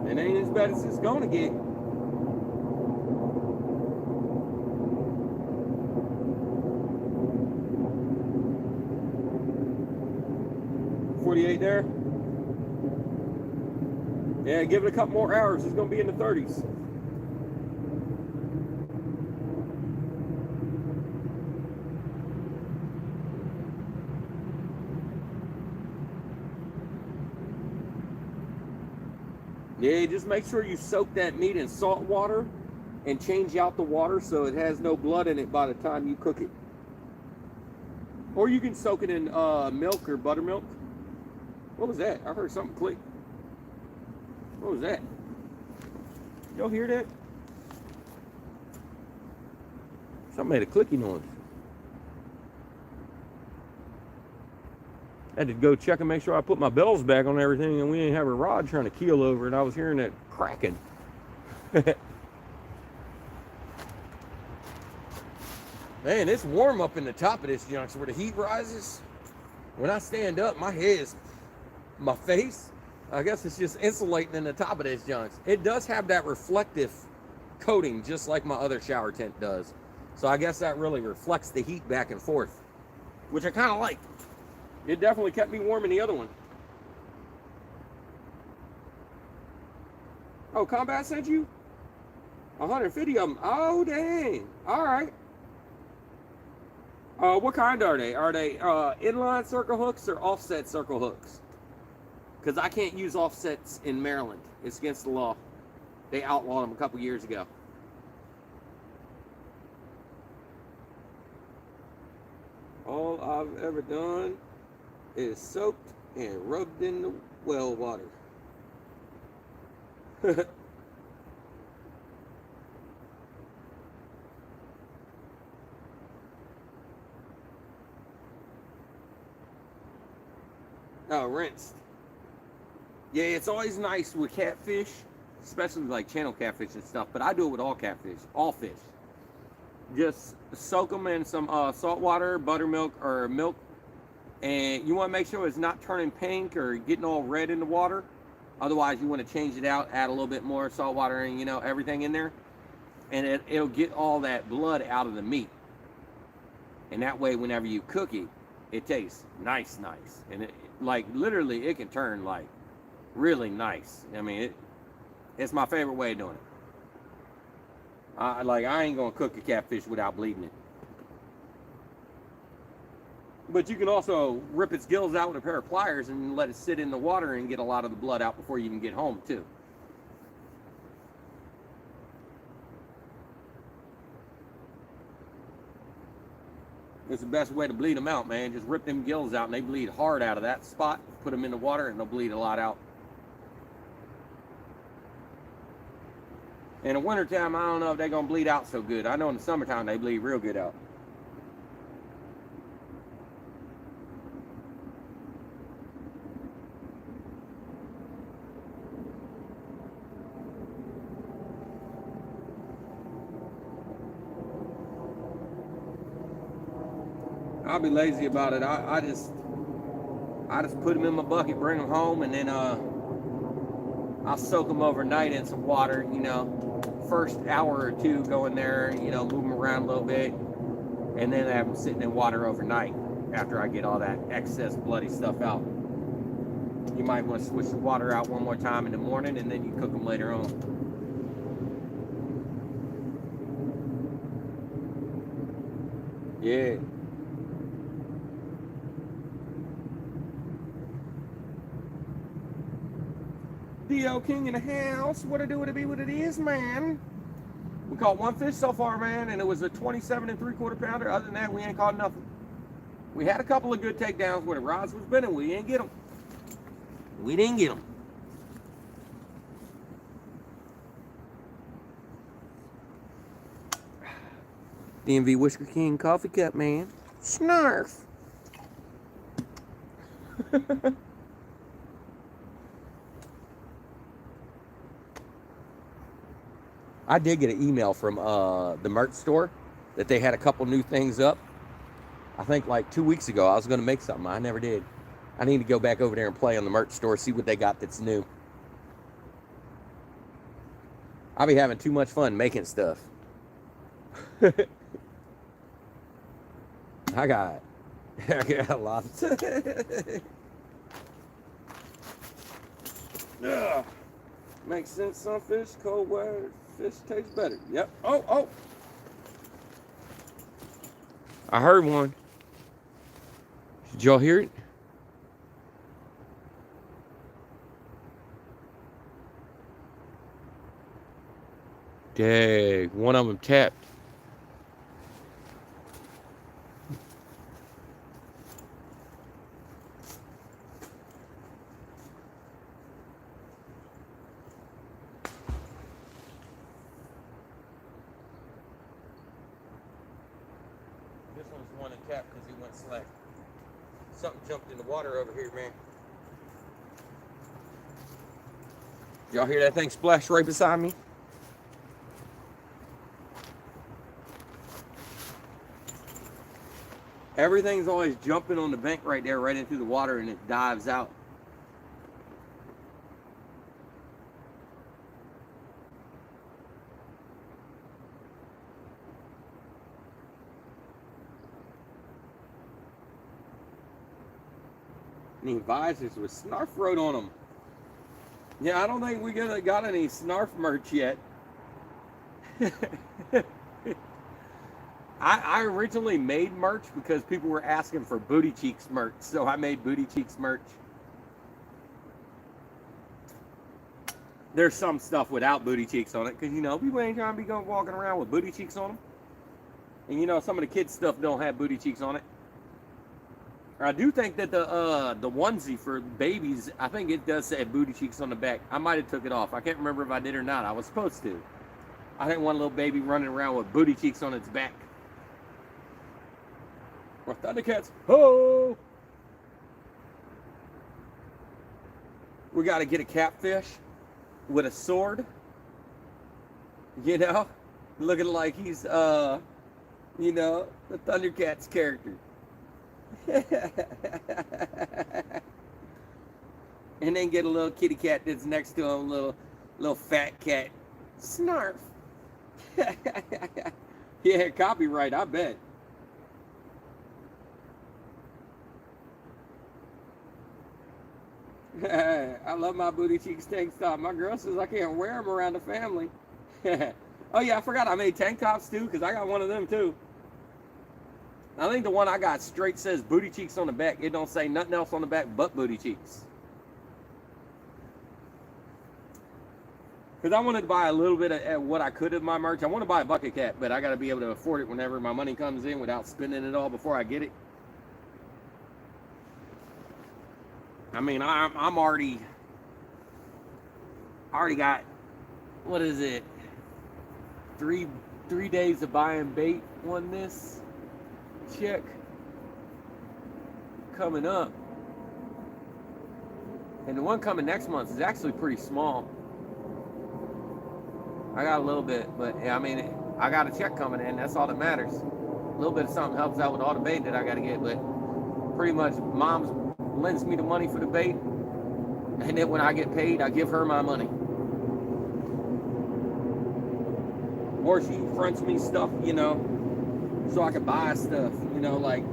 It ain't as bad as it's gonna get. There. Yeah, give it a couple more hours. It's going to be in the 30s. Yeah, just make sure you soak that meat in salt water and change out the water so it has no blood in it by the time you cook it. Or you can soak it in milk or buttermilk. What was that? I heard something click. What was that? Y'all hear that? Something made a clicky noise. I had to go check and make sure I put my bells back on everything, and we didn't have a rod trying to keel over, and I was hearing it cracking. Man, it's warm up in the top of this junk, so where the heat rises. When I stand up, my face, I guess it's just insulating in the top of this junk. It does have that reflective coating, just like my other shower tent does. So I guess that really reflects the heat back and forth, which I kind of like. It definitely kept me warm in the other one. Oh, Combat sent you? 150 of them. Oh, dang. All right. What kind are they? Are they inline circle hooks or offset circle hooks? Because I can't use offsets in Maryland. It's against the law. They outlawed them a couple years ago. All I've ever done is soaked and rubbed in the well water. Oh, rinsed. Yeah, it's always nice with catfish, especially like channel catfish and stuff, but I do it with all catfish, all fish. Just soak them in some salt water, buttermilk, or milk, and you want to make sure it's not turning pink or getting all red in the water. Otherwise, you want to change it out, add a little bit more salt water and, you know, everything in there, and it'll get all that blood out of the meat. And that way, whenever you cook it, it tastes nice, and it, like, literally, it can turn like really nice. I mean, it's my favorite way of doing it. I ain't gonna cook a catfish without bleeding it. But you can also rip its gills out with a pair of pliers and let it sit in the water and get a lot of the blood out before you even get home too. It's the best way to bleed them out, man. Just rip them gills out and they bleed hard out of that spot. Put them in the water and they'll bleed a lot out. In the wintertime, I don't know if they're going to bleed out so good. I know in the summertime they bleed real good out. I'll be lazy about it. I just put them in my bucket, bring them home, and then I'll soak them overnight in some water, you know. First hour or two, go in there, you know, move them around a little bit, and then have them sitting in water overnight after I get all that excess bloody stuff out. You might want to switch the water out one more time in the morning, and then you cook them later on. Yeah. D.O. King in the house. What it do, what it be, what it is, man. We caught one fish so far, man, and it was a 27 3/4 pounder. Other than that, we ain't caught nothing. We had a couple of good takedowns where the rods was bending. We didn't get them. We didn't get them. DMV Whisker King coffee cup, man. Snarf. I did get an email from the merch store that they had a couple new things up. I think like 2 weeks ago. I was going to make something. I never did. I need to go back over there and play on the merch store, see what they got that's new. I'll be having too much fun making stuff. I got lots. Makes sense. Some fish, cold weather fish tastes better. Yep. Oh. I heard one. Did y'all hear it? Dang, one of them tapped. This one's the one that tapped because he went slack. Something jumped in the water over here, man. Y'all hear that thing splash right beside me? Everything's always jumping on the bank right there, right into the water, and it dives out. Any visors with snarf wrote on them. Yeah, I don't think we got any snarf merch yet. I originally made merch because people were asking for Booty Cheeks merch, so I made Booty Cheeks merch. There's some stuff without Booty Cheeks on it, because, you know, people ain't trying to be going walking around with Booty Cheeks on them. And, you know, some of the kids' stuff don't have Booty Cheeks on it. I do think that the onesie for babies, I think it does say Booty Cheeks on the back. I might have took it off. I can't remember if I did or not. I was supposed to. I didn't want a little baby running around with Booty Cheeks on its back. Or Thundercats. Ho! We got to get a catfish with a sword. You know? Looking like he's, you know, the Thundercats character. And then get a little kitty cat that's next to him, little fat cat. Snarf. Yeah, copyright, I bet. I love my Booty Cheeks tank top. My girl says I can't wear them around the family. Oh yeah, I forgot I made tank tops too, because I got one of them too. I think the one I got straight says Booty Cheeks on the back. It don't say nothing else on the back but Booty Cheeks. Because I wanted to buy a little bit of what I could of my merch. I want to buy a bucket cap, but I got to be able to afford it whenever my money comes in without spending it all before I get it. I mean, I already got, what is it? Three days of buying bait on this. Check coming up, and the one coming next month is actually pretty small. I got a little bit, but yeah, I mean, I got a check coming in. That's all that matters. A little bit of something helps out with all the bait that I got to get, but pretty much Mom's lends me the money for the bait, and then when I get paid, I give her my money, or she fronts me stuff, you know, so I can buy stuff, you know, like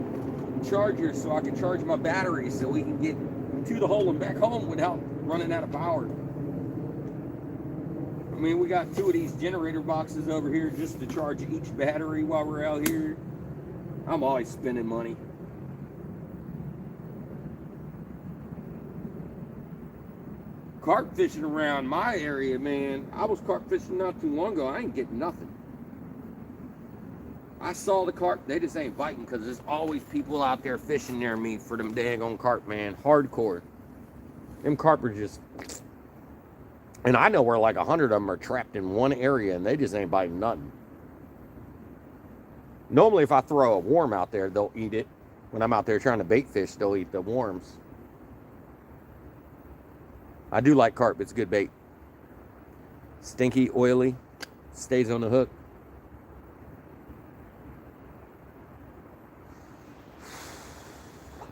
chargers, so I can charge my batteries so we can get to the hole and back home without running out of power. I mean, we got 2 of these generator boxes over here just to charge each battery while we're out here. I'm always spending money. Carp fishing around my area, man. I was carp fishing not too long ago. I ain't getting nothing. I saw the carp, they just ain't biting because there's always people out there fishing near me for them daggone carp, man. Hardcore. Them carp are just, and I know where like 100 of them are trapped in one area and they just ain't biting nothing. Normally if I throw a worm out there, they'll eat it. When I'm out there trying to bait fish, they'll eat the worms. I do like carp, it's good bait. Stinky, oily, stays on the hook.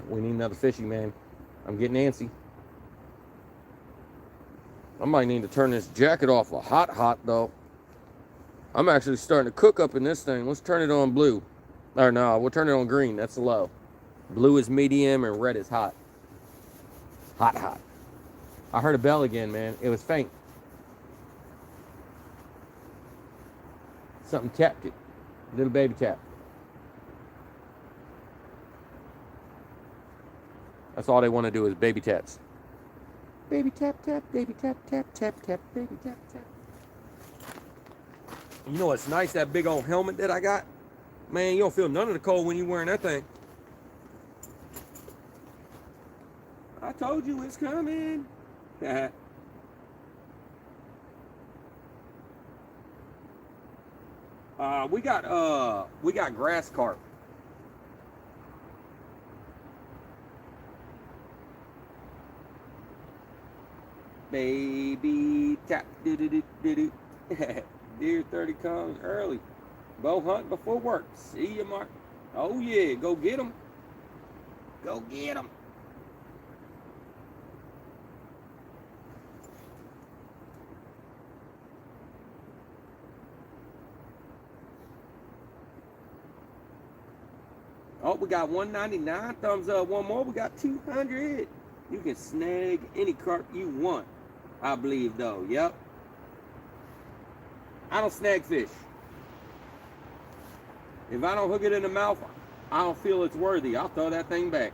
We need another fishy, man. I'm getting antsy. I might need to turn this jacket off a hot though. I'm actually starting to cook up in this thing. Let's turn it on blue. Or no, we'll turn it on green. That's low. Blue is medium and red is hot. Hot. I heard a bell again, man. It was faint. Something tapped it. Little baby tap. That's all they want to do is baby taps. Baby tap, baby tap, baby tap. You know what's nice? That big old helmet that I got? Man, you don't feel none of the cold when you're wearing that thing. I told you it's coming. We got grass carp. Baby tap, do do do do do. Deer 30 comes early. Bow hunt before work. See you, Mark. Oh yeah, go get 'em. Go get 'em. Oh, we got 199. Thumbs up. One more. We got 200. You can snag any carp you want, I believe, though. Yep. I don't snag fish. If I don't hook it in the mouth, I don't feel it's worthy. I'll throw that thing back.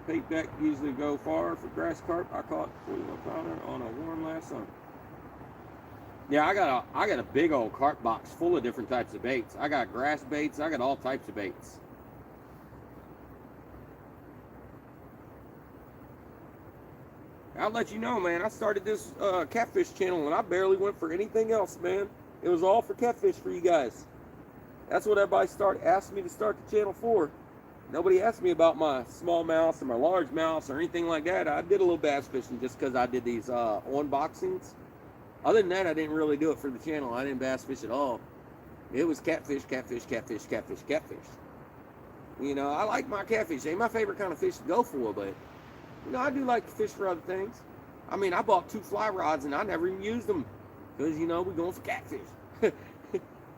Bait back usually go far for grass carp. I caught 41 pounder on a warm last summer. Yeah, I got a big old carp box full of different types of baits. I got grass baits. I got all types of baits. I'll let you know, man. I started this catfish channel and I barely went for anything else, man. It was all for catfish for you guys. That's what everybody asked me to start the channel for. Nobody asked me about my smallmouth or my largemouth or anything like that. I did a little bass fishing just because I did these unboxings. Other than that, I didn't really do it for the channel. I didn't bass fish at all. It was catfish, catfish, catfish, catfish, catfish. You know, I like my catfish. They ain't my favorite kind of fish to go for, but, you know, I do like to fish for other things. I mean, I bought 2 fly rods and I never even used them because, you know, we're going for catfish.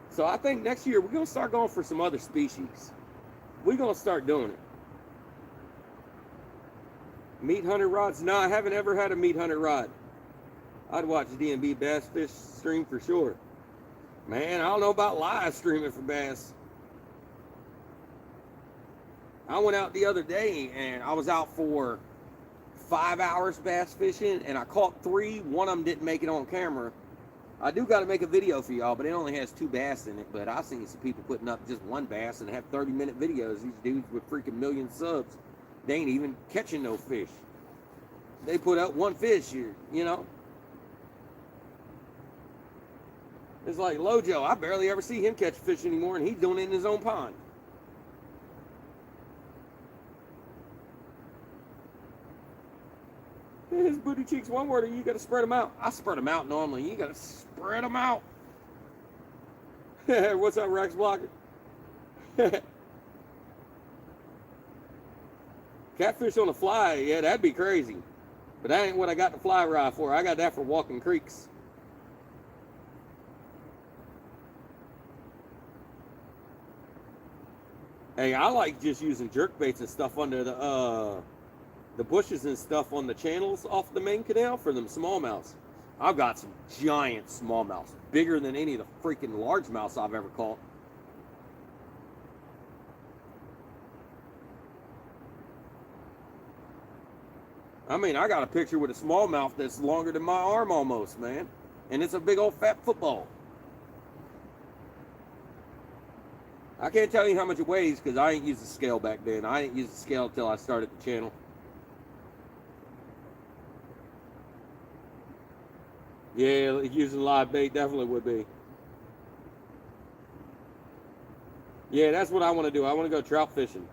So I think next year we're going to start going for some other species. We're going to start doing it. Meat hunter rods? No, I haven't ever had a meat hunter rod. I'd watch D&B Bass Fish stream for sure. Man, I don't know about live streaming for bass. I went out the other day and I was out for 5 hours bass fishing and I caught 3. One of them didn't make it on camera. I do got to make a video for y'all, but it only has 2 bass in it. But I've seen some people putting up just 1 bass and have 30-minute videos. These dudes with freaking million subs, they ain't even catching no fish. They put up 1 fish here, you know. It's like Lojo. I barely ever see him catch fish anymore, and he's doing it in his own pond. His booty cheeks, one word, you got to spread them out. I spread them out normally. You got to spread them out. What's up, Rex Blocker? Catfish on a fly, yeah, that'd be crazy. But that ain't what I got the fly rod for. I got that for walking creeks. Hey, I like just using jerk baits and stuff under the bushes and stuff on the channels off the main canal for them smallmouths. I've got some giant smallmouths, bigger than any of the freaking largemouths I've ever caught. I mean, I got a picture with a smallmouth that's longer than my arm almost, man. And it's a big old fat football. I can't tell you how much it weighs because I ain't used the scale back then. I didn't use the scale until I started the channel. Yeah, using live bait definitely would be. Yeah, that's what I want to do. I want to go trout fishing.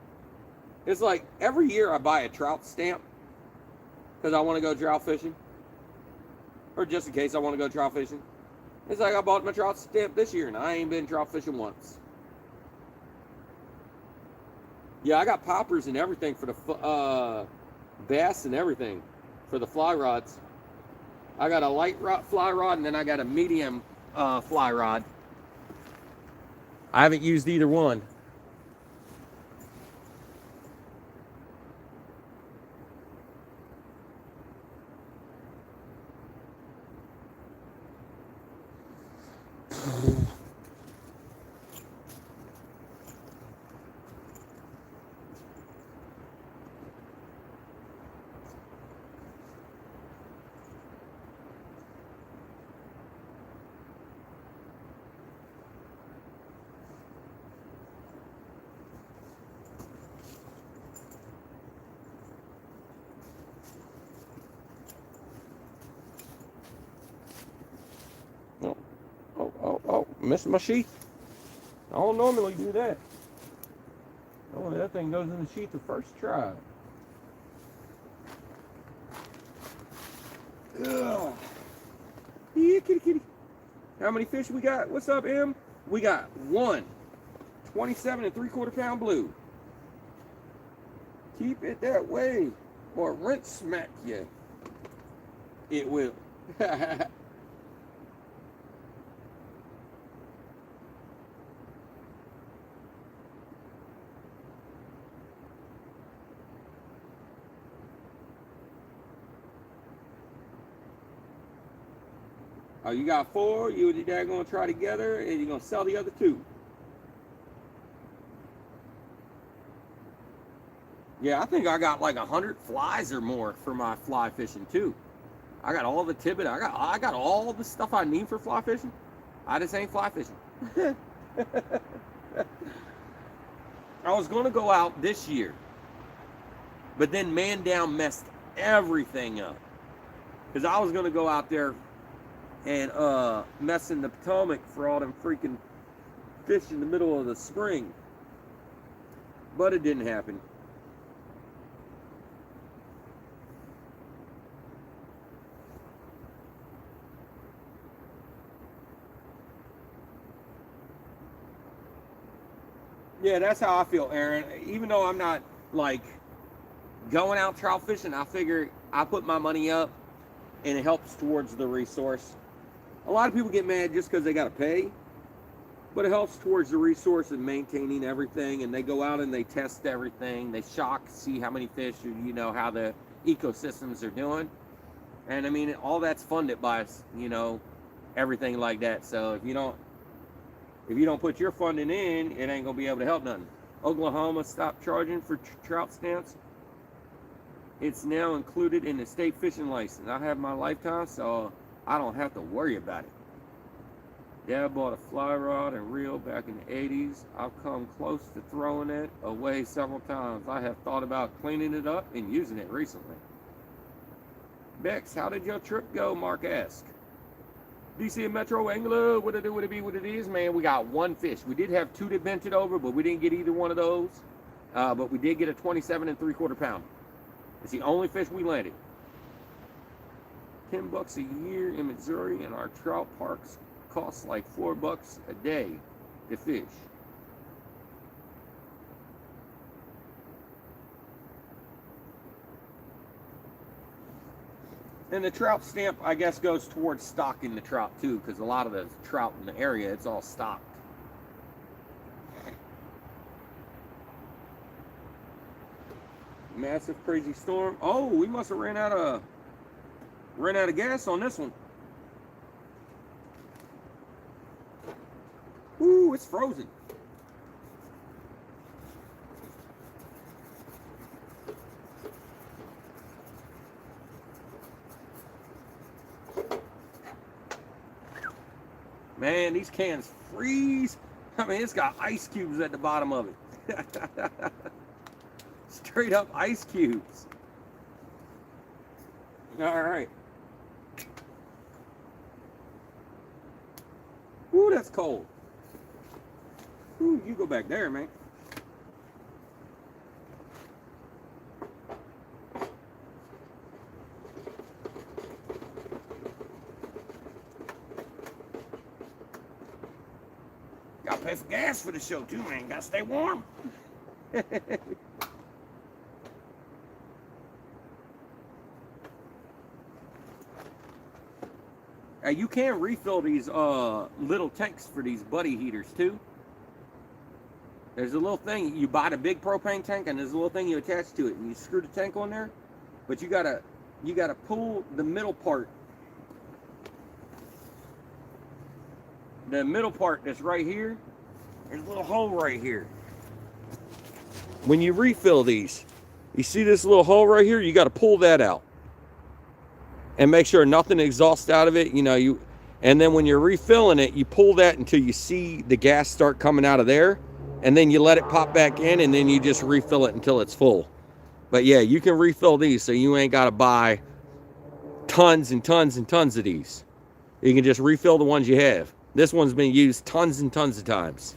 It's like every year I buy a trout stamp because I want to go trout fishing. Or just in case I want to go trout fishing. It's like I bought my trout stamp this year and I ain't been trout fishing once. Yeah, I got poppers and everything for the bass and everything for the fly rods. I got a light fly rod and then I got a medium fly rod. I haven't used either one. Missed my sheath. I don't normally do that. Oh, that thing goes in the sheath the first try. Ugh. Yeah, kitty, kitty. How many fish we got? What's up, Em? We got one 27 3/4 pound blue. Keep it that way, or rinse smack you. It will. Oh, you got 4. You and your dad gonna try together, and you're gonna sell the other 2. Yeah, I think I got like 100 flies or more for my fly fishing too. I got all the tippet. I got all the stuff I need for fly fishing. I just ain't fly fishing. I was gonna go out this year, but then man down messed everything up. Cause I was gonna go out there and mess in the Potomac for all them freaking fish in the middle of the spring, but it didn't happen. Yeah, that's how I feel, Aaron. Even though I'm not like going out trout fishing, I figure I put my money up and it helps towards the resource. A lot of people get mad just because they got to pay, but it helps towards the resource and maintaining everything. And they go out and they test everything. They shock, see how many fish, you know, how the ecosystems are doing. And I mean, all that's funded by, you know, everything like that. So if you don't put your funding in, it ain't gonna be able to help nothing. Oklahoma stopped charging for trout stamps. It's now included in the state fishing license. I have my lifetime, so I don't have to worry about it. Dad bought a fly rod and reel back in the 80s. I've come close to throwing it away several times. I have thought about cleaning it up and using it recently. Bex, how did your trip go? Mark asked. DC and Metro Angler, what it do, what it be, what it is, man. We got 1 fish. We did have 2 that vented over, but we didn't get either one of those. But we did get a 27 3/4 pound. It's the only fish we landed. $10 a year in Missouri, and our trout parks cost like $4 a day to fish. And the trout stamp, I guess, goes towards stocking the trout too, because a lot of the trout in the area, it's all stocked. Massive crazy storm. Oh, we must have ran out of gas on this one. Ooh, it's frozen. Man, these cans freeze. I mean, it's got ice cubes at the bottom of it. Straight up ice cubes. All right. Ooh, that's cold. Ooh, you go back there, man. Gotta pay for gas for the show too, man. Gotta stay warm. You can refill these little tanks for these buddy heaters too. There's a little thing, you buy the big propane tank and there's a little thing you attach to it and you screw the tank on there, but you gotta pull the middle part. The middle part that's right here, there's a little hole right here. When you refill these, you see this little hole right here, you gotta pull that out. And make sure nothing exhausts out of it, and then when you're refilling it, you pull that until you see the gas start coming out of there, and then you let it pop back in, and then you just refill it until it's full. But yeah, you can refill these, so you ain't got to buy tons and tons and tons of these. You can just refill the ones you have. This one's been used tons and tons of times.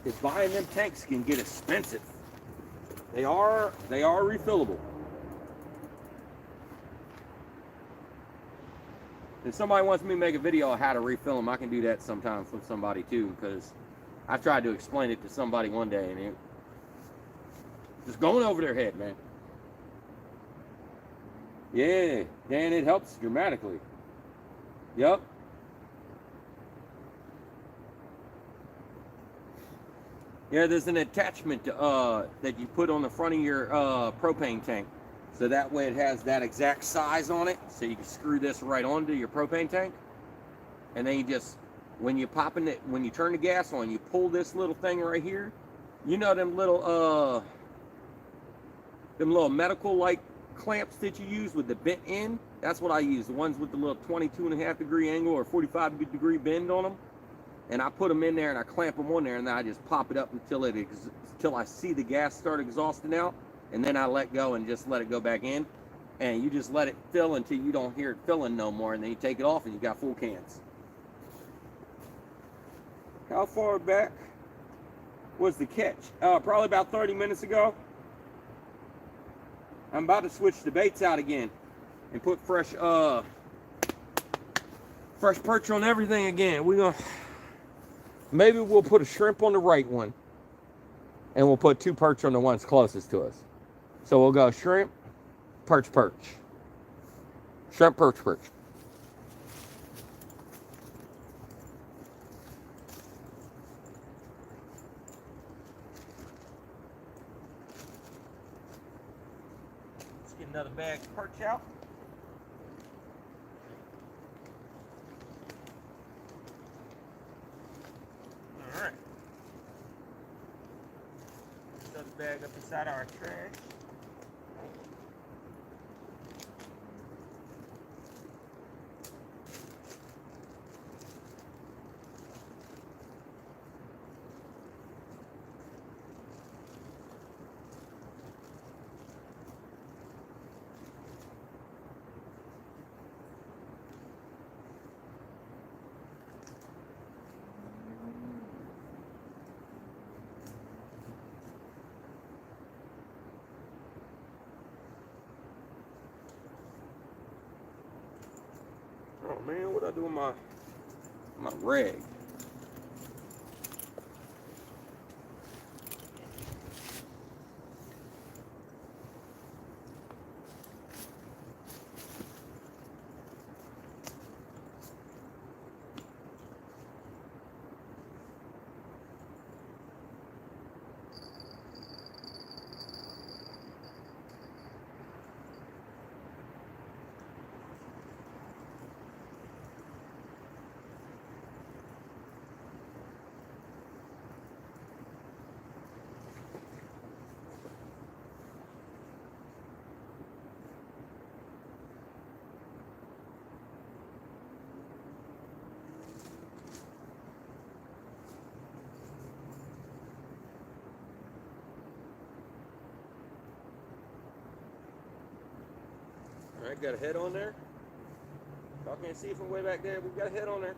Because buying them tanks can get expensive. They are refillable. If somebody wants me to make a video on how to refill them, I can do that sometimes with somebody too, because I tried to explain it to somebody one day and it just going over their head, man. Yeah, Dan, it helps dramatically. Yep. Yeah, there's an attachment that you put on the front of your propane tank. So that way it has that exact size on it. So you can screw this right onto your propane tank. And then you just, when you turn the gas on, you pull this little thing right here. You know them little medical like clamps that you use with the bent end? That's what I use. The ones with the little 22.5 degree angle or 45 degree bend on them. And I put them in there and I clamp them on there, and then I just pop it up until I see the gas start exhausting out, and then I let go and just let it go back in, and you just let it fill until you don't hear it filling no more, and then you take it off and you got full cans. How far back was the catch? Probably about 30 minutes ago. I'm about to switch the baits out again and put fresh perch on everything again. Maybe we'll put a shrimp on the right one, and we'll put 2 perch on the ones closest to us. So we'll go shrimp, perch, shrimp, perch. Let's get another bag of perch out. All right. Another bag up inside our trash. Oh man, what I do with my rag? All right, got a head on there. Y'all can't see it from way back there. We've got a head on there.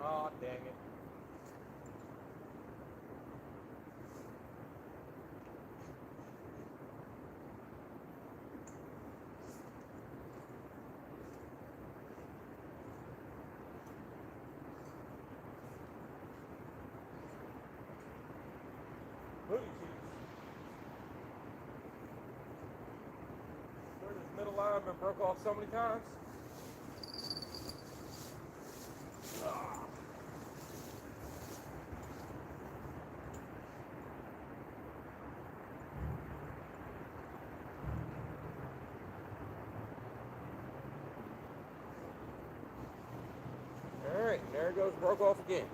Oh, dang it. Booty cheeks. Where this middle line been broke off so many times? it goes, broke off again.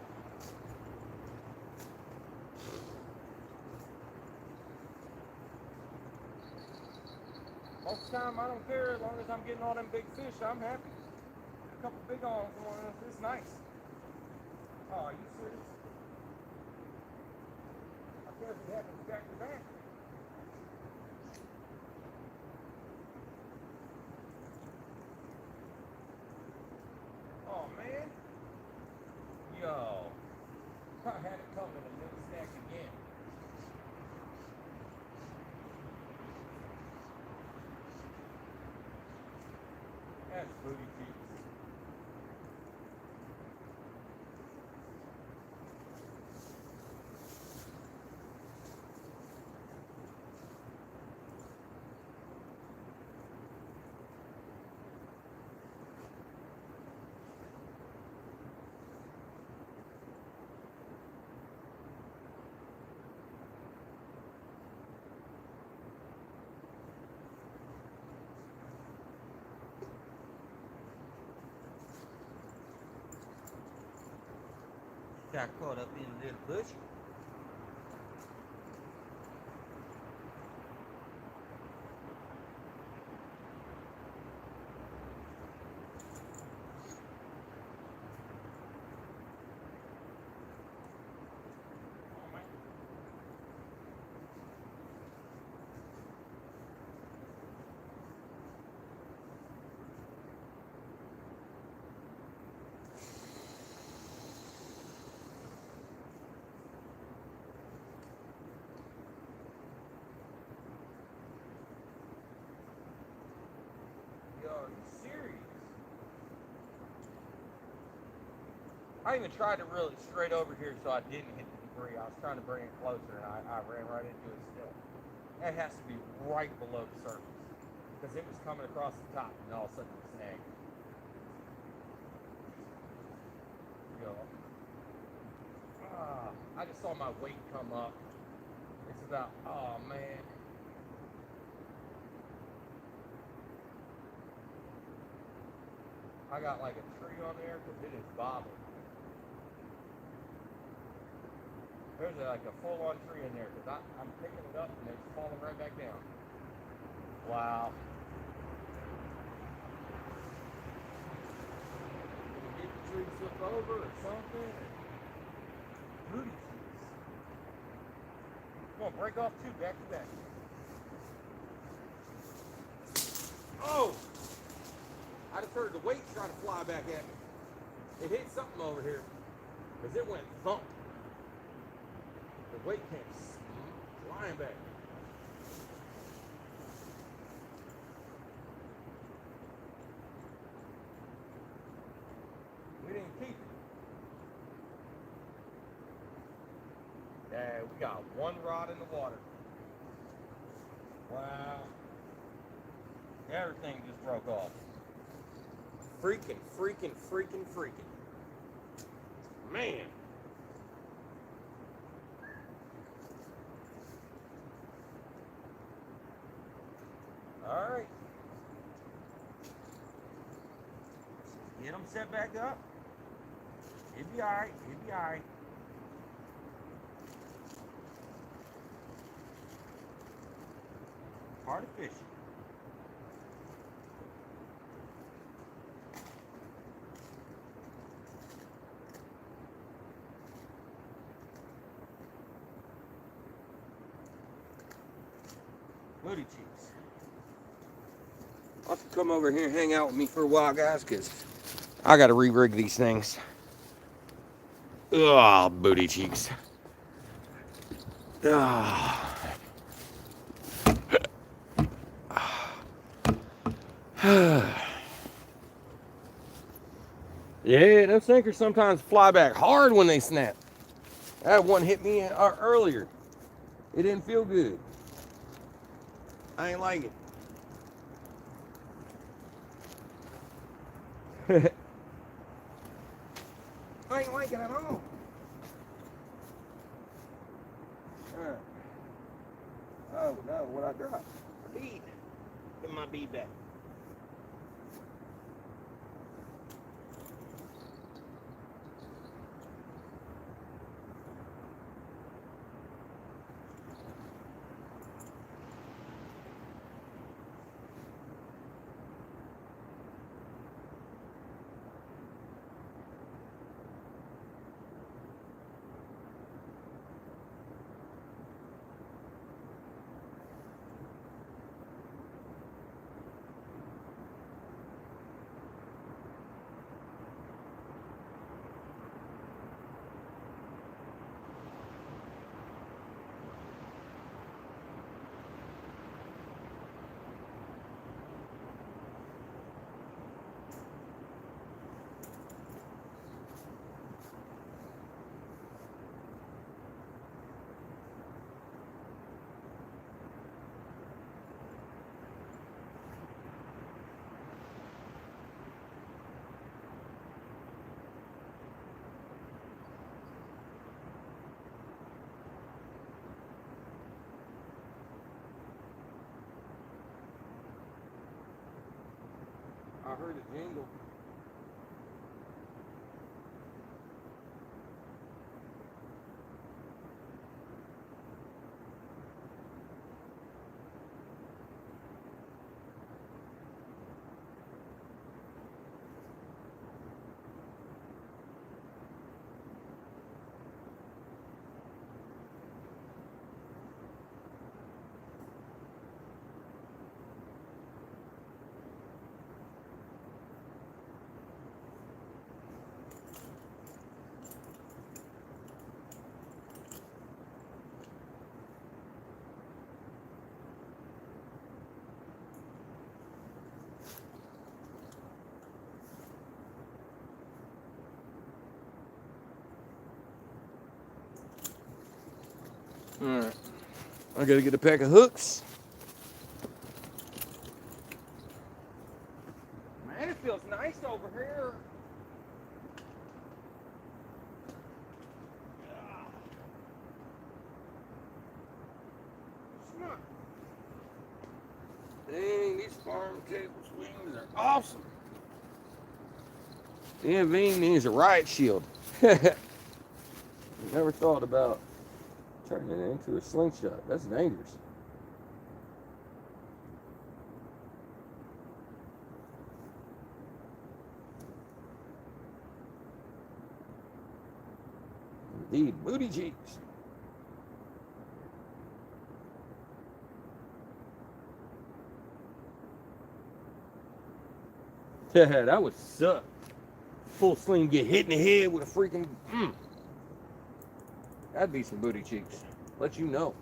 Most of the time, I don't care as long as I'm getting all them big fish. I'm happy. A couple big ones on this. It's nice. Oh, are you serious? I guess it happens back to back. Oh man. Yo. I had it coming and then snack again. That's booty cheeks. Got caught up in a little bush. Yo, are you serious? I even tried to reel it straight over here so I didn't hit the debris. I was trying to bring it closer and I ran right into it still. That has to be right below the surface because it was coming across the top and all of a sudden it snagged. Yo. I just saw my weight come up. It's about, oh man. I got like a tree on there because it is bobbing. There's like a full-on tree in there because I'm picking it up and it's falling right back down. Wow. Get the tree flip over or something. Booty cheeks. Come on, break off two back to back. Oh! I just heard the weight trying to fly back at me. It hit something over here because it went thump. The weight came flying back. We didn't keep it. Yeah, we got one rod in the water. Wow. Everything just broke off. Freaking. Man. All right. Get them set back up. It'll be all right. It'll be all right. Part of fishing. Booty cheeks. I'll have to come over here and hang out with me for a while, guys, because I got to re-rig these things. Oh, booty cheeks. Oh. Yeah, those sinkers sometimes fly back hard when they snap. That one hit me earlier. It didn't feel good. I ain't like it. I ain't like it at all. Oh no, what I dropped? A bead. Get my bead back. I heard a jingle. Alright. I gotta get a pack of hooks. Man, it feels nice over here. Dang, these farm table swings are awesome. The NV needs a riot shield. Never thought about turning it into a slingshot. That's dangerous. Indeed, booty cheeks. Yeah, that would suck. Full sling, get hit in the head with a freaking. That'd be some booty cheeks. Let you know.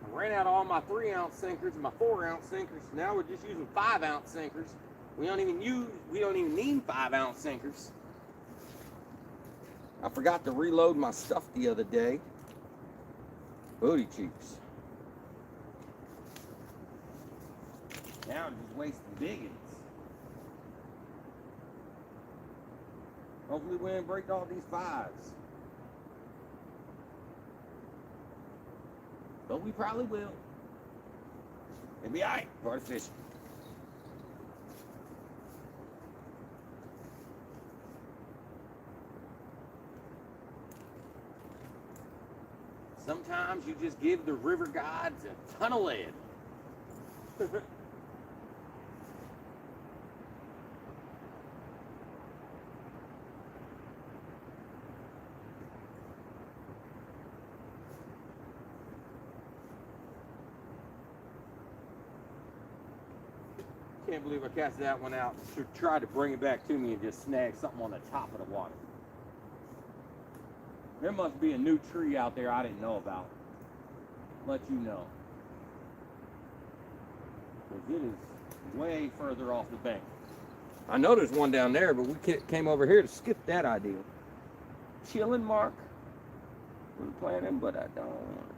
I ran out of all my 3-ounce sinkers and my 4-ounce sinkers. Now we're just using 5-ounce sinkers. We don't even need 5-ounce sinkers. I forgot to reload my stuff the other day. Booty cheeks. Now I'm just wasting biggins. Hopefully we didn't break all these 5s. But we probably will. It'll be alright for the fishing. Sometimes you just give the river gods a ton of lead. Can't believe I cast that one out. Should try to bring it back to me and just snag something on the top of the water. There must be a new tree out there I didn't know about. Let you know. Because it is way further off the bank. I know there's one down there, but we came over here to skip that idea. Chilling, Mark. We're planning, but I don't want to.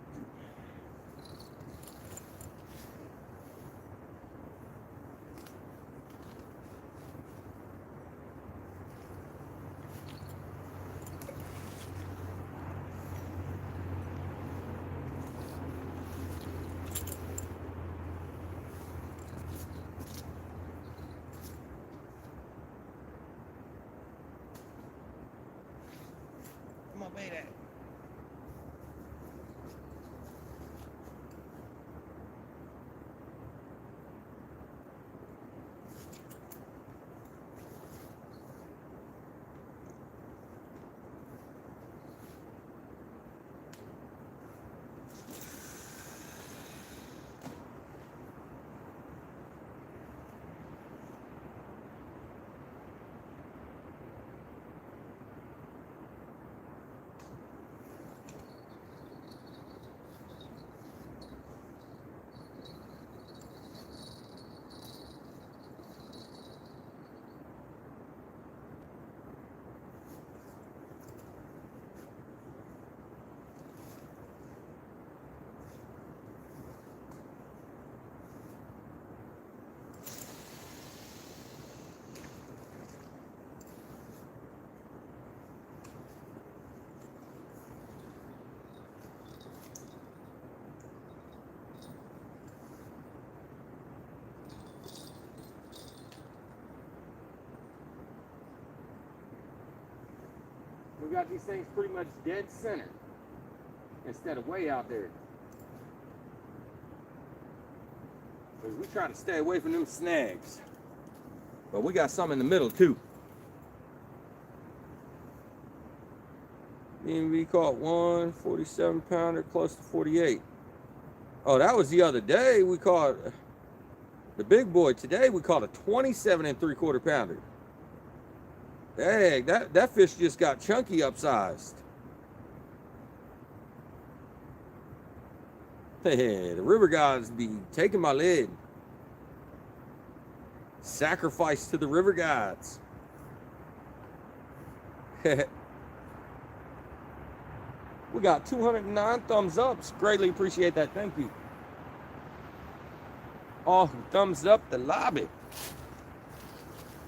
Come on, bait at. We got these things pretty much dead center instead of way out there. Because we try to stay away from them snags. But we got some in the middle too. We caught one 47-pounder close to 48. Oh, that was the other day. We caught the big boy. Today we caught a 27 3/4 pounder. Dang, that fish just got chunky upsized. Hey, the river gods be taking my lid. Sacrifice to the river gods. We got 209 thumbs ups. Greatly appreciate that. Thank you. All who thumbs up the lobby.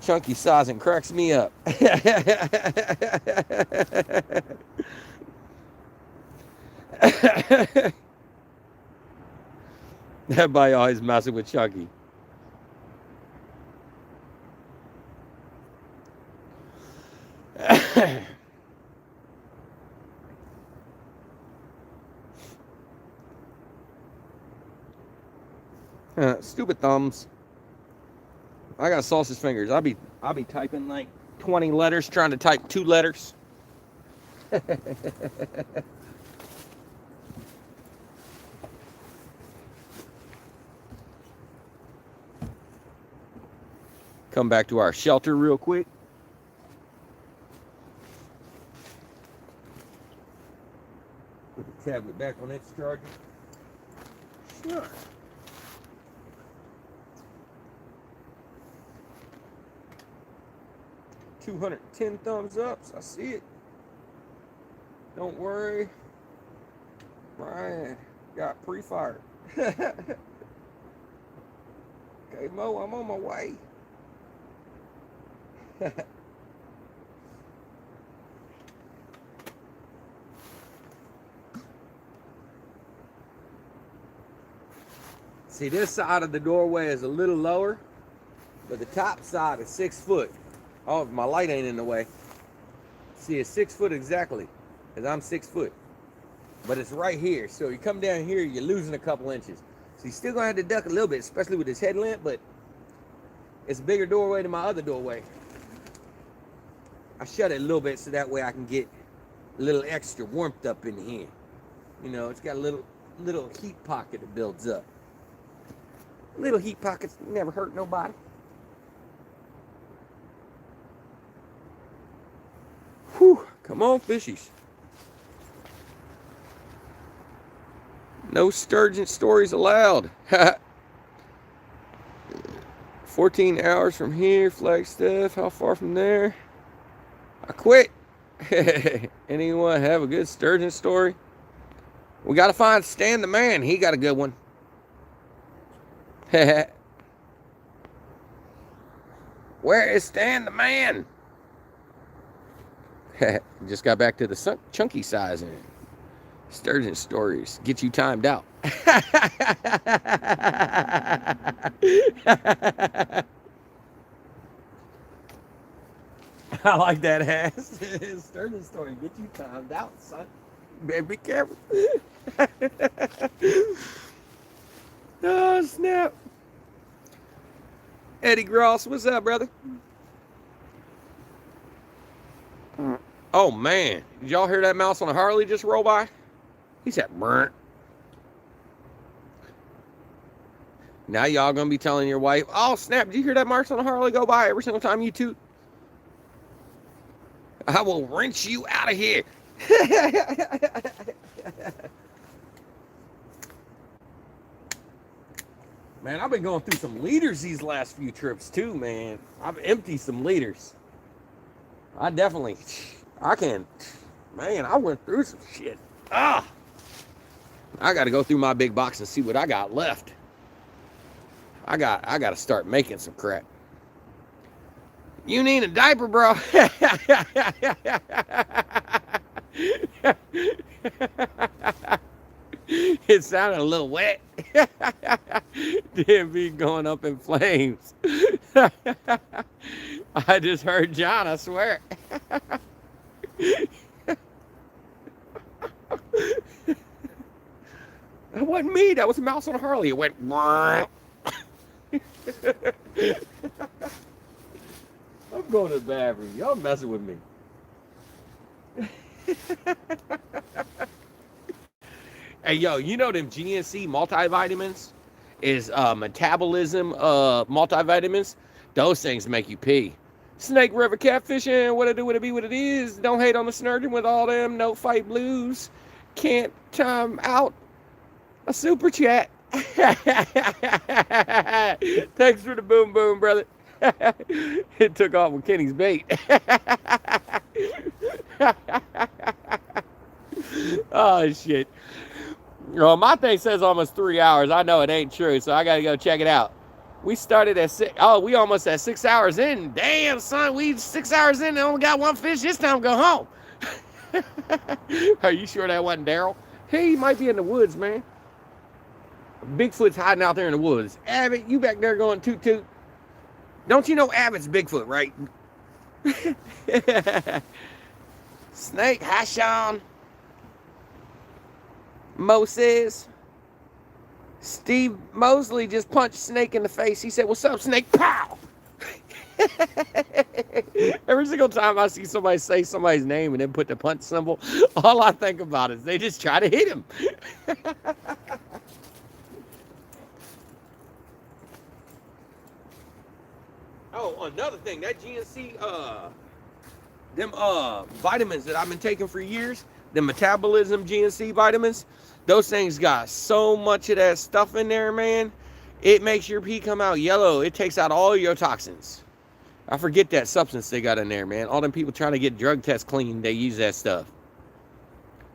Chunky sizing cracks me up. Everybody always messing with Chunky. Stupid thumbs. I got sausage fingers. I'll be typing like 20 letters, trying to type 2 letters. Come back to our shelter real quick. Put the tablet back on its charger. Sure. $210 thumbs ups. I see it. Don't worry. Brian got pre-fired. Okay, Mo, I'm on my way. See, this side of the doorway is a little lower, but the top side is 6 foot. Oh, my light ain't in the way. See, it's 6 foot exactly, because I'm 6 foot. But it's right here, so you come down here, you're losing a couple inches. So you're still gonna have to duck a little bit, especially with this headlamp, but it's a bigger doorway than my other doorway. I shut it a little bit so that way I can get a little extra warmth up in here. You know, it's got a little heat pocket that builds up. Little heat pockets never hurt nobody. Whew, come on, fishies. No sturgeon stories allowed. 14 hours from here, Flagstaff. How far from there? I quit. Anyone have a good sturgeon story? We got to find Stan the man. He got a good one. Where is Stan the man? Just got back to the chunky sizing. Sturgeon stories get you timed out. I like that ass. Sturgeon story get you timed out, son. Better be careful. Oh, snap. Eddie Gross, what's up, brother? Oh, man. Did y'all hear that mouse on a Harley just roll by? He said, burnt. Now y'all gonna be telling your wife, oh, snap, did you hear that mouse on a Harley go by every single time you toot? I will wrench you out of here. Man, I've been going through some leaders these last few trips too, man. I've emptied some leaders. I went through some shit. I got to go through my big box and see what I got left. I got to start making some crap. You need a diaper, bro. It sounded a little wet. Didn't be going up in flames. I just heard John, I swear. That wasn't me. That was a mouse on a Harley. It went. I'm going to the bathroom. Y'all messing with me. Hey, yo, you know them GNC multivitamins is metabolism multivitamins? Those things make you pee. Snake River Catfishing, what it do, what it be, what it is. Don't hate on the snurging with all them no fight blues. Can't time out a super chat. Thanks for the boom boom, brother. It took off with Kenny's bait. Oh, shit. Well, my thing says almost 3 hours. I know it ain't true, so I got to go check it out. We started at 6. Oh, we almost at 6 hours in. Damn, son, we 6 hours in and only got one fish. This time go home. Are you sure that wasn't Daryl? He might be in the woods, man. Bigfoot's hiding out there in the woods. Abbott, you back there going toot toot. Don't you know Abbott's Bigfoot, right? Snake, hi, Sean. Mo says, Steve Mosley just punched Snake in the face. He said, "What's up, Snake?" Pow! Every single time I see somebody say somebody's name and then put the punch symbol, all I think about is they just try to hit him. Oh, another thing, that GNC, them vitamins that I've been taking for years, the metabolism GNC vitamins, those things got so much of that stuff in there, man. It makes your pee come out yellow. It takes out all your toxins. I forget that substance they got in there, man. All them people trying to get drug tests clean, they use that stuff.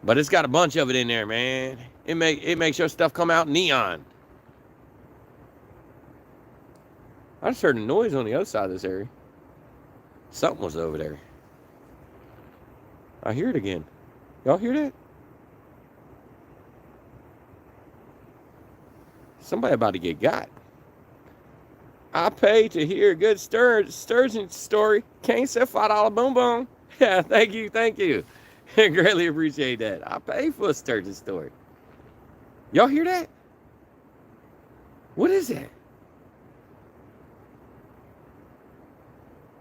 But it's got a bunch of it in there, man. It makes your stuff come out neon. I just heard a noise on the other side of this area. Something was over there. I hear it again. Y'all hear that? Somebody about to get got. I pay to hear a good sturgeon story. Can't say $5 boom boom. Yeah, thank you. Greatly appreciate that. I pay for a sturgeon story. Y'all hear that? What is that?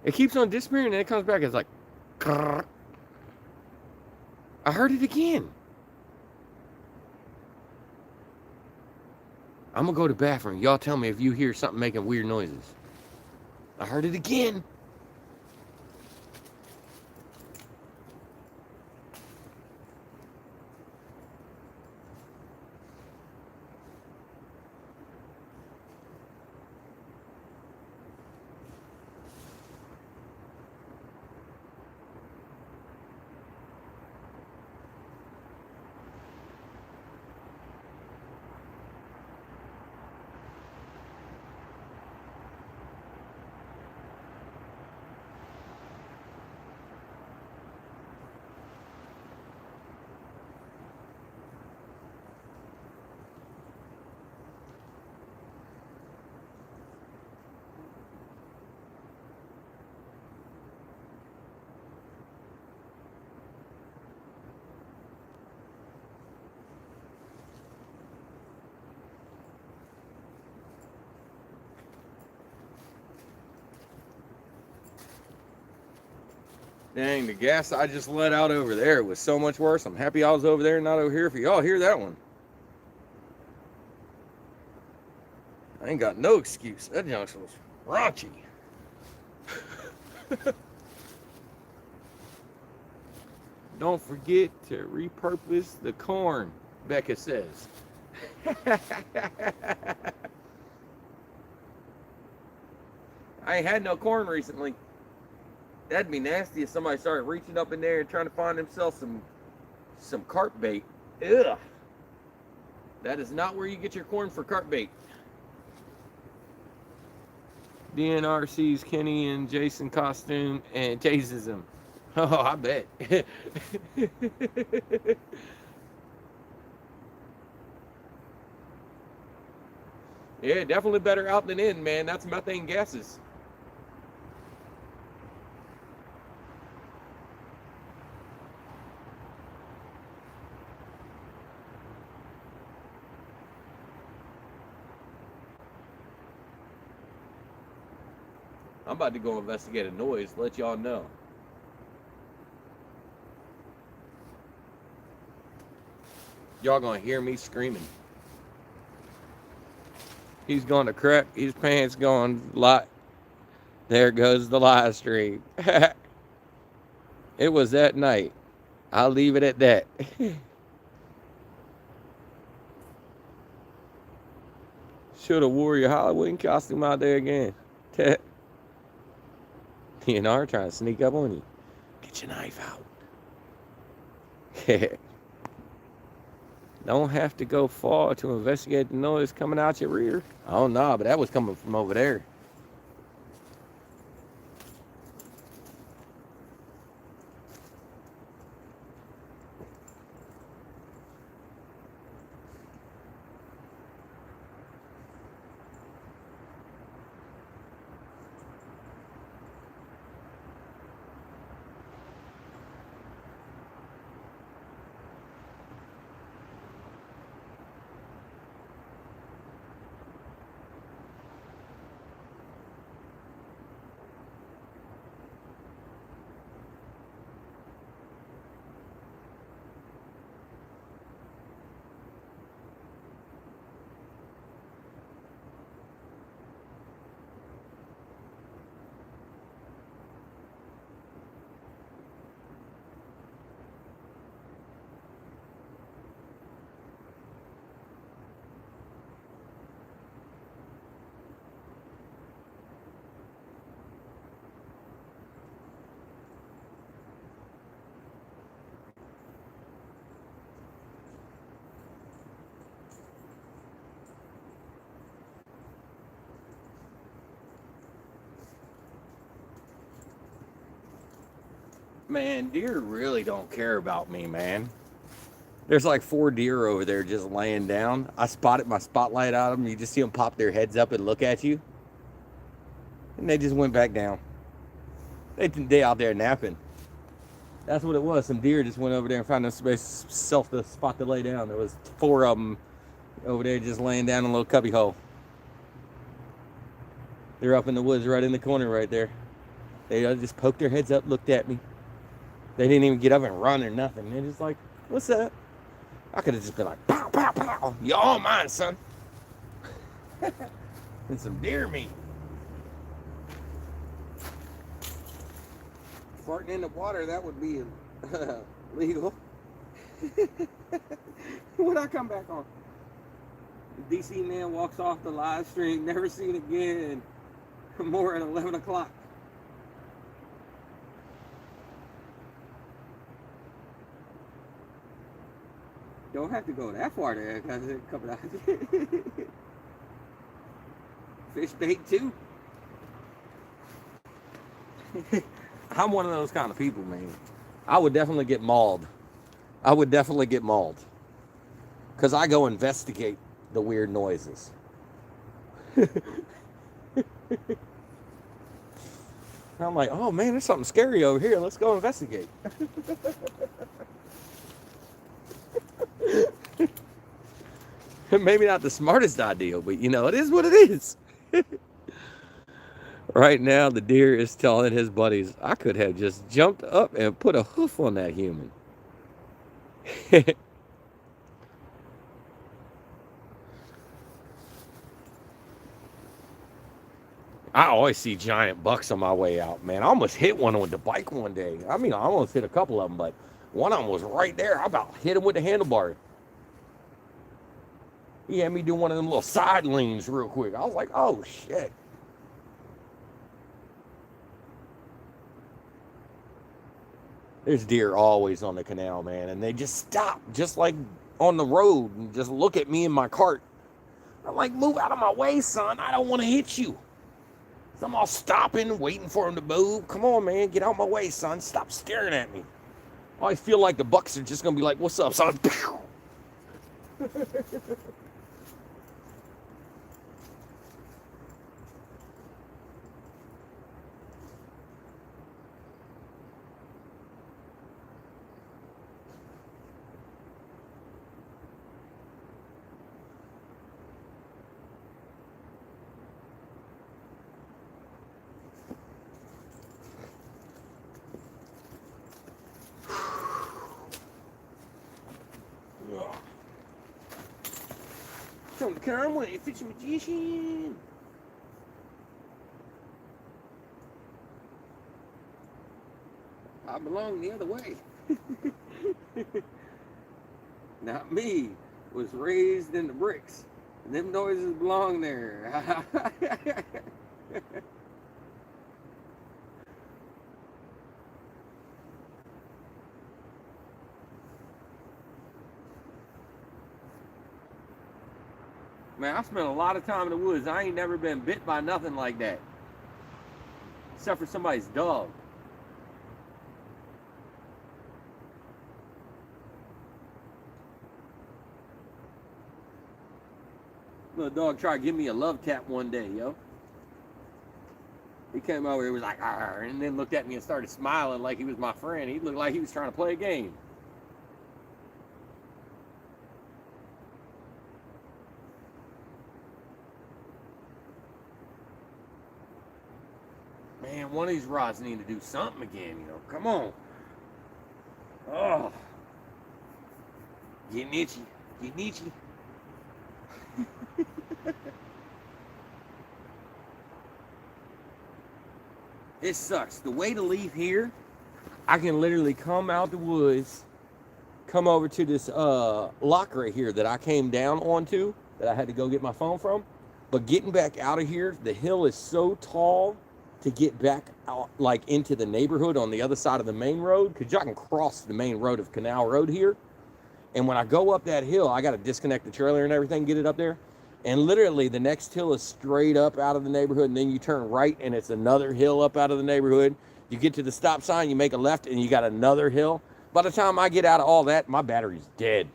It keeps on disappearing and it comes back. It's like, grrr. I heard it again. I'm gonna go to the bathroom. Y'all tell me if you hear something making weird noises. I heard it again. Dang, the gas I just let out over there was so much worse. I'm happy I was over there and not over here. For y'all hear that one? I ain't got no excuse. That junction was raunchy. Don't forget to repurpose the corn, Becca says. I ain't had no corn recently. That'd be nasty if somebody started reaching up in there and trying to find themselves some carp bait. Ugh. That is not where you get your corn for carp bait. DNR sees Kenny in Jason costume and chases him. Oh, I bet. Yeah, definitely better out than in, man. That's methane gases. I'm about to go investigate a noise, let y'all know. Y'all gonna hear me screaming. He's going to crack. His pants going lot. There goes the live stream. It was that night. I'll leave it at that. Should have wore your Halloween costume out there again. You know, I'm trying to sneak up on you. Get your knife out. Don't have to go far to investigate the noise coming out your rear. Oh, no, but that was coming from over there. Man, deer really don't care about me, man. There's like 4 deer over there just laying down. I spotted my spotlight on them. You just see them pop their heads up and look at you. And they just went back down. They out there napping. That's what it was. Some deer just went over there and found a space, the spot to lay down. There was 4 of them over there just laying down in a little cubby hole. They're up in the woods right in the corner right there. They just poked their heads up, looked at me. They didn't even get up and run or nothing. They're just like, what's up? I could have just been like, pow, pow, pow. You're all mine, son. And some deer meat. Farting in the water, that would be legal. When I come back on, the DC man walks off the live stream, never seen again. More at 11 o'clock. Don't have to go that far there because it's coming out. Fish bait too. I'm one of those kind of people, man. I would definitely get mauled. Because I go investigate the weird noises. I'm like, oh man, there's something scary over here. Let's go investigate. Maybe not the smartest idea, but you know, it is what it is. Right now, the deer is telling his buddies, I could have just jumped up and put a hoof on that human. I always see giant bucks on my way out, man. I almost hit one with the bike one day. I mean, I almost hit a couple of them, but one of them was right there. I about hit him with the handlebar. He had me do one of them little side leans real quick. I was like, oh, shit. There's deer always on the canal, man, and they just stop, just like on the road, and just look at me in my cart. I'm like, move out of my way, son. I don't want to hit you. So I'm all stopping, waiting for him to move. Come on, man, get out my way, son. Stop staring at me. I always feel like the bucks are just going to be like, what's up, son? Ugh. Don't come with a fishing magician. I belong the other way. Not me. Was raised in the bricks. And them noises belong there. Man, I spent a lot of time in the woods. I ain't never been bit by nothing like that. Except for somebody's dog. Little dog tried to give me a love tap one day, yo. He came over, he was like, "Arr," and then looked at me and started smiling like he was my friend. He looked like he was trying to play a game. Man, one of these rods need to do something again, you know. Come on. Oh. Getting itchy. Getting itchy. It sucks. The way to leave here, I can literally come out the woods, come over to this lock right here that I came down onto, that I had to go get my phone from. But getting back out of here, the hill is so tall to get back out, like into the neighborhood on the other side of the main road, because y'all can cross the main road of Canal Road here. And when I go up that hill, I got to disconnect the trailer and everything, get it up there. And literally the next hill is straight up out of the neighborhood, and then you turn right and it's another hill up out of the neighborhood. You get to the stop sign, you make a left, and you got another hill. By the time I get out of all that, my battery's dead.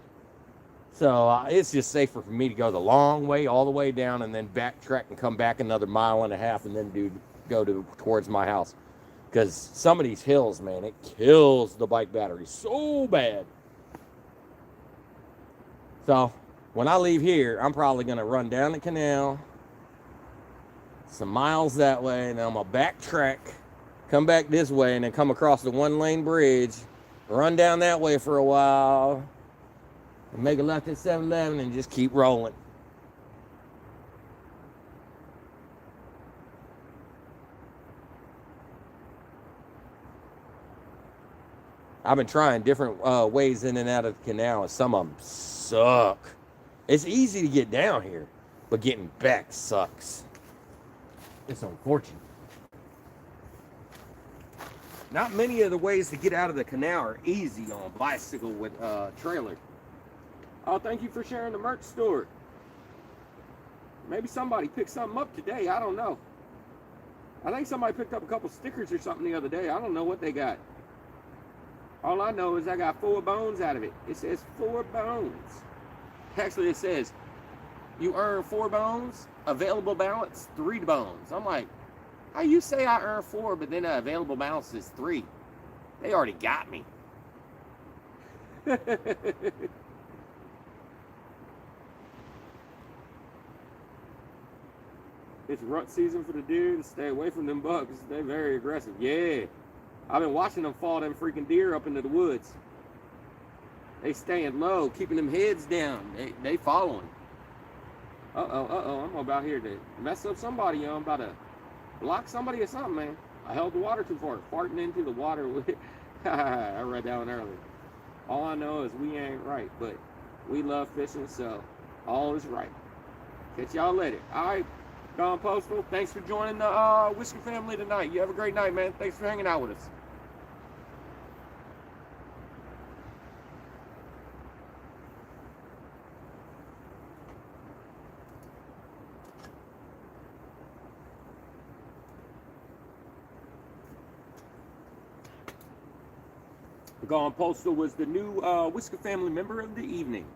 So it's just safer for me to go the long way all the way down and then backtrack and come back another 1.5 miles and then go towards my house. Because some of these hills, man, it kills the bike battery so bad. So when I leave here, I'm probably going to run down the canal, some miles that way, and then I'm going to backtrack, come back this way, and then come across the 1-lane bridge, run down that way for a while, and make a left at 7-Eleven and just keep rolling. I've been trying different ways in and out of the canal, and some of them suck. It's easy to get down here, but getting back sucks. It's unfortunate. Not many of the ways to get out of the canal are easy on a bicycle with trailer. Oh, thank you for sharing the merch store. Maybe somebody picked something up today. I don't know. I think somebody picked up a couple stickers or something the other day. I don't know what they got. All I know is I got 4 bones out of it. It says 4 bones. Actually, it says, you earn 4 bones, available balance, 3 bones. I'm like, how you say I earn 4, but then the available balance is 3? They already got me. It's rut season for the deer to stay away from them bucks. They're very aggressive. Yeah. I've been watching them fall them freaking deer up into the woods. They staying low, keeping them heads down. They following. Uh-oh. I'm about here to mess up somebody. I'm about to block somebody or something, man. I held the water too far. Farting into the water. I read that one earlier. All I know is we ain't right, but we love fishing, so all is right. Catch y'all later. All right. Gone Postal, thanks for joining the Whiskey family tonight. You have a great night, man. Thanks for hanging out with us. Gone Postal was the new Whiskey family member of the evening.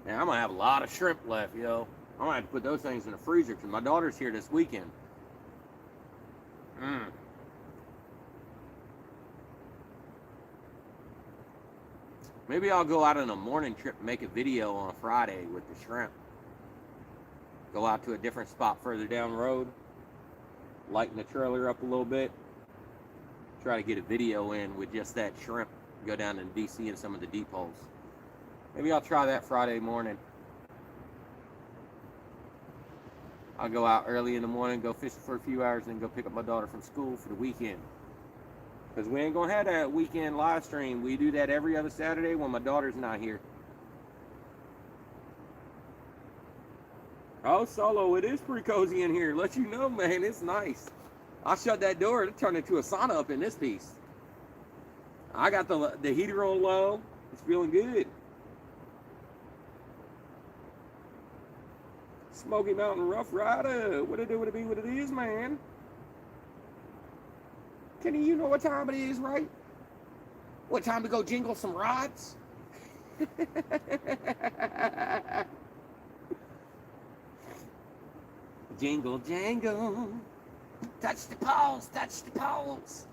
Now, I'm going to have a lot of shrimp left, yo. I'm gonna have to put those things in the freezer because my daughter's here this weekend. Maybe I'll go out on a morning trip and make a video on a Friday with the shrimp. Go out to a different spot further down the road, lighten the trailer up a little bit, try to get a video in with just that shrimp, go down to DC and some of the deep holes. Maybe I'll try that Friday morning. I'll go out early in the morning, go fishing for a few hours, and then go pick up my daughter from school for the weekend. Because we ain't going to have that weekend live stream. We do that every other Saturday when my daughter's not here. Oh, Solo, it is pretty cozy in here. Let you know, man, it's nice. I shut that door, it turned into a sauna up in this piece. I got the heater on low. It's feeling good. Smoky Mountain Rough Rider. What it do, what it be, what it is, man. Kenny, you know what time it is, right? What time to go jingle some rods? Jingle, jangle. Touch the poles, touch the poles.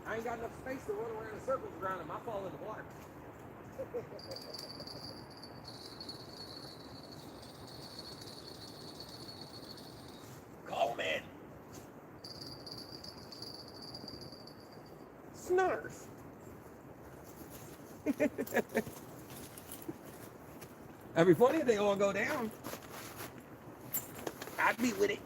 I ain't got enough space to run around in circles around him. I fall in the water. Call him in. Snurs. That'd be funny if they all go down. I'd be with it.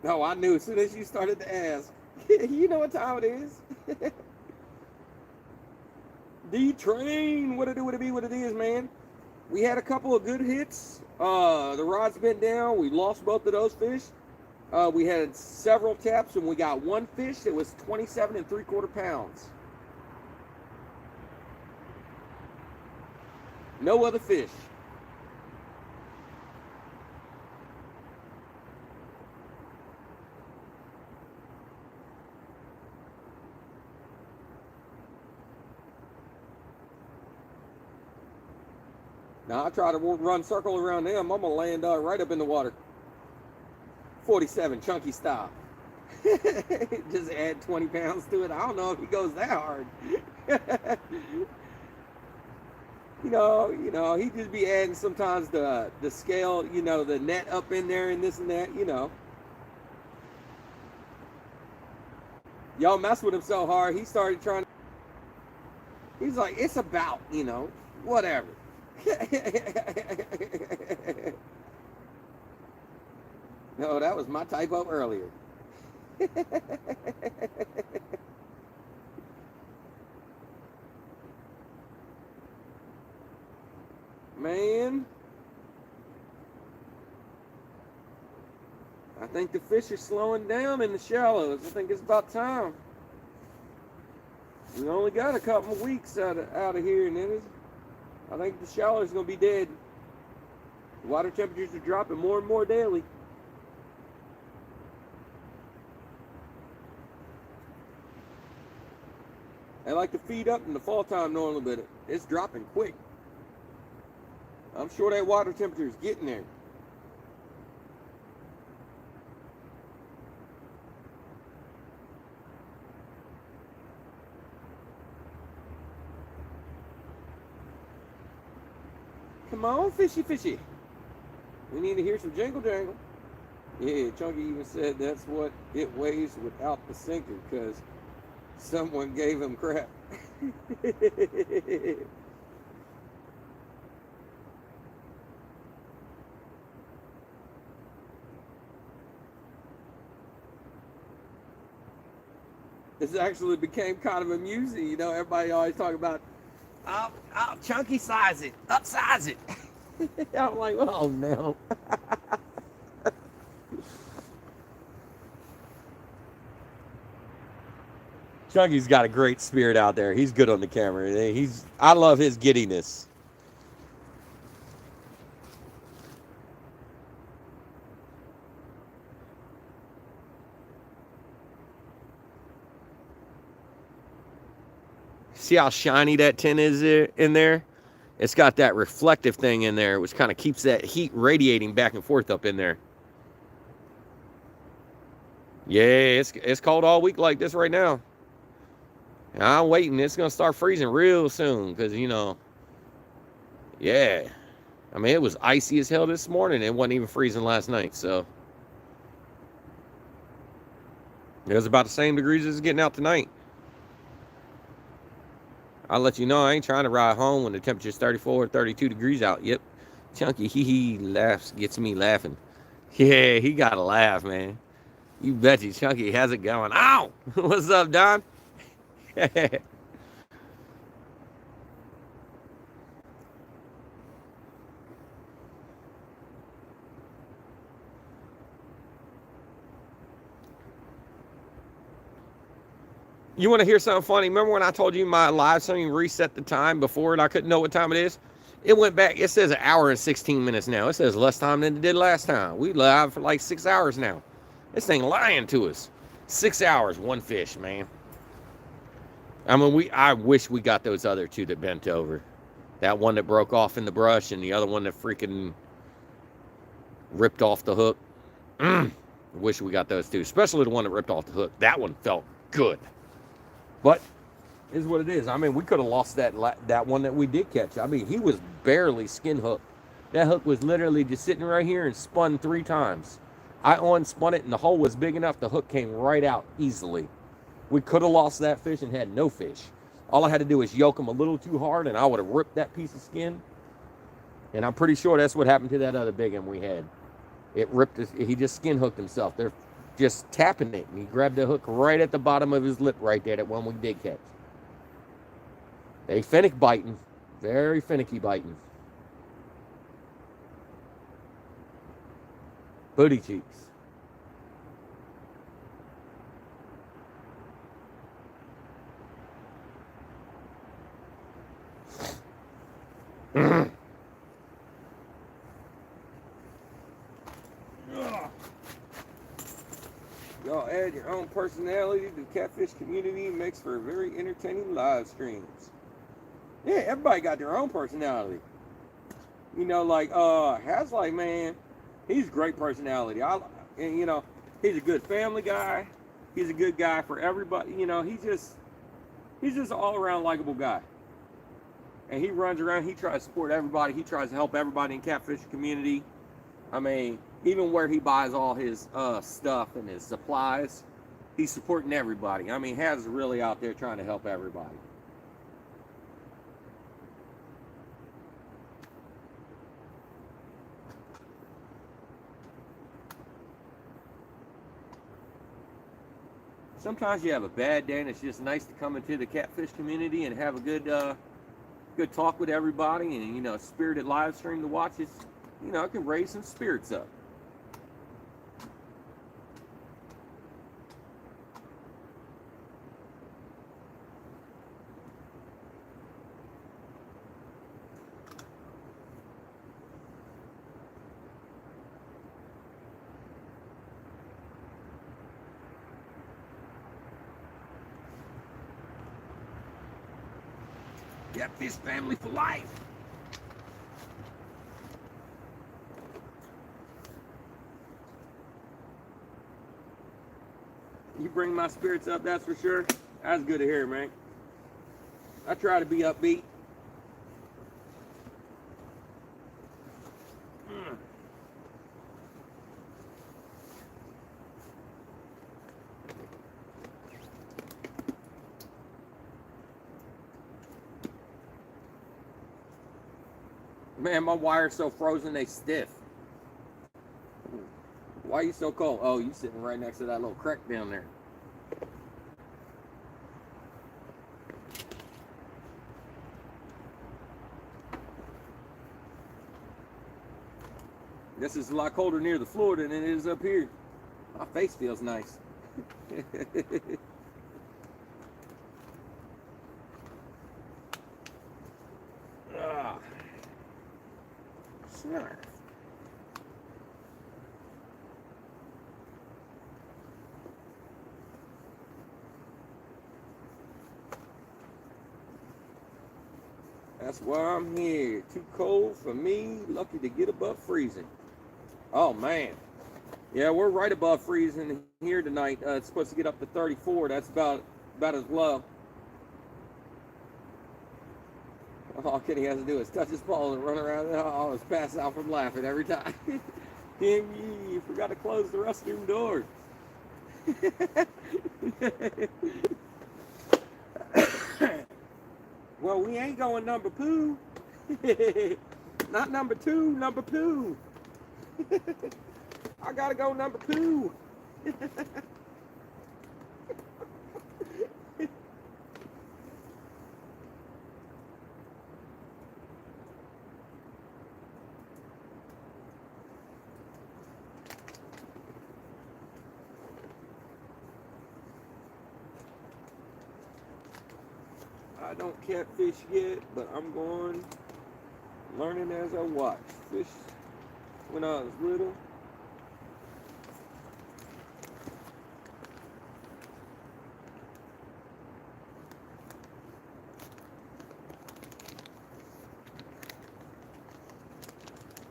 No, I knew as soon as you started to ask. You know what time it is. D-Train. What it do, what it be, what it is, man. We had a couple of good hits. The rod's been down. We lost both of those fish. We had several taps, and we got one fish that was 27 3/4 pounds. No other fish. Now I try to run circle around them. I'm gonna land right up in the water. 47 chunky style. Just add 20 pounds to it. I don't know if he goes that hard. you know, he just be adding sometimes the scale, you know, the net up in there and this and that, you know. Y'all mess with him so hard, he started trying to, he's like, it's about, you know, whatever. No, that was my typo earlier. Man, I think the fish are slowing down in the shallows. I think it's about time. We only got a couple of weeks out of here, and then I think the shallows are going to be dead. The water temperatures are dropping more and more daily. They like to feed up in the fall time normally, but it's dropping quick. I'm sure that water temperature is getting there. Come on, fishy, fishy. We need to hear some jingle jangle. Yeah, Chunky even said that's what it weighs without the sinker, because someone gave him crap. This actually became kind of amusing. You know, everybody always talk about, oh, Chunky size it, upsize it. I'm like, oh no. Chunky's got a great spirit out there. He's good on the camera. I love his giddiness. See how shiny that tin is in there? It's got that reflective thing in there, which kind of keeps that heat radiating back and forth up in there. Yeah, it's cold all week like this right now. And I'm waiting. It's going to start freezing real soon because, you know, yeah. I mean, it was icy as hell this morning. It wasn't even freezing last night, so. It was about the same degrees as it's getting out tonight. I'll let you know I ain't trying to ride home when the temperature's 34 or 32 degrees out. Yep. Chunky, he laughs, gets me laughing. Yeah, he got to laugh, man. You bet you Chunky has it going. Ow! What's up, Don? You want to hear something funny? Remember when I told you my live stream reset the time before and I couldn't know what time it is? It went back. It says 1 hour and 16 minutes now. It says less time than it did last time. We live for like 6 hours now. This thing lying to us. 6 hours, one fish, man. I mean, I wish we got those other two that bent over. That one that broke off in the brush and the other one that freaking ripped off the hook. Wish we got those two, especially the one that ripped off the hook. That one felt good. But is what it is. I mean, we could have lost that one that we did catch. I mean, he was barely skin hooked. That hook was literally just sitting right here and spun 3 times. I unspun it, and the hole was big enough. The hook came right out easily. We could have lost that fish and had no fish. All I had to do was yoke him a little too hard, and I would have ripped that piece of skin. And I'm pretty sure that's what happened to that other big one we had. It ripped. He just skin hooked himself. They're just tapping it, and he grabbed the hook right at the bottom of his lip right there, that one we did catch. They finicky biting. Very finicky biting. Booty cheeks. Y'all add your own personality to the catfish community. Makes for very entertaining live streams. Yeah, everybody got their own personality. You know, like Haslike, man, he's a great personality. And you know, he's a good family guy. He's a good guy for everybody. You know, he's just an all-around likable guy. And he runs around. He tries to support everybody. He tries to help everybody in catfish community. I mean, even where he buys all his stuff and his supplies, he's supporting everybody. I mean, Haz is really out there trying to help everybody. Sometimes you have a bad day, and it's just nice to come into the catfish community and have a good talk with everybody, and you know, spirited live stream to watch. It's, you know, it can raise some spirits up. Catfish family for life. You bring my spirits up, that's for sure. That's good to hear, man. I try to be upbeat. Man, my wire's so frozen, they stiff. Why are you so cold? Oh, you sitting right next to that little creek down there. This is a lot colder near the floor than it is up here. My face feels nice. Snarf. That's why I'm here. Too cold for me. Lucky to get above freezing. Oh, man. Yeah, we're right above freezing here tonight. It's supposed to get up to 34. That's about as low. All Kenny has to do is touch his balls and run around the hall and pass out from laughing every time. You forgot to close the restroom door. Well, we ain't going number poo. Not number 2, number poo. I gotta go number 2. I don't catfish yet, but I'm going learning as I watch. Fish when I was little.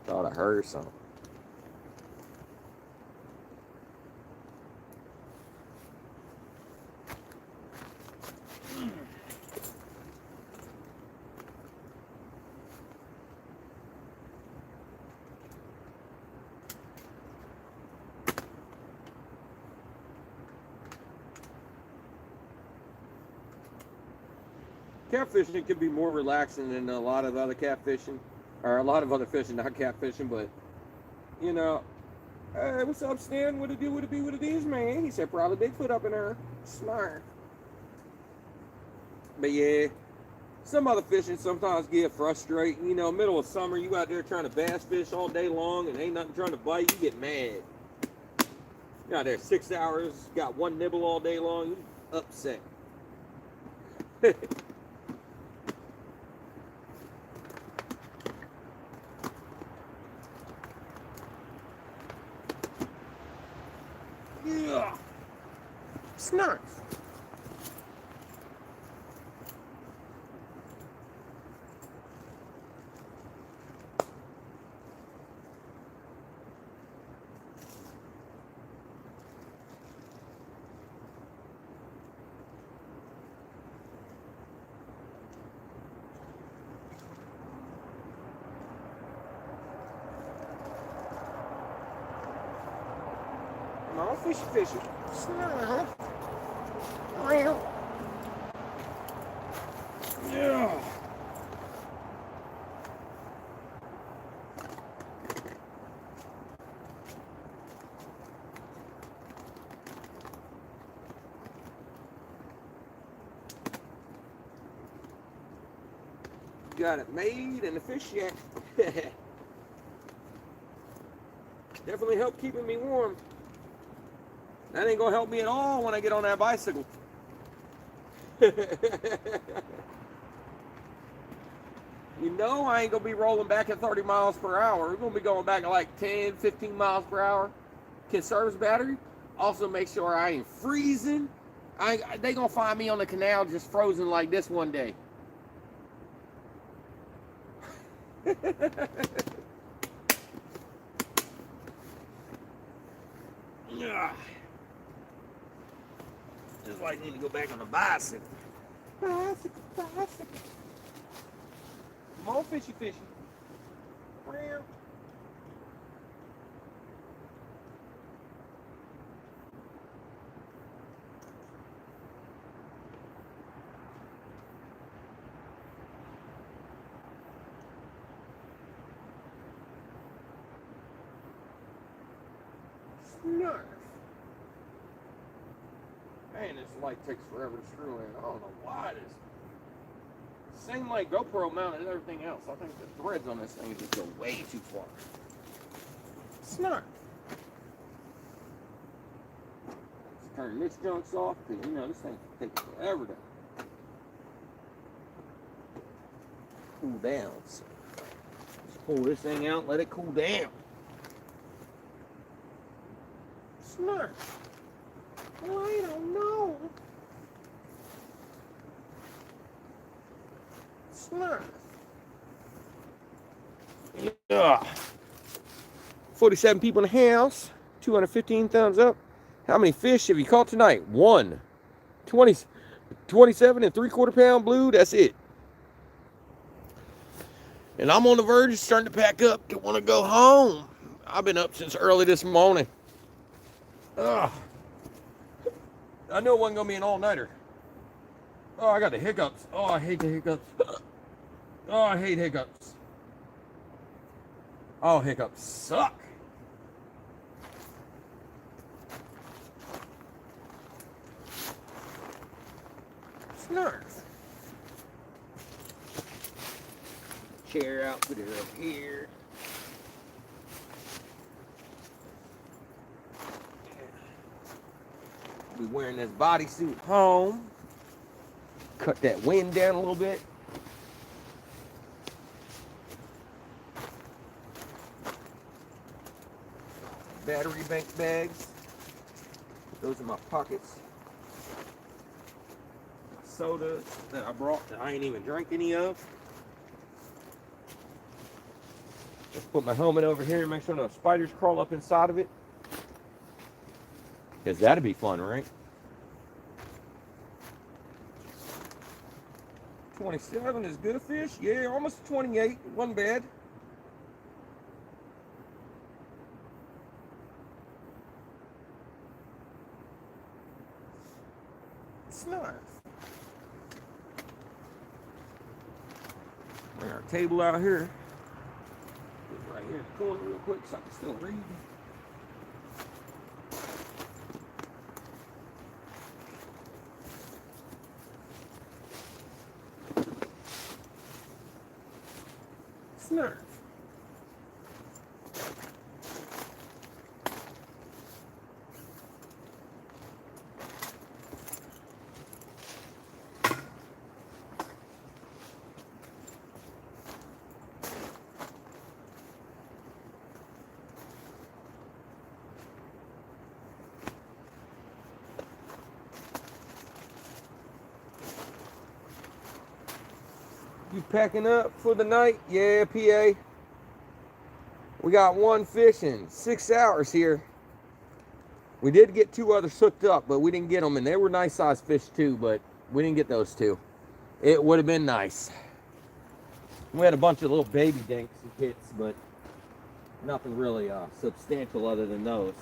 Thought I heard something. Catfishing can be more relaxing than a lot of other catfishing, or a lot of other fishing, not catfishing, but, you know, hey, what's up, Stan? What it do, what it be, what it is, man? He said, probably Bigfoot up in there. Smart. But yeah, some other fishing sometimes get frustrating. You know, middle of summer, you out there trying to bass fish all day long and ain't nothing trying to bite, you get mad. You're out there 6 hours, got one nibble all day long, you upset. Yeah. Snarf. Come on, fishy, fishy. Snarf. Yeah. Got it made in the fish shack. Definitely help keeping me warm. That ain't gonna help me at all when I get on that bicycle. You know I ain't gonna be rolling back at 30 miles per hour. We're gonna be going back at like 10, 15 miles per hour. Conserves battery. Also make sure I ain't freezing. They gonna find me on the canal just frozen like this one day. Just like I need to go back on the bicycle. Bicycle, bicycle. Come on, fishy, fishy. Meow. Snarf. Man, this light takes forever to screw in. I don't know why it is. Same like GoPro mount and everything else. I think the threads on this thing just go way too far. Snarf. Let's turn this junk off because you know this thing takes forever to cool down. So just pull this thing out, let it cool down. Snarf. Well, I don't know. Snarf. Ugh. 47 people in the house. 215 thumbs up. How many fish have you caught tonight? 1. 27 and 3/4 pound blue. That's it. And I'm on the verge of starting to pack up to want to go home. I've been up since early this morning. Ugh. I knew it wasn't going to be an all-nighter. Oh, I got the hiccups. Oh, I hate the hiccups. Oh, I hate hiccups. Oh, hiccups suck. Snarf. Chair out, put it up here. Be wearing this bodysuit home. Cut that wind down a little bit. Battery bank bags. Those are my pockets. Sodas that I brought that I ain't even drank any of. Let's put my helmet over here and make sure no spiders crawl up inside of it. Because that'd be fun, right? 27 is good fish. Yeah, almost 28. Wasn't bad. Snarf. Bring our table out here. Put it right here in the corner real quick so I can still read. Snarf. You packing up for the night? Yeah, PA. We got one fish in 6 hours here. We did get 2 others hooked up, but we didn't get them, and they were nice sized fish too, but we didn't get those 2. It would have been nice. We had a bunch of little baby dinks and hits, but nothing really substantial other than those.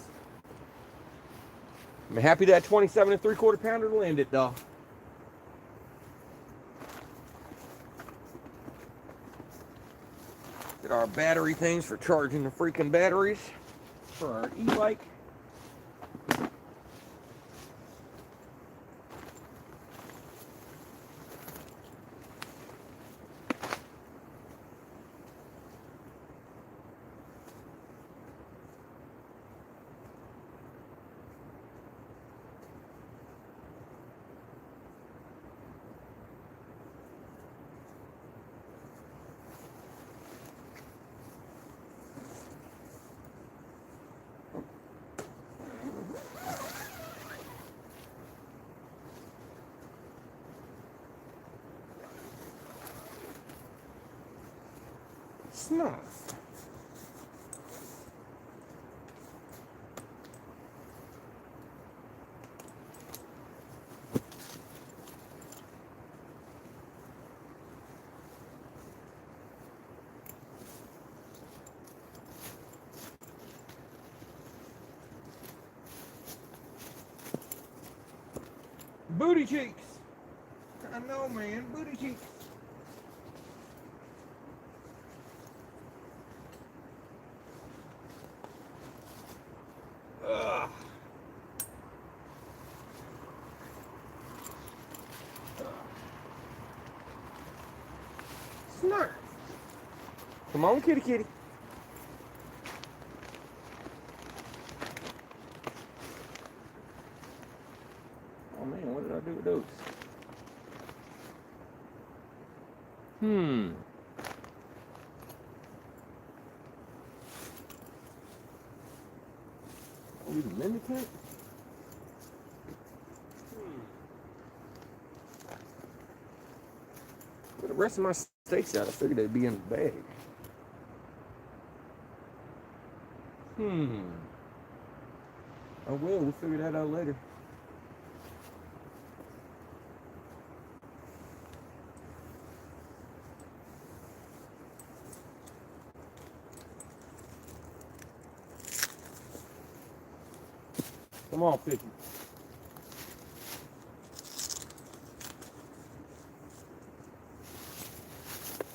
I'm happy that 27 and 3/4 pounder landed though. Get our battery things for charging the freaking batteries for our e-bike. Snuff. Booty cheeks. I know, man. Booty cheeks. Ugh. Snarf. Come on, kitty kitty. Oh man, what did I do with those? Oh, you mendicant? With the rest of my steaks out, I figured they'd be in the bag. Oh well, we'll figure that out later. Come on, Picky.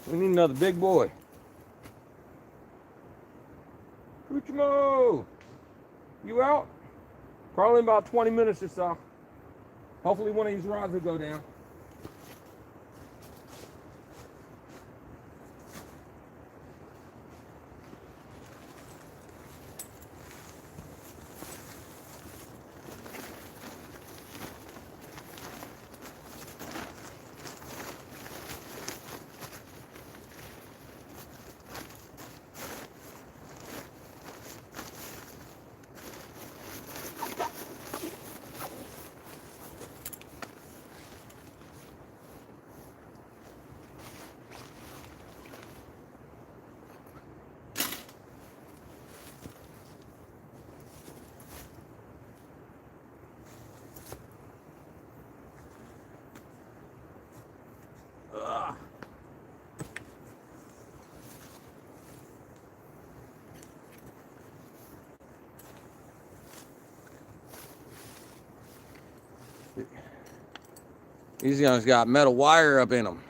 We need another big boy. Kuchmo! You out? Probably in about 20 minutes or so. Hopefully one of these rods will go down. These guys got metal wire up in them.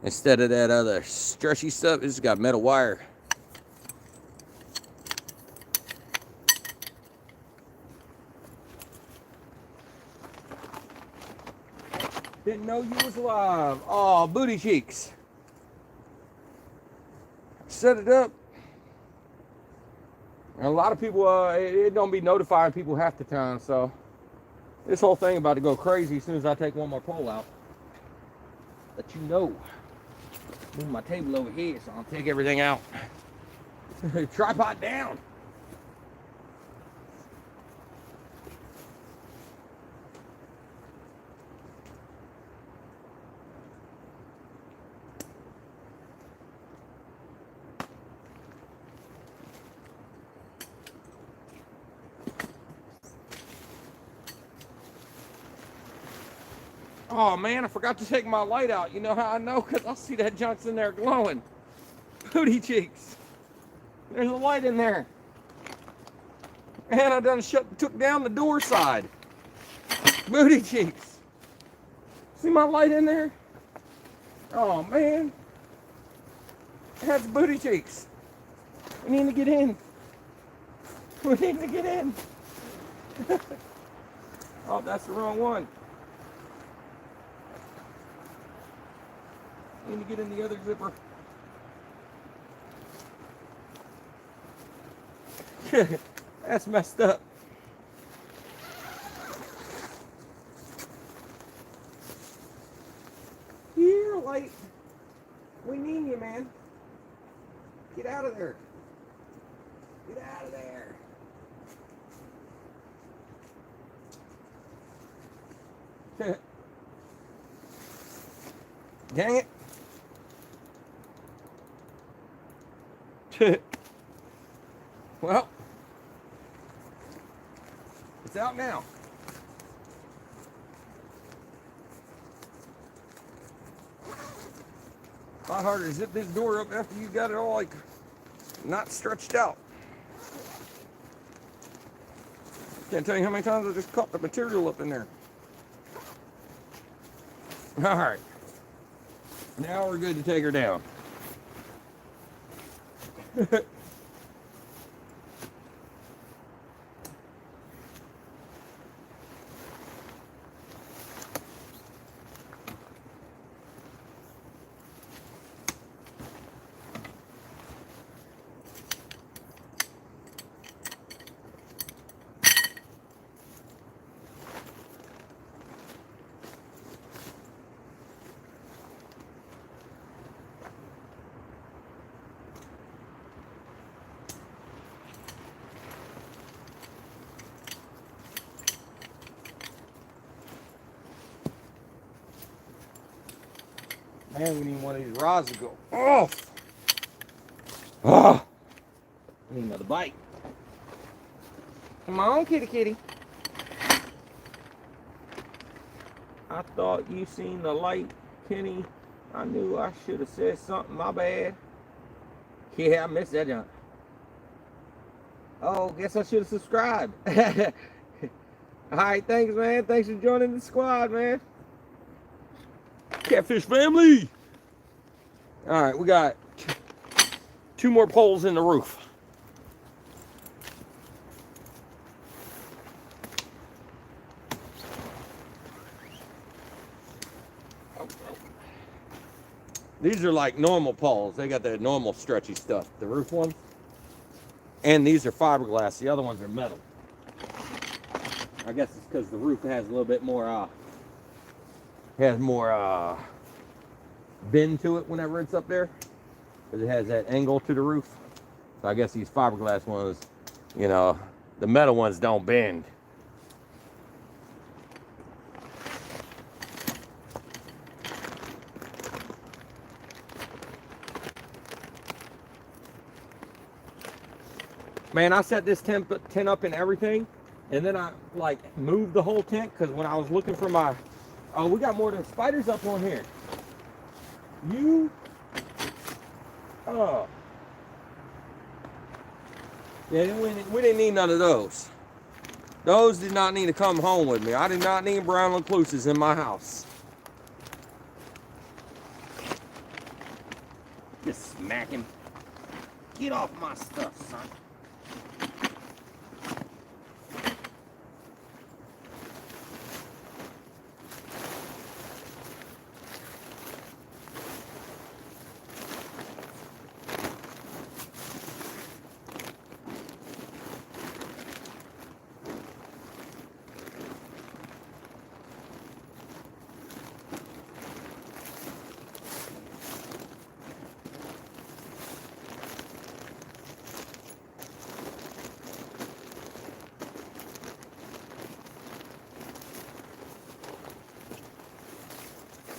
Instead of that other stretchy stuff, it's got metal wire. Didn't know you was alive. Oh, booty cheeks. Set it up. And a lot of people, it don't be notifying people half the time, so this whole thing about to go crazy as soon as I take one more pole out. Let you know. Move my table over here so I'll take everything out. Tripod down. Oh man, I forgot to take my light out. You know how I know? Because I see that junk's in there glowing. Booty cheeks. There's a light in there. And I done took down the door side. Booty cheeks. See my light in there? Oh man. That's booty cheeks. We need to get in. We need to get in. Oh, that's the wrong one. Need to get in the other zipper. That's messed up. Here, light. We need you, man. Get out of there. Get out of there. Dang it. Well, it's out now. A lot harder to zip this door up after you got it all like not stretched out. Can't tell you how many times I just caught the material up in there. All right. Now we're good to take her down. Man, we need one of these rods to go off. Oh! We need another bite. Come on, kitty kitty. I thought you seen the light, Kenny. I knew I should have said something. My bad. Yeah, I missed that jump. Oh, guess I should have subscribed. All right, thanks, man. Thanks for joining the squad, man. Catfish family. All right, we got 2 more poles in the roof. These are like normal poles. They got that normal stretchy stuff, the roof ones. And these are fiberglass. The other ones are metal. I guess it's because the roof has a little bit more, bend to it whenever it's up there. Because it has that angle to the roof. So I guess these fiberglass ones, you know, the metal ones don't bend. Man, I set this tent up and everything, and then I like moved the whole tent because when I was looking for my, oh, we got more than spiders up on here. Yeah, we didn't need none of those. Those did not need to come home with me. I did not need brown recluses in my house. Just smack him. Get off my stuff, son.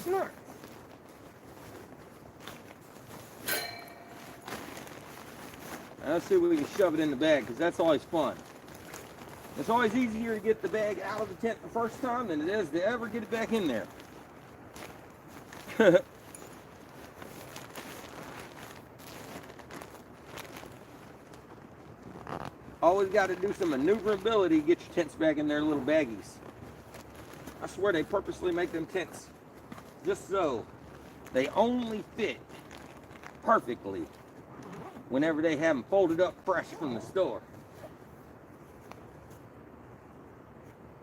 Smart. Let's see if we can shove it in the bag, because that's always fun. It's always easier to get the bag out of the tent the first time than it is to ever get it back in there. Always got to do some maneuverability to get your tents back in their little baggies. I swear they purposely make them tents just so they only fit perfectly whenever they have them folded up fresh from the store.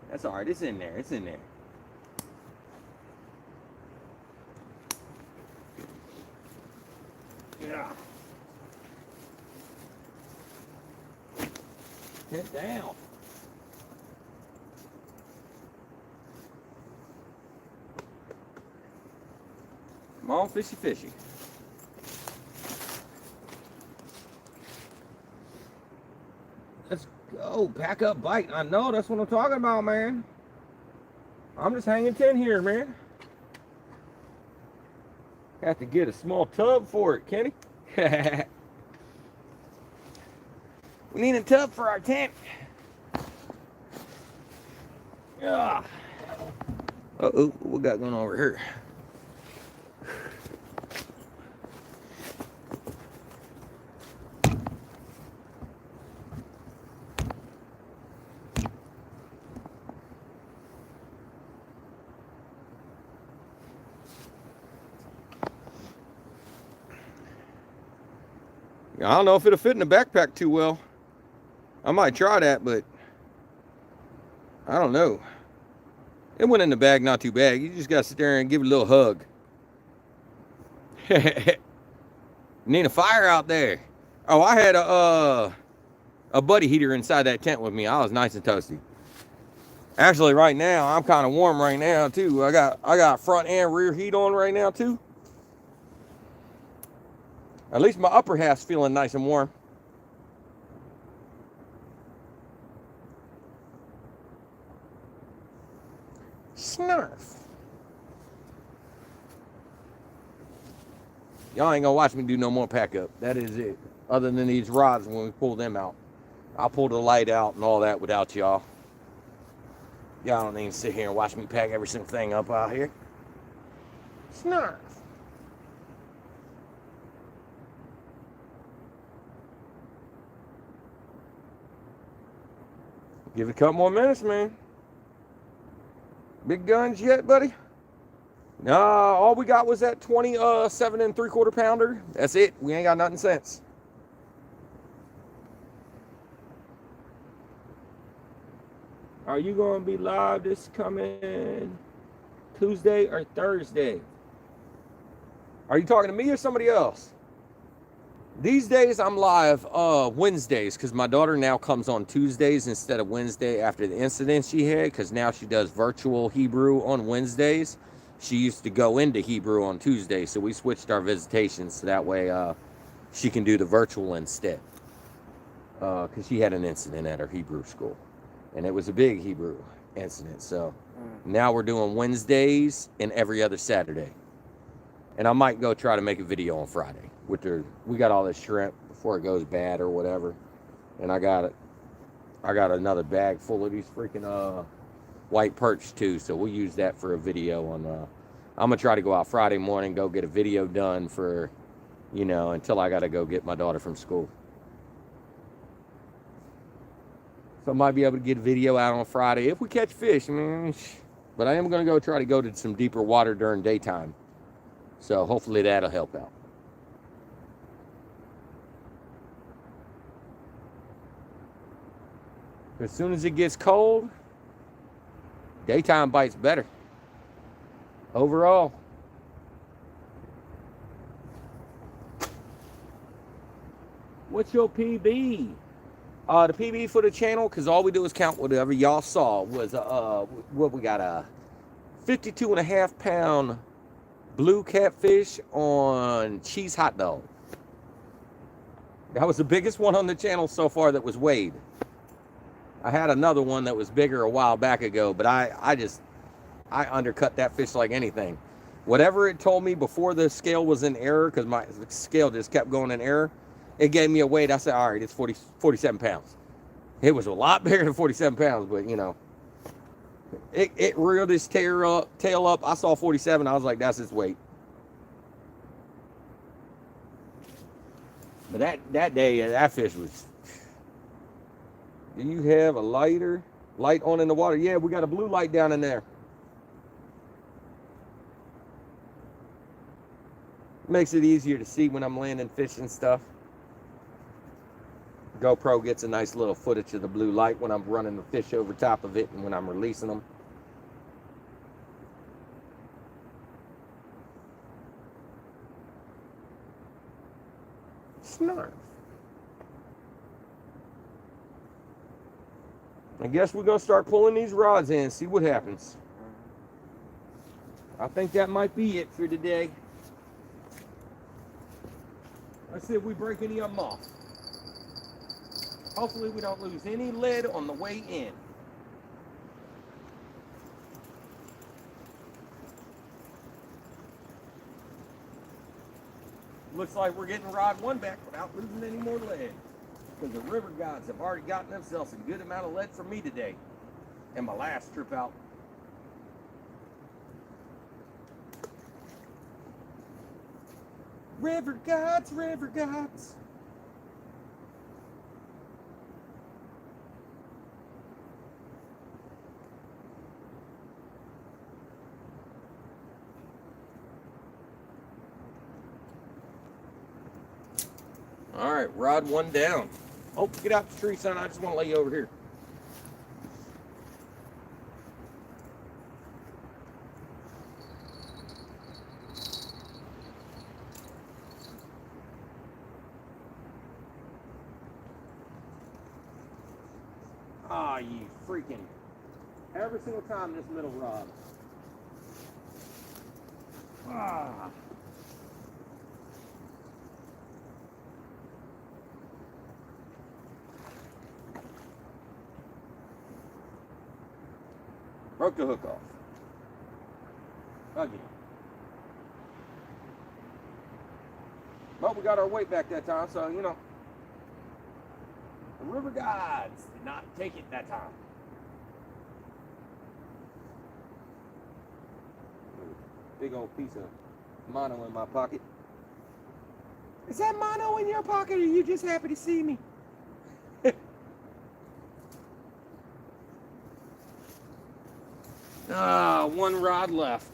That's all right. It's in there. It's in there. Yeah. Get down. Come on, fishy, fishy. Let's go. Pack up, bite. I know. That's what I'm talking about, man. I'm just hanging 10 here, man. Have to get a small tub for it, Kenny. We need a tub for our tent. Yeah. Uh-oh, what we got going on over here? I don't know if it'll fit in the backpack too well. I might try that, but I don't know. It went in the bag not too bad. You just got to sit there and give it a little hug. Need a fire out there. Oh, I had a buddy heater inside that tent with me. I was nice and toasty. Actually, right now, I'm kind of warm right now, too. I got front and rear heat on right now, too. At least my upper half's feeling nice and warm. Snarf. Y'all ain't gonna watch me do no more pack up. That is it. other than these rods when we pull them out. I'll pull the light out and all that without y'all. Y'all don't need to sit here and watch me pack every single thing up out here. Snarf. Give it a couple more minutes, man. Big guns yet, buddy? Nah, all we got was that 27 3/4 pounder. That's it. We ain't got nothing since. Are you going to be live this coming Tuesday or Thursday? Are you talking to me or somebody else? These days I'm live Wednesdays because my daughter now comes on Tuesdays instead of Wednesday after the incident she had, because now she does virtual Hebrew on Wednesdays. She used to go into Hebrew on Tuesdays, so we switched our visitations so that way she can do the virtual instead, because she had an incident at her Hebrew school, and it was a big Hebrew incident. So now we're doing Wednesdays and every other Saturday. And I might go try to make a video on Friday with her. We got all this shrimp before it goes bad or whatever. And I got another bag full of these freaking white perch too. So we'll use that for a video on I'm gonna try to go out Friday morning, go get a video done for, you know, until I gotta go get my daughter from school. So I might be able to get a video out on Friday if we catch fish, man. But I am gonna try to go to some deeper water during daytime. So hopefully that'll help out. As soon as it gets cold, daytime bites better. Overall. What's your PB? The PB for the channel, because all we do is count whatever y'all saw, was what we got, a 52.5 pound blue catfish on cheese hot dog. That was the biggest one on the channel so far that was weighed. I had another one that was bigger a while back ago, but I undercut that fish like anything. Whatever it told me before the scale was in error, because my scale just kept going in error, it gave me a weight. I said, all right, it's 47 pounds. It was a lot bigger than 47 pounds, but you know, it reared its tail up. I saw 47. I was like, that's its weight. But that day, that fish was... Do you have a light on in the water? Yeah, we got a blue light down in there. Makes it easier to see when I'm landing fish and stuff. GoPro gets a nice little footage of the blue light when I'm running the fish over top of it and when I'm releasing them. Snarf. I guess we're going to start pulling these rods in, see what happens. I think that might be it for today. Let's see if we break any of them off. Hopefully we don't lose any lead on the way in. Looks like we're getting rod one back without losing any more lead. Because the river gods have already gotten themselves a good amount of lead from me today. And my last trip out. River gods, river gods. All right, rod one down. Oh, get out the tree, son. I just want to lay you over here. Ah, you freaking. Every single time this middle rod. Ah. Broke the hook off. Again. But we got our weight back that time, so, you know, river gods did not take it that time. Big old piece of mono in my pocket. Is that mono in your pocket, or are you just happy to see me? One rod left.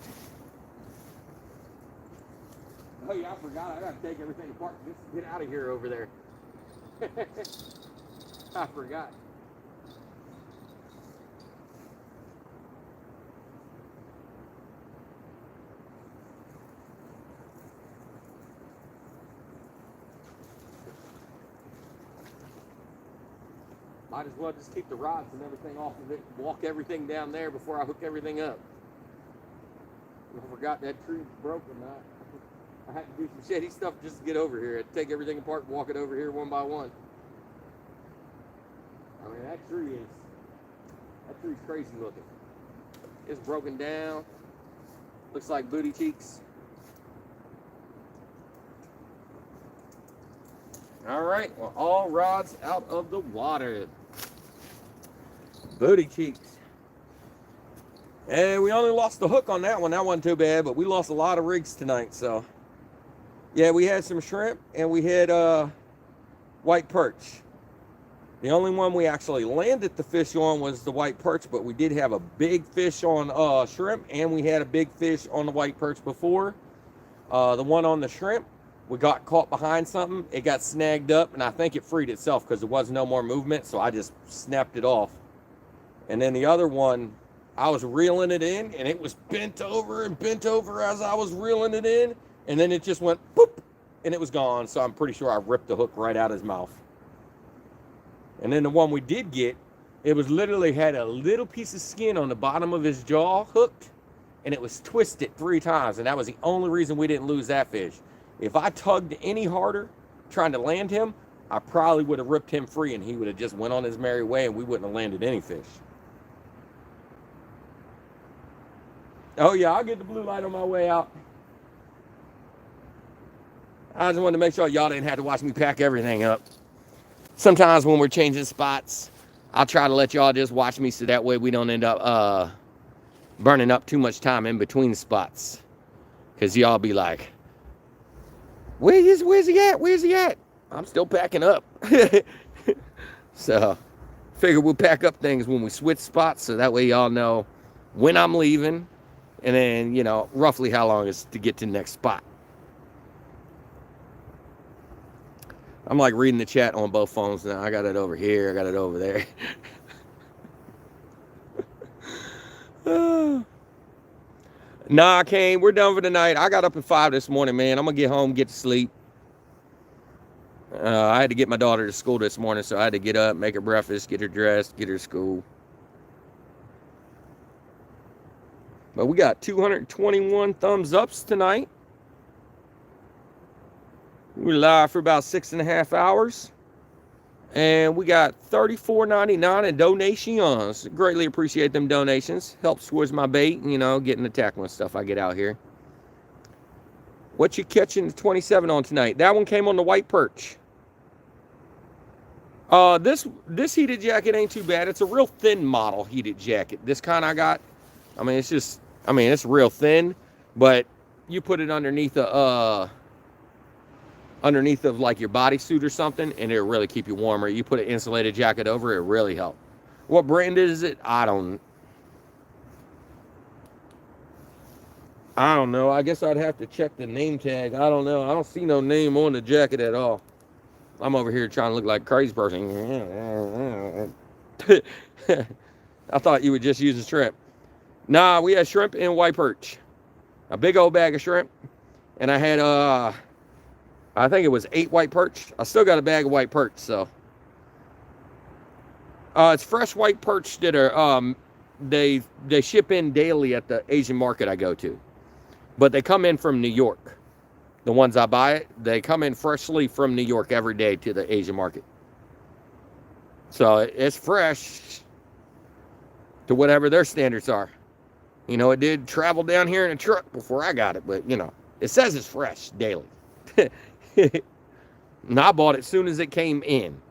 Oh yeah, I forgot. I gotta take everything apart just to get out of here over there. I forgot. Might as well just keep the rods and everything off of it, walk everything down there before I hook everything up. I forgot that tree's broken. I had to do some shady stuff just to get over here. I had to take everything apart and walk it over here one by one. I mean, that tree's crazy looking. It's broken down. Looks like booty cheeks. All right, well, all rods out of the water. Booty cheeks. And we only lost the hook on that one. That wasn't too bad, but we lost a lot of rigs tonight. So, yeah, we had some shrimp and we had white perch. The only one we actually landed the fish on was the white perch, but we did have a big fish on shrimp, and we had a big fish on the white perch before. The one on the shrimp, we got caught behind something. It got snagged up, and I think it freed itself because there was no more movement, so I just snapped it off. And then the other one, I was reeling it in, and it was bent over as I was reeling it in, and then it just went boop, and it was gone. So I'm pretty sure I ripped the hook right out of his mouth. And then the one we did get, it was literally had a little piece of skin on the bottom of his jaw hooked, and it was twisted 3 times, and that was the only reason we didn't lose that fish. If I tugged any harder trying to land him, I probably would have ripped him free, and he would have just went on his merry way, and we wouldn't have landed any fish. Oh yeah, I'll get the blue light on my way out. I just wanted to make sure y'all didn't have to watch me pack everything up. Sometimes when we're changing spots, I'll try to let y'all just watch me so that way we don't end up burning up too much time in between spots. Because y'all be like, where's he at? Where's he at? I'm still packing up. So, figure we'll pack up things when we switch spots so that way y'all know when I'm leaving and then, you know, roughly how long it's to get to the next spot. I'm like reading the chat on both phones now. I got it over here. I got it over there. Nah, Kane, we're done for the night. I got up at 5 this morning, man. I'm going to get home, get to sleep. I had to get my daughter to school this morning, so I had to get up, make her breakfast, get her dressed, get her to school. But we got 221 thumbs ups tonight. We're live for about 6.5 hours. And we got $34.99 in donations. Greatly appreciate them donations. Helps towards my bait and, you know, getting the tackling stuff I get out here. What you catching the 27 on tonight? That one came on the white perch. This heated jacket ain't too bad. It's a real thin model heated jacket. This kind I got. I mean, it's real thin, but you put it underneath of like your bodysuit or something, and it'll really keep you warmer. You put an insulated jacket over it, really help. What brand is it? I don't know. I guess I'd have to check the name tag. I don't know. I don't see no name on the jacket at all. I'm over here trying to look like a crazy person. I thought you would just use a shrimp. Nah, we had shrimp and white perch. A big old bag of shrimp. And I had, I think it was 8 white perch. I still got a bag of white perch, so. It's fresh white perch that are, they ship in daily at the Asian market I go to. But they come in from New York. The ones I buy, they come in freshly from New York every day to the Asian market. So it's fresh to whatever their standards are. You know, it did travel down here in a truck before I got it, but, you know, it says it's fresh daily. And I bought it as soon as it came in.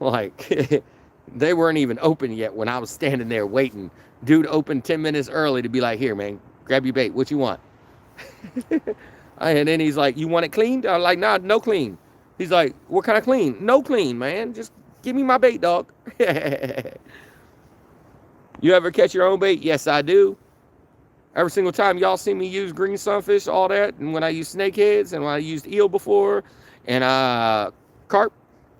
Like, they weren't even open yet when I was standing there waiting. Dude opened 10 minutes early to be like, here, man, grab your bait. What you want? And then he's like, you want it cleaned? I'm like, nah, no clean. He's like, what kind of clean? No clean, man. Just give me my bait, dog. You ever catch your own bait? Yes, I do. Every single time y'all see me use green sunfish, all that, and when I use snakeheads, and when I used eel before, and carp,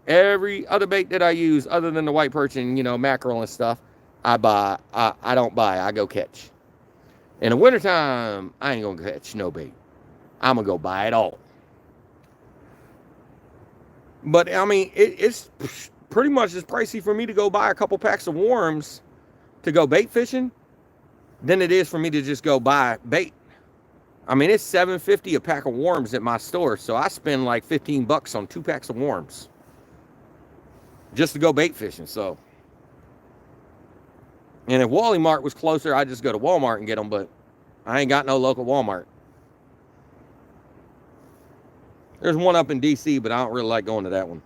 every other bait that I use, other than the white perch and, you know, mackerel and stuff, I buy. I don't buy. I go catch. In the wintertime, I ain't gonna catch no bait. I'm gonna go buy it all. But I mean, it's pretty much as pricey for me to go buy a couple packs of worms to go bait fishing than it is for me to just go buy bait. I mean, it's $7.50 a pack of worms at my store, so I spend like $15 on 2 packs of worms just to go bait fishing. So, and if Wally Mart was closer, I'd just go to Walmart and get them, but I ain't got no local Walmart. There's one up in DC, but I don't really like going to that one.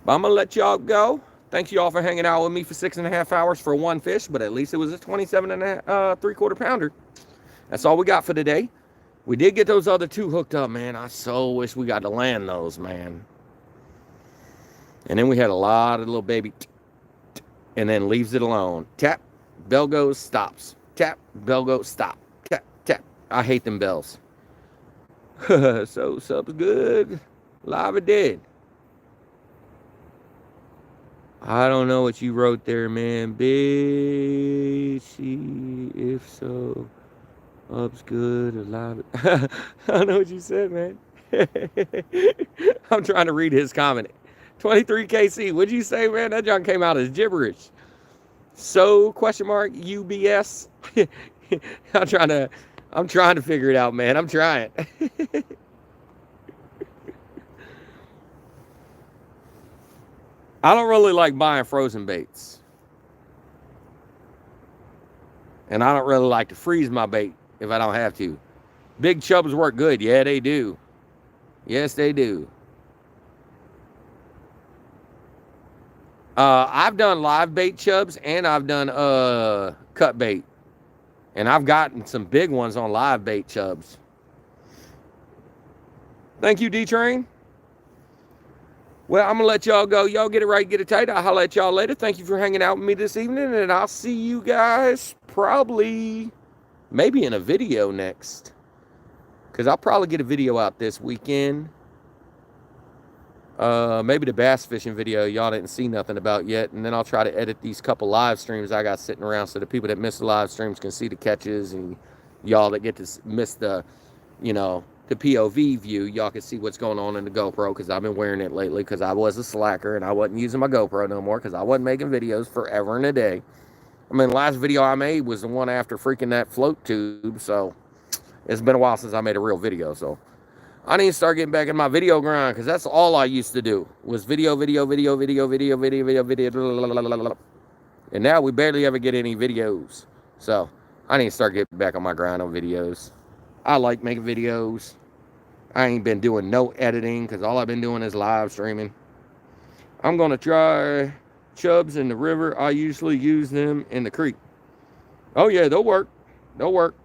But I'm going to let y'all go. Thank you all for hanging out with me for 6.5 hours for one fish, but at least it was a 27.5 pounder. That's all we got for today. We did get those other 2 hooked up, man. I so wish we got to land those, man. And then we had a lot of little baby, and then leaves it alone. Tap, bell goes, stops. Tap, bell goes, stop. Tap, tap. I hate them bells. So, sub's good. Live or dead. I don't know what you wrote there, man. Bitchy, if so, up's good, alive. I don't know what you said, man. I'm trying to read his comment. 23KC, what'd you say, man? That John came out as gibberish. So, question mark, UBS. I'm trying to figure it out, man. I'm trying. I don't really like buying frozen baits. And I don't really like to freeze my bait if I don't have to. Big chubs work good. Yeah, they do. Yes, they do. I've done live bait chubs and I've done cut bait. And I've gotten some big ones on live bait chubs. Thank you, D-Train. Well, I'm going to let y'all go. Y'all get it right, get it tight. I'll holler at y'all later. Thank you for hanging out with me this evening. And I'll see you guys probably, maybe in a video next. Because I'll probably get a video out this weekend. Maybe the bass fishing video y'all didn't see nothing about yet. And then I'll try to edit these couple live streams I got sitting around so the people that miss the live streams can see the catches. And y'all that get to miss the, you know, the POV view, y'all can see what's going on in the GoPro, because I've been wearing it lately because I was a slacker and I wasn't using my GoPro no more because I wasn't making videos forever and a day. I mean, the last video I made was the one after freaking that float tube, so it's been a while since I made a real video, so I need to start getting back in my video grind, because that's all I used to do was video. And now we barely ever get any videos, so I need to start getting back on my grind on videos. I like making videos. I ain't been doing no editing because all I've been doing is live streaming. I'm going to try chubs in the river. I usually use them in the creek. Oh, yeah, they'll work. They'll work.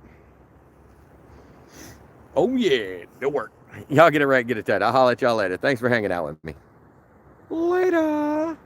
Oh, yeah, they'll work. Y'all get it right, get it tight. I'll holler at y'all later. Thanks for hanging out with me. Later.